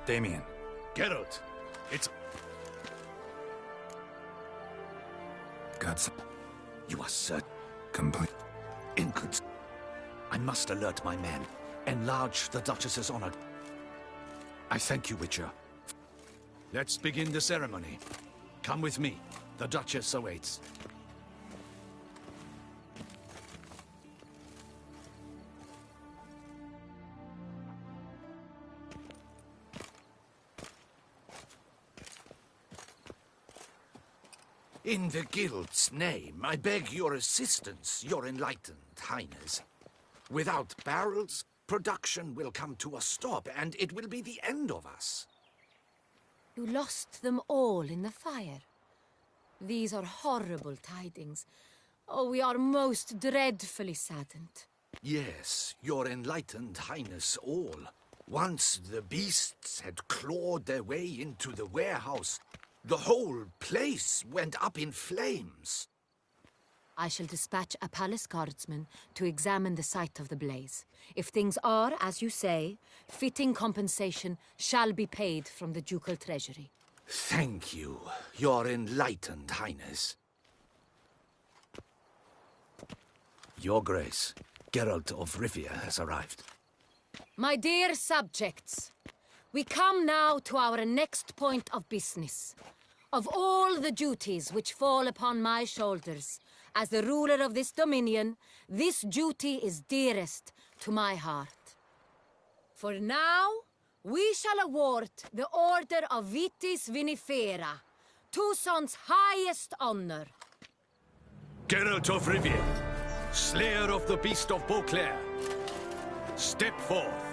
Damien. Geralt, it's... Got some... You are certain. Complete. I must alert my men. Enlarge the Duchess's honor. I thank you, Witcher. Let's begin the ceremony. Come with me. The Duchess awaits. In the Guild's name, I beg your assistance, your enlightened highness. Without barrels, production will come to a stop, and it will be the end of us. You lost them all in the fire. These are horrible tidings. Oh, we are most dreadfully saddened. Yes, your enlightened highness all. Once the beasts had clawed their way into the warehouse, the whole place went up in flames. I shall dispatch a palace guardsman to examine the site of the blaze. If things are, as you say, fitting compensation shall be paid from the ducal treasury. Thank you, your enlightened highness. Your Grace, Geralt of Rivia has arrived. My dear subjects, we come now to our next point of business. Of all the duties which fall upon my shoulders, as the ruler of this dominion, this duty is dearest to my heart. For now, we shall award the Order of Vitis Vinifera, Tucson's highest honor. Geralt of Rivia, slayer of the beast of Beauclair, step forth.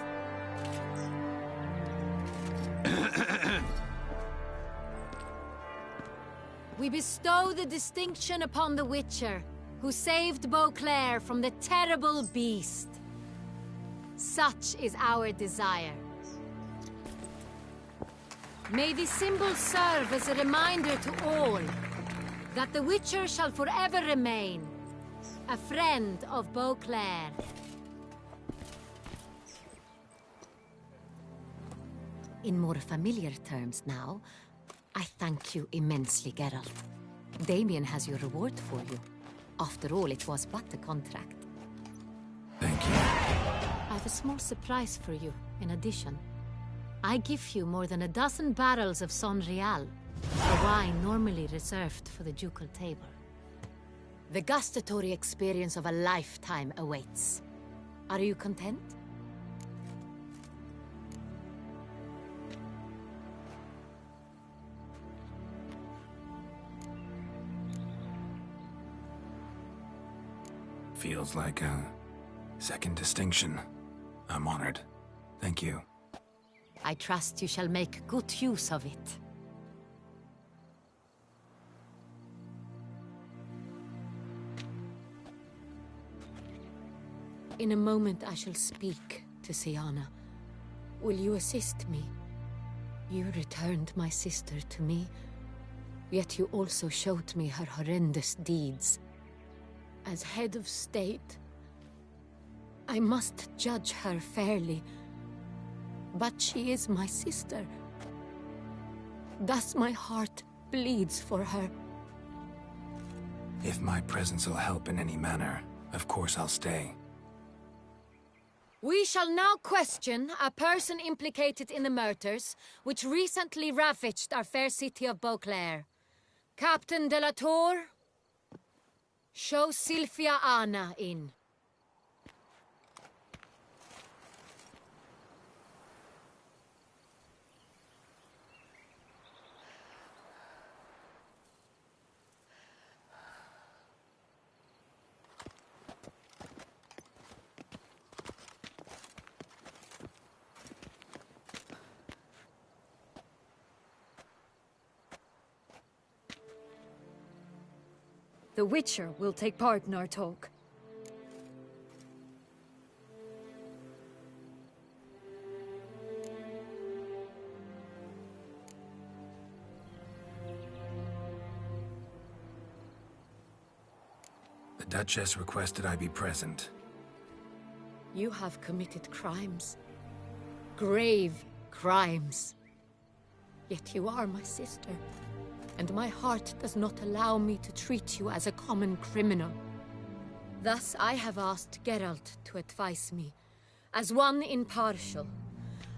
We bestow the distinction upon the Witcher, who saved Beauclair from the terrible beast. Such is our desire. May this symbol serve as a reminder to all that the Witcher shall forever remain a friend of Beauclair. In more familiar terms now, I thank you immensely, Geralt. Damien has your reward for you. After all, it was but a contract. Thank you. I have a small surprise for you, in addition. I give you more than a dozen barrels of Son Real, a wine normally reserved for the ducal table. The gustatory experience of a lifetime awaits. Are you content? Feels like a second distinction. I'm honored. Thank you. I trust you shall make good use of it. In a moment I shall speak to Siana. Will you assist me? You returned my sister to me, yet you also showed me her horrendous deeds. As head of state, I must judge her fairly. But she is my sister. Thus my heart bleeds for her. If my presence will help in any manner, of course I'll stay. We shall now question a person implicated in the murders which recently ravaged our fair city of Beauclair. Captain de la Tour, show Sylvia Anna in. The Witcher will take part in our talk. The Duchess requested I be present. You have committed crimes. Grave crimes. Yet you are my sister, and my heart does not allow me to treat you as a common criminal. Thus, I have asked Geralt to advise me, as one impartial.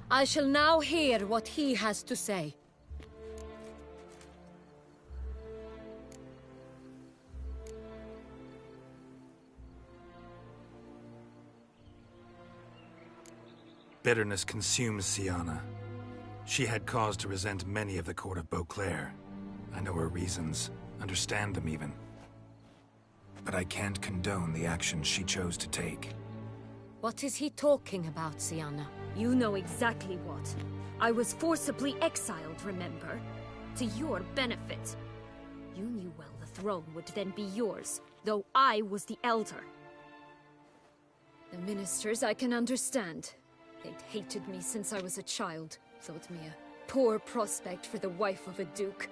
I shall now hear what he has to say. Bitterness consumes Siana. She had cause to resent many of the court of Beauclair. I know her reasons, understand them even. But I can't condone the actions she chose to take. What is he talking about, Siana? You know exactly what. I was forcibly exiled, remember? To your benefit. You knew well the throne would then be yours, though I was the elder. The ministers I can understand. They'd hated me since I was a child, thought me a poor prospect for the wife of a duke.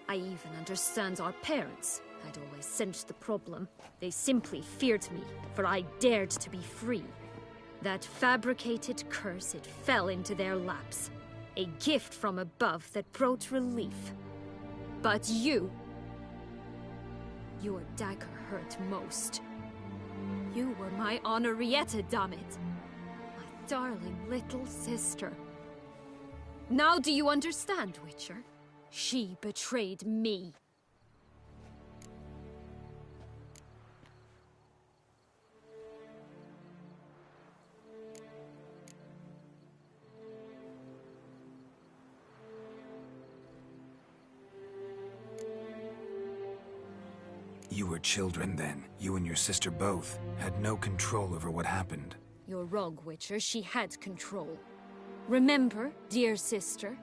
I even understand our parents. I'd always sensed the problem. They simply feared me, for I dared to be free. That fabricated curse, it fell into their laps. A gift from above that brought relief. But you... your dagger hurt most. You were my Henrietta, damn it. My darling little sister. Now do you understand, Witcher? She betrayed me. You were children then. You and your sister both had no control over what happened. You're wrong, Witcher. She had control. Remember, dear sister,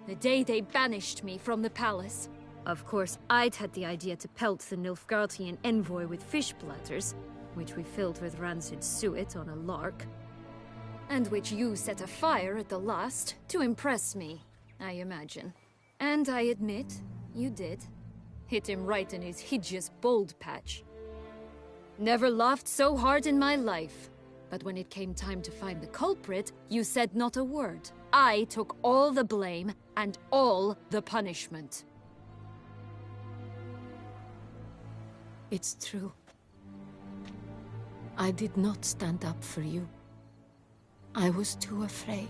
the day they banished me from the palace? Of course, I'd had the idea to pelt the Nilfgaardian envoy with fish platters, which we filled with rancid suet on a lark. And which you set afire at the last, to impress me, I imagine. And I admit, you did. Hit him right in his hideous bald patch. Never laughed so hard in my life. But when it came time to find the culprit, you said not a word. I took all the blame and all the punishment. It's true. I did not stand up for you. I was too afraid.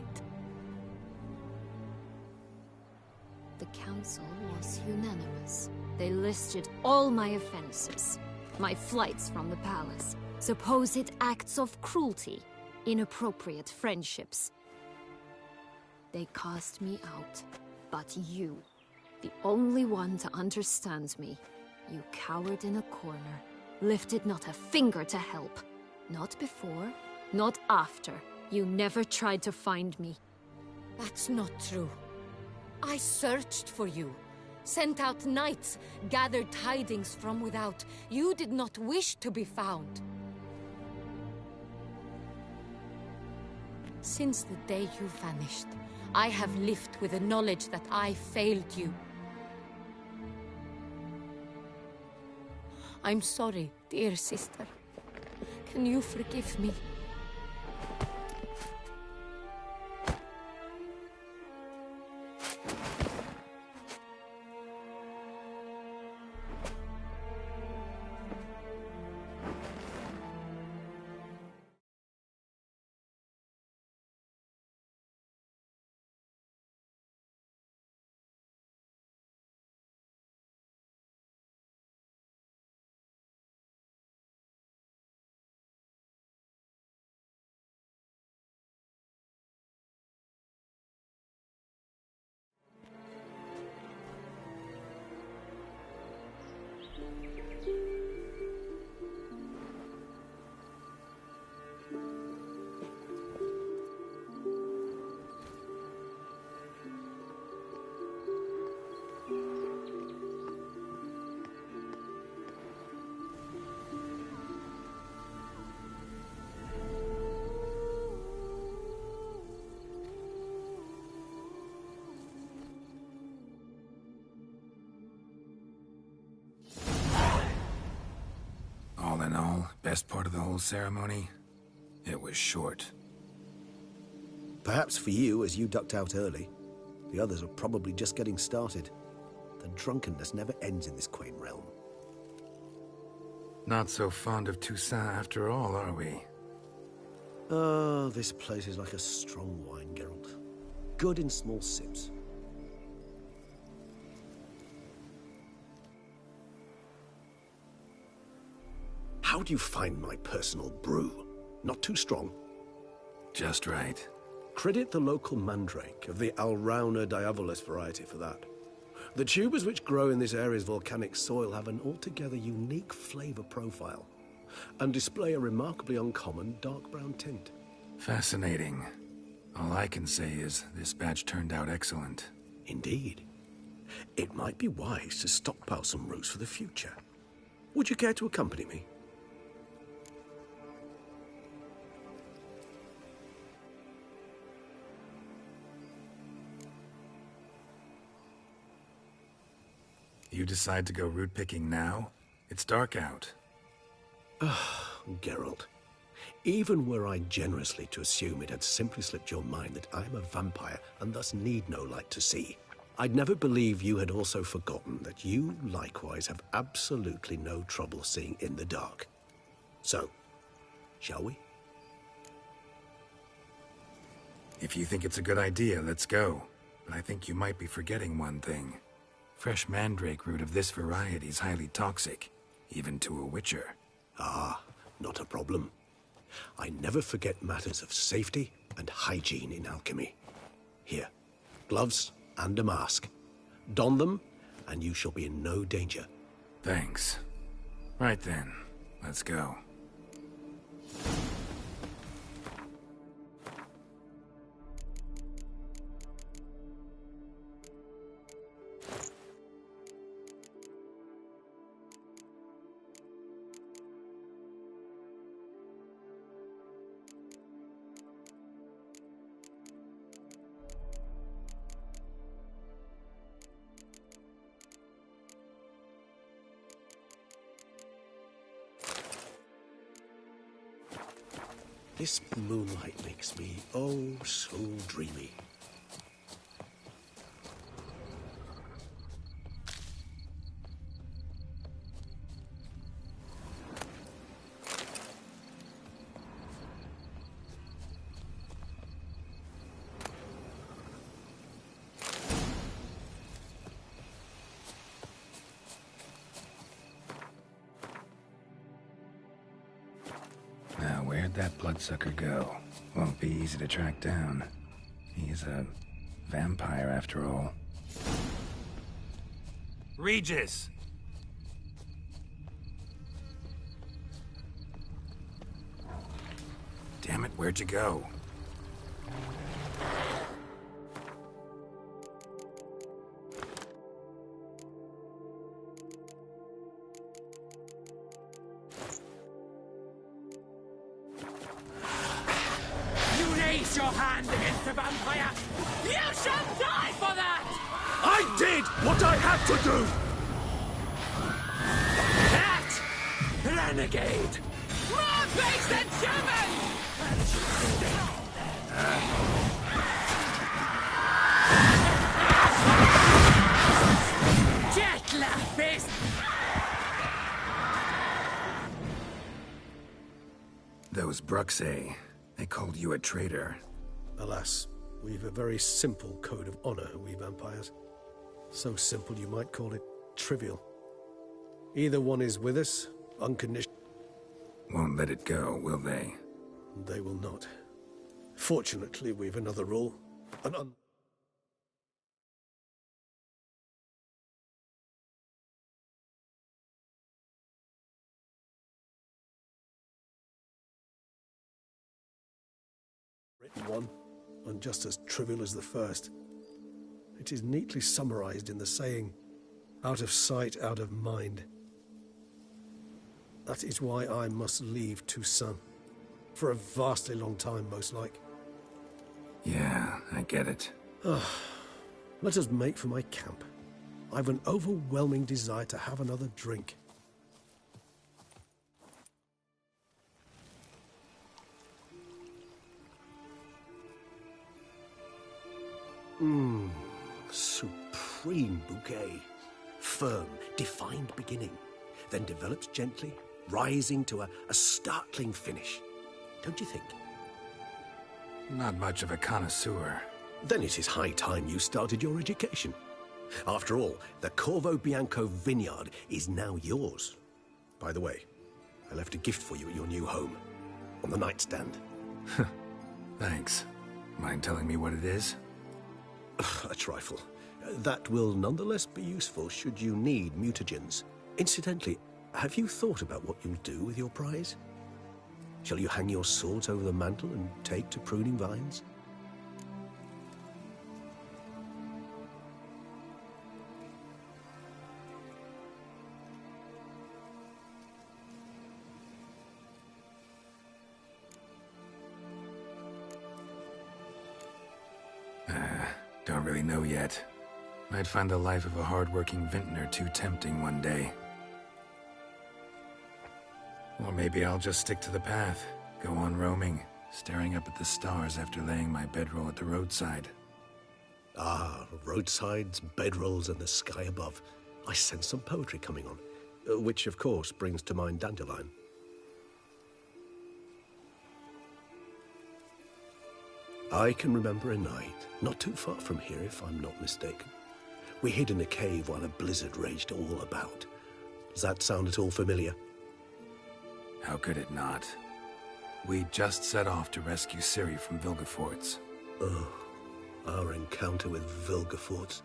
The council was unanimous. They listed all my offenses. My flights from the palace, supposed acts of cruelty, inappropriate friendships. They cast me out. But you, the only one to understand me, you cowered in a corner, lifted not a finger to help. Not before, not after. You never tried to find me. That's not true. I searched for you. Sent out knights, gathered tidings from without. You did not wish to be found. Since the day you vanished, I have lived with the knowledge that I failed you. I'm sorry, dear sister. Can you forgive me? All in all, best part of the whole ceremony? It was short. Perhaps for you, as you ducked out early. The others are probably just getting started. The drunkenness never ends in this quaint realm. Not so fond of Toussaint after all, are we? Oh, this place is like a strong wine, Geralt. Good in small sips. How do you find my personal brew? Not too strong? Just right. Credit the local mandrake of the Alrauna diavolis variety for that. The tubers which grow in this area's volcanic soil have an altogether unique flavor profile and display a remarkably uncommon dark brown tint. Fascinating. All I can say is this batch turned out excellent. Indeed. It might be wise to stockpile some roots for the future. Would you care to accompany me? You decide to go root picking now? It's dark out. Geralt, even were I generously to assume it had simply slipped your mind that I am a vampire and thus need no light to see, I'd never believe you had also forgotten that you likewise have absolutely no trouble seeing in the dark. So, shall we? If you think it's a good idea, let's go. But I think you might be forgetting one thing. Fresh mandrake root of this variety is highly toxic, even to a witcher. Ah, not a problem. I never forget matters of safety and hygiene in alchemy. Here, gloves and a mask. Don them, and you shall be in no danger. Thanks. Right then, let's go. This moonlight makes me, oh, so dreamy. Now, where'd that bloodsucker go? Won't be easy to track down. He's a vampire after all. Regis! Damn it, where'd you go? Your hand against the vampire! You shall die for that! I did what I had to do! That renegade! More base than human! Detlef! Those Bruxay, they called you a traitor. Alas, we've a very simple code of honor, we vampires. So simple you might call it trivial. Either one is with us, unconditional. Won't let it go, will they? They will not. Fortunately, we've another rule. Written one, and just as trivial as the first. It is neatly summarized in the saying, out of sight, out of mind. That is why I must leave Toussaint. For a vastly long time, most like. Yeah, I get it. Let us make for my camp. I've an overwhelming desire to have another drink. supreme bouquet. Firm, defined beginning, then develops gently, rising to a startling finish. Don't you think? Not much of a connoisseur. Then it is high time you started your education. After all, the Corvo Bianco vineyard is now yours. By the way, I left a gift for you at your new home, on the nightstand. Thanks. Mind telling me what it is? A trifle. That will nonetheless be useful should you need mutagens. Incidentally, have you thought about what you'll do with your prize? Shall you hang your swords over the mantle and take to pruning vines? Don't really know yet. Might find the life of a hard-working vintner too tempting one day. Or maybe I'll just stick to the path, go on roaming, staring up at the stars after laying my bedroll at the roadside. Ah, roadsides, bedrolls, and the sky above. I sense some poetry coming on, which of course brings to mind Dandelion. I can remember a night, not too far from here if I'm not mistaken. We hid in a cave while a blizzard raged all about. Does that sound at all familiar? How could it not? We just set off to rescue Ciri from Vilgefortz. Oh, our encounter with Vilgefortz.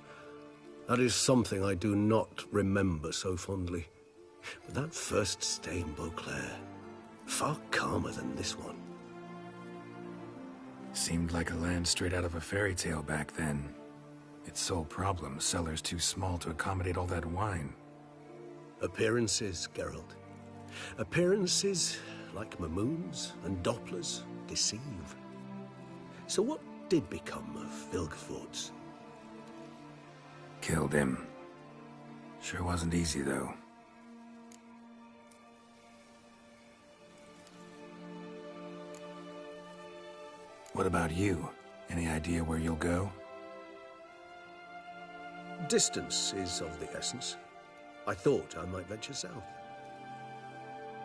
That is something I do not remember so fondly. But that first stay in Beauclair, far calmer than this one. Seemed like a land straight out of a fairy tale back then. Its sole problem, cellars too small to accommodate all that wine. Appearances, Geralt. Appearances, like Mamoons and Dopplers, deceive. So what did become of Vilgefortz? Killed him. Sure wasn't easy, though. What about you? Any idea where you'll go? Distance is of the essence. I thought I might venture south.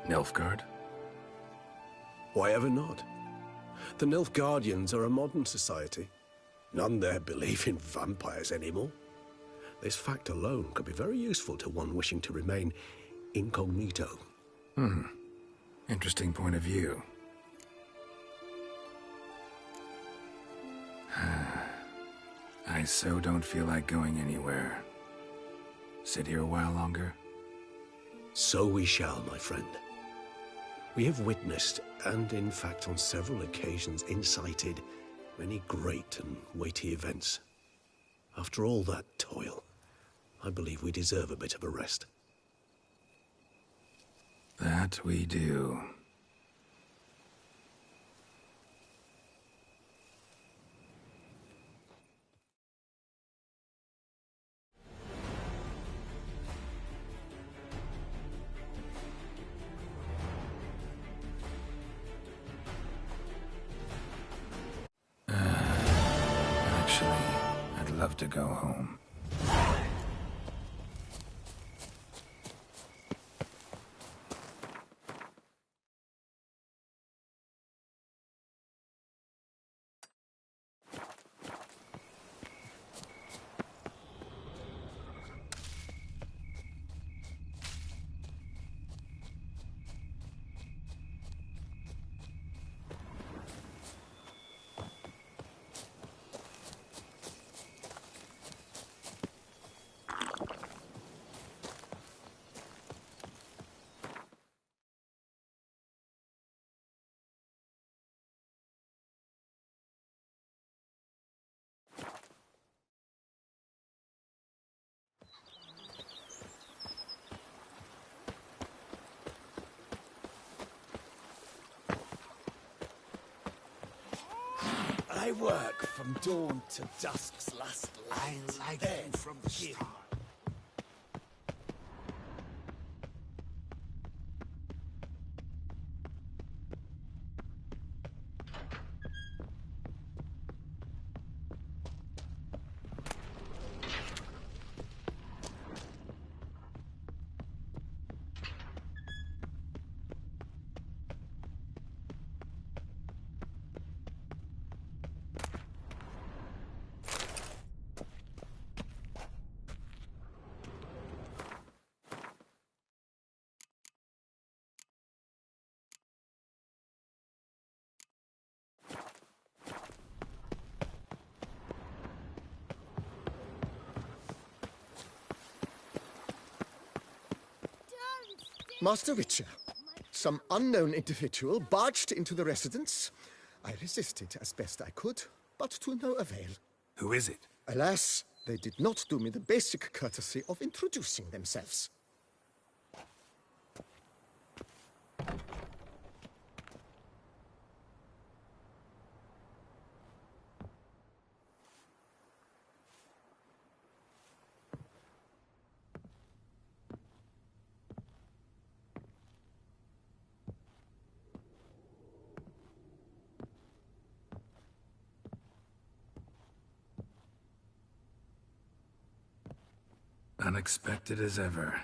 Nilfgaard? Why ever not? The Nilfgaardians are a modern society. None there believe in vampires anymore. This fact alone could be very useful to one wishing to remain incognito. Interesting point of view. I so don't feel like going anywhere. Sit here a while longer? So we shall, my friend. We have witnessed, and in fact on several occasions incited, many great and weighty events. After all that toil, I believe we deserve a bit of a rest. That we do. I'd love to go home. I work from dawn to dusk's last light. I like you from the start. Master Witcher, some unknown individual barged into the residence. I resisted as best I could, but to no avail. Who is it? Alas, they did not do me the basic courtesy of introducing themselves. Unexpected as ever.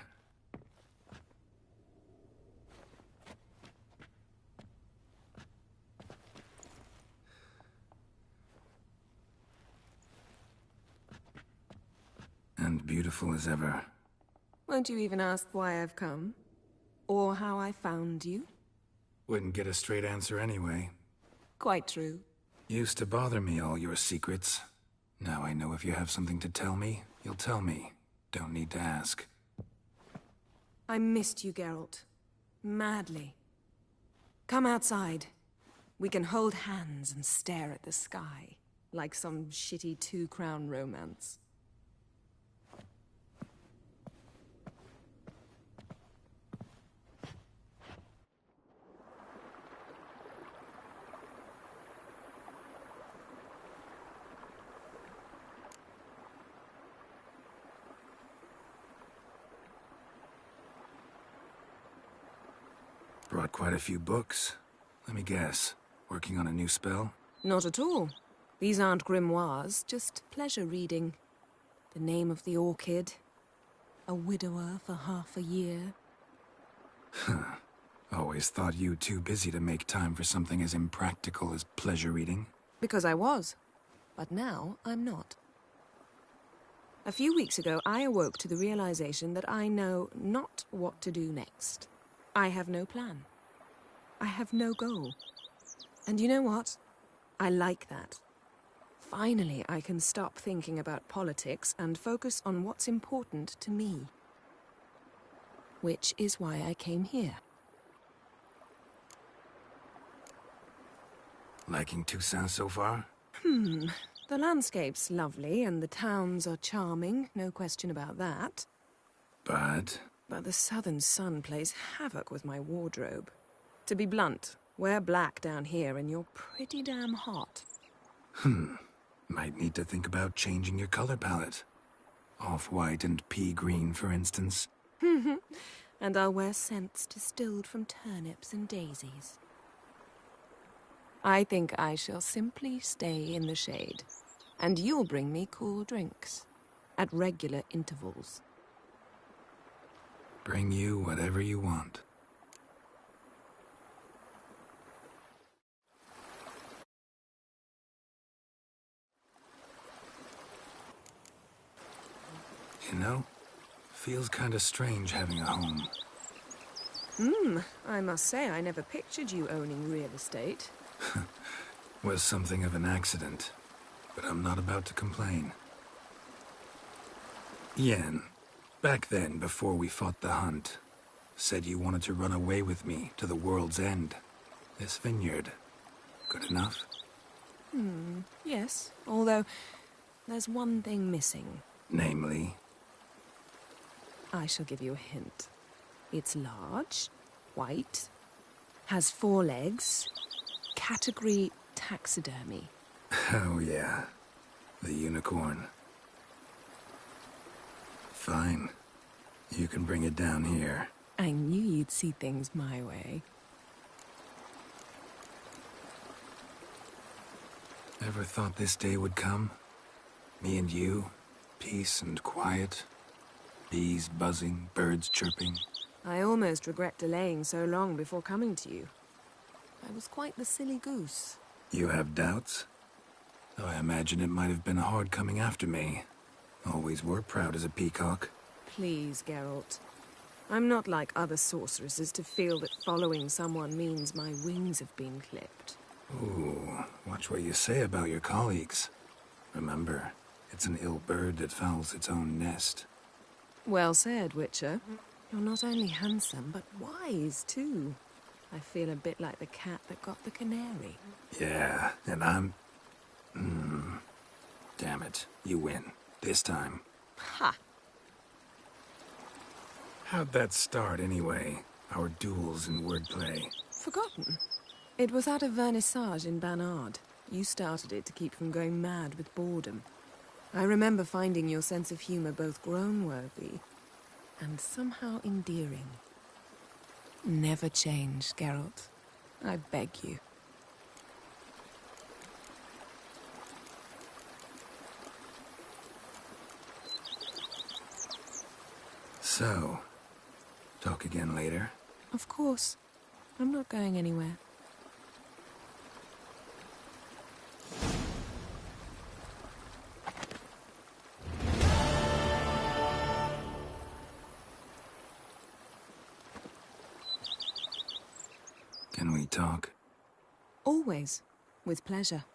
And beautiful as ever. Won't you even ask why I've come? Or how I found you? Wouldn't get a straight answer anyway. Quite true. Used to bother me, all your secrets. Now I know if you have something to tell me, you'll tell me. Don't need to ask. I missed you, Geralt. Madly. Come outside. We can hold hands and stare at the sky, like some shitty two-crown romance. Brought quite a few books. Let me guess. Working on a new spell? Not at all. These aren't grimoires, just pleasure reading. The Name of the Orchid. A widower for half a year. Huh. Always thought you too busy to make time for something as impractical as pleasure reading. Because I was. But now I'm not. A few weeks ago, I awoke to the realization that I know not what to do next. I have no plan. I have no goal. And you know what? I like that. Finally, I can stop thinking about politics and focus on what's important to me. Which is why I came here. Liking Toussaint so far? The landscape's lovely and the towns are charming, no question about that. But the southern sun plays havoc with my wardrobe. To be blunt, wear black down here and you're pretty damn hot. Might need to think about changing your color palette. Off-white and pea green, for instance. And I'll wear scents distilled from turnips and daisies. I think I shall simply stay in the shade. And you'll bring me cool drinks. At regular intervals. Bring you whatever you want. You know, feels kinda strange having a home. I must say I never pictured you owning real estate. Was something of an accident, but I'm not about to complain. Yen, back then, before we fought the hunt, said you wanted to run away with me to the world's end. This vineyard, good enough? Yes, although there's one thing missing. Namely? I shall give you a hint. It's large, white, has 4 legs, category taxidermy. Oh yeah, the unicorn. Fine. You can bring it down here. I knew you'd see things my way. Ever thought this day would come? Me and you, peace and quiet. Bees buzzing, birds chirping. I almost regret delaying so long before coming to you. I was quite the silly goose. You have doubts? Though I imagine it might have been hard coming after me. Always were proud as a peacock. Please, Geralt. I'm not like other sorceresses to feel that following someone means my wings have been clipped. Ooh, watch what you say about your colleagues. Remember, it's an ill bird that fouls its own nest. Well said, Witcher. You're not only handsome, but wise, too. I feel a bit like the cat that got the canary. Yeah, and I'm... Damn it. You win. This time. Ha! How'd that start, anyway? Our duels and wordplay. Forgotten? It was at a vernissage in Banard. You started it to keep from going mad with boredom. I remember finding your sense of humor both groan-worthy and somehow endearing. Never change, Geralt. I beg you. So, talk again later? Of course. I'm not going anywhere. Can we talk? Always. With pleasure.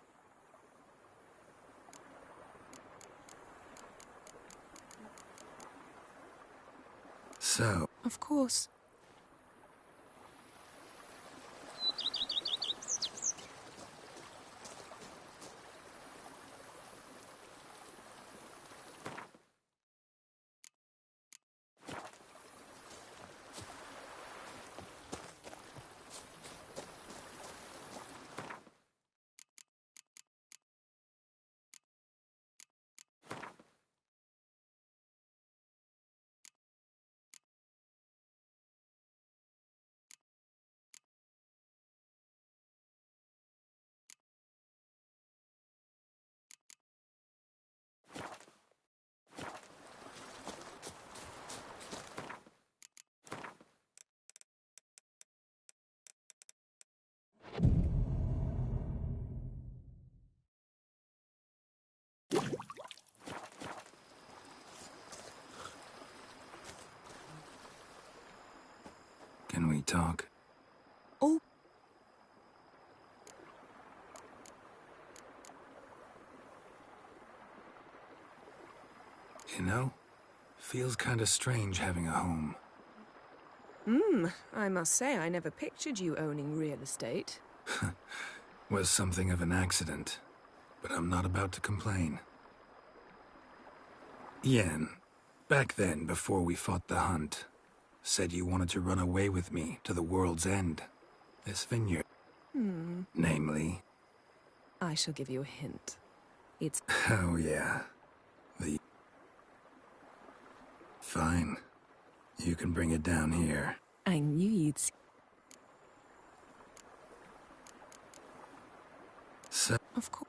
So... Of course. Can we talk? Oh. You know, feels kinda strange having a home. I must say I never pictured you owning real estate. Was something of an accident, but I'm not about to complain. Yen, back then, before we fought the hunt, said you wanted to run away with me to the world's end. This vineyard. Namely... I shall give you a hint. It's... Oh, yeah. Fine. You can bring it down here. I knew you'd... So... Of course.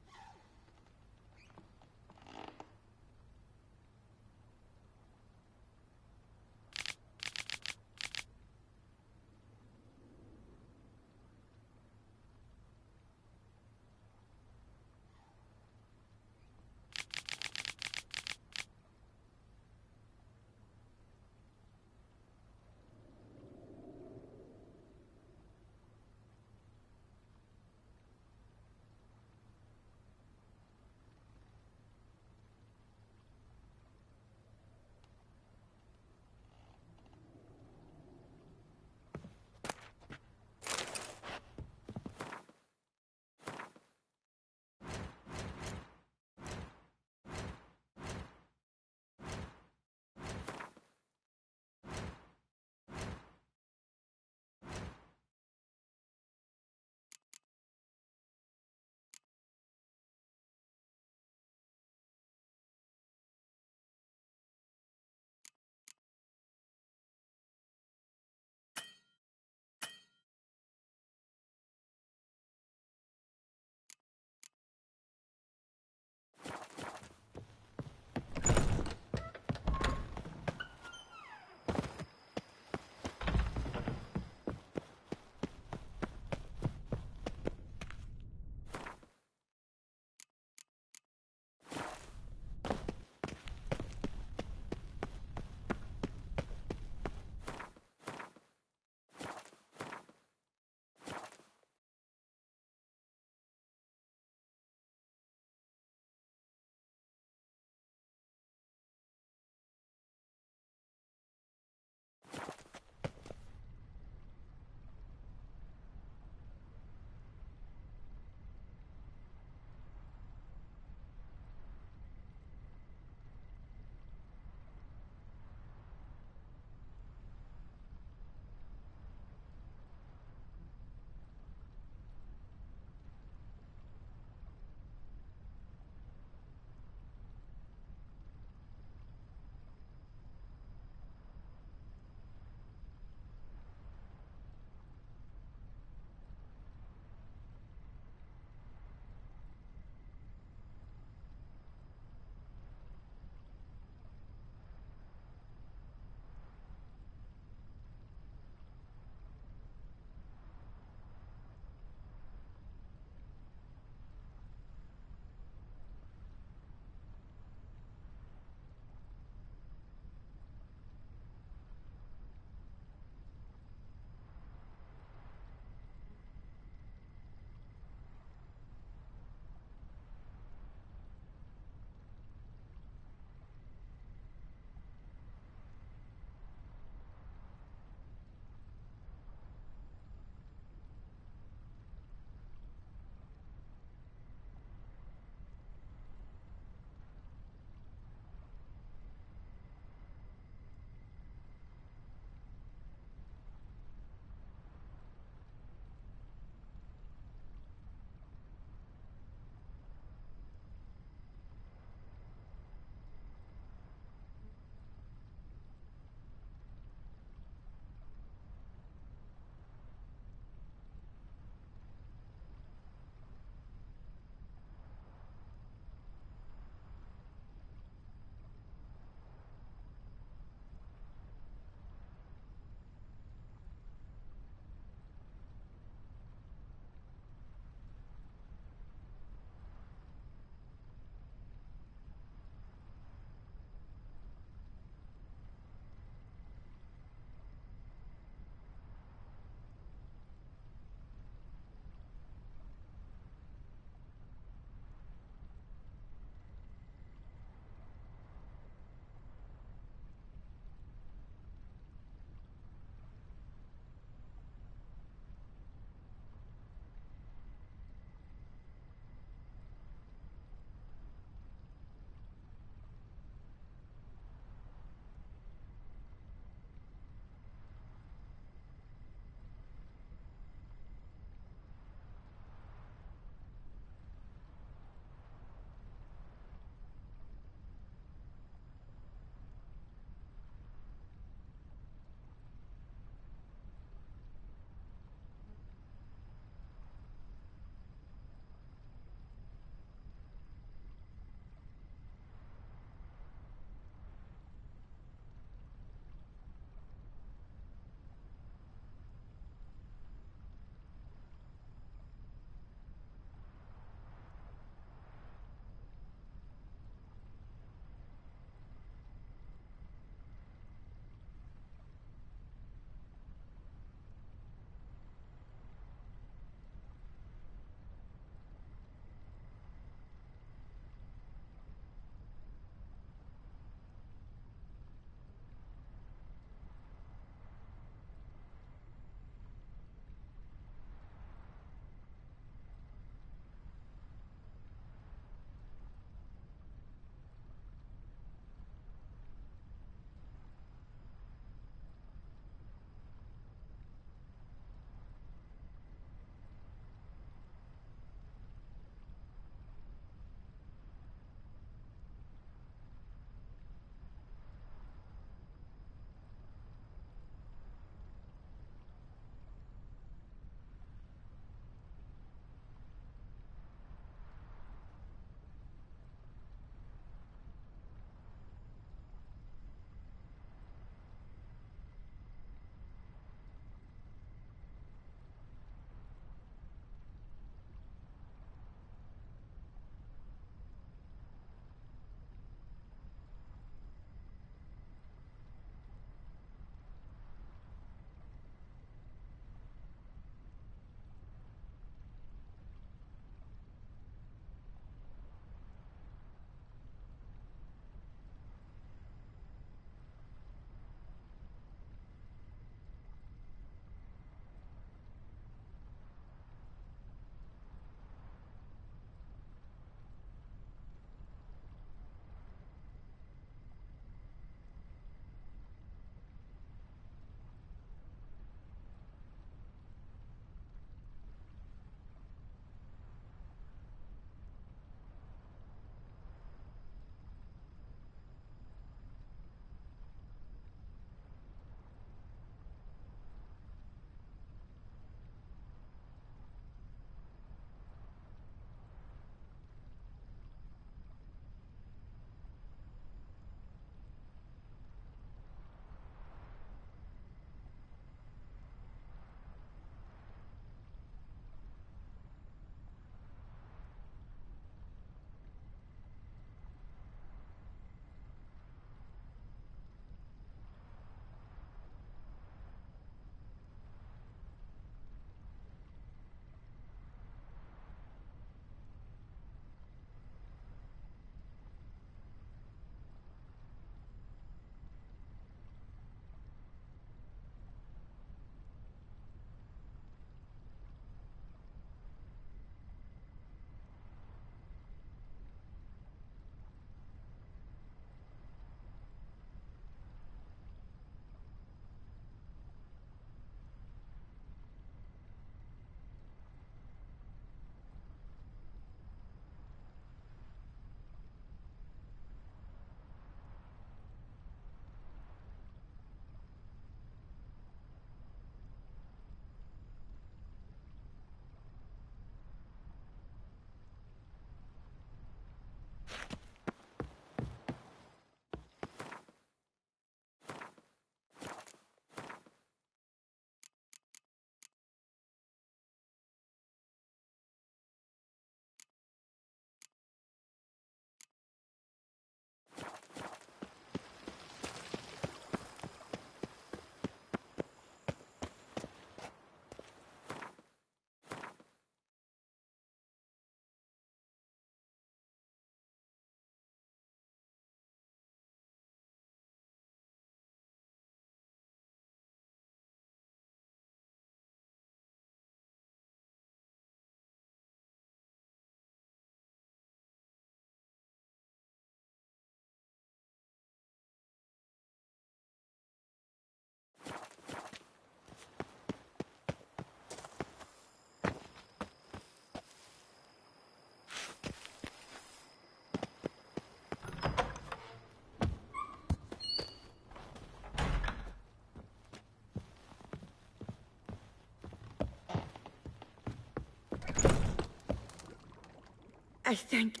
I think...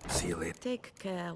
See you later. Take care.